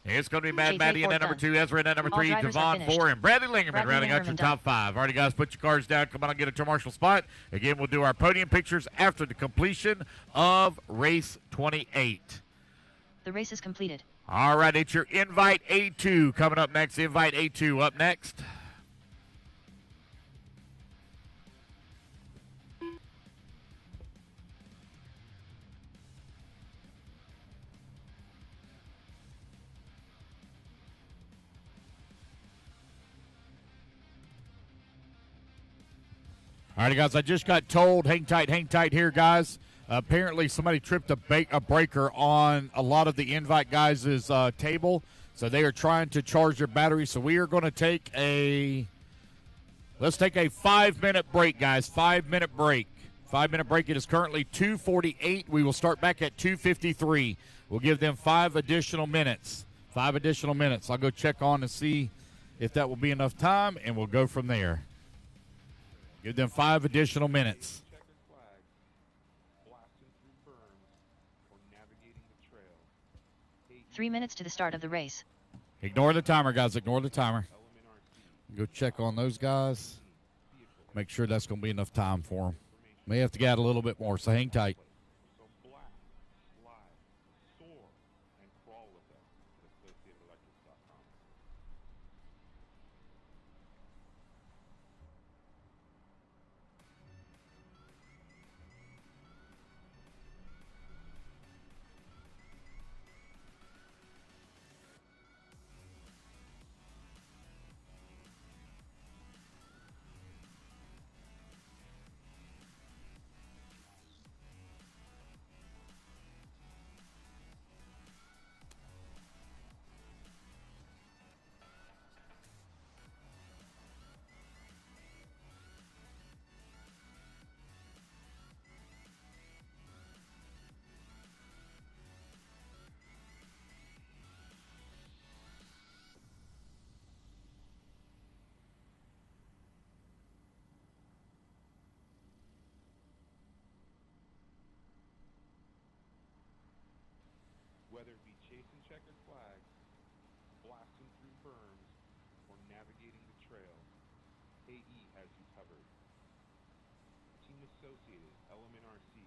It's going to be Mad Matty in that number 2, Ezra in that number 3, Devon 4, and Bradley Lingerman rounding out your top 5. All right, guys, put your cars down. Come on and get a tour marshal spot. Again, we'll do our podium pictures after the completion of race 28. The race is completed. All right, it's your Invite A2 coming up next. Invite A2 up next. All right, guys, I just got told, hang tight here, guys. Apparently, somebody tripped a breaker on a lot of the Invite guys' table, so they are trying to charge their battery. So we are going to take let's take a 5-minute break, guys. 5-minute break. 5-minute break. It is currently 2:48. We will start back at 2:53. We'll give them 5 additional minutes. 5 additional minutes. I'll go check on and see if that will be enough time, and we'll go from there. Give them 5 additional minutes. Checkered flag, blasting through berms, or navigating the trail. 3 minutes to the start of the race. Ignore the timer, guys. Ignore the timer. Go check on those guys. Make sure that's going to be enough time for them. May have to add a little bit more, so hang tight. So blast, slide, soar, and crawl with us at AssociatedElectrics.com. Whether it be chasing checkered flags, blasting through berms, or navigating the trail, AE has you covered. Team Associated, Element RC,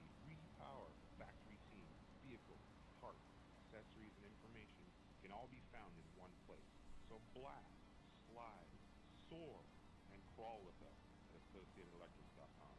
Power, Factory Team, Vehicles, Parts, Accessories, and Information can all be found in one place. So blast, slide, soar, and crawl with us at AssociatedElectrics.com.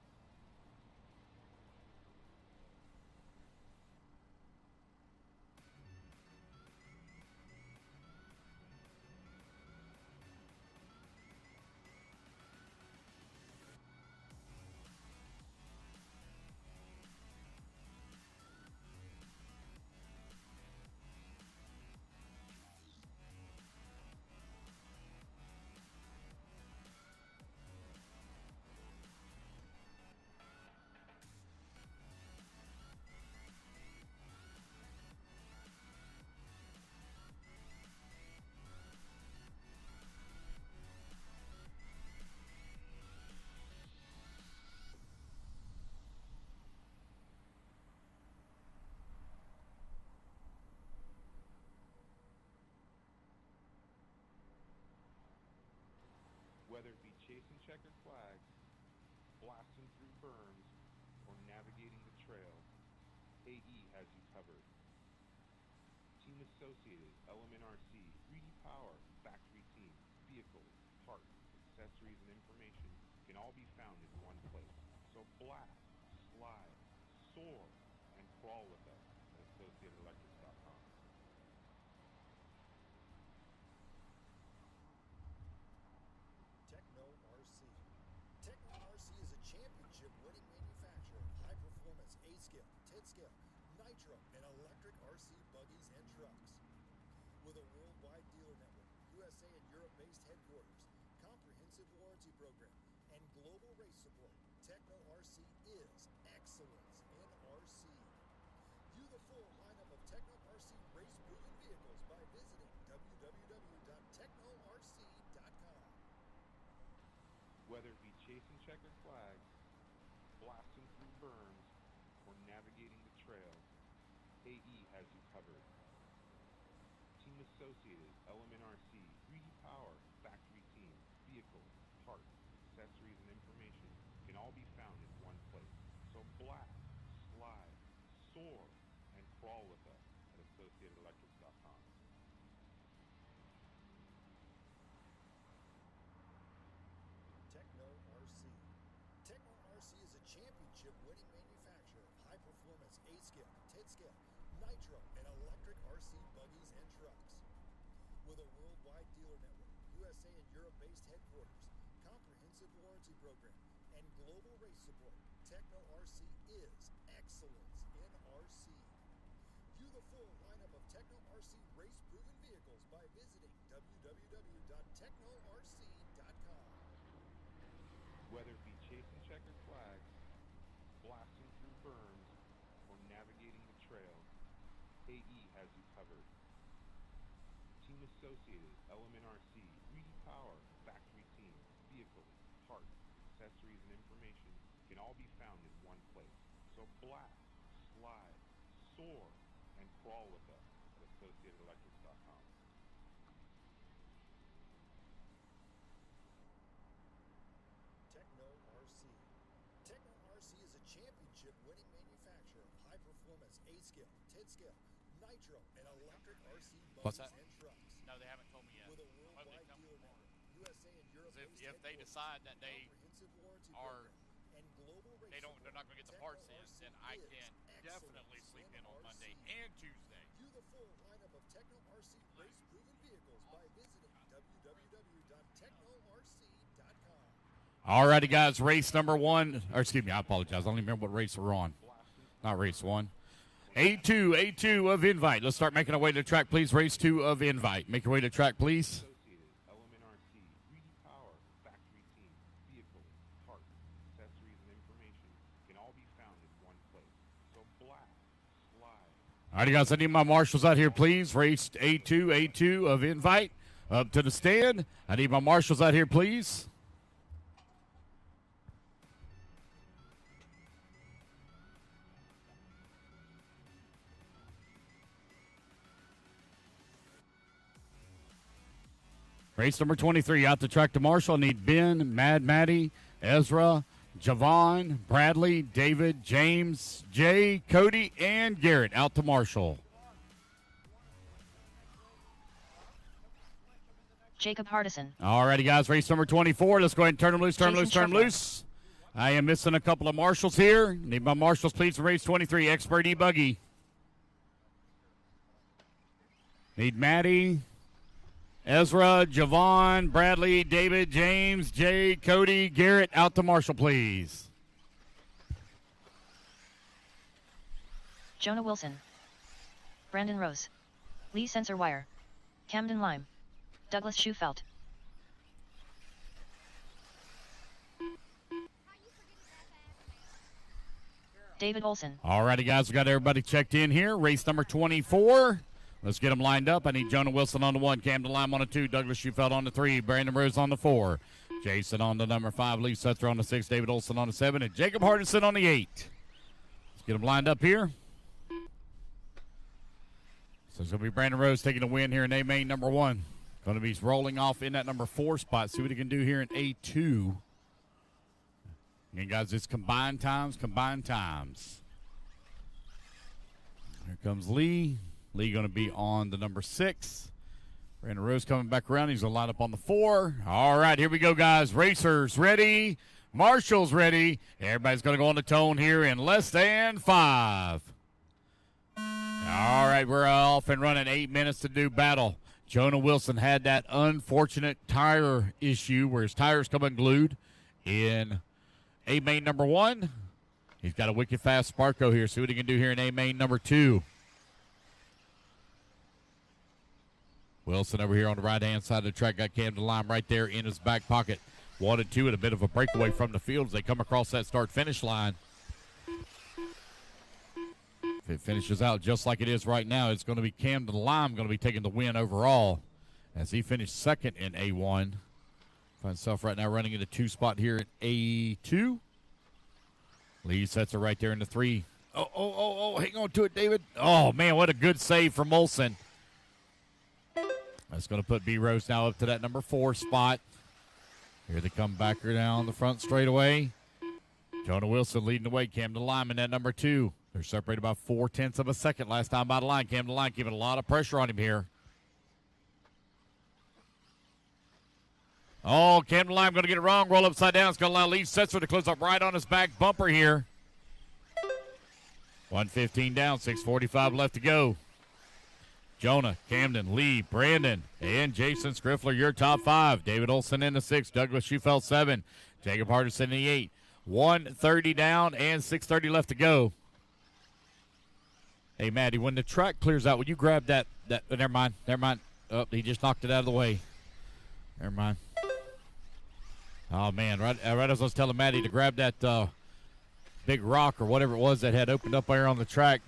Whether it be chasing checkered flags, blasting through berms, or navigating the trail, AE has you covered. Team Associated, Element RC, 3D Power, Factory Team, Vehicles, Parts, Accessories, and Information can all be found in one place. So blast, slide, soar, and crawl with us at AssociatedElectrics.com. Techno RC. Techno RC is a championship-winning manufacturer of high-performance 8-scale, 10-scale, nitro, and electric RC buggies and trucks. With a worldwide dealer network, USA and Europe-based headquarters, comprehensive warranty program, and global race support, Techno RC is excellence in RC. View the full lineup of Techno RC race-proven vehicles by visiting www.technorc.com. Whether it be chasing checkered flags, blasting through berms, or navigating the trail, AE has you covered. Team Associated, Element RC, 3D Power, Factory Team, Vehicles, Parts, Accessories, and Information can all be found in one place. So blast, slide, soar, and crawl with us at AssociatedElectrics.com. Techno RC. Techno RC is a championship-winning manufacturer of high-performance 8-scale, 10-scale, nitro, and electric RC buggies and trucks. With a worldwide dealer network, USA and Europe-based headquarters, comprehensive warranty program, and global race support, Techno RC is excellent. excellence in RC. View the full lineup of Techno RC race-proven vehicles by visiting www.technorc.com. Whether it be chasing checkered flags, blasting through berms, or navigating the trail, AE has you covered. Team Associated, Element RC, 3D Power, Factory Team, vehicles, parts, accessories, and information can all be found in one place. So blast, slide, soar, and crawl with us at AssociatedElectrics.com. Techno RC. Techno RC is a championship-winning manufacturer of high-performance 8-scale, 10-scale, nitro, and electric RC What's buses that? and trucks. No, they haven't told me yet. With a worldwide dealer network, USA and Europe If they decide that they are, they're not going to get the parts in, then I can definitely sleep in on Monday and Tuesday. View the full lineup of Techno RC race-proven vehicles by visiting www.technorc.com. All righty, guys, race number one. Or excuse me, I apologize. I don't even remember what race we're on. Not race one. A2 of Invite. Let's start making our way to the track, please. Race 2 of Invite. Make your way to the track, please. Associated, Element RC, 3D Power, Factory Team, vehicles, parts, accessories, and information can all be found in one place. So blast, slide. All righty, guys, I need my marshals out here, please. Race A2 of Invite. Up to the stand. I need my marshals out here, please. Race number 23, out the track to Marshall. I need Ben, Mad Maddie, Ezra, Javon, Bradley, David, James, Jay, Cody, and Garrett out to Marshall. Jacob Hardison. All righty, guys, race number 24. Let's go ahead and turn them loose, turn them loose, turn them loose. I am missing a couple of marshals here. Need my marshals, please, for race 23. Expert E-buggy. Need Maddie, Ezra, Javon, Bradley, David, James, Jay, Cody, Garrett, out to Marshall, please. Jonah Wilson. Brandon Rose. Lee Sensor Wire. Camden Lime. Douglas Schufelt. David Olson. All righty, guys, we got everybody checked in here. Race number 24. Let's get them lined up. I need Jonah Wilson on the 1, Camden Lime on the 2, Douglas Schufelt on the 3, Brandon Rose on the 4, Jason on the number 5, Lee Setzer on the 6, David Olson on the 7, and Jacob Hardison on the 8. Let's get them lined up here. So it's going to be Brandon Rose taking the win here in A-Main number 1. Going to be rolling off in that number 4 spot. See what he can do here in A2. And guys, it's combined times, combined times. Here comes Lee. Lee going to be on the number 6. Brandon Rose coming back around. He's going to line up on the 4. All right, here we go, guys. Racers ready. Marshall's ready. Everybody's going to go on the tone here in less than 5. All right, we're off and running. 8 minutes to do battle. Jonah Wilson had that unfortunate tire issue where his tires come unglued in A-Main number 1. He's got a wicked fast Sparko here. See what he can do here in A-Main number 2. Wilson over here on the right-hand side of the track got Camden Lime right there in his back pocket. 1 and 2 and a bit of a breakaway from the field as they come across that start-finish line. If it finishes out just like it is right now, it's going to be Camden Lime going to be taking the win overall as he finished second in A1. Finds himself right now running in the 2 spot here at A2. Lee Setzer right there in the 3. Oh, hang on to it, David. Oh, man, what a good save from Olson. That's going to put B. Rose now up to that number 4 spot. Here they come back down the front straightaway. Jonah Wilson leading the way. Camden Lime in that number 2. They're separated by 0.4 of a second last time by the line. Camden Lime giving a lot of pressure on him here. Oh, Camden Lime going to get it wrong. Roll upside down. It's going to allow Lee Setzer to close up right on his back bumper here. 1:15 down, 6:45 left to go. Jonah, Camden, Lee, Brandon, and Jason Scriffler, your top 5. David Olson in the 6, Douglas Schufelt 7, Jacob Hardison in the 8. 1:30 down and 6:30 left to go. Hey, Maddie, when the track clears out, will you grab that never mind. Oh, he just knocked it out of the way. Never mind. Oh, man, right as I was telling Maddie to grab that big rock or whatever it was that had opened up there on the track,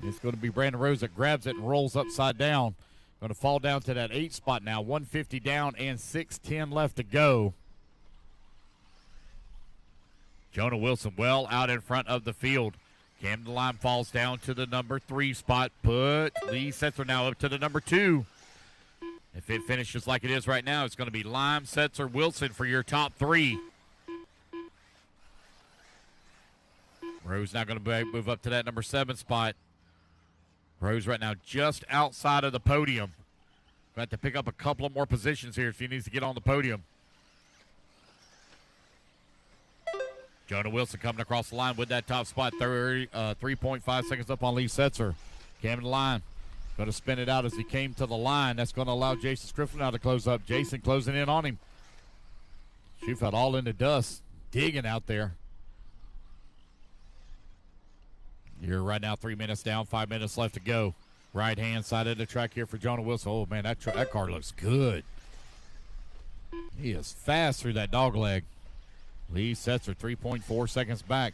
it's going to be Brandon Rose that grabs it and rolls upside down. Going to fall down to that 8 spot now. 150 down and 6:10 left to go. Jonah Wilson well out in front of the field. Camden Lime falls down to the number 3 spot. Put Lee Setzer now up to the number 2. If it finishes like it is right now, it's going to be Lime, Setzer, Wilson for your top 3. Rose now going to move up to that number 7 spot. Rose right now just outside of the podium. Got to pick up a couple of more positions here if he needs to get on the podium. Jonah Wilson coming across the line with that top spot. 3.5 seconds up on Lee Setzer. Camden Line going to spin it out as he came to the line. That's going to allow Jason Strickland now to close up. Jason closing in on him. Shufelt all in the dust, digging out there. You're right now 3 minutes down, 5 minutes left to go. Right-hand side of the track here for Jonah Wilson. Oh, man, that car looks good. He is fast through that dog leg. Lee Setzer 3.4 seconds back.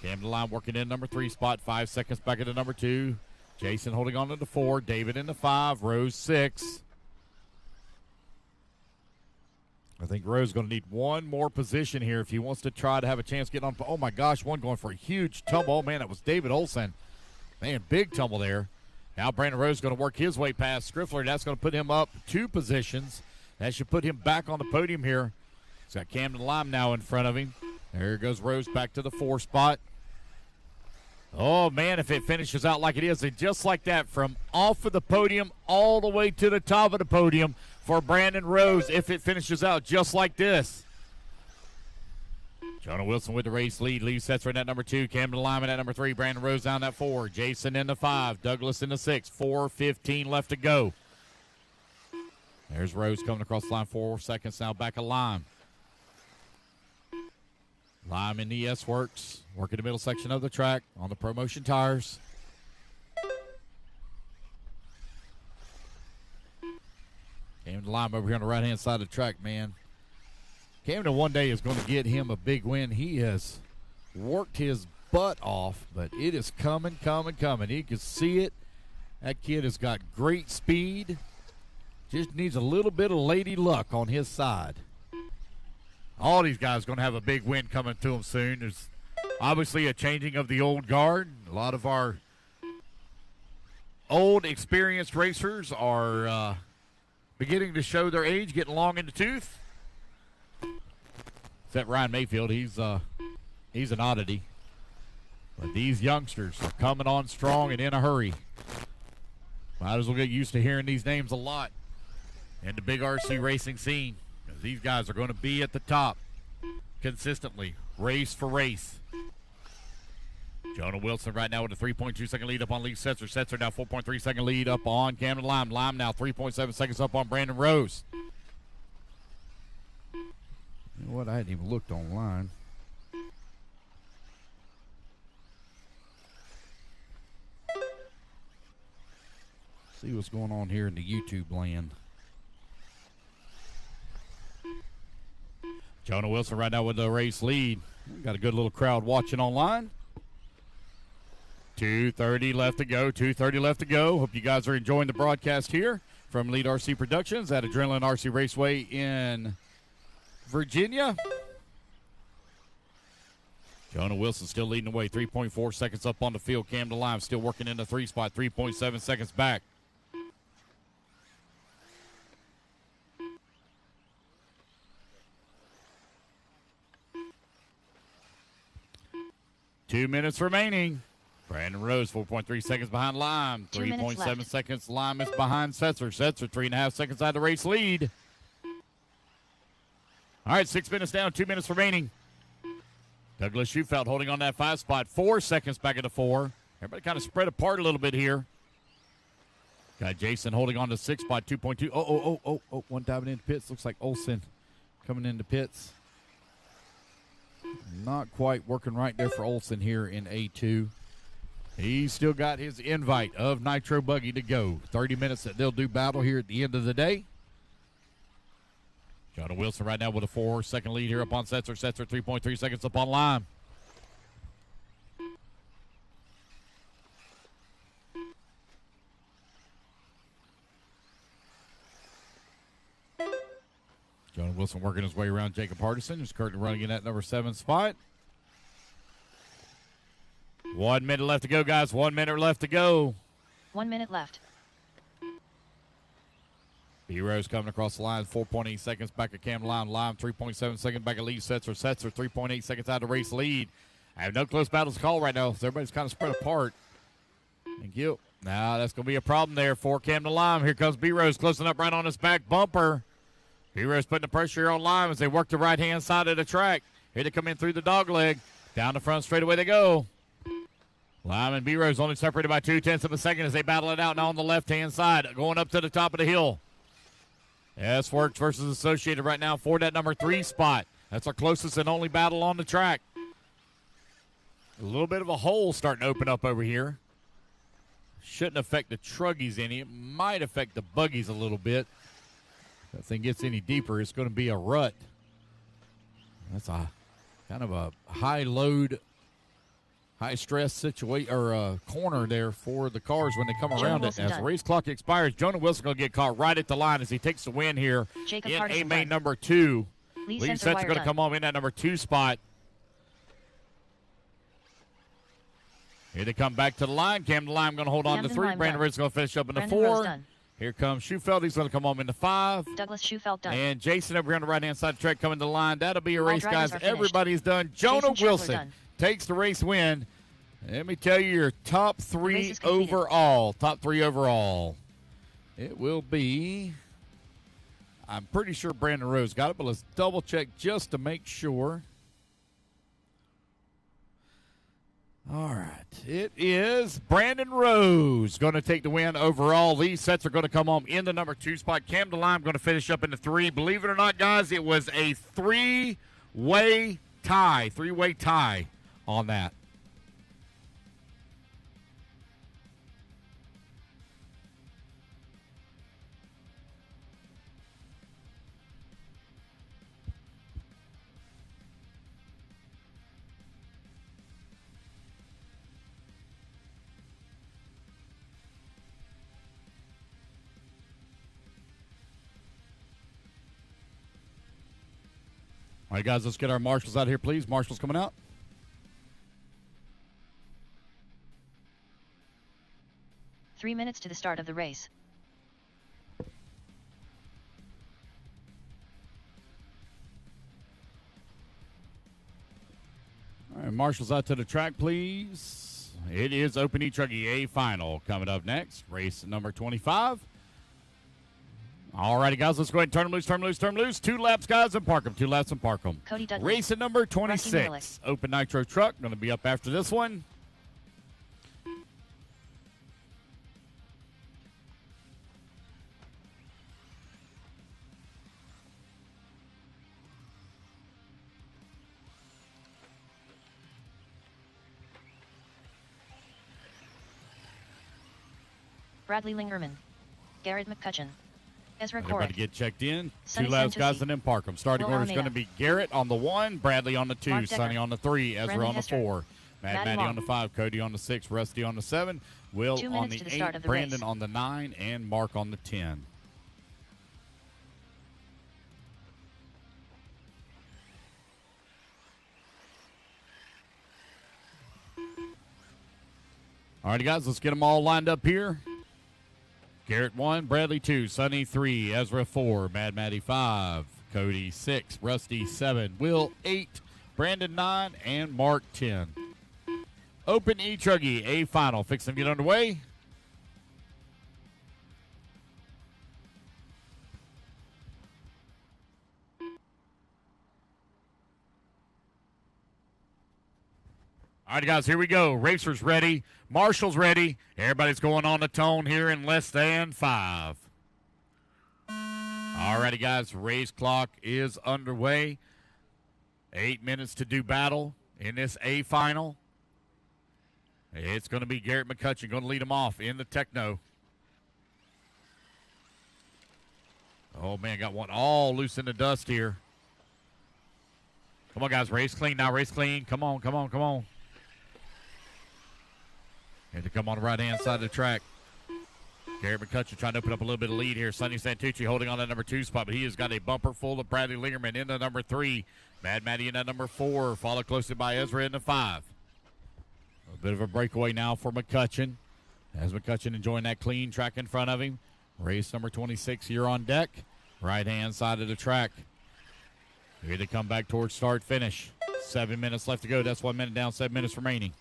Camden Line working in number 3 spot, 5 seconds back into number 2. Jason holding on to the 4. David in the 5. Rose 6. I think Rose is going to need one more position here if he wants to try to have a chance getting on. Oh, my gosh, one going for a huge tumble. Oh, man, that was David Olson. Man, big tumble there. Now Brandon Rose is going to work his way past Striffler. That's going to put him up 2 positions. That should put him back on the podium here. He's got Camden Lime now in front of him. There goes Rose back to the 4 spot. Oh, man, if it finishes out like it is, and just like that, from off of the podium all the way to the top of the podium for Brandon Rose, if it finishes out just like this. Jonah Wilson with the race lead. Lee Setzer in that number 2. Camden Lime in that number 3. Brandon Rose down that 4. Jason in the 5. Douglas in the 6. 4:15 left to go. There's Rose coming across the line. 4 seconds now back of Lime. Lime in the S-Works. Working the middle section of the track on the ProMotion tires. Camden Lime over here on the right-hand side of the track, man. Camden one day is going to get him a big win. He has worked his butt off, but it is coming. He can see it. That kid has got great speed. Just needs a little bit of lady luck on his side. All these guys are going to have a big win coming to them soon. There's obviously a changing of the old guard. A lot of our old, experienced racers are beginning to show their age, getting long in the tooth. Except Ryan Mayfield, he's an oddity. But these youngsters are coming on strong and in a hurry. Might as well get used to hearing these names a lot in the big RC racing scene. These guys are going to be at the top consistently, race for race. Jonah Wilson right now with a 3.2 second lead up on Lee Setzer. Setzer now 4.3 second lead up on Camden Lime. Lime now 3.7 seconds up on Brandon Rose. You know what? I hadn't even looked online. See what's going on here in the YouTube land. Jonah Wilson right now with the race lead. We've got a good little crowd watching online. 2:30 left to go. 2:30 left to go. Hope you guys are enjoying the broadcast here from Lead RC Productions at Adrenaline RC Raceway in Virginia. Jonah Wilson still leading the way. 3.4 seconds up on the field. Camden Lime still working in the 3 spot. 3.7 seconds back. Two minutes remaining. Brandon Rose, 4.3 seconds behind Lime. 3.7 seconds. Lime is behind Setzer. Setzer, 3.5 seconds out of the race lead. All right, 6 minutes down, 2 minutes remaining. Douglas Shufelt holding on that 5 spot. 4 seconds back at the 4. Everybody kind of spread apart a little bit here. Got Jason holding on to 6 spot, 2.2. Oh, one diving into pits. Looks like Olsen coming into pits. Not quite working right there for Olsen here in A2. He's still got his invite of Nitro Buggy to go. 30 minutes that they'll do battle here at the end of the day. Jonah Wilson right now with a 4-second lead here up on Setzer. Setzer 3.3 seconds up on line. Jonah Wilson working his way around Jacob Hardison, who's currently running in that number 7 spot. 1 minute left to go, guys. 1 minute left to go. 1 minute left. B-Rose coming across the line, 4.8 seconds back at Cam Lime. Lime 3.7 seconds back at Lee Setzer. Setzer 3.8 seconds out of race lead. I have no close battles to call right now, so everybody's kind of spread apart. Thank you. Now that's going to be a problem there for Cam to Lime. Here comes B-Rose closing up right on his back bumper. B-Rose putting the pressure on Lime as they work the right-hand side of the track. Here they come in through the dog leg. Down the front straightaway they go. Lime and B-Rose only separated by 0.2 of a second as they battle it out now on the left-hand side, going up to the top of the hill. S-Works versus Associated right now for that number 3 spot. That's our closest and only battle on the track. A little bit of a hole starting to open up over here. Shouldn't affect the truggies any. It might affect the buggies a little bit. If that thing gets any deeper, it's going to be a rut. That's a kind of a high-load, high-stress situation or corner there for the cars when they come around it. As the race clock expires, Jonah Wilson going to get caught right at the line as he takes the win here in A-main number 2. Lee Setzer going to come on in that number 2 spot. Here they come back to the line. Cam the line going to hold on to 3. Brandon Rhodes going to finish up in the 4. Here comes Schufeld. He's going to come home in the 5. Douglas Schufeld done. And Jason over here on the right-hand side of the track coming to the line. That'll be a race, guys. Everybody's done. Jonah Wilson takes the race win. Let me tell you, your top 3 overall. Top 3 overall. It will be, I'm pretty sure Brandon Rose got it, but let's double-check just to make sure. All right. It is Brandon Rose going to take the win overall. Lee Setzer going to come home in the number 2 spot. Cam DeLime going to finish up in the 3. Believe it or not, guys, it was a 3-way tie. 3-way tie on that. All right, guys, let's get our marshals out here, please. Marshals coming out. Three minutes to the start of the race. All right, marshals out to the track, please. It is Open E-Truggy A final coming up next. Race number 25. All righty, guys, let's go ahead and turn them loose, turn them loose, turn them loose. 2 laps, guys, and park them. 2 laps and park them. Cody Dudley. Race at number 26. Open Nitro truck. Going to be up after this one. Bradley Lingerman. Garrett McCutcheon. Ezra Everybody Corrick. get checked in. Sonny 2 laps, Santucci. guys, and then park them. Starting Will order is going to Armia. be Garrett on the 1, Bradley on the 2, Mark Sonny Decker. on the 3, Ezra Brendan on the Hester. 4, Maddie Long. on the 5, Cody on the 6, Rusty on the 7, Will 2 on minutes the to the start 8, of the Brandon race. on the 9, and Mark on the 10. All right, guys, let's get them all lined up here. Garrett 1, Bradley 2, Sonny 3, Ezra 4, Mad Maddie 5, Cody 6, Rusty 7, Will 8, Brandon 9, and Mark 10. Open E-Truggy A final. Fixing to get underway. All right, guys, here we go. Racers ready. Marshall's ready. Everybody's going on the tone here in less than 5. All righty, guys. Race clock is underway. 8 minutes to do battle in this A final. It's going to be Garrett McCutcheon going to lead him off in the Techno. Oh, man, got one all loose in the dust here. Come on, guys, race clean now, race clean. Come on, come on, come on. Had to come on the right-hand side of the track. Garrett McCutcheon trying to open up a little bit of lead here. Sonny Santucci holding on that number 2 spot, but he has got a bumper full of Bradley Lingerman in the number 3. Mad Matty in that number 4, followed closely by Ezra in the 5. A bit of a breakaway now for McCutcheon. As McCutcheon enjoying that clean track in front of him. Race number 26 here on deck. Right-hand side of the track. Here they come back towards start finish. 7 minutes left to go. That's 1 minute down, 7 minutes remaining.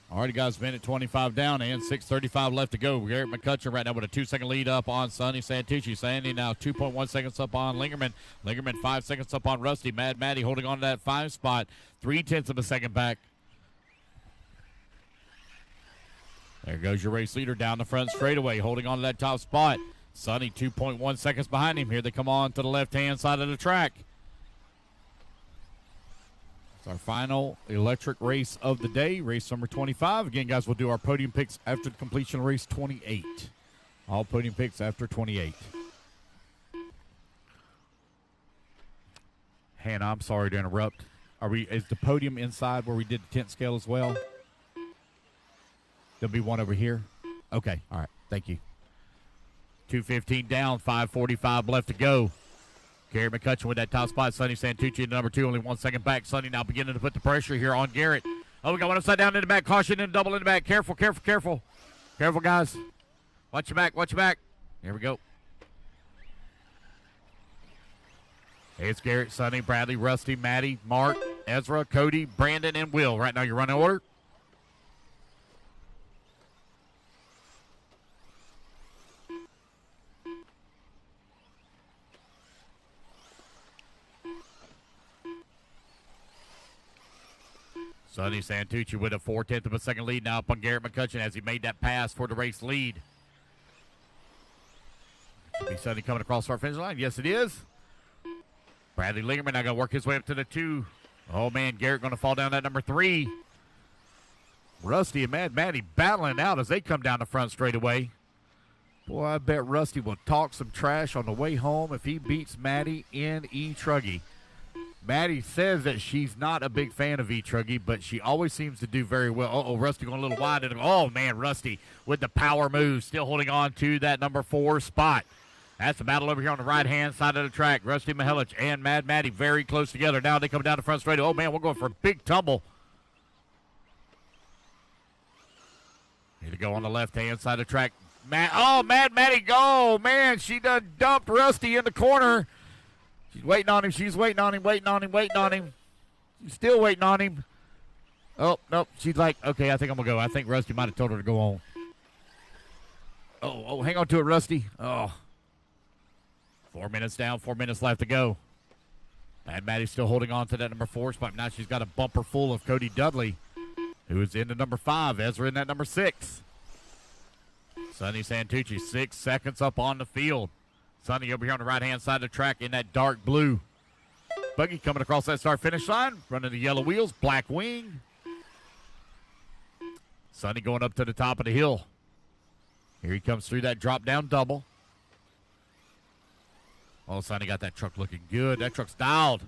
All right, guys, minute 25 down and 6:35 left to go. Garrett McCutcheon right now with a 2-second lead up on Sonny Santucci. Sandy now 2.1 seconds up on Lingerman. Lingerman 5 seconds up on Rusty. Mad Matty holding on to that 5 spot. 0.3 of a second back. There goes your race leader down the front straightaway, holding on to that top spot. Sonny 2.1 seconds behind him. Here they come on to the left-hand side of the track. Our final electric race of the day, race number 25. Again, guys, we'll do our podium picks after the completion of race 28. All podium picks after 28. Hannah, I'm sorry to interrupt. Is the podium inside where we did the tent scale as well? There'll be one over here. Okay, all right, thank you. 2:15 down, 5:45 left to go. Garrett McCutcheon with that top spot. Sonny Santucci in number 2, only 1 second back. Sonny now beginning to put the pressure here on Garrett. Oh, we got one upside down in the back. Caution and double in the back. Careful, careful, careful. Careful, guys. Watch your back, watch your back. Here we go. It's Garrett, Sonny, Bradley, Rusty, Maddie, Mark, Ezra, Cody, Brandon, and Will. Right now you're running order. Sonny Santucci with a 0.4 of a second lead now up on Garrett McCutcheon as he made that pass for the race lead. Should be Sonny coming across our finish line. Yes, it is. Bradley Lingerman now going to work his way up to the 2. Oh, man, Garrett going to fall down that number 3. Rusty and Mad Matty battling out as they come down the front straightaway. Boy, I bet Rusty will talk some trash on the way home if he beats Matty in E-truggy. Maddie says that she's not a big fan of E-truggy, but she always seems to do very well. Uh-oh, Rusty going a little wide. Oh, man, Rusty with the power move, still holding on to that number 4 spot. That's the battle over here on the right-hand side of the track. Rusty Mihelich and Mad Matty very close together. Now they come down the front straight. Oh, man, we're going for a big tumble. Here to go on the left-hand side of the track. Mad Matty go. Man, she done dumped Rusty in the corner. She's waiting on him. She's waiting on him, waiting on him, waiting on him. She's still waiting on him. Oh, nope. She's like, okay, I think I'm going to go. I think Rusty might have told her to go on. Oh, hang on to it, Rusty. Oh. 4 minutes down, 4 minutes left to go. And Maddie's still holding on to that number 4 spot. Now she's got a bumper full of Cody Dudley, who is in the number 5. Ezra in that number 6. Sonny Santucci, 6 seconds up on the field. Sonny over here on the right-hand side of the track in that dark blue. Buggy coming across that start-finish line, running the yellow wheels, black wing. Sonny going up to the top of the hill. Here he comes through that drop-down double. Oh, Sonny got that truck looking good. That truck's dialed.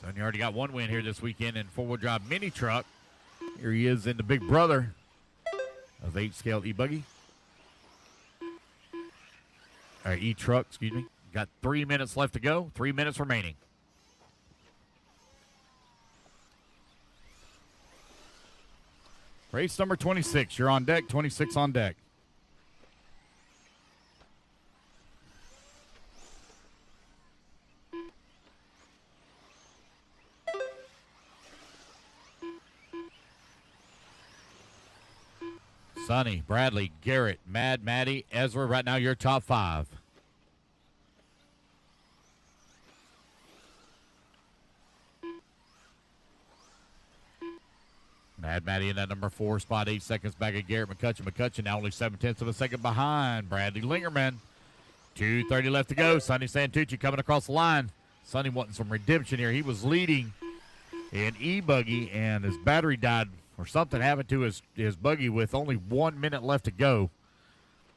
Sonny already got one win here this weekend in four-wheel drive mini truck. Here he is in the big brother of 8-scale E-buggy. All right, E-truck, excuse me. Got 3 minutes left to go. 3 minutes remaining. Race number 26. You're on deck. 26 on deck. Sonny, Bradley, Garrett, Mad Maddie, Ezra, right now your top 5. Mad Maddie in that number 4 spot, 8 seconds back of Garrett McCutcheon. McCutcheon now only 7/10 of a second behind Bradley Lingerman. 2:30 left to go. Sonny Santucci coming across the line. Sonny wanting some redemption here. He was leading in E-buggy, and his battery died or something happened to his buggy with only 1 minute left to go.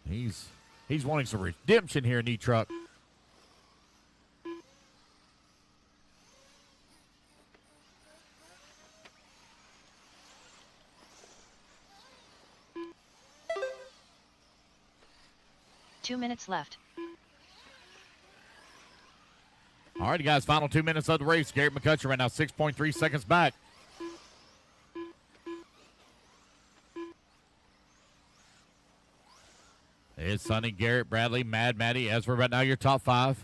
He's wanting some redemption here in E-truck. Two minutes left. All right, guys, final 2 minutes of the race. Garrett McCutcheon right now 6.3 seconds back. It's Sonny, Garrett, Bradley, Mad Maddie, Ezra right now your top 5.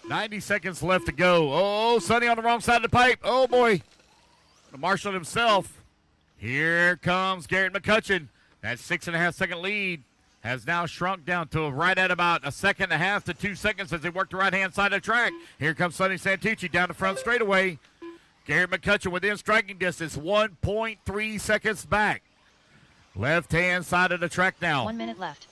.90 seconds left to go. Oh, Sonny on the wrong side of the pipe. Oh, boy. The marshal himself. Here comes Garrett McCutcheon. That 6.5 second lead has now shrunk down to right at about 1.5 to 2 seconds as they work the right-hand side of the track. Here comes Sonny Santucci down the front straightaway. Garrett McCutcheon within striking distance, 1.3 seconds back. Left-hand side of the track now. 1 minute left.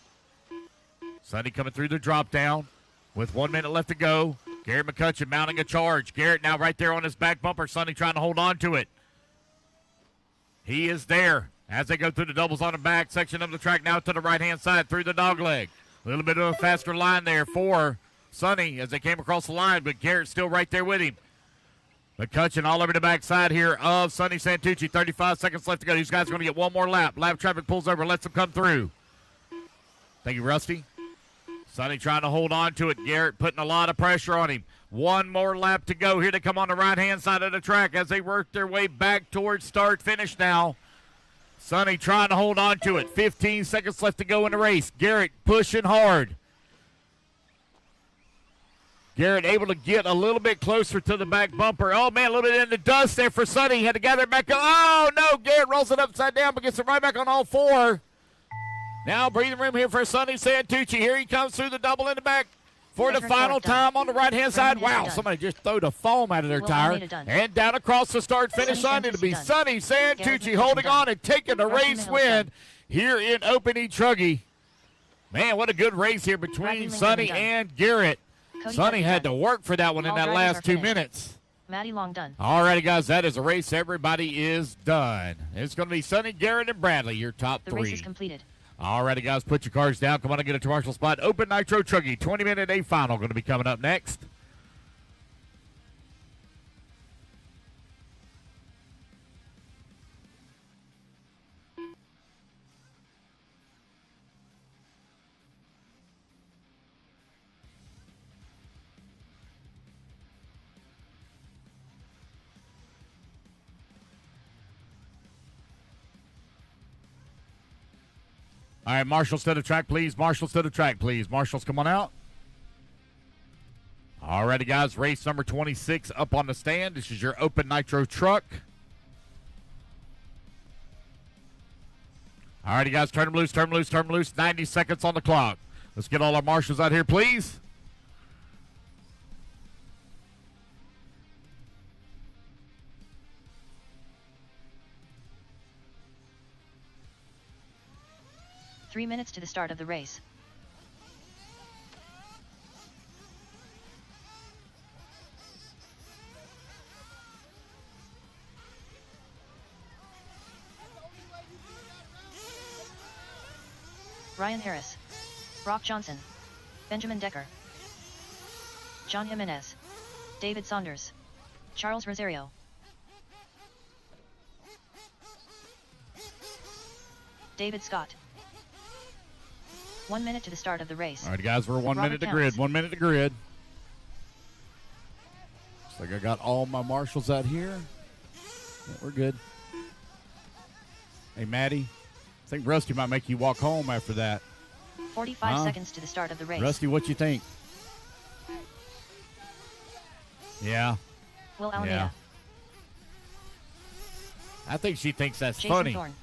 Sonny coming through the drop down with 1 minute left to go. Garrett McCutcheon mounting a charge. Garrett now right there on his back bumper. Sonny trying to hold on to it. He is there as they go through the doubles on the back section of the track now to the right-hand side through the dog leg. A little bit of a faster line there for Sonny as they came across the line, but Garrett's still right there with him. McCutcheon all over the backside here of Sonny Santucci. 35 seconds left to go. These guys are going to get one more lap. Lap traffic pulls over, lets them come through. Thank you, Rusty. Sonny trying to hold on to it. Garrett putting a lot of pressure on him. One more lap to go. Here they come on the right-hand side of the track as they work their way back towards start-finish now. Sonny trying to hold on to it. 15 seconds left to go in the race. Garrett pushing hard. Garrett able to get a little bit closer to the back bumper. Oh, man, a little bit in the dust there for Sonny. He had to gather it back up. Oh, no, Garrett rolls it upside down but gets it right back on all 4. Now breathing room here for Sonny Santucci. Here he comes through the double in the back for the final time on the right-hand side. Wow, somebody just threw the foam out of their tire. And down across the start-finish line, it'll be Sonny Santucci holding on and taking the race win here in Open E-Truggy. Man, what a good race here between Sonny and Garrett. Sonny had to work for that one in that last 2 minutes. Maddie Long done. All righty, guys, that is a race. Everybody is done. It's going to be Sonny, Garrett, and Bradley, your top 3. The race is completed. All righty, guys, put your cards down. Come on and get a commercial spot. Open Nitro Truggy, 20-minute A final going to be coming up next. All right, marshals to the track, please. Marshals to the track, please. Marshals, come on out. All righty, guys. Race number 26 up on the stand. This is your Open Nitro truck. All righty, guys. Turn them loose, turn them loose, turn them loose. 90 seconds on the clock. Let's get all our marshals out here, please. Three minutes to the start of the race. Ryan Harris, Brock Johnson, Benjamin Decker, John Jimenez, David Saunders, Charles Rosario, David Scott. 1 minute to the start of the race. All right, guys, we're 1 minute to Counts. grid. 1 minute to grid. Looks like I got all my marshals out here. Yeah, we're good. Hey, Maddie, I think Rusty might make you walk home after that. 45 seconds to the start of the race. Rusty, what you think? Yeah. Will Alameda. Yeah. I think she thinks that's Jason funny. Thorne.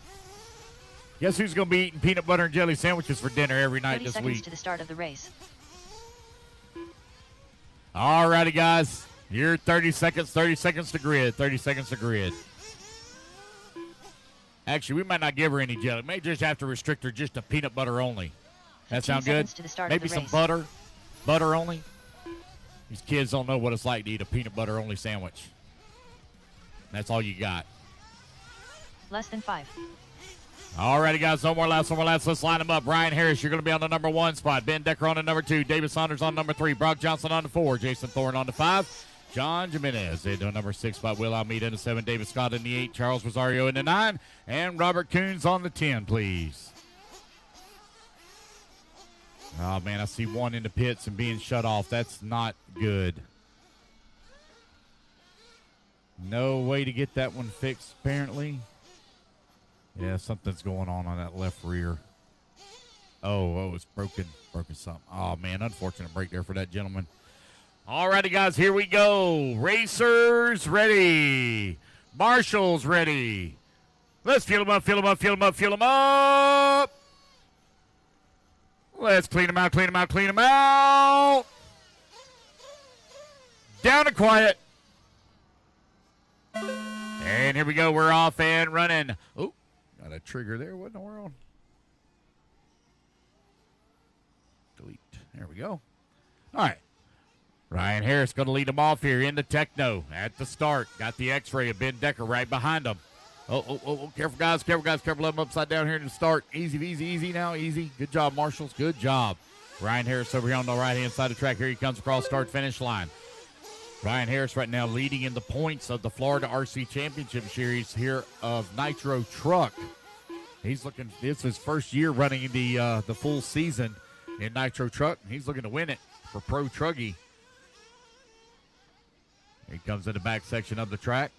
Guess who's going to be eating peanut butter and jelly sandwiches for dinner every night 30 this seconds week? to the start of the race. All righty, guys. You're 30 seconds to grid. 30 seconds to grid. Actually, we might not give her any jelly. May just have to restrict her just to peanut butter only. That sound good? To the start Maybe of the some race. butter only. These kids don't know what it's like to eat a peanut butter only sandwich. That's all you got. Less than 5. All righty, guys. No more laps. Let's line them up. Ryan Harris, you're going to be on the number 1 spot. Ben Decker on the number 2. David Saunders on number 3. Brock Johnson on the 4. Jason Thorne on the 5. John Jimenez into number 6 spot. Will Almeida in the 7. David Scott in the 8. Charles Rosario in the 9. And Robert Coons on the 10, please. Oh, man, I see one in the pits and being shut off. That's not good. No way to get that one fixed, apparently. Yeah, something's going on that left rear. Oh, it's broken something. Oh, man, unfortunate break there for that gentleman. All righty, guys, here we go. Racers ready. Marshals ready. Let's fuel them up. Let's clean them out. Down and quiet. And here we go. We're off and running. Oh, got a trigger there. What in the world? Delete. There we go. All right. Ryan Harris going to lead them off here in the Techno at the start. Got the X-ray of Ben Decker right behind him. Oh, careful, guys. Careful. Let them upside down here in the start. Easy now. Easy. Good job, Marshals. Good job. Ryan Harris over here on the right-hand side of the track. Here he comes across start-finish line. Ryan Harris right now leading in the points of the Florida RC Championship Series here of Nitro Truck. He's looking, this is his first year running the full season in Nitro Truck. He's looking to win it for Pro Truggy. He comes in the back section of the track.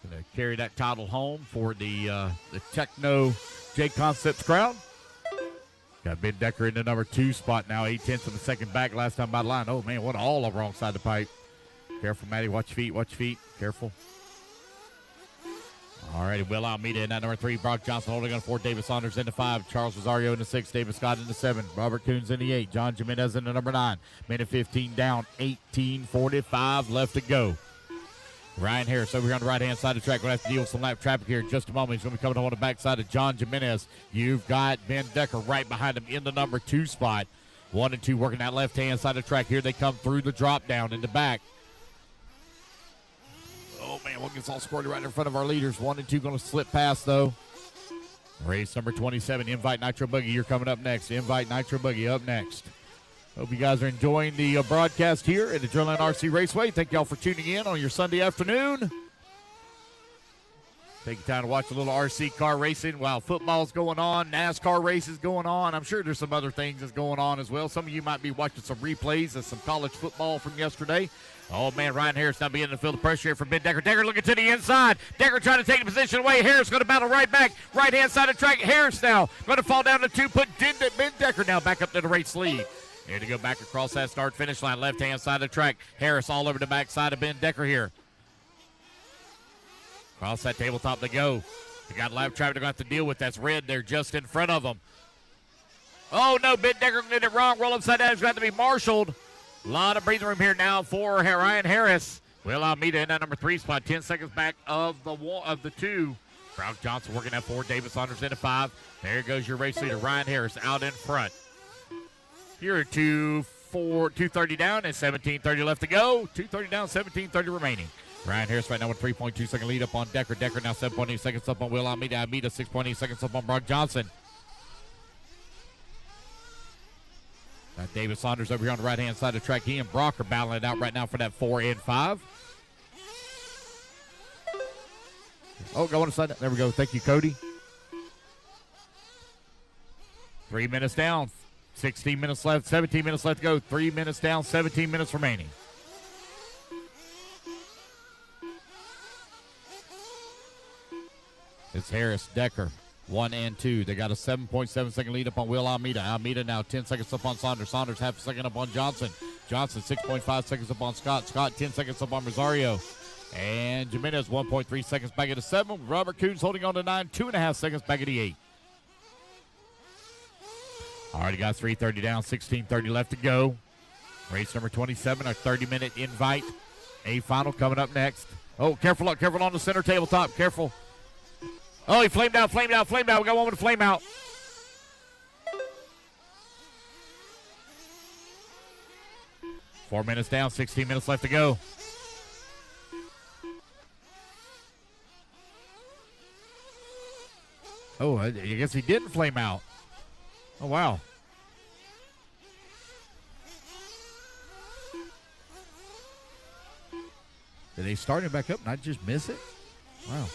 Going to carry that title home for the Techno J Concepts crowd. Got Ben Decker in the number 2 spot now, 8/10 of the second back last time by the line. Oh, man, what all over wrong side of the pipe. Careful, Matty. Watch your feet. Careful. All righty, Will Almeida in that number 3. Brock Johnson holding on 4. David Saunders in the 5. Charles Rosario in the 6. David Scott in the 7. Robert Coons in the 8. John Jimenez in the number 9. Minute 15 down. 18:45 left to go. Ryan Harris over here on the right-hand side of the track. We'll have to deal with some lap traffic here in just a moment. He's going to be coming on the backside of John Jimenez. You've got Ben Decker right behind him in the number 2 spot. 1 and 2 working that left-hand side of the track. Here they come through the drop down in the back. Oh, man, one gets all squirted right in front of our leaders. 1 and 2 going to slip past, though. Race number 27, Invite Nitro Buggy. You're coming up next. Invite Nitro Buggy up next. Hope you guys are enjoying the broadcast here at the Adrenaline RC Raceway. Thank y'all for tuning in on your Sunday afternoon. Take your time to watch a little RC car racing while football's going on, NASCAR races going on. I'm sure there's some other things that's going on as well. Some of you might be watching some replays of some college football from yesterday. Oh, man, Ryan Harris now beginning to feel the pressure here from Ben Decker. Decker looking to the inside. Decker trying to take the position away. Harris going to battle right back. Right-hand side of the track. Harris now going to fall down to 2. Put Ben Decker now back up to the race lead. Here to go back across that start-finish line. Left-hand side of the track. Harris all over the backside of Ben Decker here. Across that tabletop they go. They got lap traffic they're going to have to deal with. That's red there just in front of them. Oh, no, Ben Decker did it wrong. Roll upside down. It's got to be marshaled. A lot of breathing room here now for Ryan Harris. Will Almeida in that number 3 spot. 10 seconds back of the 2. Brock Johnson working at 4. David Saunders in at 5. There goes your race leader, Ryan Harris, out in front. Here at 2:30 down and 17:30 left to go. 2:30 down, 17:30 remaining. Ryan Harris right now with 3.2 second lead up on Decker. Decker now 7.8 seconds up on Will Almeida. Almeida 6.8 seconds up on Brock Johnson. Got David Saunders over here on the right-hand side of the track. He and Brock are battling it out right now for that 4 and 5. Oh, go on the side. There we go. Thank you, Cody. 3 minutes down. 16 minutes left. 17 minutes left to go. 3 minutes down. 17 minutes remaining. It's Harris, Decker, 1 and 2. They got a 7.7 second lead up on Will Almeida. Almeida now 10 seconds up on Saunders. Saunders half a second up on Johnson. Johnson 6.5 seconds up on Scott. Scott 10 seconds up on Rosario. And Jimenez 1.3 seconds back at the 7. Robert Coons holding on to 9, 2.5 seconds back at the 8. Already got 3:30 down, 16:30 left to go. Race number 27, our 30-minute invite. A final coming up next. Oh, careful on the center tabletop. Careful. Oh, he flamed out. We got one with a flame out. Four minutes down, 16 minutes left to go. Oh, I guess he didn't flame out. Oh, wow. Did they start him back up and I just miss it? Wow.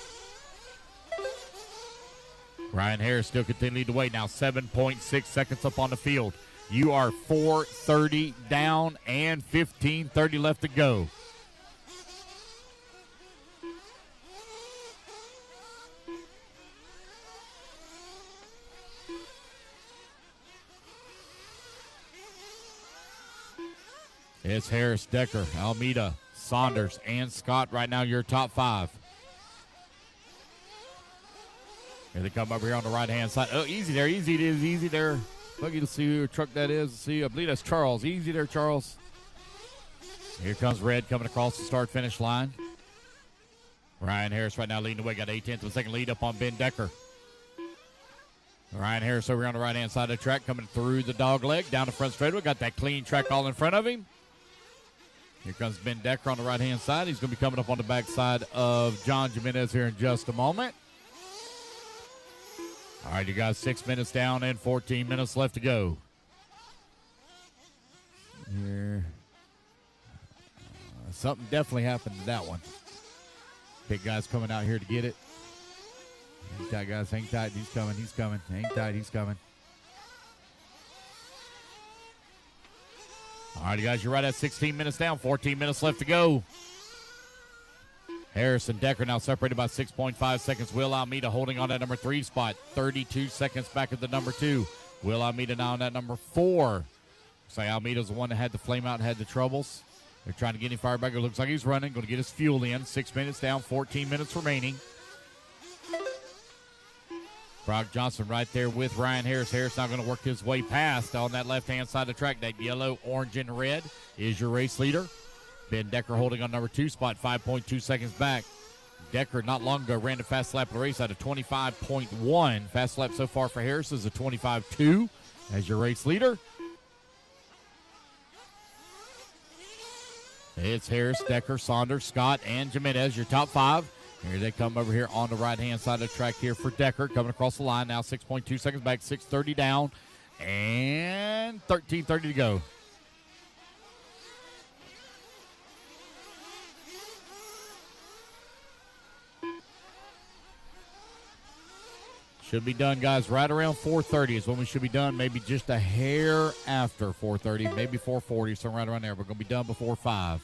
Ryan Harris still continuing to wait now. 7.6 seconds up on the field. You are 4:30 down and 15:30 left to go. It's Harris, Decker, Almeida, Saunders, and Scott right now, your top 5. Here they come over here on the right-hand side. Oh, easy there. Buggy to see who truck that is. See, I believe that's Charles. Easy there, Charles. Here comes Red coming across the start-finish line. Ryan Harris right now leading the way. Got 8/10 of a second lead up on Ben Decker. Ryan Harris over here on the right-hand side of the track coming through the dog leg. Down the front straightaway. Got that clean track all in front of him. Here comes Ben Decker on the right-hand side. He's going to be coming up on the backside of John Jimenez here in just a moment. All right, you got 6 minutes down and 14 minutes left to go. Here. Something definitely happened to that one. Big guy's coming out here to get it. Hang tight, guys. Hang tight. He's coming. Hang tight. He's coming. All right, you guys, you're right at 16 minutes down, 14 minutes left to go. Harris and Decker now separated by 6.5 seconds. Will Almeida holding on that number 3 spot, 32 seconds back at the number 2. Will Almeida now on that number 4. Say Almeida's the one that had the flame out and had the troubles. They're trying to get him fired back. It looks like he's running, going to get his fuel in. 6 minutes down, 14 minutes remaining. Brock Johnson right there with Ryan Harris. Harris now going to work his way past on that left-hand side of the track. That yellow, orange, and red is your race leader. Ben Decker holding on number 2 spot, 5.2 seconds back. Decker not long ago ran the fast lap of the race out of 25.1. Fast lap so far for Harris is a 25.2 as your race leader. It's Harris, Decker, Saunders, Scott, and Jimenez, your top 5. Here they come over here on the right-hand side of the track here for Decker. Coming across the line now, 6.2 seconds back, 6:30 down, and 13:30 to go. Should be done, guys, right around 4:30 is when we should be done. Maybe just a hair after 4:30, maybe 4:40, somewhere right around there. We're going to be done before 5.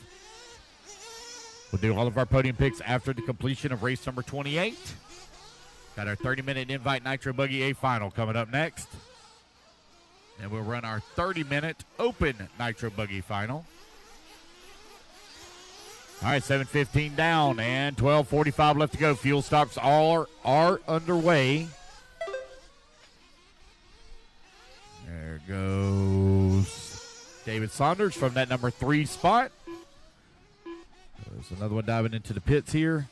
We'll do all of our podium picks after the completion of race number 28. Got our 30-minute Invite Nitro Buggy A final coming up next. And we'll run our 30-minute Open Nitro Buggy final. All right, 7:15 down and 12:45 left to go. Fuel stops are underway. There goes David Saunders from that number 3 spot. There's another one diving into the pits here.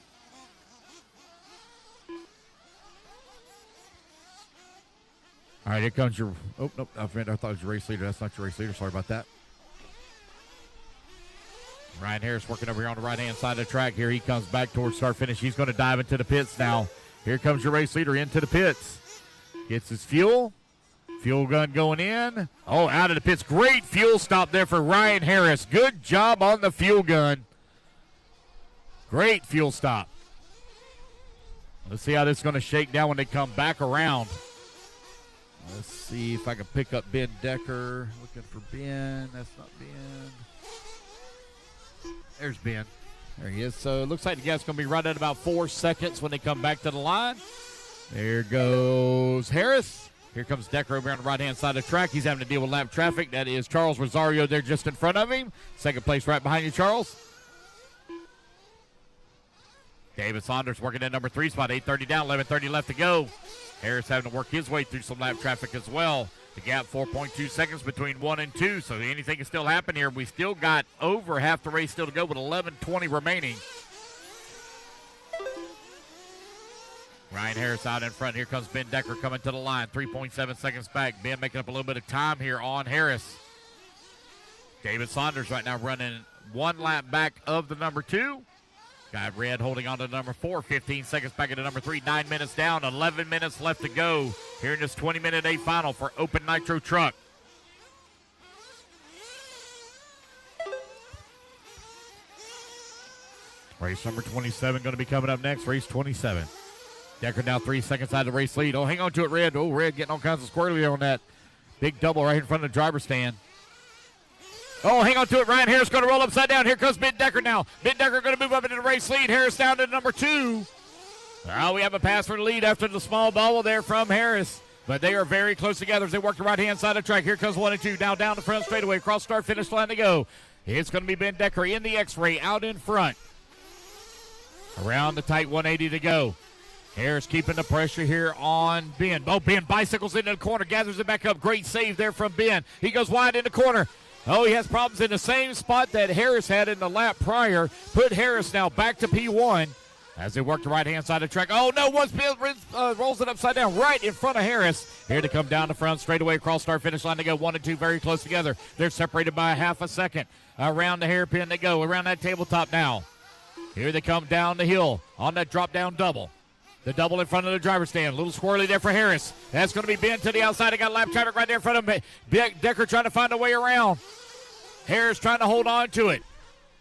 All right, here comes your... Oh, nope, I thought it was your race leader. That's not your race leader. Sorry about that. Ryan Harris working over here on the right-hand side of the track. Here he comes back towards start-finish. He's going to dive into the pits now. Here comes your race leader into the pits. Gets his fuel. Fuel gun going in. Oh, out of the pits. Great fuel stop there for Ryan Harris. Good job on the fuel gun. Great fuel stop. Let's see how this is going to shake down when they come back around. Let's see if I can pick up Ben Decker. Looking for Ben. That's not Ben. There's Ben. There he is. So it looks like the gap's going to be right at about 4 seconds when they come back to the line. There goes Harris. Here comes Decker over on the right-hand side of the track. He's having to deal with lap traffic. That is Charles Rosario there just in front of him. Second place right behind you, Charles. David Saunders working at number 3 spot. 8:30 down, 11:30 left to go. Harris having to work his way through some lap traffic as well. The gap 4.2 seconds between 1 and 2, so anything can still happen here. We still got over half the race still to go with 11:20 remaining. Ryan Harris out in front. Here comes Ben Decker coming to the line. 3.7 seconds back. Ben making up a little bit of time here on Harris. David Saunders right now running 1 lap back of the number 2. Got red holding on to number 4. 15 seconds back into number 3. 9 minutes down. 11 minutes left to go here in this 20-minute A final for Open Nitro Truck. Race number 27 going to be coming up next. Race 27. Decker now 3 seconds out of the race lead. Oh, hang on to it, Red. Oh, Red getting all kinds of squirrely on that big double right in front of the driver's stand. Oh, hang on to it. Ryan Harris going to roll upside down. Here comes Ben Decker now. Ben Decker going to move up into the race lead. Harris down to number 2. Well, we have a pass for the lead after the small bubble there from Harris. But they are very close together as they work the right-hand side of the track. Here comes 1 and 2. Now down the front straightaway. Across start finish line to go. It's going to be Ben Decker in the X-ray out in front. Around the tight 180 to go. Harris keeping the pressure here on Ben. Oh, Ben bicycles into the corner, gathers it back up. Great save there from Ben. He goes wide in the corner. Oh, he has problems in the same spot that Harris had in the lap prior. Put Harris now back to P1 as they work the right-hand side of the track. Oh, no, once Ben rolls it upside down right in front of Harris. Here to come down the front, straight away across start-finish line. They go 1 and 2 very close together. They're separated by a half a second. Around the hairpin they go, around that tabletop now. Here they come down the hill on that drop-down double. The double in front of the driver's stand. A little squirrely there for Harris. That's going to be Ben to the outside. They got lap traffic right there in front of him. Decker trying to find a way around. Harris trying to hold on to it.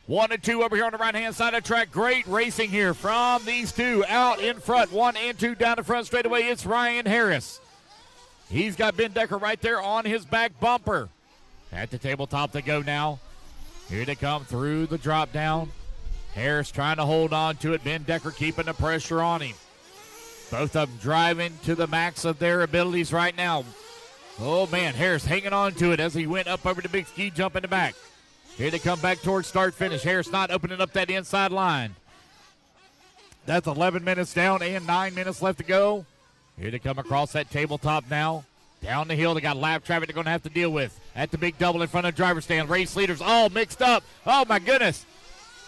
1 and 2 over here on the right-hand side of the track. Great racing here from these two out in front. 1 and 2 down the front straightaway. It's Ryan Harris. He's got Ben Decker right there on his back bumper. At the tabletop they go now. Here they come through the drop down. Harris trying to hold on to it. Ben Decker keeping the pressure on him. Both of them driving to the max of their abilities right now. Oh, man, Harris hanging on to it as he went up over the big ski jump in the back. Here they come back towards start-finish. Harris not opening up that inside line. That's 11 minutes down and 9 minutes left to go. Here they come across that tabletop now. Down the hill, they got lap traffic they're going to have to deal with. At the big double in front of the driver's stand. Race leaders all mixed up. Oh, my goodness.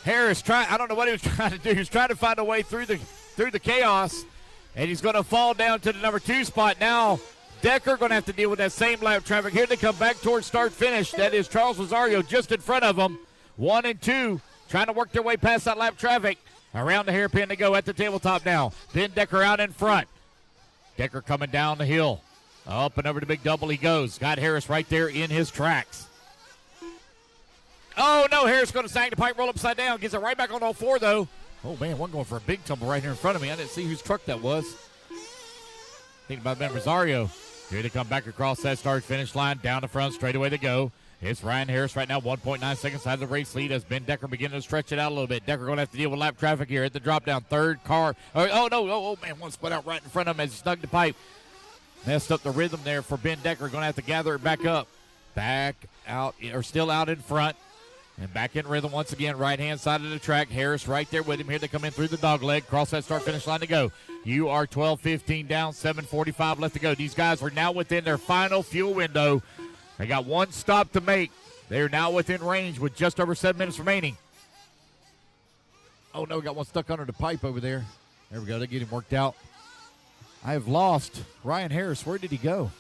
Harris I don't know what he was trying to do. He was trying to find a way through the chaos. And he's going to fall down to the number 2 spot. Now, Decker going to have to deal with that same lap traffic. Here they come back towards start-finish. That is Charles Rosario just in front of them. 1 and 2 trying to work their way past that lap traffic. Around the hairpin they go at the tabletop now. Ben Decker out in front. Decker coming down the hill. Up and over the big double he goes. Got Harris right there in his tracks. Oh, no, Harris going to snag the pipe, roll upside down. Gets it right back on all 4, though. Oh, man, one going for a big tumble right here in front of me. I didn't see whose truck that was. Thinking about Ben Rosario. Here they come back across that start-finish line. Down the front, straight away to go. It's Ryan Harris right now, 1.9 seconds out of the race lead as Ben Decker beginning to stretch it out a little bit. Decker going to have to deal with lap traffic here at the drop-down. Third car. Oh, no. Oh, man, one split out right in front of him as he snug the pipe. Messed up the rhythm there for Ben Decker. Going to have to gather it back up. Back out, or still out in front. And back in rhythm once again, right-hand side of the track. Harris right there with him. Here they come in through the dog leg. Cross that start-finish line to go. You are 12:15 down, 7:45 left to go. These guys are now within their final fuel window. They got one stop to make. They're now within range with just over 7 minutes remaining. Oh, no, got one stuck under the pipe over there. There we go. They get him worked out. I have lost Ryan Harris. Where did he go?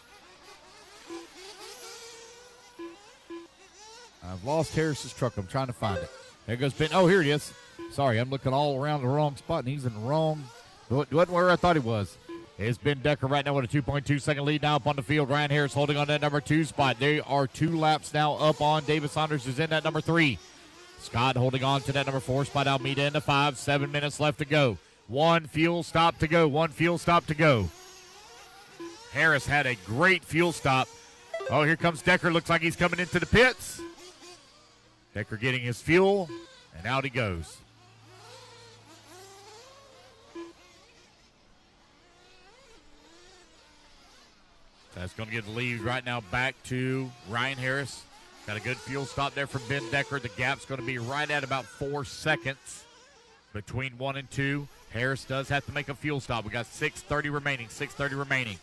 I've lost Harris's truck. I'm trying to find it. There goes Ben. Oh, here it is. Sorry, I'm looking all around the wrong spot, and he's in the wrong. Wasn't where I thought he was. It's Ben Decker right now with a 2.2 second lead now up on the field. Ryan Harris holding on that number 2 spot. They are 2 laps now up on. David Saunders is in that number 3. Scott holding on to that number 4 spot. Almeida in the 5. 7 minutes left to go. One fuel stop to go. Harris had a great fuel stop. Oh, here comes Decker. Looks like he's coming into the pits. Decker getting his fuel, and out he goes. That's going to get the lead right now back to Ryan Harris. Got a good fuel stop there from Ben Decker. The gap's going to be right at about 4 seconds between 1 and 2. Harris does have to make a fuel stop. We got 6:30 remaining.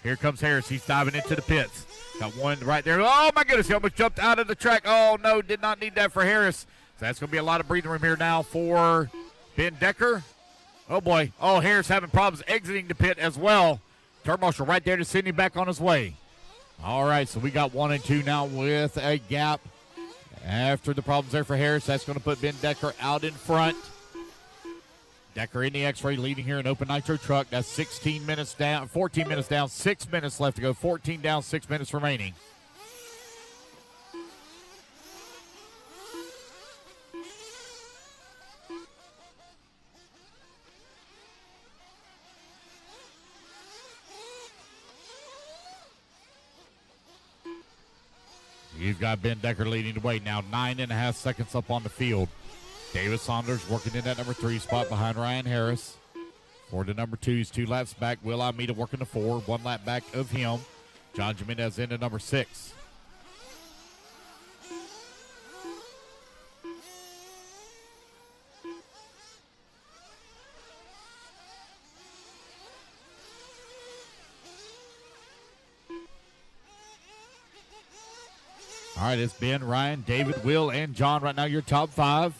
Here comes Harris. He's diving into the pits. Got one right there. Oh, my goodness. He almost jumped out of the track. Oh, no, did not need that for Harris. So that's going to be a lot of breathing room here now for Ben Decker. Oh, boy. Oh, Harris having problems exiting the pit as well. Turn marshal right there to send him back on his way. All right, so we got 1 and 2 now with a gap. After the problems there for Harris, that's going to put Ben Decker out in front. Decker in the X-ray leading here in open nitro truck. That's 16 minutes down, 14 minutes down, 6 minutes left to go. 14 down, 6 minutes remaining. You've got Ben Decker leading the way now, 9.5 seconds up on the field. David Saunders working in that number 3 spot behind Ryan Harris. For the number 2, he's 2 laps back. Will Almeida working the 4, 1 lap back of him. John Jimenez into number 6. All right, it's Ben, Ryan, David, Will, and John right now, your top 5.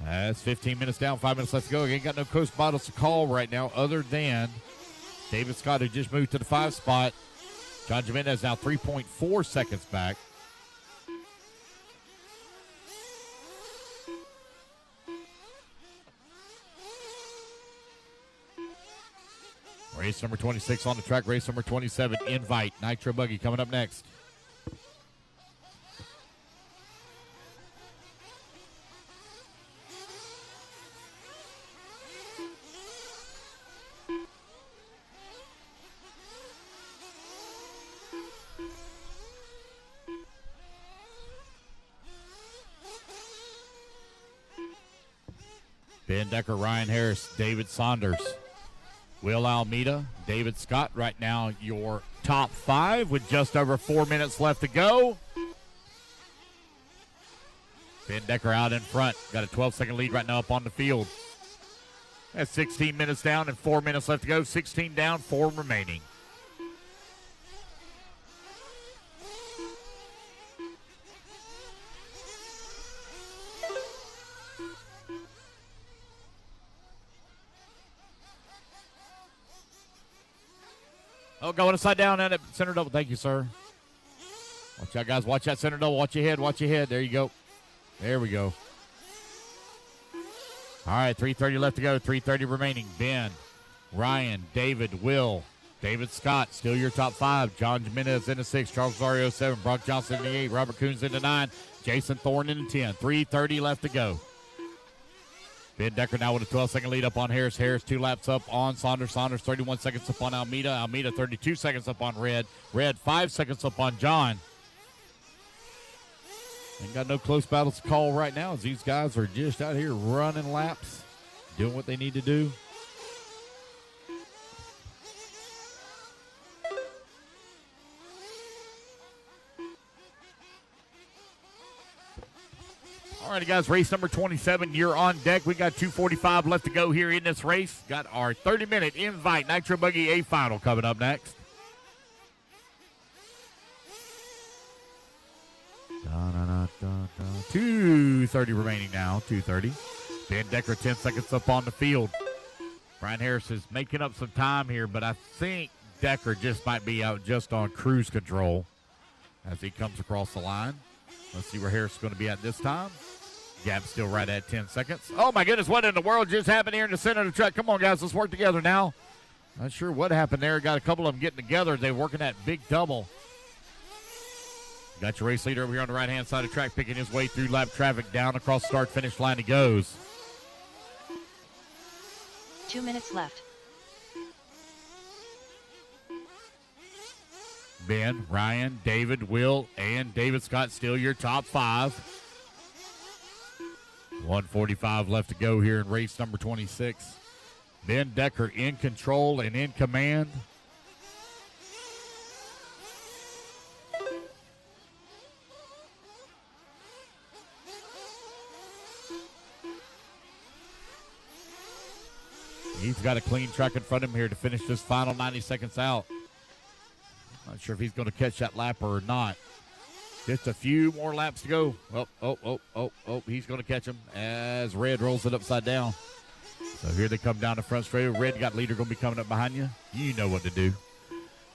That's 15 minutes down, 5 minutes left to go. Ain't got no coast battles to call right now other than David Scott, who just moved to the 5 spot. John Jimenez now 3.4 seconds back. Race number 26 on the track. Race number 27, Invite. Nitro Buggy coming up next. Ben Decker, Ryan Harris, David Saunders, Will Almeida, David Scott. Right now, your top 5 with just over 4 minutes left to go. Ben Decker out in front. Got a 12-second lead right now up on the field. That's 16 minutes down and 4 minutes left to go. 16 down, 4 remaining. Oh, going upside down at it. Center double. Thank you, sir. Watch out, guys. Watch that center double. Watch your head. Watch your head. There you go. There we go. All right, 3:30 left to go. 3:30 remaining. Ben, Ryan, David, Will, David Scott, still your top 5. John Jimenez in the 6. Charles Rosario 7. Brock Johnson in the 8. Robert Coons in the 9. Jason Thorne in the 10. 3:30 left to go. Ben Decker now with a 12-second lead up on Harris. Harris 2 laps up on Saunders. Saunders 31 seconds up on Almeida. Almeida 32 seconds up on Red. Red 5 seconds up on John. Ain't got no close battles to call right now as these guys are just out here running laps, doing what they need to do. All righty, guys, race number 27, you're on deck. We got 2:45 left to go here in this race. Got our 30-minute Invite Nitro Buggy A final coming up next. 2:30 remaining now, 2:30. Ben Decker 10 seconds up on the field. Brian Harris is making up some time here, but I think Decker just might be out just on cruise control as he comes across the line. Let's see where Harris is going to be at this time. Gap still right at 10 seconds. Oh, my goodness, what in the world just happened here in the center of the track? Come on, guys, let's work together now. Not sure what happened there. Got a couple of them getting together. They're working that big double. Got your race leader over here on the right-hand side of the track picking his way through lap traffic. Down across start-finish line he goes. 2 minutes left. Ben, Ryan, David, Will, and David Scott still your top 5. 1:45 left to go here in race number 26. Ben Decker in control and in command. got a clean track in front of him here to finish this final 90 seconds out. Not sure if he's going to catch that lap or not. Just a few more laps to go. Oh, he's going to catch him as Red rolls it upside down. So here they come down the front straight. Red got leader going to be coming up behind you. You know what to do.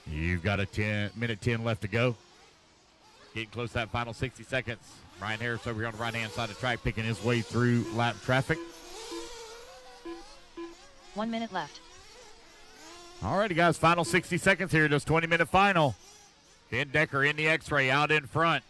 You've got a minute 10 left to go. Getting close to that final 60 seconds. Ryan Harris over here on the right-hand side of the track picking his way through lap traffic. 1 minute left. All righty, guys. Final 60 seconds here. This 20-minute final. Ken Decker in the X-ray out in front.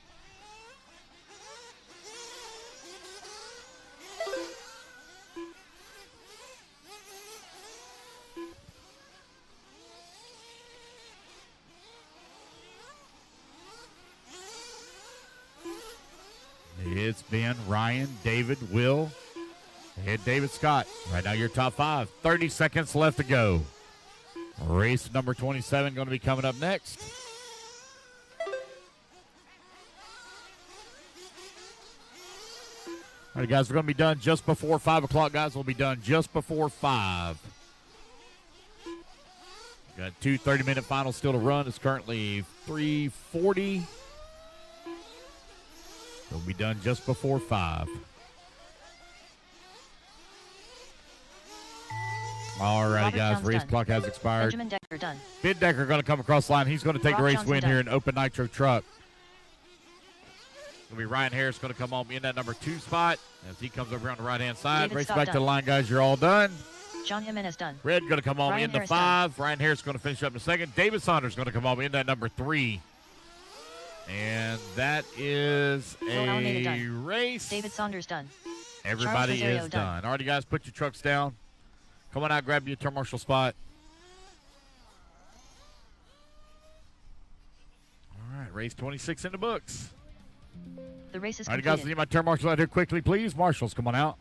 It's been Ryan, David, Will, and David Scott. Right now, your top five. 30 seconds left to go. Race number 27 going to be coming up next. All right, guys, we're going to be done just before 5 o'clock, guys. We'll be done just before 5. Got two 30-minute finals still to run. It's currently 3:40. We'll be done just before 5. All righty, guys. Race clock has expired. Benjamin Decker done. Ben Decker going to come across the line. He's going to take the race win here in open nitro truck. It'll be Ryan Harris going to come on in that number 2 spot as he comes over on the right-hand side. Race back to the line, guys. You're all done. John Jimenez done. Red going to come on in the 5. Ryan Harris going to finish up in the 2nd. David Saunders going to come on in that number 3. And that is a race. David Saunders done. Everybody is done. All right, guys, put your trucks down. Come on out, grab your turn marshal spot. All right, race 26 in the books. The race is completed. completed. All right, guys, I need my turn marshals out here quickly, please. Marshals, come on out.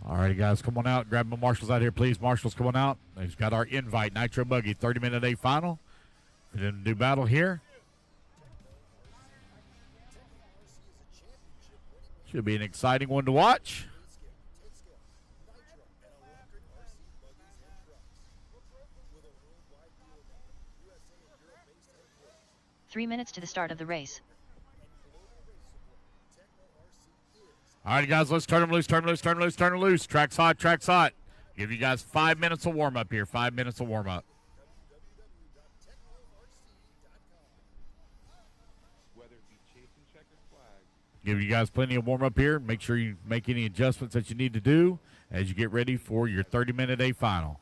All righty, guys, come on out. Grab my marshals out here, please. Marshals, come on out. He's got our invite, Nitro Buggy, 30-minute A final. We're going to do battle here. Should be an exciting one to watch. 3 minutes to the start of the race. All right, guys, let's turn them loose, turn them loose, turn them loose, turn them loose. Track's hot, track's hot. Give you guys 5 minutes of warm-up here, 5 minutes of warm-up. Give you guys plenty of warm-up here. Make sure you make any adjustments that you need to do as you get ready for your 30-minute A final.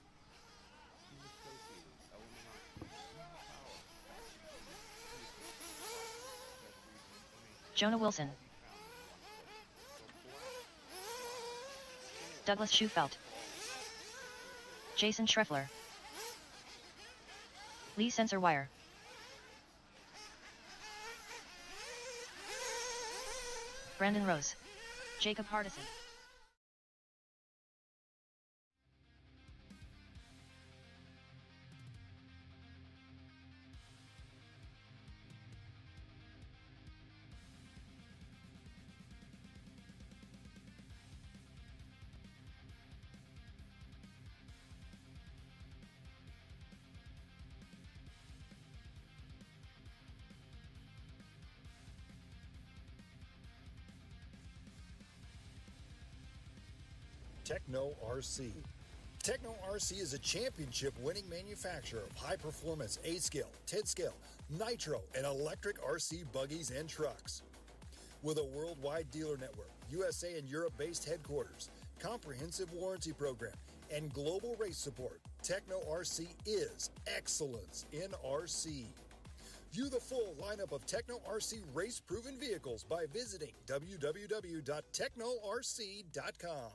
Jonah Wilson. Douglas Schufelt. Jason Schreffler. Lee Sensorwire. Brandon Rose. Jacob Hardison. Techno RC. Techno RC is a championship-winning manufacturer of high-performance 8-scale, 10-scale, nitro, and electric RC buggies and trucks. With a worldwide dealer network, USA and Europe-based headquarters, comprehensive warranty program, and global race support, Techno RC is excellence in RC. View the full lineup of Techno RC race-proven vehicles by visiting www.technorc.com.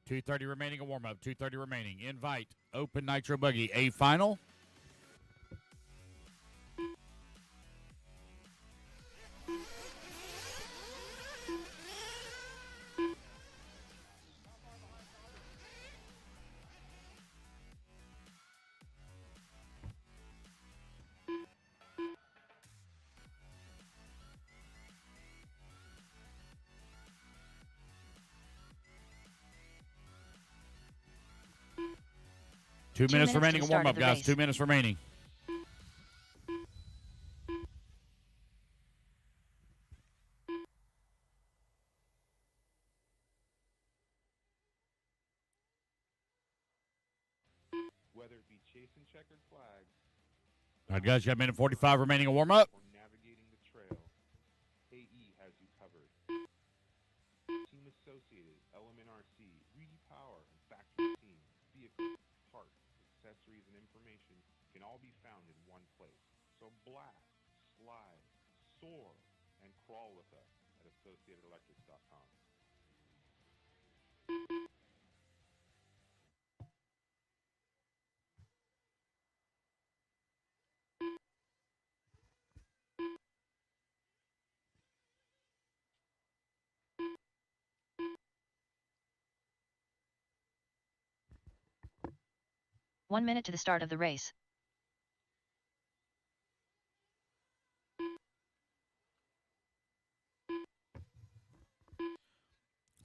.230 remaining, a warm-up. 2:30 remaining. Invite, open nitro buggy, a final. Two minutes remaining, a warm-up, guys. 2 minutes remaining. Whether it be chasing checkered flags, All right, guys, you got a minute 45 remaining, a warm-up. or navigating the trail, AE has you covered. Team Associated, Element RC, Repower, and Factory Team, vehicles, parts, accessories, and information can all be found in one place. So blast, slide, soar, and crawl with us at AssociatedElectrics.com. One minute to the start of the race.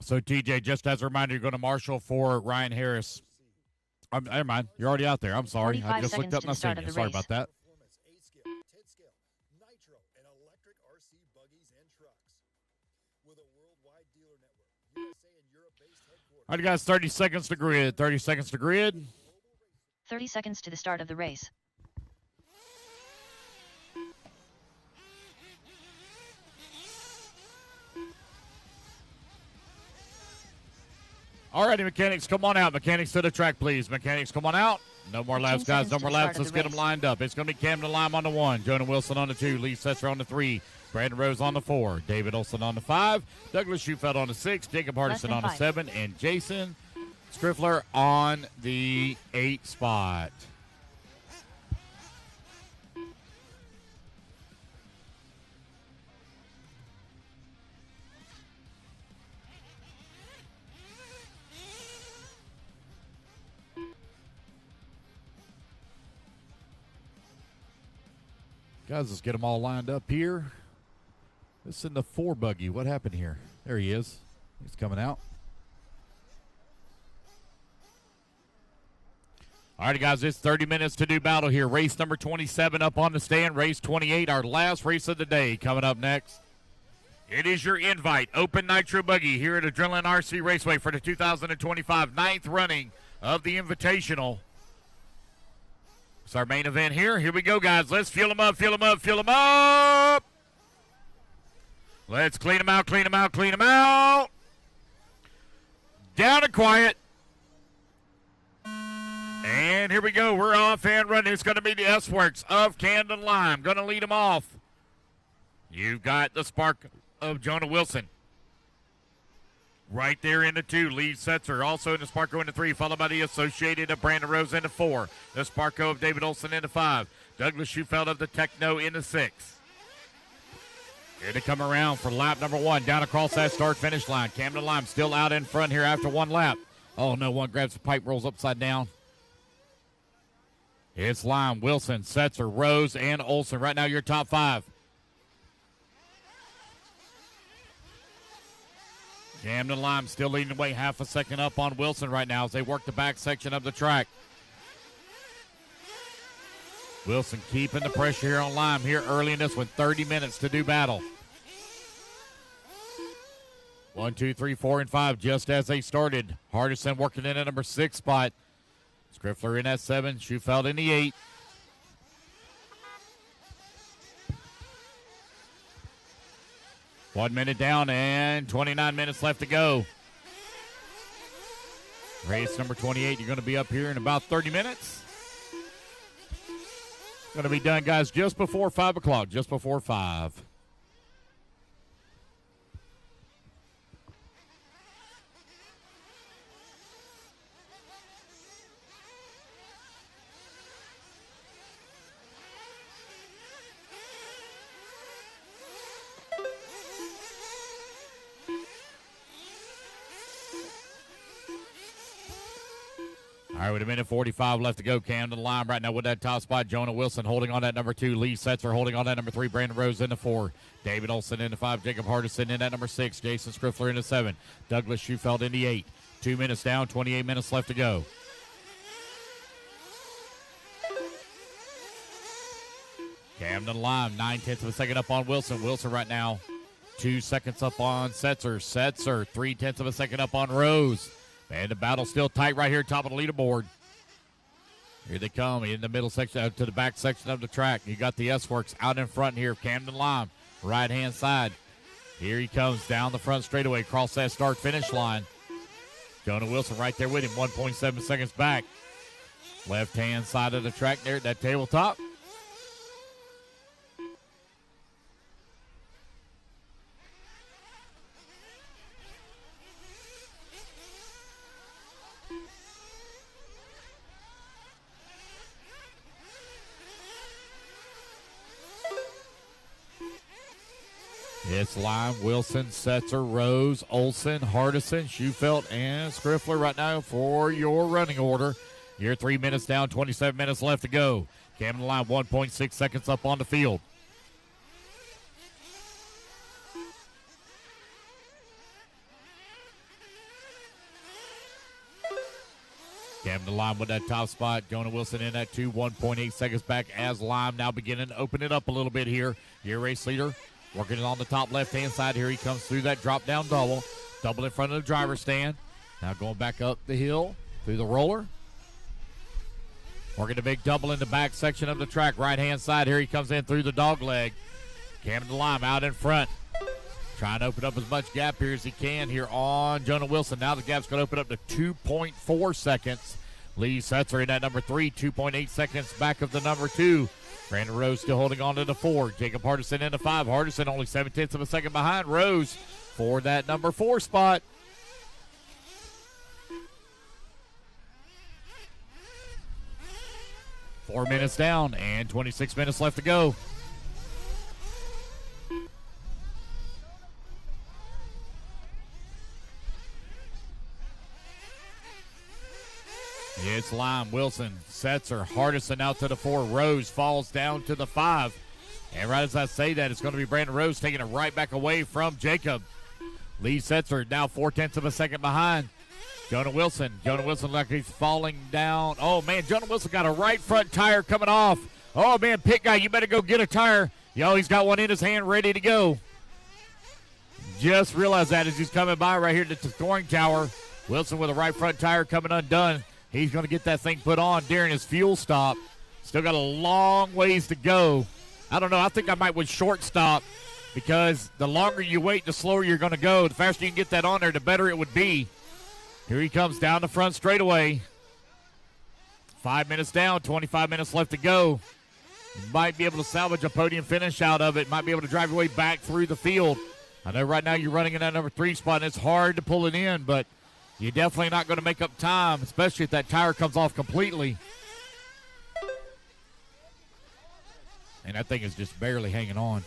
So, TJ, just as a reminder, you're going to marshal for Ryan Harris. Never mind. You're already out there. I'm sorry. I 45 just looked seconds up to my the start senior. of the Sorry race. about that. Performance 8-scale, 10-scale, nitro, and electric RC buggies and trucks. With a worldwide dealer network, USA and Europe-based headquarters. All right, guys, 30 seconds to grid. 30 seconds to grid. 30 seconds to the start of the race. All righty, mechanics, come on out. Mechanics to the track, please. Mechanics, come on out. No more 15 laps, guys. No seconds more to the laps. start of Let's the get them race. lined up. It's going to be Camden Lime on the 1, Jonah Wilson on the 2, Lee Setzer on the 3, Brandon Rose on the 4, David Olson on the 5, Douglas Schufeld on the 6, Jacob Less Hardison than on the 5. 7, and Jason Striffler on the 8 spot. Guys, let's get them all lined up here. This is in the 4 buggy. What happened here? There he is. He's coming out. All right, guys, it's 30 minutes to do battle here. Race number 27 up on the stand. Race 28, our last race of the day, coming up next. It is your invite, Open Nitro Buggy here at Adrenaline RC Raceway for the 2025 9th running of the Invitational. It's our main event here. Here we go, guys. Let's fuel them up, fuel them up, fuel them up. Let's clean them out, clean them out, clean them out. Down and quiet. And here we go. We're off and running. It's going to be the S-Works of Camden Lime. Going to lead them off. You've got the spark of Jonah Wilson. Right there in the 2, Lee Setzer. Also in the Sparko in the 3, followed by the Associated of Brandon Rose in the 4. The Sparko of David Olson in the 5. Douglas Schufeld of the Techno in the 6. Here to come around for lap number 1. Down across that start-finish line. Camden Lime still out in front here after 1 lap. Oh, no, one grabs the pipe, rolls upside down. It's Lime, Wilson, Setzer, Rose, and Olsen. Right now, your top 5. Camden Lime still leading the way, half a second up on Wilson right now as they work the back section of the track. Wilson keeping the pressure here on Lime here early in this one. 30 minutes to do battle. 1, 2, 3, 4, and 5 just as they started. Hardison working in at number 6 spot. Skriffler in at 7. Schufeld in the 8. One minute down and 29 minutes left to go. Race number 28, you're going to be up here in about 30 minutes. Going to be done, guys, just before 5 o'clock, just before 5. All right, with a minute 45 left to go. Camden Lime right now with that top spot. Jonah Wilson holding on that number 2. Lee Setzer holding on that number 3. Brandon Rose in the 4. David Olson in the 5. Jacob Hardison in that number 6. Jason Skriffler in the 7. Douglas Schufeld in the 8. 2 minutes down, 28 minutes left to go. Camden Lime, 9/10 of a second up on Wilson. Wilson right now, 2 seconds up on Setzer. Setzer, 3/10 of a second up on Rose. And the battle still tight right here, top of the leaderboard. Here they come in the middle section, to the back section of the track. You got the S-Works out in front here of Camden Lime, right-hand side. Here he comes down the front straightaway, across that start-finish line. Jonah Wilson right there with him, 1.7 seconds back. Left-hand side of the track there at that tabletop. It's Lime, Wilson, Setzer, Rose, Olson, Hardison, Schufeld, and Skriffler right now for your running order. You're 3 minutes down, 27 minutes left to go. Camden Lime, 1.6 seconds up on the field. Camden Lime with that top spot. Jonah Wilson in at 2, 1.8 seconds back as Lime now beginning to open it up a little bit here. Your race leader working it on the top left-hand side. Here he comes through that drop-down double. Double in front of the driver's stand. Now going back up the hill through the roller. Working a big double in the back section of the track. Right-hand side. Here he comes in through the dog leg. Camden Lime out in front. Trying to open up as much gap here as he can here on Jonah Wilson. Now the gap's going to open up to 2.4 seconds. Lee Setzer in that number 3, 2.8 seconds back of the number 2. Brandon Rose still holding on to the 4. Jacob Hardison in the 5. Hardison only 7/10 of a second behind Rose for that number 4 spot. Four minutes down and 26 minutes left to go. It's Lime, Wilson, Setzer, Hardison out to the 4. Rose falls down to the 5. And right as I say that, it's going to be Brandon Rose taking it right back away from Jacob. Lee Setzer now 4/10 of a second behind Jonah Wilson. Jonah Wilson like he's falling down. Oh, man, Jonah Wilson got a right front tire coming off. Oh, man, pit guy, you better go get a tire. Yo, he's got one in his hand ready to go. Just realized that as he's coming by right here to the scoring tower. Wilson with a right front tire coming undone. He's going to get that thing put on during his fuel stop. Still got a long ways to go. I don't know. I think I might with shortstop because the longer you wait, the slower you're going to go. The faster you can get that on there, the better it would be. Here he comes down the front straightaway. 5 minutes down, 25 minutes left to go. You might be able to salvage a podium finish out of it. Might be able to drive your way back through the field. I know right now you're running in that number 3 spot, and it's hard to pull it in, but you're definitely not going to make up time, especially if that tire comes off completely. And that thing is just barely hanging on.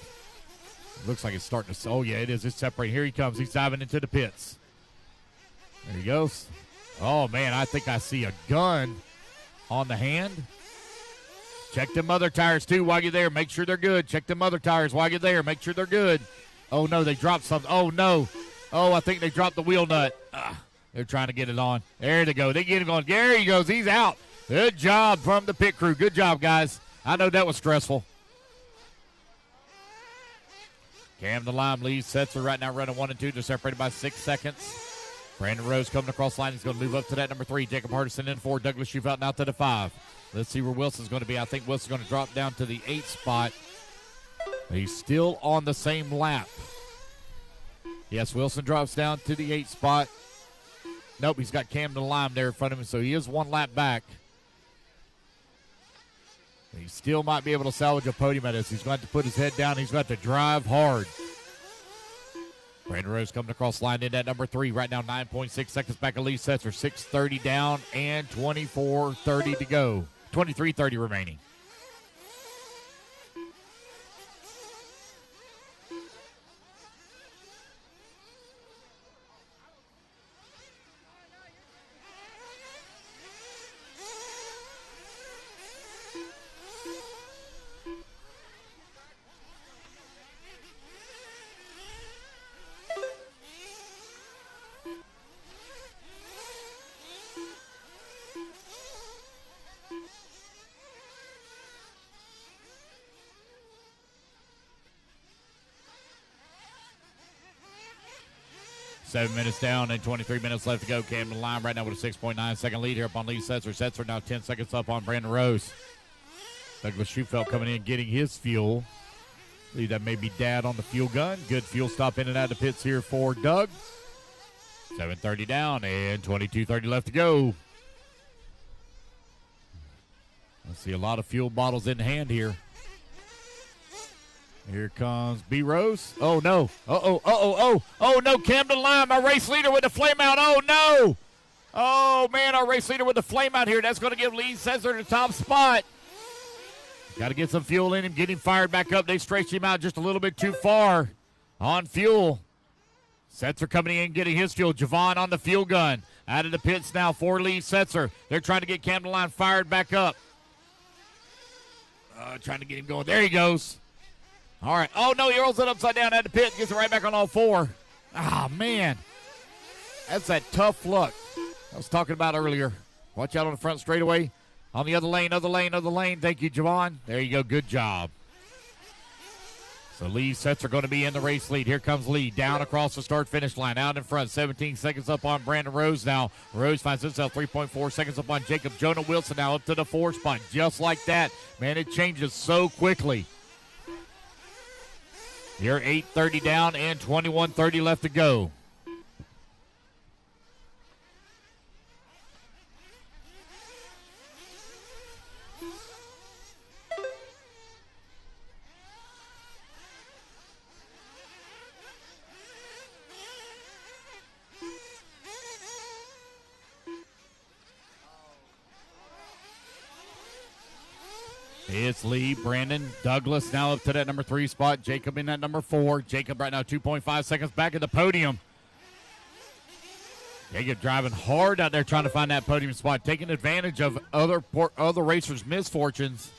It looks like it's starting to, oh, yeah, it is. It's separating. Here he comes. He's diving into the pits. There he goes. Oh, man, I think I see a gun on the hand. Check them other tires, too, while you're there. Make sure they're good. Check them other tires while you're there. Make sure they're good. Oh, no, they dropped something. Oh, no. Oh, I think they dropped the wheel nut. They're trying to get it on. There they go. They get it on. There he goes. He's out. Good job from the pit crew. Good job, guys. I know that was stressful. Cam the Lime leads Setzer right now running 1 and 2. They're separated by 6 seconds. Brandon Rose coming across the line. He's going to move up to that number 3. Jacob Hardison in 4. Douglas Schufeldt out to the 5. Let's see where Wilson's going to be. I think Wilson's going to drop down to the 8th spot. He's still on the same lap. Yes, Wilson drops down to the 8th spot. Nope, he's got Camden Lime there in front of him, so he is 1 lap back. He still might be able to salvage a podium at this. He's going to put his head down. He's got to drive hard. Brandon Rose coming across the line in at number 3. Right now, 9.6 seconds back of Lee Setzer. 6:30 down and 24:30 to go. 23:30 remaining. Seven minutes down and 23 minutes left to go. Camden Lime right now with a 6.9 second lead here up on Lee Setzer. Setzer now 10 seconds up on Brandon Rose. Douglas Schufeldt coming in getting his fuel. I believe that may be Dad on the fuel gun. Good fuel stop in and out of the pits here for Doug. 7:30 down and 22:30 left to go. I see a lot of fuel bottles in hand here. Here comes B. Rose. Oh, no. Oh, no. Camden Lime, our race leader with the flame out. Oh, no. Oh, man, our race leader with the flame out here. That's going to give Lee Setzer the top spot. Got to get some fuel in him, get him fired back up. They stretched him out just a little bit too far on fuel. Setzer coming in, getting his fuel. Javon on the fuel gun. Out of the pits now for Lee Setzer. They're trying to get Camden Lime fired back up. Trying to get him going. There he goes. All right. Oh, no, he rolls it upside down at the pit. Gets it right back on all 4. Ah, man. That's that tough luck I was talking about earlier. Watch out on the front straightaway. On the other lane. Thank you, Javon. There you go. Good job. So Lee Setzer going to be in the race lead. Here comes Lee down across the start-finish line. Out in front. 17 seconds up on Brandon Rose now. Rose finds himself 3.4 seconds up on Jacob. Jonah Wilson now up to the 4 spot. Just like that. Man, it changes so quickly. Here 8:30 down and 21:30 left to go. It's Lee, Brandon, Douglas now up to that number 3 spot. Jacob in that number 4. Jacob right now 2.5 seconds back at the podium. Jacob driving hard out there trying to find that podium spot, taking advantage of other racers' misfortunes.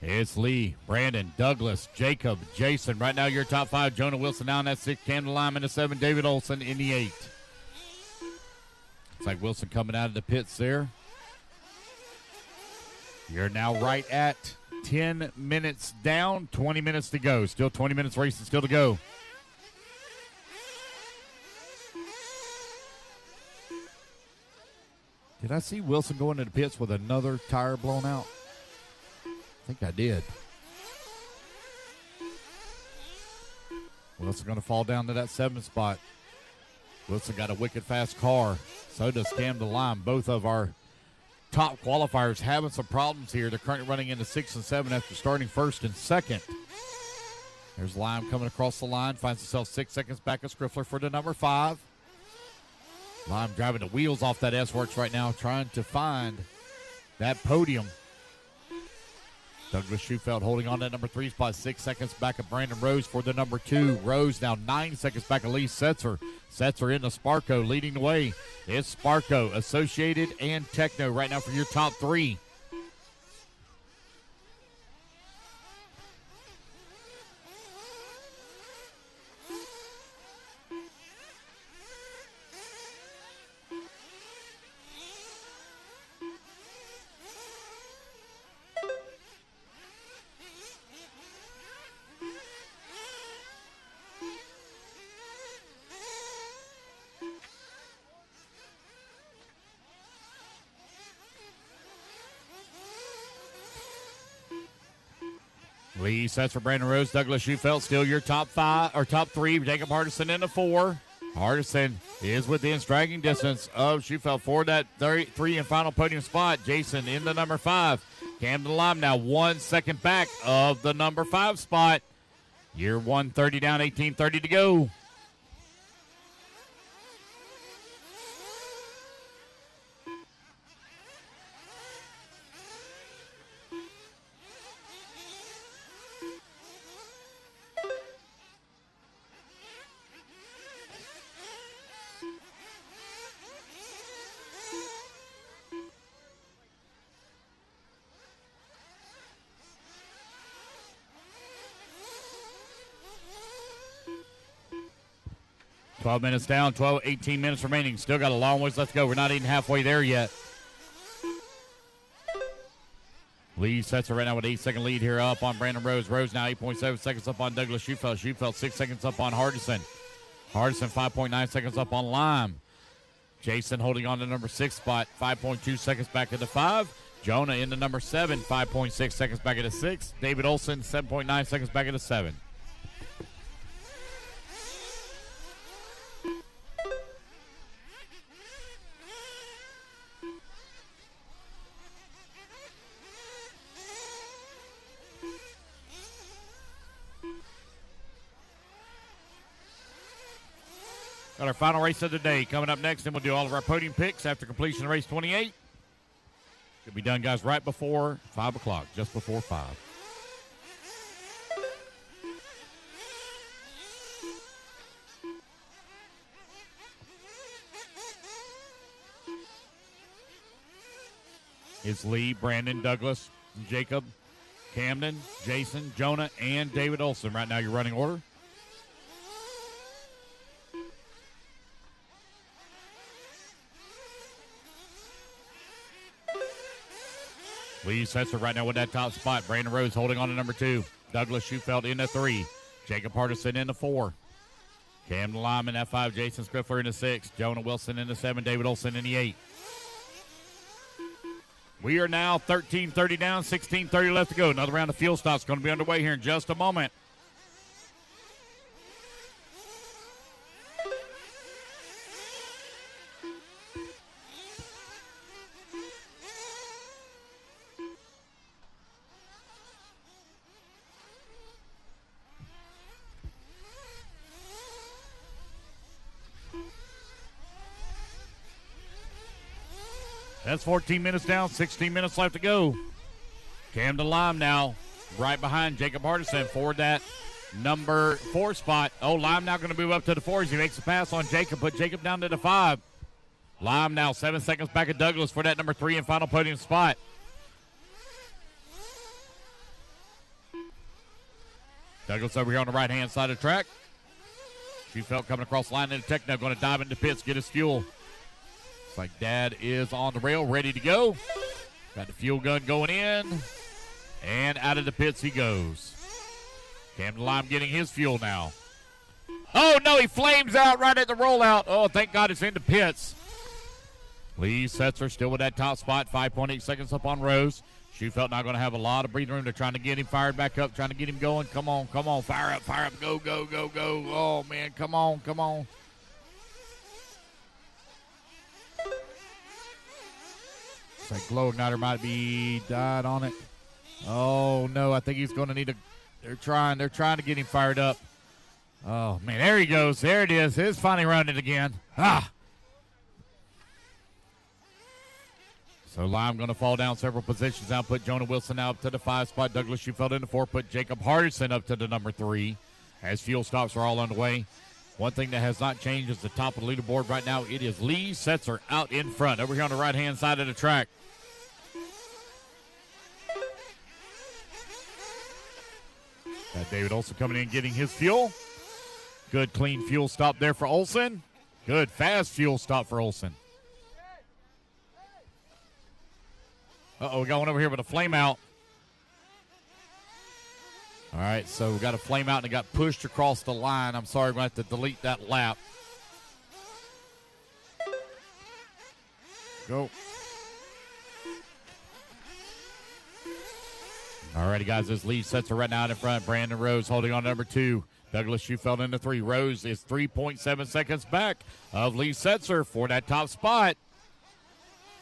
It's Lee, Brandon, Douglas, Jacob, Jason. Right now your top 5. Jonah Wilson down that 6. Camden Lime in the 7. David Olson in the 8. Looks like Wilson coming out of the pits there. You're now right at 10 minutes down, 20 minutes to go. Still 20 minutes racing still to go. Did I see Wilson go into the pits with another tire blown out? I think I did. Wilson going to fall down to that 7th spot. Wilson got a wicked fast car. So does Camden Lime. Both of our top qualifiers having some problems here. They're currently running into 6 and 7 after starting 1st and 2nd. There's Lime coming across the line. Finds himself 6 seconds back of Scriffler for the number 5. Lime driving the wheels off that S-Works right now, trying to find that podium. Douglas Schufeldt holding on to that number 3 spot, 6 seconds back of Brandon Rose for the number 2. Rose now 9 seconds back of Lee Setzer. Setzer into Sparko leading the way. It's Sparko, Associated, and Techno right now for your top three. Lee sets for Brandon Rose. Douglas Schufelt still your top three. Jacob Hardison in the 4. Hardison is within striking distance of Schufelt for that three and final podium spot. Jason in the number 5. Camden Lime now 1 second back of the number 5 spot. Year 130 down, 18:30 to go. Twelve minutes down, 18 minutes remaining. Still got a long ways left to go. We're not even halfway there yet. Lee sets it right now with 8-second lead here up on Brandon Rose. Rose now 8.7 seconds up on Douglas Schufelt. Schufelt 6 seconds up on Hardison. Hardison 5.9 seconds up on Lime. Jason holding on to number 6 spot, 5.2 seconds back into 5. Jonah in the number 7, 5.6 seconds back into 6. David Olson 7.9 seconds back into 7. Got our final race of the day coming up next, and we'll do all of our podium picks after completion of race 28. Should be done, guys, right before 5 o'clock, just before 5. It's Lee, Brandon, Douglas, Jacob, Camden, Jason, Jonah, and David Olson. Right now, your running order. Lee sets it right now with that top spot. Brandon Rose holding on to number 2. Douglas Schufelt in the 3. Jacob Hardison in the 4. Camden Lime in that 5. Jason Scriffler in the 6. Jonah Wilson in the 7. David Olson in the 8. We are now 13:30 down, 16:30 left to go. Another round of fuel stops going to be underway here in just a moment. That's 14 minutes down, 16 minutes left to go. Camden Lime now right behind Jacob Hardison for that number 4 spot. Oh, Lime now going to move up to the 4 as he makes a pass on Jacob. Put Jacob down to the 5. Lime now 7 seconds back at Douglas for that number 3 and final podium spot. Douglas over here on the right-hand side of the track. Schufelt coming across the line into Techno, going to dive into pits, get his fuel. Looks like Dad is on the rail, ready to go. Got the fuel gun going in. And out of the pits he goes. Camden Lime getting his fuel now. Oh, no, he flames out right at the rollout. Oh, thank God it's in the pits. Lee Setzer still with that top spot, 5.8 seconds up on Rose. Schufelt now going to have a lot of breathing room. They're trying to get him fired back up, trying to get him going. Come on, fire up, go, go, go, go. Oh, man, come on. Looks like glow igniter might be died on it. Oh, no, I think he's going to need they're trying to get him fired up. Oh, man, there he goes. There it is. It's finally running again. So Lime going to fall down several positions now. Put Jonah Wilson now up to the 5 spot. Douglas Schufelt in the 4. Put Jacob Hardison up to the number 3 as fuel stops are all underway. One thing that has not changed is the top of the leaderboard right now. It is Lee Setzer out in front over here on the right-hand side of the track. Got David Olson coming in getting his fuel. Good clean fuel stop there for Olson. Good fast fuel stop for Olson. Uh-oh, we got one over here with a flame out. All right, so we got a flame out and it got pushed across the line. I'm sorry, we're going to have to delete that lap. Go. All righty, guys, this lead sets are right now out in front. Brandon Rose holding on number 2. Douglas Schufeld into 3. Rose is 3.7 seconds back of Lee Setzer for that top spot.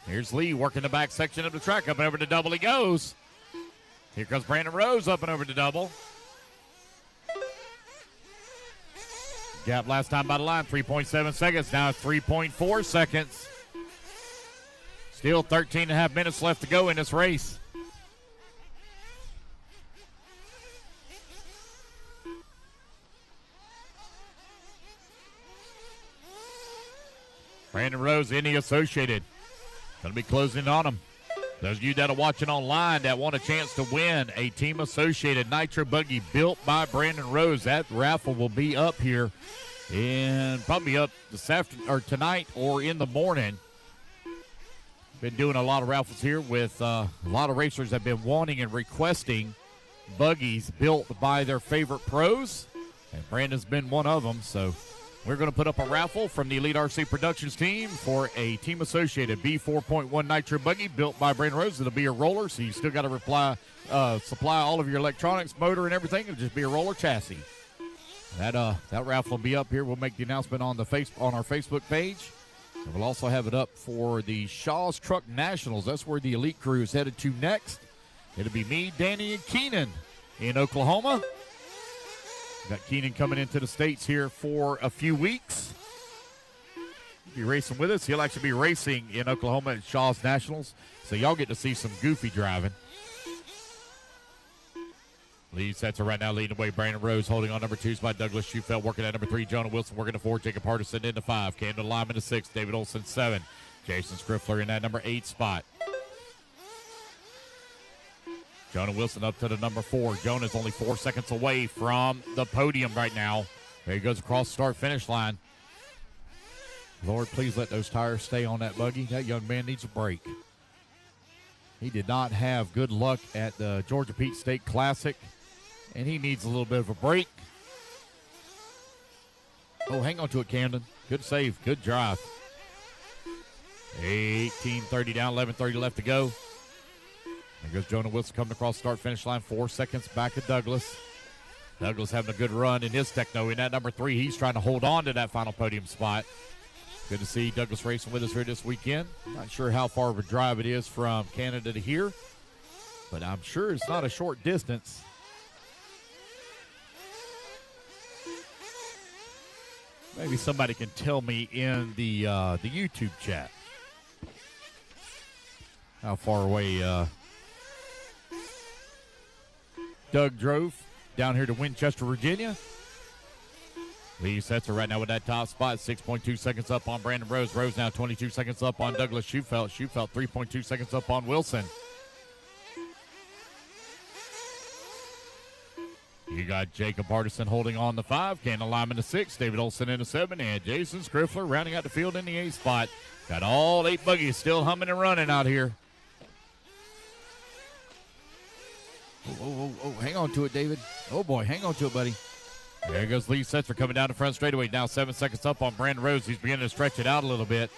Here's Lee working the back section of the track. Up and over to double he goes. Here comes Brandon Rose up and over to double. Gap last time by the line, 3.7 seconds. Now it's 3.4 seconds. Still 13.5 minutes left to go in this race. Brandon Rose, Indy Associated. Going to be closing on him. Those of you that are watching online that want a chance to win a Team Associated Nitro Buggy built by Brandon Rose, that raffle will be up here and probably up this afternoon or tonight or in the morning. Been doing a lot of raffles here with a lot of racers have been wanting and requesting buggies built by their favorite pros, and Brandon's been one of them. So we're going to put up a raffle from the Elite RC Productions team for a Team Associated B4.1 Nitro Buggy built by Brandon Rose. It'll be a roller, so you still got to supply all of your electronics, motor, and everything. It'll just be a roller chassis. That raffle will be up here. We'll make the announcement on our Facebook page. And we'll also have it up for the Shaw's Truck Nationals. That's where the Elite crew is headed to next. It'll be me, Danny, and Keenan in Oklahoma. Got Keenan coming into the States here for a few weeks. He'll be racing with us. He'll actually be racing in Oklahoma at Shaw's Nationals. So y'all get to see some goofy driving. Lead sets are right now leading away. Brandon Rose holding on number 2 spot. Douglas Schufeld working at number 3. Jonah Wilson working at 4. Jacob Hardison into 5. Camden Lyman to 6. David Olson 7. Jason Scriffler in that number 8 spot. Jonah Wilson up to the number 4. Jonah's only 4 seconds away from the podium right now. There he goes across the start-finish line. Lord, please let those tires stay on that buggy. That young man needs a break. He did not have good luck at the Georgia Pete State Classic, and he needs a little bit of a break. Oh, hang on to it, Camden. Good save. Good drive. 18:30 down, 11:30 left to go. There goes Jonah Wilson coming across the start-finish line. 4 seconds back of Douglas. Douglas having a good run in his Techno. In that number 3, he's trying to hold on to that final podium spot. Good to see Douglas racing with us here this weekend. Not sure how far of a drive it is from Canada to here, but I'm sure it's not a short distance. Maybe somebody can tell me in the YouTube chat how far away Doug drove down here to Winchester, Virginia. Lee Setzer right now with that top spot, 6.2 seconds up on Brandon Rose. Rose now 22 seconds up on Douglas Schufeld. Schufeld 3.2 seconds up on Wilson. You got Jacob Hardison holding on the 5. Camden Lyman to 6. David Olson in the 7. And Jason Scriffler rounding out the field in the 8 spot. Got all 8 buggies still humming and running out here. Oh, hang on to it, David. Oh, boy, hang on to it, buddy. There goes Lee Setzer coming down the front straightaway. Now 7 seconds up on Brandon Rose. He's beginning to stretch it out a little bit.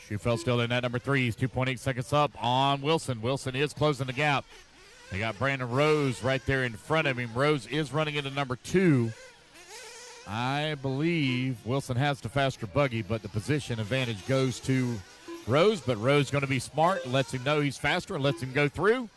Schufeld still in that number 3. He's 2.8 seconds up on Wilson. Wilson is closing the gap. They got Brandon Rose right there in front of him. Rose is running into number 2. I believe Wilson has the faster buggy, but the position advantage goes to Rose. But Rose is going to be smart, lets him know he's faster, and lets him go through.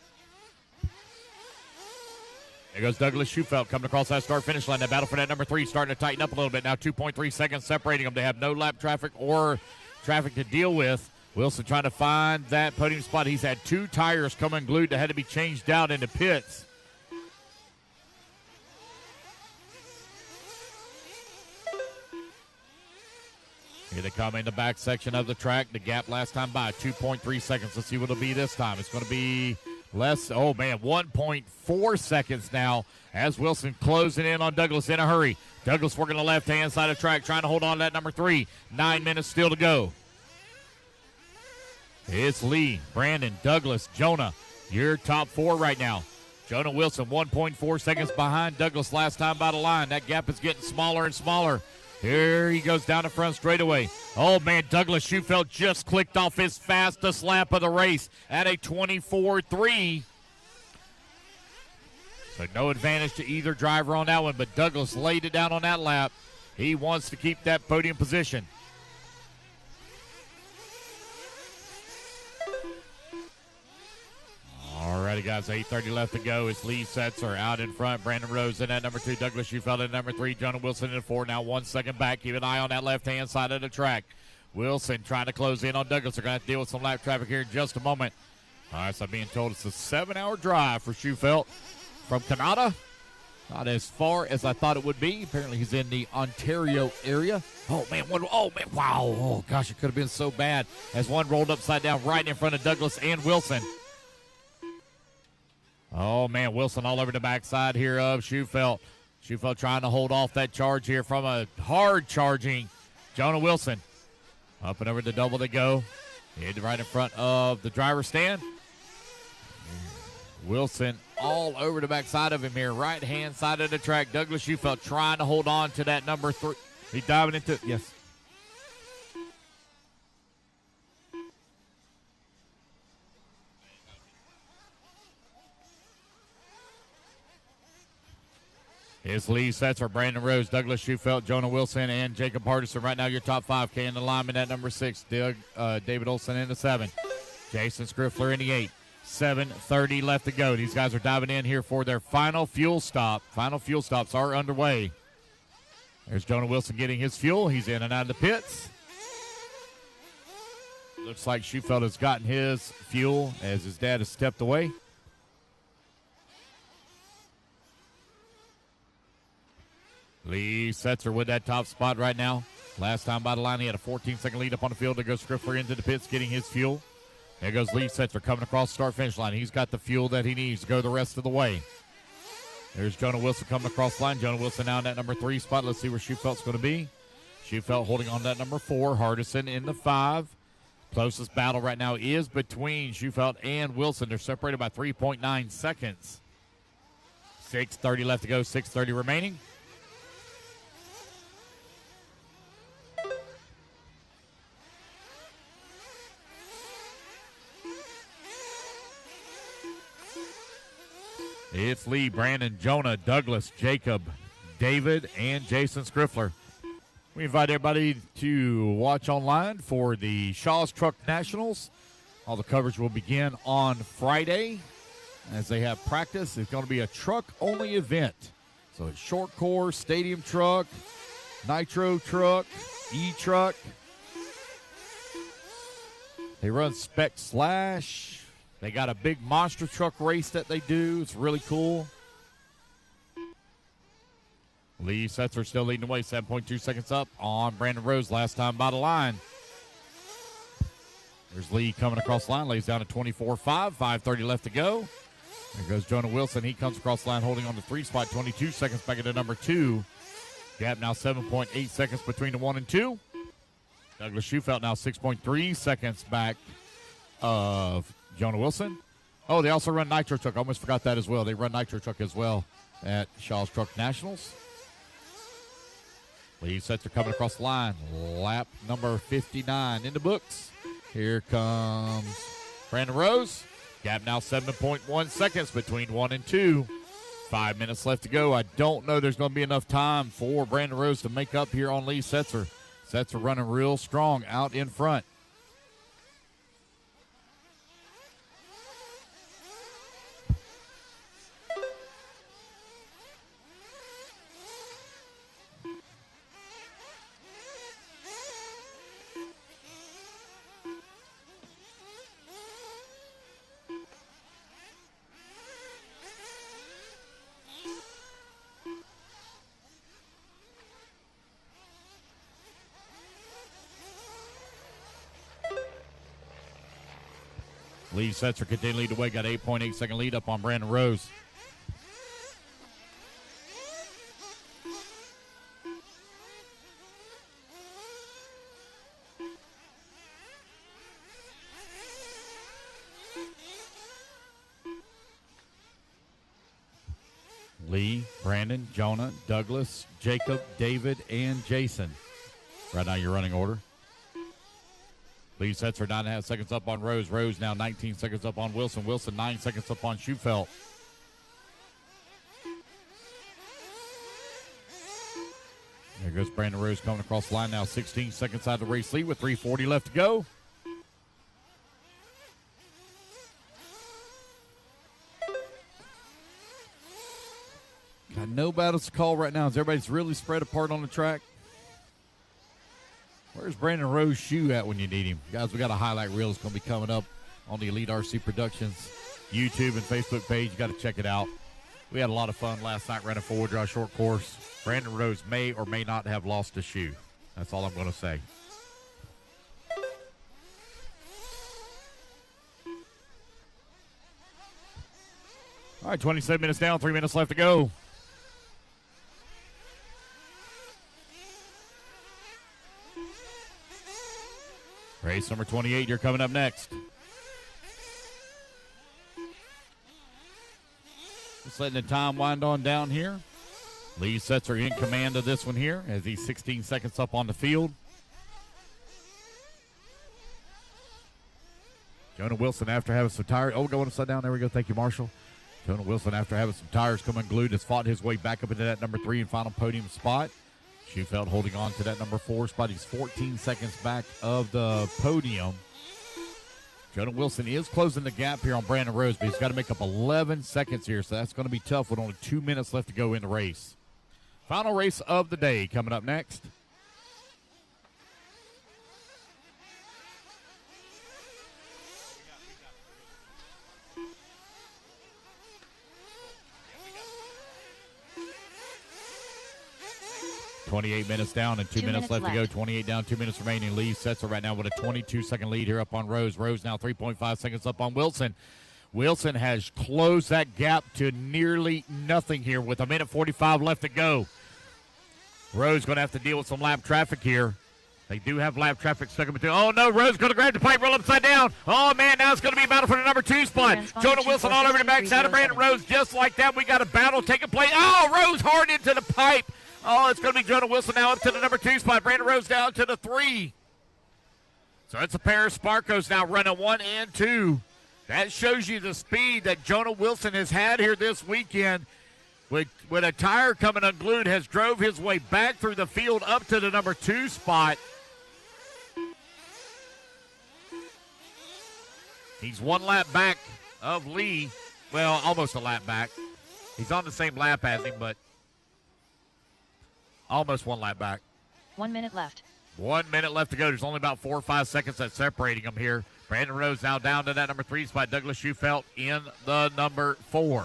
There goes Douglas Schufeld coming across that start-finish line. That battle for that number 3 starting to tighten up a little bit. Now 2.3 seconds separating them. They have no lap traffic or traffic to deal with. Wilson trying to find that podium spot. He's had 2 tires come unglued that had to be changed out in the pits. Here they come in the back section of the track. The gap last time by 2.3 seconds. Let's see what it'll be this time. It's going to be less. Oh, man, 1.4 seconds now as Wilson closing in on Douglas in a hurry. Douglas working the left-hand side of the track, trying to hold on to that number 3. 9 minutes still to go. It's Lee, Brandon, Douglas, Jonah. Your top 4 right now. Jonah Wilson, 1.4 seconds behind Douglas last time by the line. That gap is getting smaller and smaller. Here he goes down the front straightaway. Oh, man, Douglas Schufelt just clicked off his fastest lap of the race at a 24.3. So no advantage to either driver on that one, but Douglas laid it down on that lap. He wants to keep that podium position. All righty, guys, 8:30 left to go. It's Lee Setzer out in front. Brandon Rose in at number 2. Douglas Schufelt at number 3. Jonah Wilson in at 4. Now 1 second back. Keep an eye on that left-hand side of the track. Wilson trying to close in on Douglas. They're going to have to deal with some lap traffic here in just a moment. All right, so I'm being told it's a 7-hour drive for Schufelt from Canada. Not as far as I thought it would be. Apparently he's in the Ontario area. Oh, man, wow. Oh, gosh, it could have been so bad as one rolled upside down right in front of Douglas and Wilson. Oh, man, Wilson all over the backside here of Schufelt. Schufelt trying to hold off that charge here from a hard-charging Jonah Wilson. Up and over the double they go. Hit right in front of the driver's stand. Wilson all over the backside of him here, right-hand side of the track. Douglas Schufelt trying to hold on to that number 3. He's diving into it. Yes. It's Lee Setzer, Brandon Rose, Douglas Schufelt, Jonah Wilson, and Jacob Hardison. Right now, your top 5. K in the lineman at number 6. David Olson in the 7. Jason Scriffler in the 8. 7:30 left to go. These guys are diving in here for their final fuel stop. Final fuel stops are underway. There's Jonah Wilson getting his fuel. He's in and out of the pits. Looks like Schufelt has gotten his fuel as his dad has stepped away. Lee Setzer with that top spot right now. Last time by the line, he had a 14-second lead up on the field. There goes Scriffler into the pits getting his fuel. There goes Lee Setzer coming across the start-finish line. He's got the fuel that he needs to go the rest of the way. There's Jonah Wilson coming across the line. Jonah Wilson now in that number 3 spot. Let's see where Schufelt's going to be. Schufelt holding on to that number 4. Hardison in the 5. Closest battle right now is between Schufelt and Wilson. They're separated by 3.9 seconds. 6:30 left to go, 6:30 remaining. It's Lee, Brandon, Jonah, Douglas, Jacob, David, and Jason Scriffler. We invite everybody to watch online for the Shaw's Truck Nationals. All the coverage will begin on Friday as they have practice. It's going to be a truck-only event. So it's short course, stadium truck, nitro truck, E-truck. They run spec slash. They got a big monster truck race that they do. It's really cool. Lee Setzer still leading the way, 7.2 seconds up on Brandon Rose last time by the line. There's Lee coming across the line, lays down at 24.5, 5:30 left to go. There goes Jonah Wilson. He comes across the line holding on to 3 spot, 22 seconds back at the number 2. Gap now 7.8 seconds between the 1 and 2. Douglas Schufelt now 6.3 seconds back of Jonah Wilson. Oh, they also run nitro truck. I almost forgot that as well. They run nitro truck as well at Shaw's Truck Nationals. Lee Setzer coming across the line. Lap number 59 in the books. Here comes Brandon Rose. Gap now 7.1 seconds between 1 and 2. 5 minutes left to go. I don't know there's going to be enough time for Brandon Rose to make up here on Lee Setzer. Setzer running real strong out in front. Lee Setzer continuing to lead the way. Got 8.8 second lead up on Brandon Rose. Lee, Brandon, Jonah, Douglas, Jacob, David, and Jason. Right now, your running order. Lee Setzer 9.5 seconds up on Rose. Rose now 19 seconds up on Wilson. Wilson 9 seconds up on Schufelt. There goes Brandon Rose coming across the line now. 16 seconds out of the race lead with 3:40 left to go. Got no battles to call right now as everybody's really spread apart on the track. Where's Brandon Rose's shoe at when you need him? Guys, we got a highlight reel that's going to be coming up on the Elite RC Productions YouTube and Facebook page. You got to check it out. We had a lot of fun last night running forward draw short course. Brandon Rose may or may not have lost a shoe. That's all I'm going to say. All right, 27 minutes down, 3 minutes left to go. Race number 28, you're coming up next. Just letting the time wind on down here. Lee Setzer in command of this one here as he's 16 seconds up on the field. Jonah Wilson, after having some tires. Oh, going upside down. There we go. Thank you, Marshall. Jonah Wilson, after having some tires come unglued, has fought his way back up into that number 3 and final podium spot. Schufelt holding on to that number 4 spot. He's 14 seconds back of the podium. Jonah Wilson is closing the gap here on Brandon Rose, but he's got to make up 11 seconds here, so that's going to be tough with only 2 minutes left to go in the race. Final race of the day coming up next. .28 minutes down and 2 minutes left to go. 28 down, 2 minutes remaining. Lee Setzer right now with a 22-second lead here up on Rose. Rose now 3.5 seconds up on Wilson. Wilson has closed that gap to nearly nothing here with a minute 45 left to go. Rose going to have to deal with some lap traffic here. They do have lap traffic stuck in between. Oh, no, Rose going to grab the pipe, roll upside down. Oh, man, now it's going to be a battle for the number 2 spot. Jonah Wilson all over the backside of Brandon Rose just like that. We got a battle taking place. Oh, Rose hard into the pipe. Oh, it's going to be Jonah Wilson now up to the number 2 spot. Brandon Rose down to the 3. So it's a pair of Sparkos now running 1 and 2. That shows you the speed that Jonah Wilson has had here this weekend. With a tire coming unglued, has drove his way back through the field up to the number 2 spot. He's 1 lap back of Lee. Well, almost a lap back. He's on the same lap as him, but almost 1 lap back. 1 minute left. 1 minute left to go. There's only about 4 or 5 seconds that's separating them here. Brandon Rose now down to that number 3 spot. Douglas Schufelt in the number 4.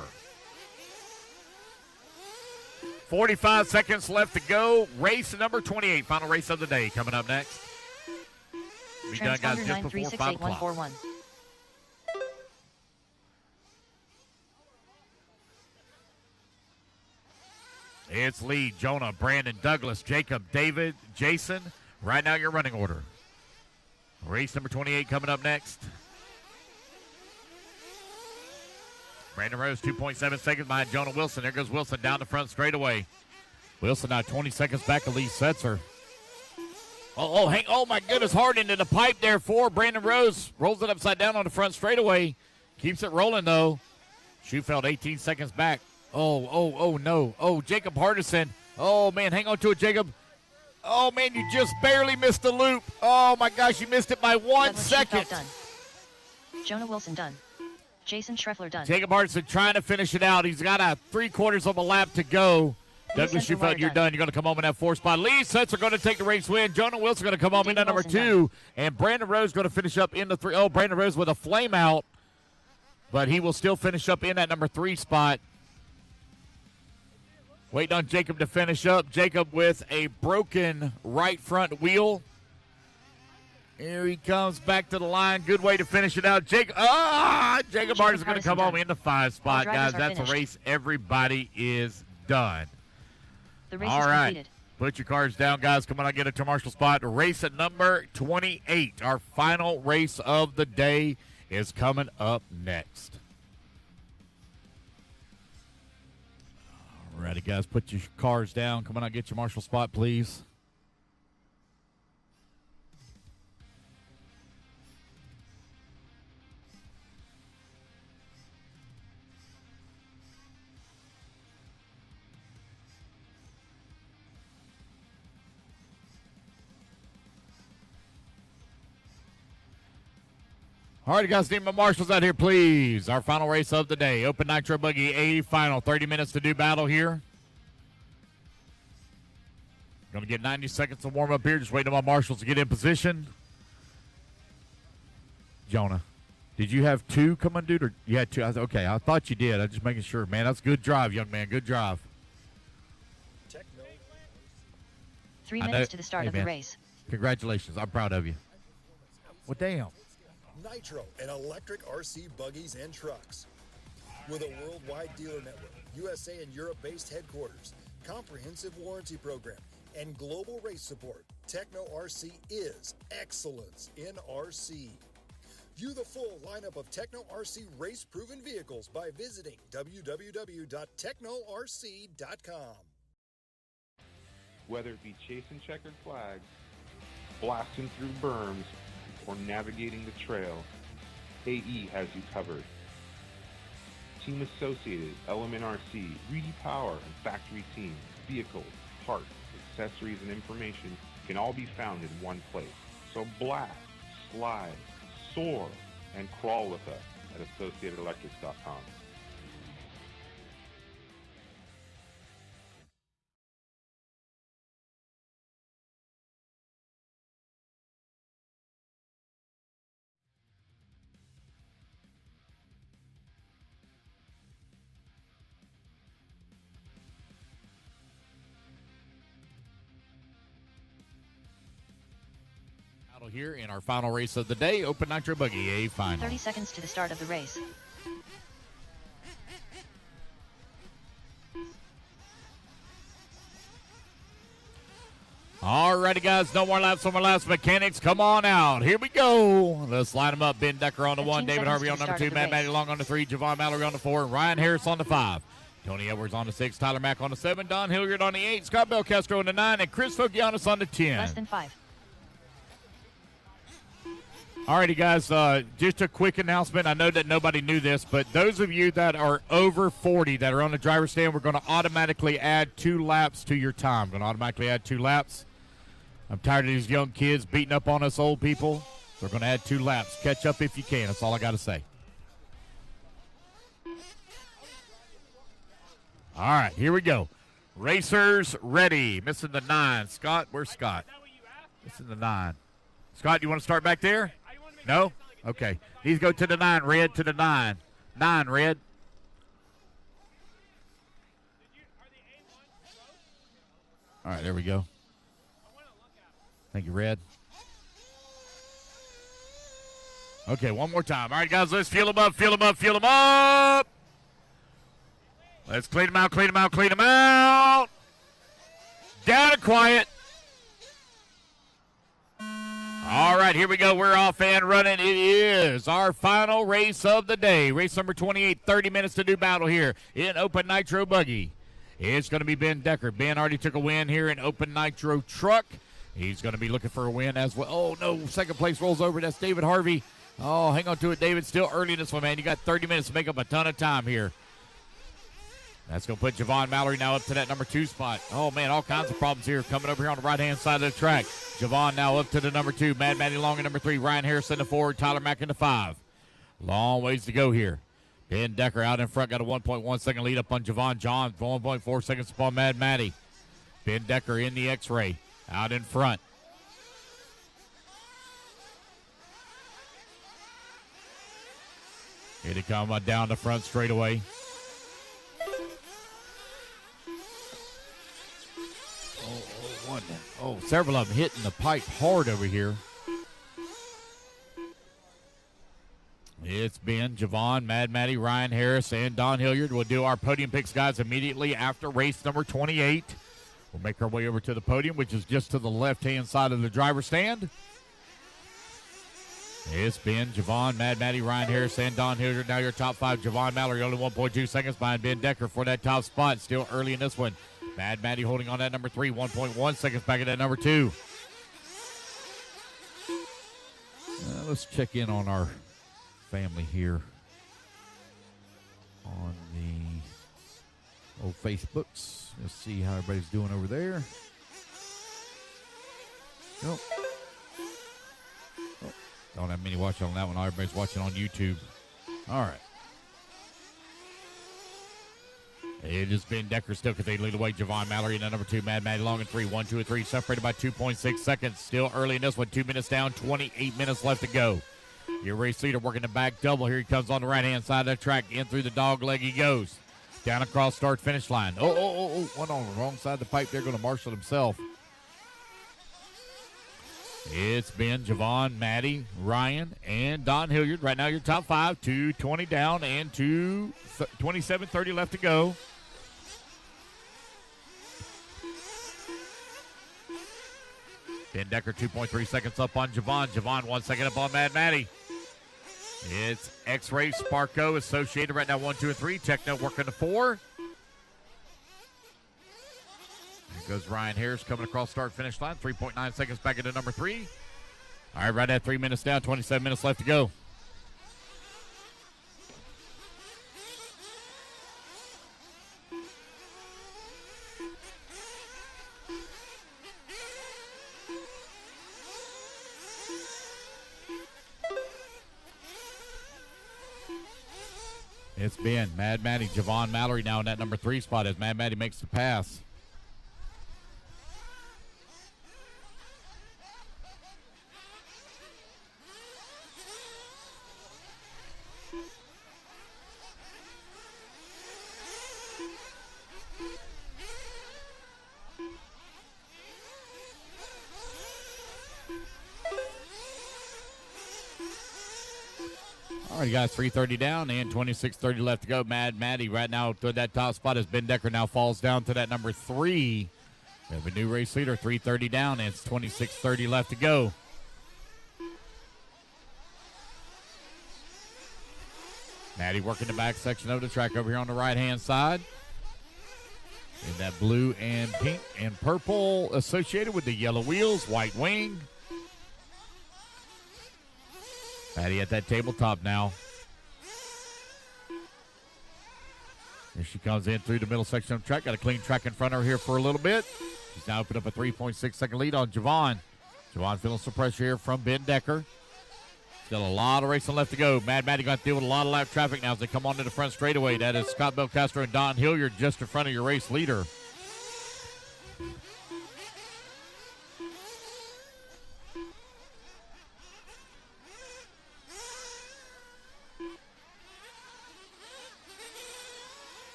45 seconds left to go. Race number 28. Final race of the day coming up next. Be done, guys, just before 5 o'clock. It's Lee, Jonah, Brandon, Douglas, Jacob, David, Jason. Right now, your running order. Race number 28 coming up next. Brandon Rose, 2.7 seconds behind Jonah Wilson. There goes Wilson down the front straightaway. Wilson now 20 seconds back of Lee Setzer. Oh, my goodness, hard into the pipe there for Brandon Rose. Rolls it upside down on the front straightaway. Keeps it rolling, though. Schufelt 18 seconds back. Oh, no. Oh, Jacob Hardison. Oh, man, hang on to it, Jacob. Oh, man, you just barely missed the loop. Oh, my gosh, you missed it by 1 second. Done. Jonah Wilson done. Jason Schreffler done. Jacob Hardison trying to finish it out. He's got a 3/4 of a lap to go. Douglas Schufelt, you're done. You're going to come home in that 4 spot. Lee Setzer going to take the race win. Jonah Wilson going to come home in at number 2. And Brandon Rose going to finish up in the 3. Oh, Brandon Rose with a flame out. But he will still finish up in that number 3 spot. Waiting on Jacob to finish up. Jacob with a broken right front wheel. Here he comes back to the line. Good way to finish it out. Jacob Martin's going to come home in the 5 spot, guys. That's finished. a race. Everybody is done. The race All is right. completed. Put your cards down, guys. Come on, I'll get it to Marshall spot. Race at number 28. Our final race of the day is coming up next. All righty, guys. Put your cards down. Come on, I'll get your Marshall spot, please. All right, guys, need my marshals out here, please. Our final race of the day. Open Nitro Buggy A final. 30 minutes to do battle here. Going to get 90 seconds to warm up here. Just waiting on my marshals to get in position. Jonah, did you have 2 coming, dude? Or you had 2? Okay, I thought you did. I'm just making sure. Man, that's good drive, young man. Good drive. 3 minutes to the start of the man. race. Congratulations. I'm proud of you. Well, damn. Nitro and electric RC buggies and trucks. With a worldwide dealer network, USA and Europe-based headquarters, comprehensive warranty program, and global race support, Techno RC is excellence in RC. View the full lineup of Techno RC race-proven vehicles by visiting www.technorc.com. Whether it be chasing checkered flags, blasting through berms, or navigating the trail, AE has you covered. Team Associated, Element RC, Reedy Power, and Factory Team, vehicles, parts, accessories, and information can all be found in one place. So blast, slide, soar, and crawl with us at AssociatedElectrics.com. Here in our final race of the day, Open Nitro Buggy A final. 30 seconds to the start of the race. Alrighty, guys, no more laps, mechanics, come on out. Here we go. Let's line them up. Ben Decker on the 1, David Harvey on number 2, Matt Matty Long on the 3, Javon Mallory on the 4, Ryan Harris on the 5, Tony Edwards on the 6, Tyler Mack on the 7, Don Hilliard on the 8, Scott Belcastro on the 9, and Chris Fogianis on the 10. Less than 5. Alrighty, guys, just a quick announcement. I know that nobody knew this, but those of you that are over 40 that are on the driver's stand, we're going to automatically add 2 laps to your time. Going to automatically add 2 laps. I'm tired of these young kids beating up on us old people. So we're going to add 2 laps. Catch up if you can. That's all I got to say. All right, here we go. Racers ready. Missing the 9. Scott, where's Scott? Missing the 9. Scott, you want to start back there? No? Okay. These go to the 9, Red, to the 9. 9, Red. All right, there we go. Thank you, Red. Okay, one more time. All right, guys, let's fuel them up, fuel them up, fuel them up. Let's clean them out, clean them out, clean them out. Down and quiet. All right, here we go. We're off and running. It is our final race of the day. Race number 28, 30 minutes to do battle here in Open Nitro Buggy. It's going to be Ben Decker. Ben already took a win here in Open Nitro Truck. He's going to be looking for a win as well. Oh, no, second place rolls over. That's David Harvey. Oh, hang on to it, David. Still early in this one, man. You got 30 minutes to make up a ton of time here. That's going to put Javon Mallory now up to that number 2 spot. Oh, man, all kinds of problems here coming over here on the right-hand side of the track. Javon now up to the number 2. Mad Matty Long in number 3. Ryan Harrison in the 4. Tyler Mack in the 5. Long ways to go here. Ben Decker out in front. Got a 1.1 second lead up on Javon John. 1.4 seconds upon Mad Matty. Ben Decker in the X-ray. Out in front. Here they come down the front straightaway. Oh, several of them hitting the pipe hard over here. Ben, Javon, Mad Matty, Ryan Harris, and Don Hilliard. We'll do our podium picks, guys, immediately after race number 28. We'll make our way over to the podium, which is just to the left-hand side of the driver's stand. It's Ben, Javon, Mad Matty, Ryan Harris, and Don Hilliard. Now your top five. Javon Mallory only 1.2 seconds behind Ben Decker for that top spot. Still early in this one. Mad Matty holding on that number 3, 1.1 seconds back at that number 2. Let's check in on our family here on the old Facebooks. Let's see how everybody's doing over there. Nope. Oh, don't have many watching on that one. Everybody's watching on YouTube. All right. It has been Decker still because they lead away. Javon Mallory and number 2, Mad Matty Long in 3. 1, 2, and 3. Separated by 2.6 seconds. Still early in this one. 2 minutes down. 28 minutes left to go. Your race leader working the back double. Here he comes on the right-hand side of the track. In through the dog leg he goes. Down across start-finish line. Oh. One on the wrong side of the pipe. They're going to marshal himself. It's been Javon, Matty, Ryan, and Don Hilliard. Right now your top 5. 2:20 down and 27:30 left to go. Ben Decker 2.3 seconds up on Javon. Javon 1 second up on Mad Matty. It's X-Ray Sparko associated right now 1, 2, and 3. Techno working the 4. There goes Ryan Harris coming across start-finish line. 3.9 seconds back into number 3. All right, right at 3 minutes down. 27 minutes left to go. It's been Mad Matty, Javon Mallory now in that number 3 spot as Mad Matty makes the pass. All right, guys, 3:30 down and 26:30 left to go. Mad Matty right now to that top spot as Ben Decker now falls down to that number 3. We have a new race leader, 3:30 down, and it's 26:30 left to go. Matty working the back section of the track over here on the right-hand side. In that blue and pink and purple associated with the yellow wheels, white wing. Matty at that tabletop now. Here she comes in through the middle section of the track. Got a clean track in front of her here for a little bit. She's now opened up a 3.6 second lead on Javon. Javon feeling some pressure here from Ben Decker. Still a lot of racing left to go. Mad Matty going to deal with a lot of lap traffic now as they come onto the front straightaway. That is Scott Belcastro and Don Hilliard just in front of your race leader.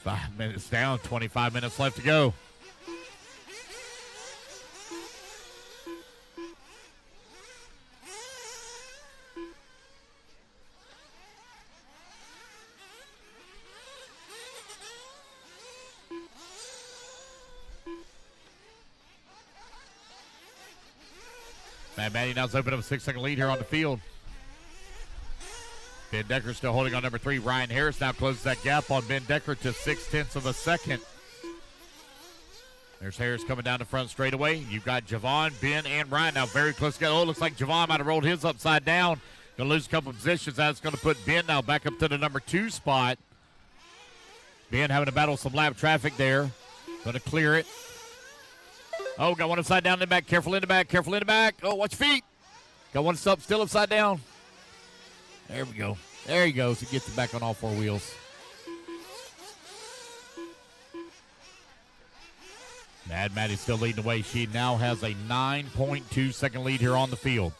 Five minutes down, 25 minutes left to go. Mad Matty now's opened up a 6-second lead here on the field. Ben Decker still holding on number 3. Ryan Harris now closes that gap on Ben Decker to 0.6 of a second. There's Harris coming down the front straightaway. You've got Javon, Ben, and Ryan now very close together. Oh, looks like Javon might have rolled his upside down. Going to lose a couple of positions. That's going to put Ben now back up to the number 2 spot. Ben having to battle some lap traffic there. Going to clear it. Oh, got one upside down in the back. Careful in the back. Careful in the back. Oh, watch your feet. Got one still upside down. There we go. There he goes. He gets it back on all 4 wheels. Mad Matty's still leading the way. She now has a 9.2 second lead here on the field.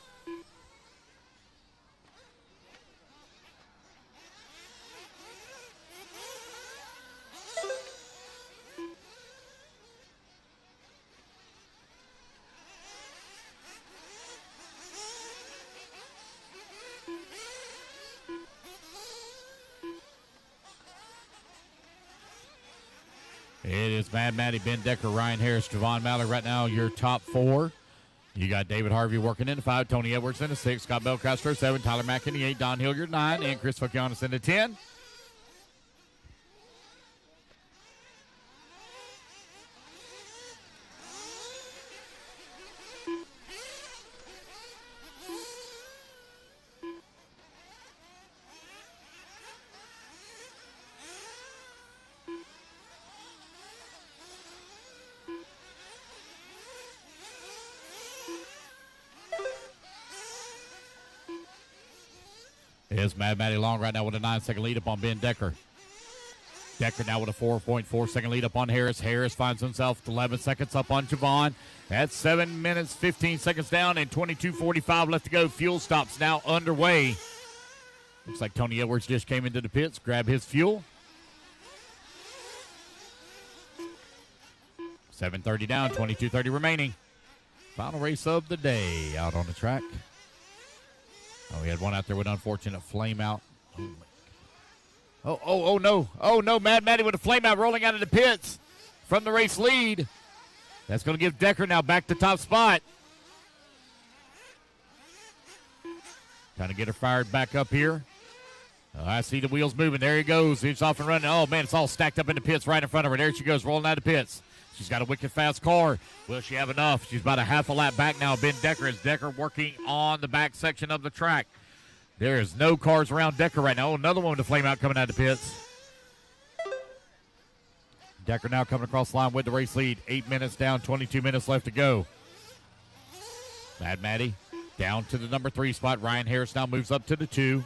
It's Mad Matty, Ben Decker, Ryan Harris, Javon Malley right now, your top 4. You got David Harvey working in the 5, Tony Edwards in the 6, Scott Belcastro 7, Tyler Mack in the 8, Don Hilliard 9, and Chris Fukianis in the 10. Here's Mad Matty Long right now with a 9-second lead up on Ben Decker. Decker now with a 4.4-second lead up on Harris. Harris finds himself 11 seconds up on Javon. That's 7 minutes, 15 seconds down, and 22:45 left to go. Fuel stops now underway. Looks like Tony Edwards just came into the pits, grabbed his fuel. 7:30 down, 22:30 remaining. Final race of the day out on the track. Oh, we had one out there with unfortunate flame out. Oh no. Mad Matty with a flame out rolling out of the pits from the race lead. That's going to give Decker now back to top spot. Trying to get her fired back up here. I see the wheels moving. There he goes. He's off and running. Oh, man, it's all stacked up in the pits right in front of her. There she goes, rolling out of the pits. She's got a wicked fast car. Will she have enough? She's about a half a lap back now. Ben Decker is working on the back section of the track. There is no cars around Decker right now. Oh, another one with a flame out coming out of the pits. Decker now coming across the line with the race lead. 8 minutes down, 22 minutes left to go. Mad Matty down to the number 3 spot. Ryan Harris now moves up to the 2.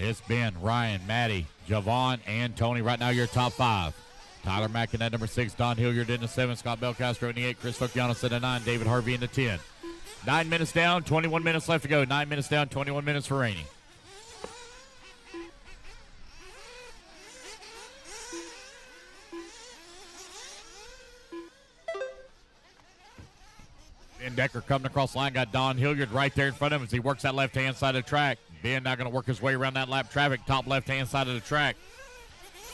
It's Ben, Ryan, Matty, Javon, and Tony. Right now, your top 5. Tyler Mack in that number 6, Don Hilliard in the 7, Scott Belcastro in the 8, Chris Fukianis in the 9, David Harvey in the 10. 9 minutes down, 21 minutes left to go. 9 minutes down, 21 minutes remaining. Ben Decker coming across the line, got Don Hilliard right there in front of him as he works that left-hand side of the track. Ben now going to work his way around that lap traffic, top left-hand side of the track.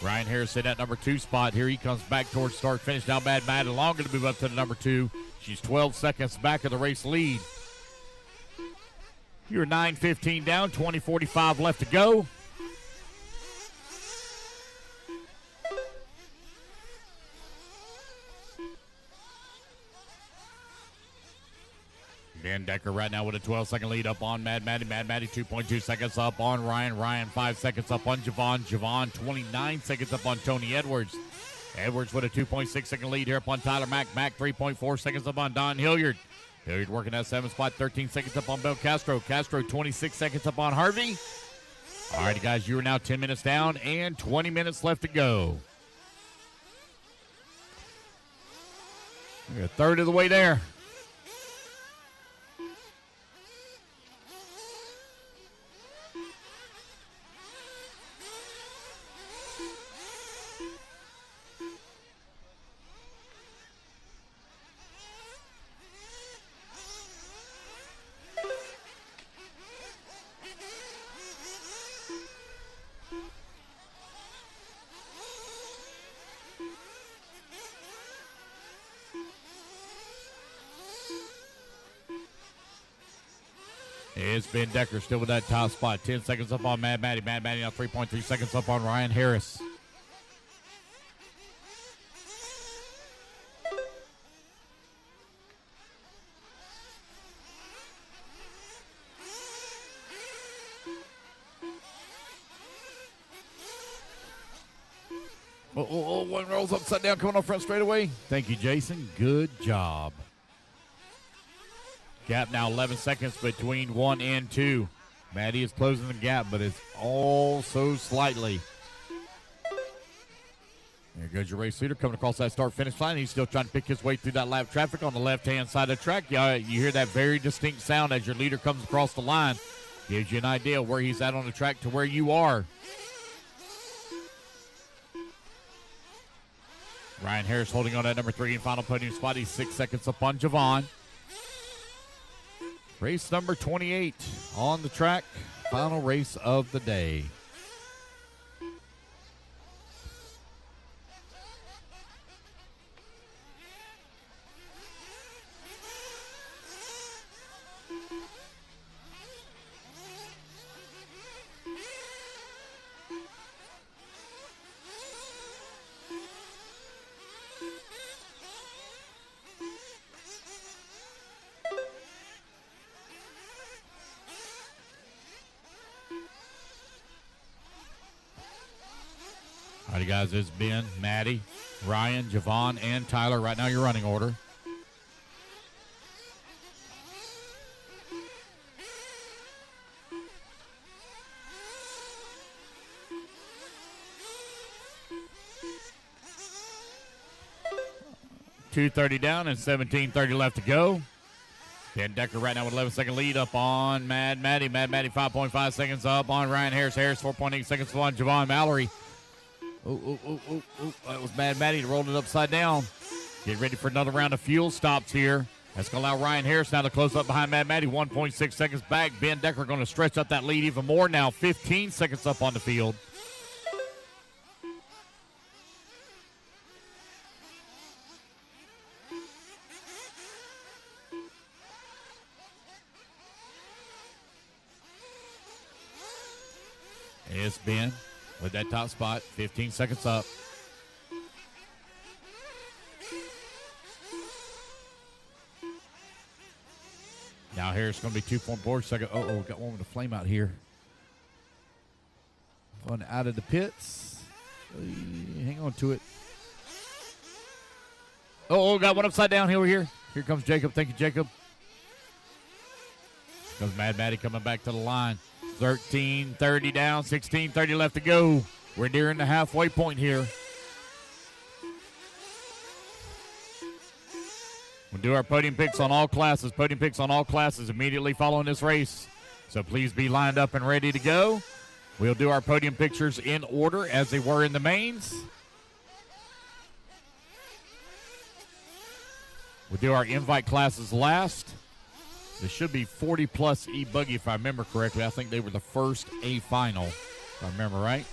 Ryan Harris in that number 2 spot. Here he comes back towards start finish. Now Mad Matty Long going to move up to the number 2. She's 12 seconds back of the race lead. You're 9:15 down, 20:45 left to go. Ben Decker right now with a 12-second lead up on Mad Matty. Mad Matty 2.2 seconds up on Ryan. Ryan 5 seconds up on Javon. Javon 29 seconds up on Tony Edwards. Edwards with a 2.6-second lead here up on Tyler Mack. Mack 3.4 seconds up on Don Hilliard. Hilliard working that 7th spot, 13 seconds up on Bel Castro. Castro 26 seconds up on Harvey. All righty, guys, you are now 10 minutes down and 20 minutes left to go. You're a third of the way there. It's Ben Decker still with that top spot. 10 seconds up on Mad Matty. Mad Matty now 3.3 seconds up on Ryan Harris. One rolls upside down coming off front straightaway. Thank you, Jason. Good job. Gap now 11 seconds between 1 and 2. Matty is closing the gap, but it's all so slightly. There goes your race leader coming across that start-finish line. He's still trying to pick his way through that lap traffic on the left-hand side of the track. You hear that very distinct sound as your leader comes across the line. Gives you an idea where he's at on the track to where you are. Ryan Harris holding on at number 3 in final podium spot. He's 6 seconds up on Javon. Race number 28 on the track. Final race of the day. All right, guys, it's Ben, Maddie, Ryan, Javon, and Tyler. Right now, your running order. .230 down and 17:30 left to go. Ben Decker right now with 11-second lead up on Mad Maddie. Mad Maddie 5.5 seconds up on Ryan Harris. Harris 4.8 seconds on Javon Mallory. Oh. That was Mad Maddie. Rolled it upside down. Get ready for another round of fuel stops here. That's going to allow Ryan Harris now to close up behind Mad Maddie. 1.6 seconds back. Ben Decker going to stretch up that lead even more now. 15 seconds up on the field. It's Ben with that top spot. 15 seconds up. Now Harris going to be 2.4 seconds. Got one with a flame out here. Going out of the pits. Hang on to it. Got one upside down over here. Here comes Jacob. Thank you, Jacob. Comes Mad Maddie coming back to the line. 13:30 down, 16:30 left to go. We're nearing the halfway point here. We'll do our podium picks on all classes. Podium picks on all classes immediately following this race. So please be lined up and ready to go. We'll do our podium pictures in order as they were in the mains. We'll do our invite classes last. There should be 40-plus E-buggy, if I remember correctly. I think they were the first A final, if I remember right.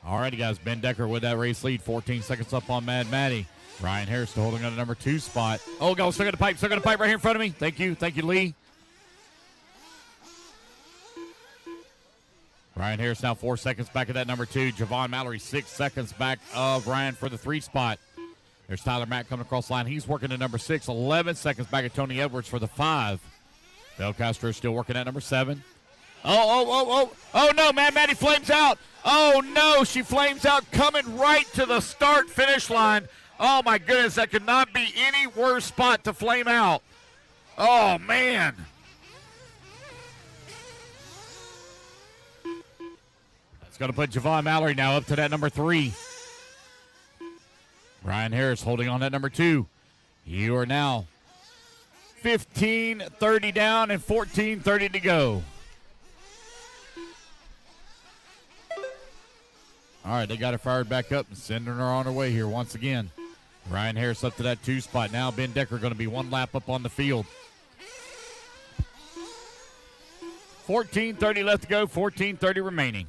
All righty, guys. Ben Decker with that race lead. 14 seconds up on Mad Maddie. Ryan Harris still holding on to number 2 spot. Still got a pipe right here in front of me. Thank you, Lee. Ryan Harris now 4 seconds back at that number 2. Javon Mallory 6 seconds back of Ryan for the 3 spot. There's Tyler Mack coming across the line. He's working at number 6. 11 seconds back at Tony Edwards for the 5. Bel Castro still working at number 7. Oh, no, Mad Maddie flames out. Oh, no, she flames out coming right to the start-finish line. Oh, my goodness, that could not be any worse spot to flame out. Oh, man. It's going to put Javon Mallory now up to that number 3. Ryan Harris holding on that number 2. You are now 15:30 down and 14:30 to go. All right, they got her fired back up and sending her on her way here once again. Ryan Harris up to that 2 spot. Now Ben Decker going to be 1 lap up on the field. 14:30 left to go, 14:30 remaining.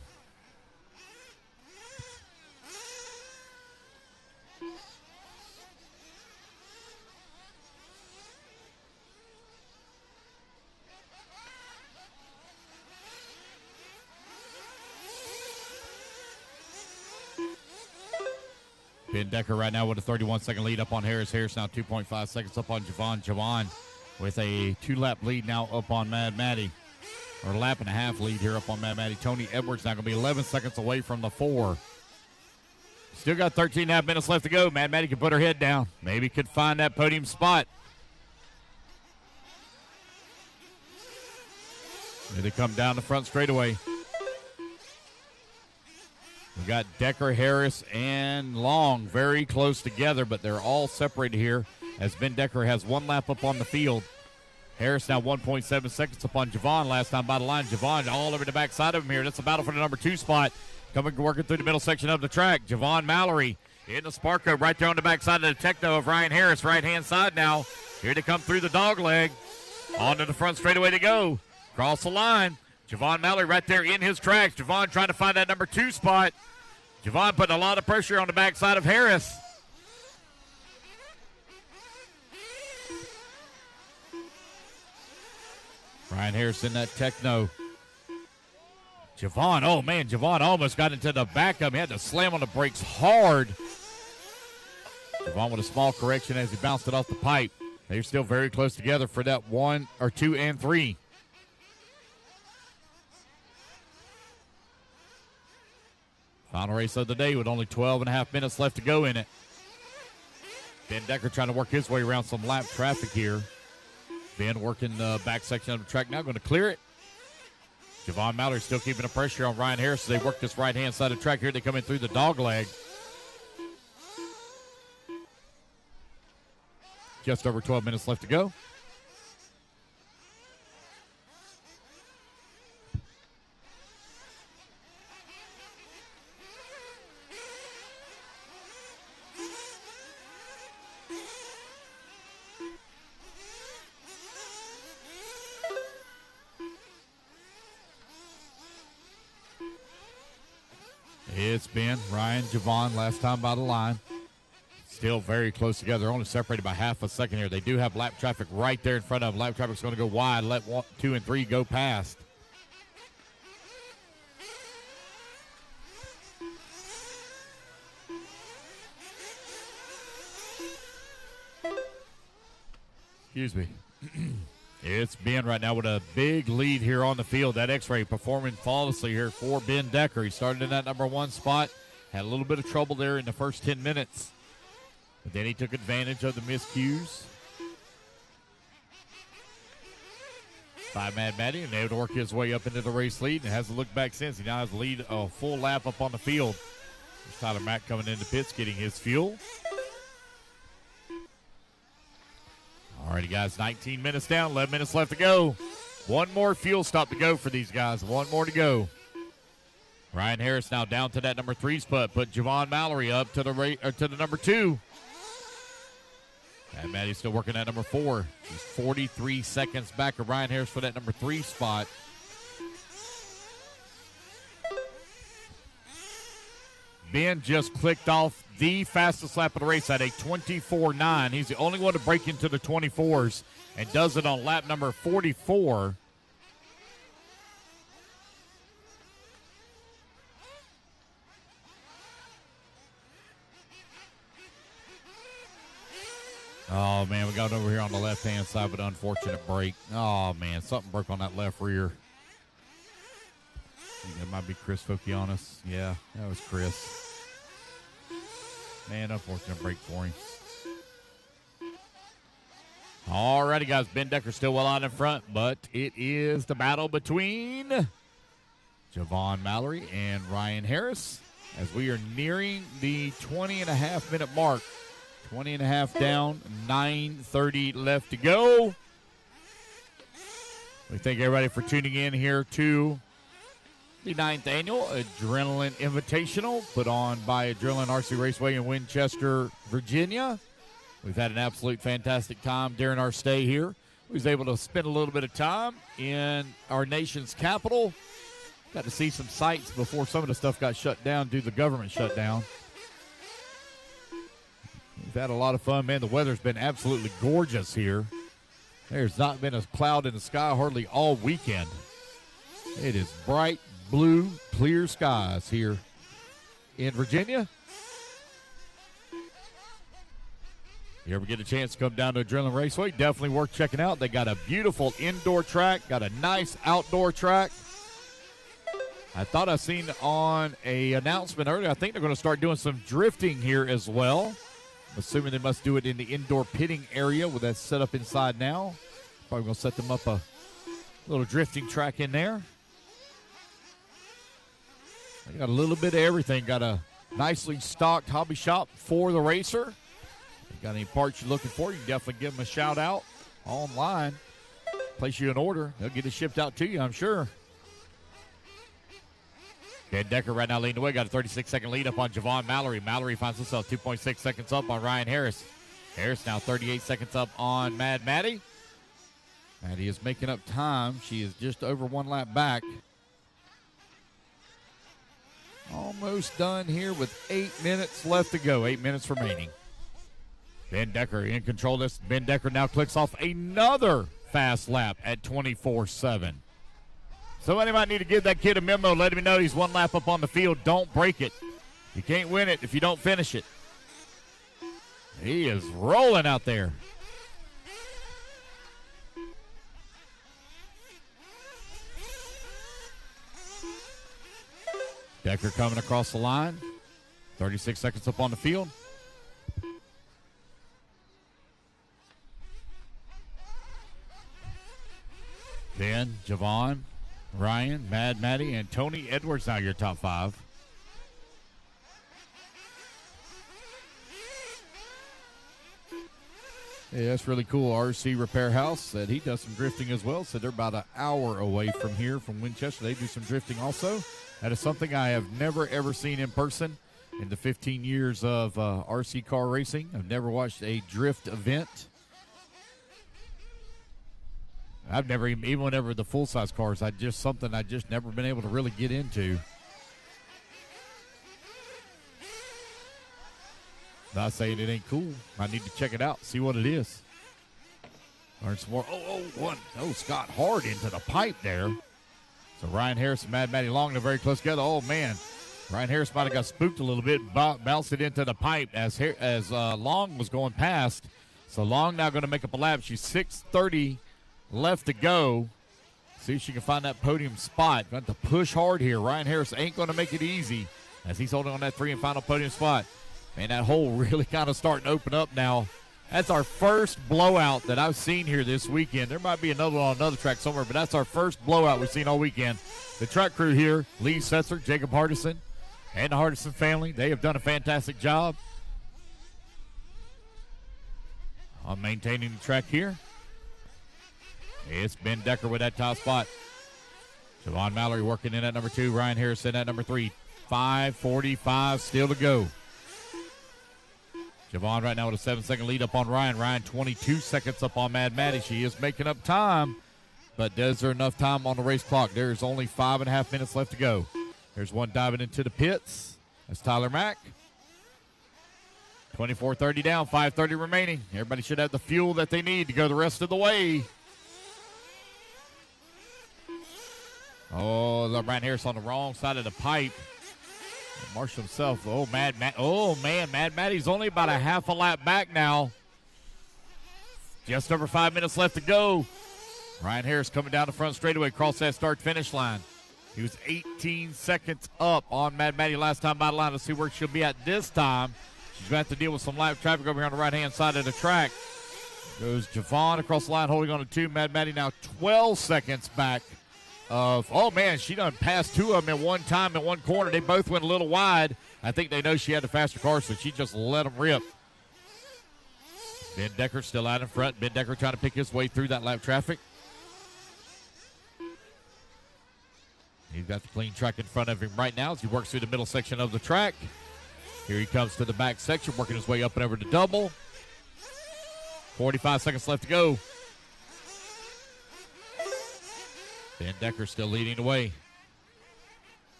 Ben Decker right now with a 31-second lead up on Harris. Harris now 2.5 seconds up on Javon. Javon with a 2-lap lead now up on Mad Maddie. Or a lap and a half lead here up on Mad Maddie. Tony Edwards now going to be 11 seconds away from the 4. Still got 13 and a half minutes left to go. Mad Maddie can put her head down. Maybe could find that podium spot. Here they come down the front straightaway. We got Decker, Harris, and Long very close together, but they're all separated here as Ben Decker has one lap up on the field. Harris now 1.7 seconds up on Javon. Last time by the line, Javon all over the backside of him here. That's a battle for the number 2 spot. Working through the middle section of the track. Javon Mallory in the Sparko right there on the backside of the Techno of Ryan Harris. Right-hand side now. Here to come through the dog leg. Onto the front straightaway to go. Cross the line. Javon Mallory right there in his tracks. Javon trying to find that number 2 spot. Javon putting a lot of pressure on the backside of Harris. Ryan Harris in that Techno. Javon, oh man, Javon almost got into the back of him. He had to slam on the brakes hard. Javon with a small correction as he bounced it off the pipe. They're still very close together for that 1 or 2 and 3. Final race of the day with only 12.5 minutes left to go in it. Ben Decker trying to work his way around some lap traffic here. Ben working the back section of the track now, going to clear it. Javon Mallory still keeping the pressure on Ryan Harris as they work this right-hand side of the track. Here they come in through the dog leg. Just over 12 minutes left to go. It's been Ryan, Javon, last time by the line. Still very close together, only separated by half a second here. They do have lap traffic right there in front of them. Lap traffic's going to go wide, let 1, 2, and 3 go past. Excuse me. It's Ben right now with a big lead here on the field. That X-Ray performing flawlessly here for Ben Decker. He started in that number 1 spot. Had a little bit of trouble there in the first 10 minutes. But then he took advantage of the miscues by Mad Matty and able to work his way up into the race lead and hasn't looked back since. He now has the lead a full lap up on the field. There's Tyler Mack coming into pits getting his fuel. Alrighty, guys, 19 minutes down, 11 minutes left to go. One more fuel stop to go for these guys. One more to go. Ryan Harris now down to that number 3 spot. Put Javon Mallory up to the number 2. And Maddie's still working at number 4. He's 43 seconds back of Ryan Harris for that number 3 spot. Ben just clicked off the fastest lap of the race at a 24.9. He's the only one to break into the 24s and does it on lap number 44. Oh, man, we got over here on the left-hand side with an unfortunate break. Oh, man, something broke on that left rear. I think that might be Chris Fokianis. Yeah, that was Chris. Man, unfortunate break for him. All righty, guys. Ben Decker still well out in front, but it is the battle between Javon Mallory and Ryan Harris as we are nearing the 20.5-minute mark. 20.5 down, 9:30 left to go. We thank everybody for tuning in here to the 9th annual Adrenaline Invitational put on by Adrenaline RC Raceway in Winchester, Virginia. We've had an absolute fantastic time during our stay here. We was able to spend a little bit of time in our nation's capital. Got to see some sights before some of the stuff got shut down due to the government shutdown. We've had a lot of fun, man. The weather's been absolutely gorgeous here. There's not been a cloud in the sky hardly all weekend. It is bright, blue, clear skies here in Virginia. You ever get a chance to come down to Adrenaline Raceway, definitely worth checking out. They got a beautiful indoor track, got a nice outdoor track. I thought I seen on a announcement earlier, I think they're going to start doing some drifting here as well. I'm assuming they must do it in the indoor pitting area with that set up inside now. Probably going to set them up a Little drifting track in there. They got a little bit of everything. Got a nicely stocked hobby shop for the racer. If you got any parts you're looking for, you can definitely give them a shout out online. Place you an order. They'll get it shipped out to you, I'm sure. Ben Decker right now leading the way. Got a 36-second lead up on Javon Mallory. Mallory finds himself 2.6 seconds up on Ryan Harris. Harris now 38 seconds up on Mad Maddie. Maddie is making up time. She is just over 1 lap back. Almost done here with 8 minutes left to go. 8 minutes remaining. Ben Decker in control of this. Ben Decker now clicks off another fast lap at 24.7. Somebody might need to give that kid a memo. Let him know he's 1 lap up on the field. Don't break it. You can't win it if you don't finish it. He is rolling out there. Decker coming across the line. 36 seconds up on the field. Ben, Javon, Ryan, Mad Maddie, and Tony Edwards now your top 5. Yeah, that's really cool. RC Repair House said he does some drifting as well. Said they're about an hour away from here, from Winchester. They do some drifting also. That is something I have never, ever seen in person in the 15 years of RC car racing. I've never watched a drift event. I've never even whenever the full-size cars, I just never been able to really get into. Not saying it ain't cool. I need to check it out, see what it is. Learn some more. Scott Hard into the pipe there. So Ryan Harris and Mad Maddie Long, they're very close together. Oh, man. Ryan Harris might have got spooked a little bit, bounced it into the pipe as Long was going past. So Long now going to make up a lap. She's 6:30 left to go. See if she can find that podium spot. Got to push hard here. Ryan Harris ain't going to make it easy as he's holding on that 3 and final podium spot. Man, that hole really kind of starting to open up now. That's our first blowout that I've seen here this weekend. There might be another one on another track somewhere, but that's our first blowout we've seen all weekend. The track crew here, Lee Setzer, Jacob Hardison, and the Hardison family, they have done a fantastic job on maintaining the track here. It's Ben Decker with that top spot. Javon Mallory working in at number 2. Ryan Harris in at number 3. 5:45 still to go. Javon right now with a 7-second lead up on Ryan. Ryan 22 seconds up on Mad Maddie. She is making up time, but does there enough time on the race clock? There's only 5.5 minutes left to go. There's one diving into the pits. That's Tyler Mack. 24:30 down, 5:30 remaining. Everybody should have the fuel that they need to go the rest of the way. Oh, Ryan Harris on the wrong side of the pipe. Marshall himself. Mad Maddie's only about a half a lap back now. Just over 5 minutes left to go. Ryan Harris coming down the front straightaway across that start-finish line. He was 18 seconds up on Mad Maddie last time by the line. Let's see where she'll be at this time. She's going to have to deal with some live traffic over here on the right-hand side of the track. Goes Javon across the line holding on to 2. Mad Maddie now 12 seconds back. She done passed 2 of them at one time in one corner. They both went a little wide. I think they know she had the faster car, so she just let them rip. Ben Decker still out in front. Ben Decker trying to pick his way through that lap traffic. He's got the clean track in front of him right now as he works through the middle section of the track. Here he comes to the back section, working his way up and over to double. 45 seconds left to go. Ben Decker still leading the way.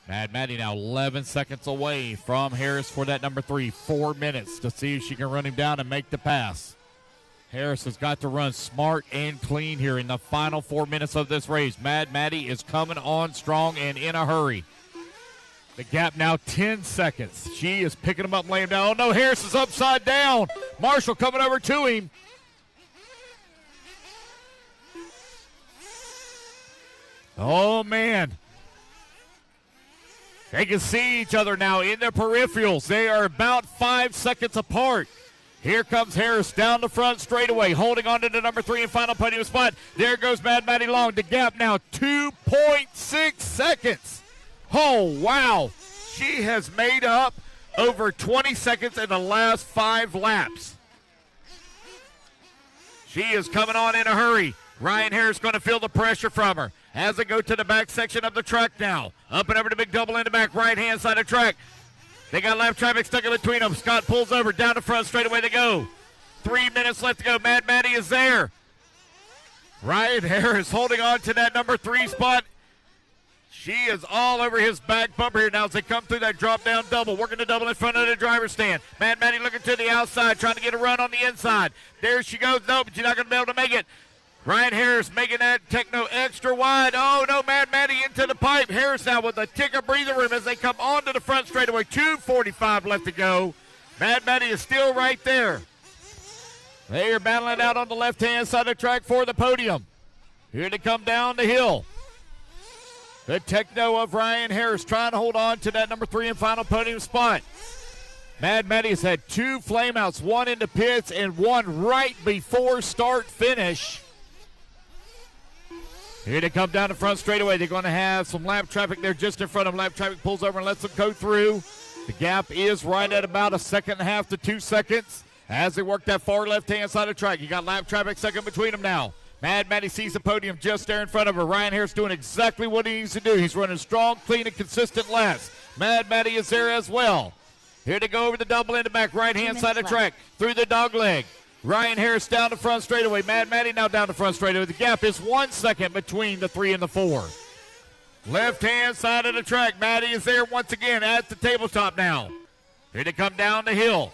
Mad Maddie now 11 seconds away from Harris for that number 3. 4 minutes to see if she can run him down and make the pass. Harris has got to run smart and clean here in the final 4 minutes of this race. Mad Maddie is coming on strong and in a hurry. The gap now 10 seconds. She is picking him up, laying him down. Oh, no, Harris is upside down. Marshall coming over to him. Oh, man. They can see each other now in their peripherals. They are about 5 seconds apart. Here comes Harris down the front straightaway, holding on to the number 3 and final podium spot. There goes Mad Maddie Long. The gap now 2.6 seconds. Oh, wow. She has made up over 20 seconds in the last 5 laps. She is coming on in a hurry. Ryan Harris going to feel the pressure from her as they go to the back section of the track now. Up and over to big double in the back, right-hand side of the track. They got lap traffic stuck in between them. Scott pulls over, down the front, straight away they go. 3 minutes left to go. Mad Maddie is there. Ryan Harris holding on to that number 3 spot. She is all over his back bumper here now as they come through that drop-down double. Working the double in front of the driver's stand. Mad Maddie looking to the outside, trying to get a run on the inside. There she goes. No, but she's not going to be able to make it. Ryan Harris making that Techno extra wide. Oh, no, Mad Maddie into the pipe. Harris now with a tick of breather room as they come onto the front straightaway. 2:45 left to go. Mad Maddie is still right there. They are battling out on the left-hand side of the track for the podium. Here to come down the hill. The Techno of Ryan Harris trying to hold on to that number 3 and final podium spot. Mad Maddie has had 2 flameouts, one in the pits and one right before start-finish. Here they come down the front straightaway. They're going to have some lap traffic there just in front of them. Lap traffic pulls over and lets them go through. The gap is right at about 1.5 to 2 seconds as they work that far left-hand side of the track. You got lap traffic second between them now. Mad Maddie sees the podium just there in front of her. Ryan Harris doing exactly what he needs to do. He's running strong, clean, and consistent laps. Mad Maddie is there as well. Here to go over the double in the back, right-hand side of the track, through the dog leg. Ryan Harris down the front straightaway. Mad Maddie now down the front straightaway. The gap is 1 second between the 3 and the 4. Left-hand side of the track. Maddie is there once again at the tabletop now. Here to come down the hill.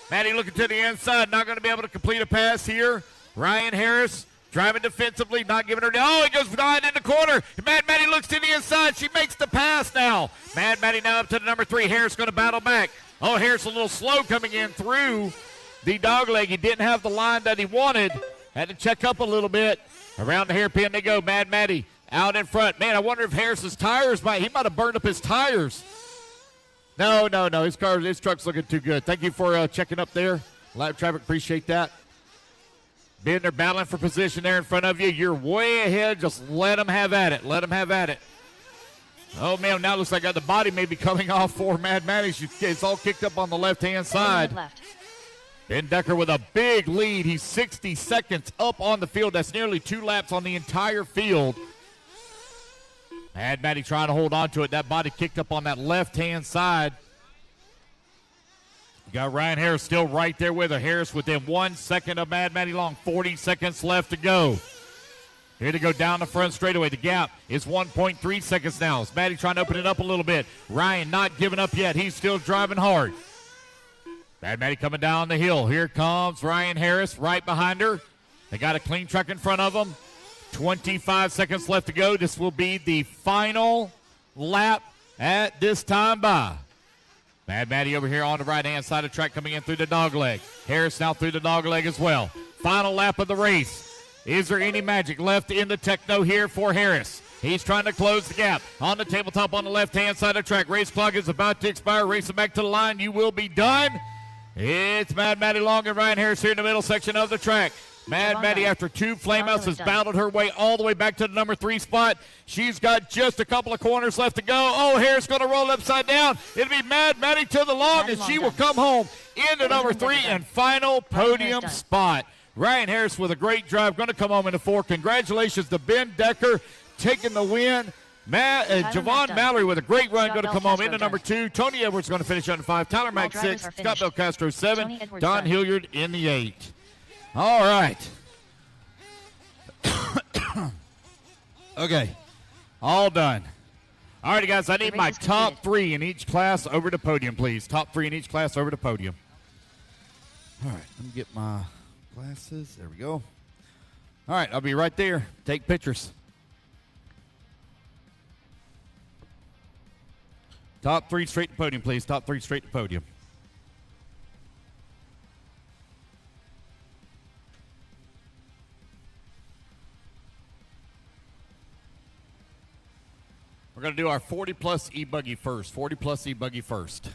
Maddie looking to the inside. Not going to be able to complete a pass here. Ryan Harris driving defensively, not giving her. Oh, he goes wide in the corner. Mad Maddie looks to the inside. She makes the pass now. Mad Maddie now up to the number 3. Harris going to battle back. Oh, Harris a little slow coming in through the dog leg. He didn't have the line that he wanted. Had to check up a little bit. Around the hairpin they go. Mad Maddie out in front. Man, I wonder if Harris's tires he might have burned up his tires. No. His truck's looking too good. Thank you for checking up there. Lap traffic, appreciate that. Being there battling for position there in front of you. You're way ahead. Just let them have at it. Let them have at it. Oh, man, now it looks like the body may be coming off for Mad Maddie. It's all kicked up on the left-hand side. Ben Decker with a big lead. He's 60 seconds up on the field. That's nearly 2 laps on the entire field. Mad Maddie trying to hold on to it. That body kicked up on that left-hand side. You got Ryan Harris still right there with her. Harris within 1 second of Mad Maddie Long. 40 seconds left to go. Here to go down the front straightaway. The gap is 1.3 seconds now. It's Maddie trying to open it up a little bit. Ryan not giving up yet. He's still driving hard. Mad Maddie coming down the hill. Here comes Ryan Harris right behind her. They got a clean truck in front of them. 25 seconds left to go. This will be the final lap at this time by. Mad Maddie over here on the right-hand side of the track coming in through the dog leg. Harris now through the dog leg as well. Final lap of the race. Is there any magic left in the Techno here for Harris? He's trying to close the gap. On the tabletop on the left-hand side of the track. Race clock is about to expire. Racing back to the line. You will be done. It's Mad Maddie Long and Ryan Harris here in the middle section of the track. Mad Maddie, after 2 flameouts, has battled her way all the way back to the number 3 spot. She's got just a couple of corners left to go. Oh, Harris going to roll upside down. It'll be Mad Maddie to the long, and she will come home into number 3 and final podium spot. Ryan Harris with a great drive, going to come home in the 4. Congratulations to Ben Decker taking the win. Javon Mallory with a great run, going to come home into number 2. Tony Edwards going to finish on 5. Tyler Mack 6. Scott Bel Castro 7. Don Hilliard in the 8. All right. Okay. All done. All right, guys, I need my top 3 in each class over the podium, please. Top 3 in each class over the podium. All right, let me get my glasses. There we go. All right, I'll be right there. Take pictures. Top 3 straight to podium, please. Top 3 straight to podium. We're going to do our 40-plus E-buggy first. 40-plus E-buggy first.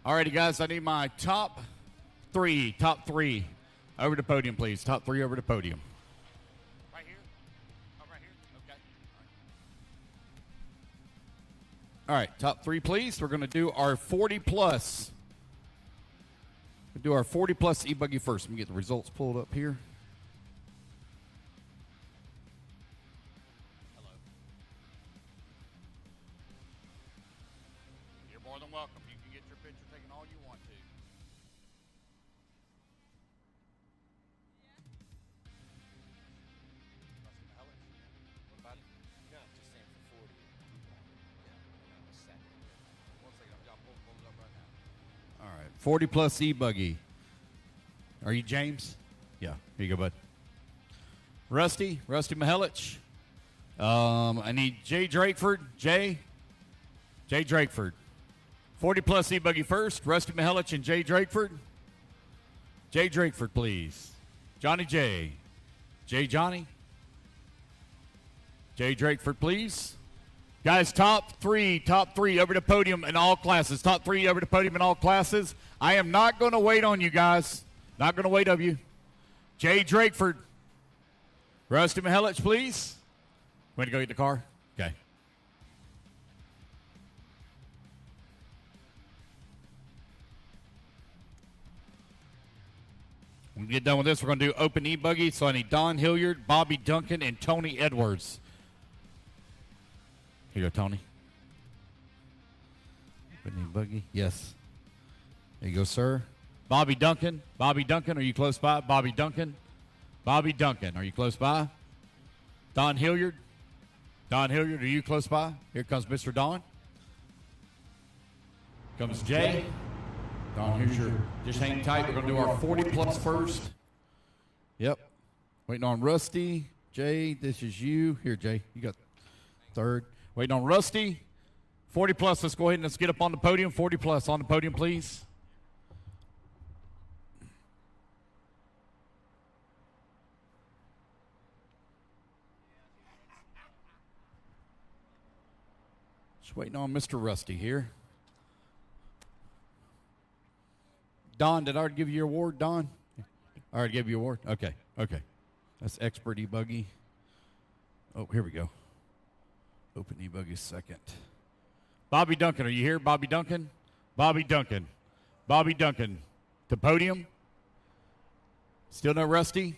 All righty, guys, I need my top three. Over the podium, please. Top three over the podium. Right here? Oh, right here? Okay. All right, top three, please. We're going to do our 40-plus. We'll do our 40-plus E-buggy first. Let me get the results pulled up here. Hello. You're more than welcome. You can get your picture taken all you want to. What about it? No, just saying for 40. Yeah, second. 1 second, I'm pulling it up right now. All right, 40-plus E-buggy. Are you James? Yeah, here you go, bud. Rusty Mihelich. I need Jay Drakeford. Jay Drakeford. 40-plus E-buggy first. Rusty Mihelich and Jay Drakeford. Jay Drakeford, please. Johnny J. Johnny. Jay Drakeford, please. Guys, top three over the podium in all classes. Top three over the podium in all classes. I am not going to wait on you guys. Not going to wait of you. Jay Drakeford. Rusty Mihelich, please. Want to go get the car? Okay. When we get done with this, we're going to do open E-buggy. So I need Don Hilliard, Bobby Duncan, and Tony Edwards. Here you go, Tony. Open E-buggy. Yes. There you go, sir. Bobby Duncan, are you close by? Bobby Duncan, are you close by? Don Hilliard, are you close by? Here comes Mr. Don. Comes Jay. Don, here's your, just hang tight. We're going to do our 40-plus first. Yep. Waiting on Rusty. Jay, this is you. Here, Jay, you got third. Waiting on Rusty. 40-plus, let's go ahead and let's get up on the podium. 40-plus on the podium, please. Just waiting on Mr. Rusty here. Don, did I already give you your award, Don? I already gave you your award? Okay. That's expert E-buggy. Oh, here we go. Open E-buggy second. Bobby Duncan, are you here? Bobby Duncan. To podium. Still no Rusty?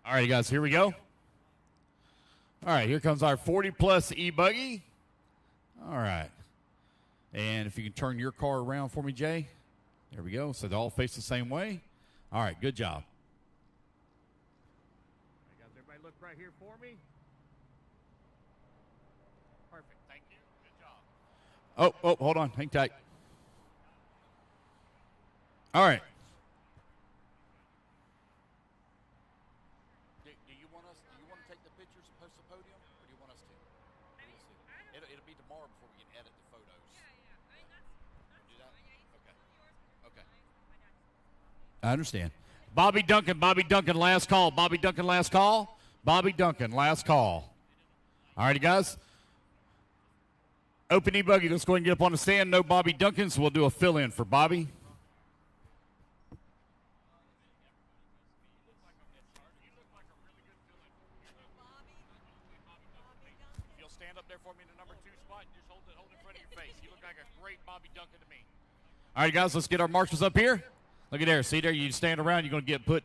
All right, guys, here we go. All right, here comes our 40-plus E-buggy. All right. And if you can turn your car around for me, Jay. There we go. So they all face the same way. All right, good job. All right, guys, everybody look right here for me. Perfect. Thank you. Good job. Oh, hold on. Hang tight. All right. Do you want to take the pictures and post the podium, or do you want us to? It'll be tomorrow before we can edit the photos. Yeah. I mean, that's do that? Okay. I understand. Bobby Duncan, last call. Bobby Duncan, last call. All righty, guys. Open E-buggy. Let's go ahead and get up on the stand. No Bobby Duncan, so we'll do a fill-in for Bobby. Stand up there for me in the number 2 spot and just hold it in front of your face. You look like a great Bobby Duncan to me. All right, guys, let's get our marshals up here. Look at there. See there? You stand around. You're going to get put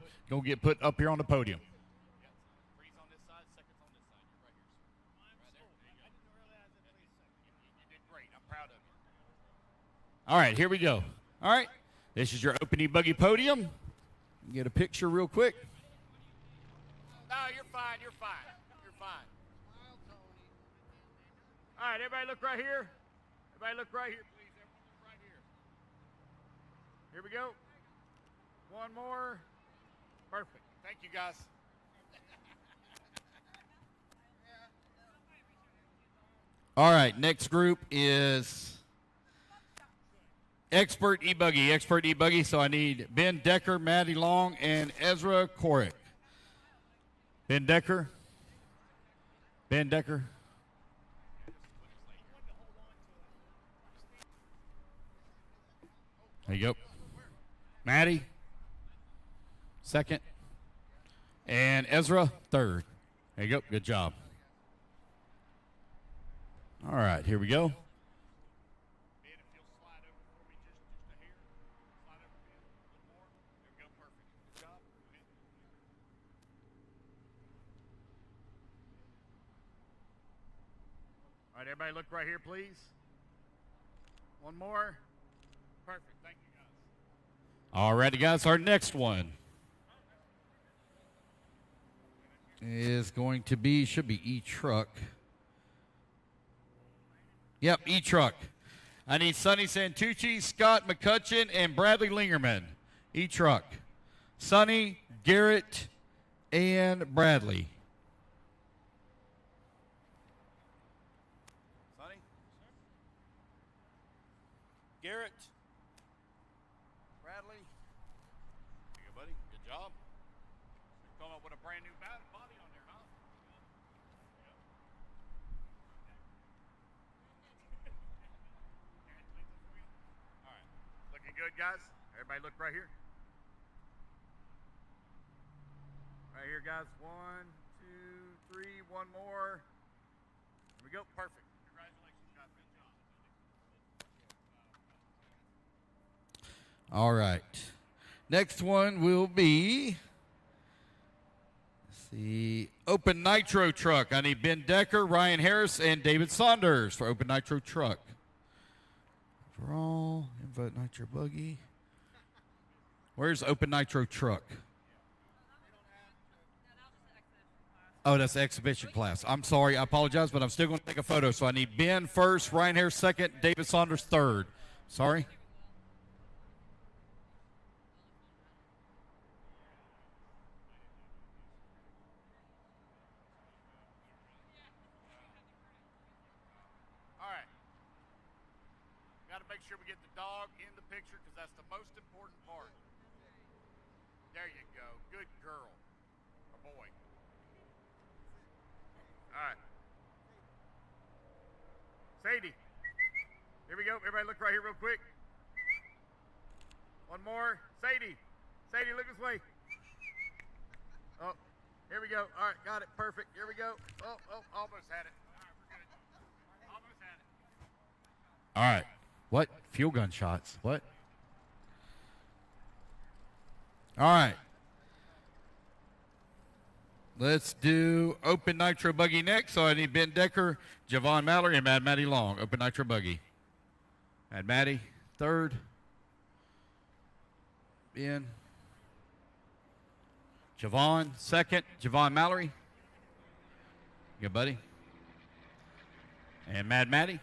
up here on the podium. Freeze on this side. Seconds on this side. You're right here. Right there. You did great. I'm proud of you. All right, here we go. All right, this is your open E-buggy podium. Get a picture real quick. No, you're fine. You're fine. You're fine. All right, everybody look right here. Everybody look right here, please. Everyone look right here. Here we go. One more. Perfect. Thank you, guys. All right, next group is Expert E-buggy. So I need Ben Decker, Maddie Long, and Ezra Korick. Ben Decker. Ben Decker. There you go. Maddie, second. And Ezra, third. There you go. Good job. All right, here we go. All right, everybody look right here, please. One more. Perfect. Thank you, guys. All righty, guys. Our next one is going to be, should be E-Truck. Yep, E-Truck. I need Sonny Santucci, Scott McCutcheon, and Bradley Lingerman. E-Truck. Sonny, Garrett, and Bradley. Sonny? Garrett? Bradley? There you go, buddy. Good job. Come up with a brand new body on there, huh? All right. Looking good, guys. Everybody look right here. Right here, guys. 1, 2, 3. One more. Here we go. Perfect. Congratulations, guys. Good job. All right. Next one will be the Open Nitro Truck. I need Ben Decker, Ryan Harris, and David Saunders for Open Nitro Truck. Draw, invite Nitro Buggy. Where's Open Nitro Truck? Oh, that's the exhibition class. I'm sorry, I apologize, but I'm still going to take a photo. So I need Ben first, Ryan Harris second, David Saunders third. Sorry. All right. Got to make sure we get the dog in the picture because that's the most important part. There you go. Good girl. Or boy. All right. Sadie. Here we go. Everybody look right here real quick. One more. Sadie. Sadie, look this way. Oh, here we go. All right, got it. Perfect. Here we go. Oh, almost had it. All right, we're good. Almost had it. All right. What? Fuel gun shots. What? All right. Let's do Open Nitro Buggy next. So I need Ben Decker, Javon Mallory, and Maddie Long. Open Nitro Buggy. Add Maddie, third. Ben. Javon, second. Javon Mallory. Good, buddy. And Maddie.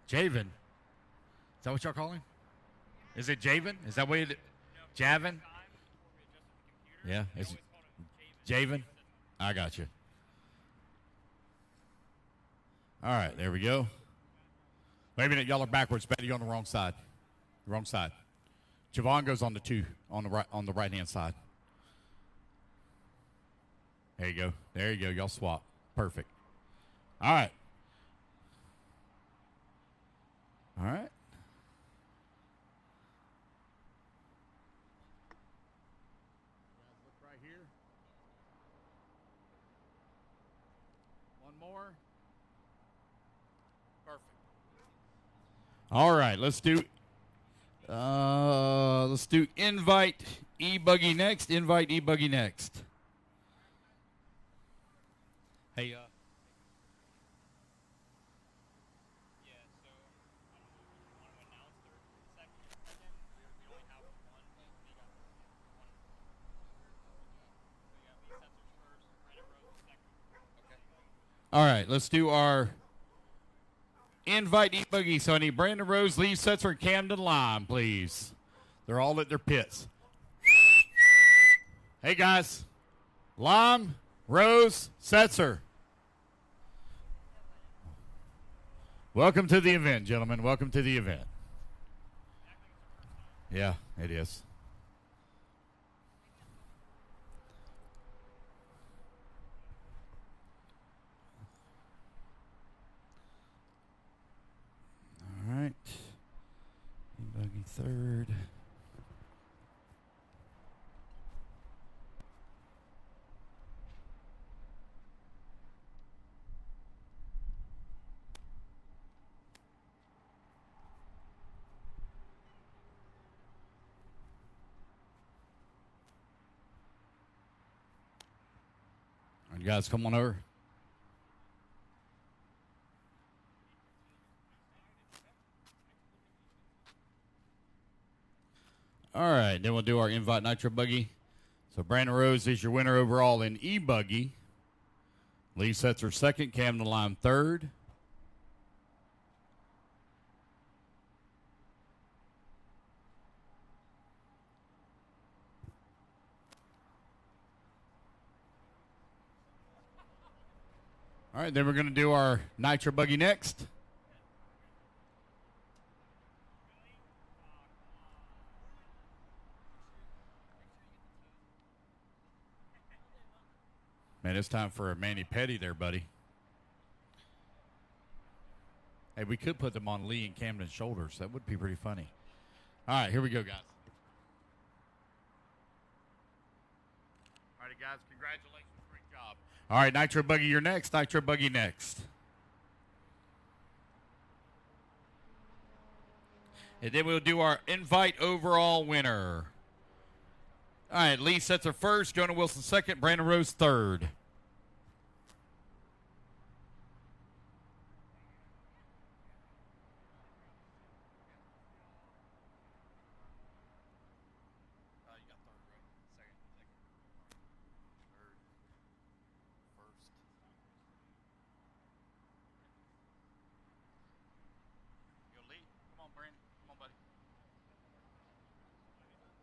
Javen. Is that what y'all call him? Is it Javen? Is that what it? Javin? Yeah. Is it Javen? I got you. All right, there we go. Wait a minute, y'all are backwards. Betty on the wrong side. Wrong side. Javon goes on the 2 on the right hand side. There you go. There you go. Y'all swap. Perfect. All right. All right. Look right here. One more. Perfect. All right, let's do invite E-buggy next. Invite E-buggy next. Hey, All right, let's do our invite E-buggy. So I need Brandon Rose, Lee Setzer, and Camden Lime, please. They're all at their pits. Hey, guys. Lime, Rose, Setzer. Welcome to the event, gentlemen. Welcome to the event. Yeah, it is. All right. E-buggy third. All right, guys, come on over. All right, then we'll do our invite nitro buggy. So Brandon Rose is your winner overall in E-buggy. Lee Setzer second, Camden Lime third. All right, then we're going to do our nitro buggy next. Man, it's time for a mani-pedi there, buddy. Hey, we could put them on Lee and Camden's shoulders. That would be pretty funny. All right, here we go, guys. All right, guys, congratulations. Great job. All right, nitro buggy, you're next. Nitro buggy next. And then we'll do our invite overall winner. All right, Lee Setzer first, Jonah Wilson second, Brandon Rose third.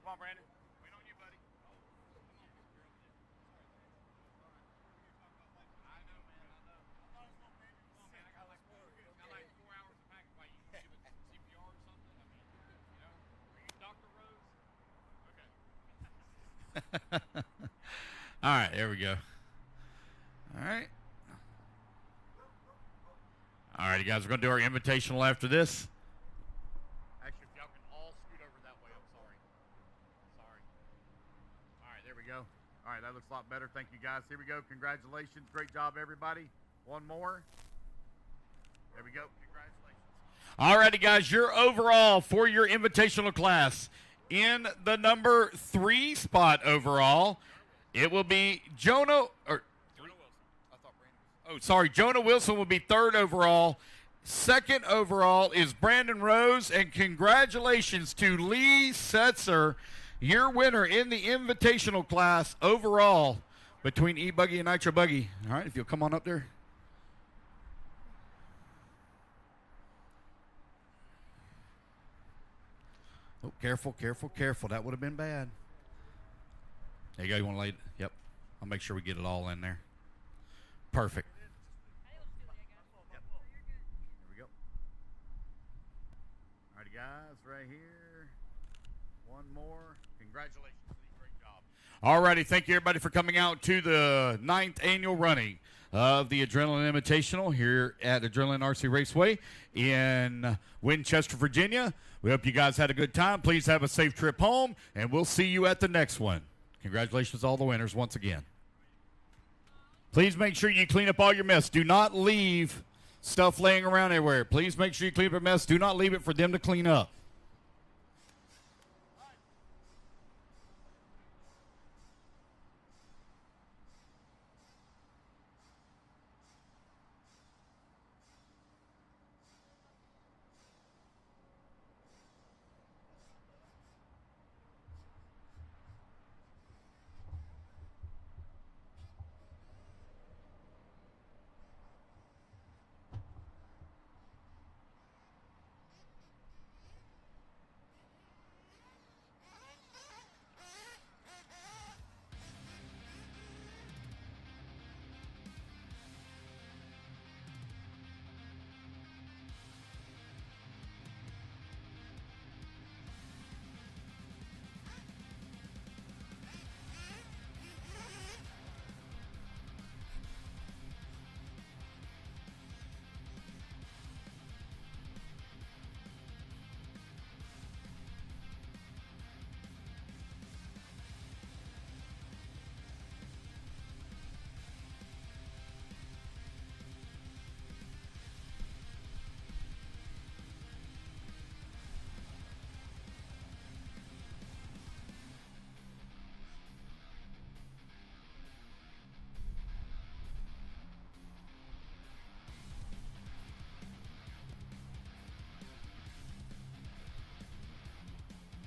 Come on, Brandon. Wait on you, buddy. I know, man. I know. Come on, man. I got like 4 hours to pack. Why, you give it CPR or something? I mean, you know? Are you Dr. Rose? Okay. All right, there we go. All right. All right, you guys, we're going to do our invitational after this. Actually, if y'all can all scoot over that way, I'm sorry. Sorry. All right, there we go. All right, that looks a lot better. Thank you, guys. Here we go. Congratulations. Great job, everybody. One more. There we go. Congratulations. All righty, guys. Your overall for your invitational class in the number 3 spot overall, it will be Jonah Wilson. I thought Brandon was. Oh, sorry. Jonah Wilson will be 3rd overall. 2nd overall is Brandon Rose, and congratulations to Lee Setzer, your winner in the invitational class overall between E-buggy and nitro buggy. All right, if you'll come on up there. Oh, careful, careful, careful. That would have been bad. There you go. You want to lay it? Yep. I'll make sure we get it all in there. Perfect. Guys, right here. One more. Congratulations. Great job. All righty. Thank you, everybody, for coming out to the 9th annual running of the Adrenaline Invitational here at Adrenaline RC Raceway in Winchester, Virginia. We hope you guys had a good time. Please have a safe trip home, and we'll see you at the next one. Congratulations to all the winners once again. Please make sure you clean up all your mess. Do not leave stuff laying around everywhere. Please make sure you clean up your mess. Do not leave it for them to clean up.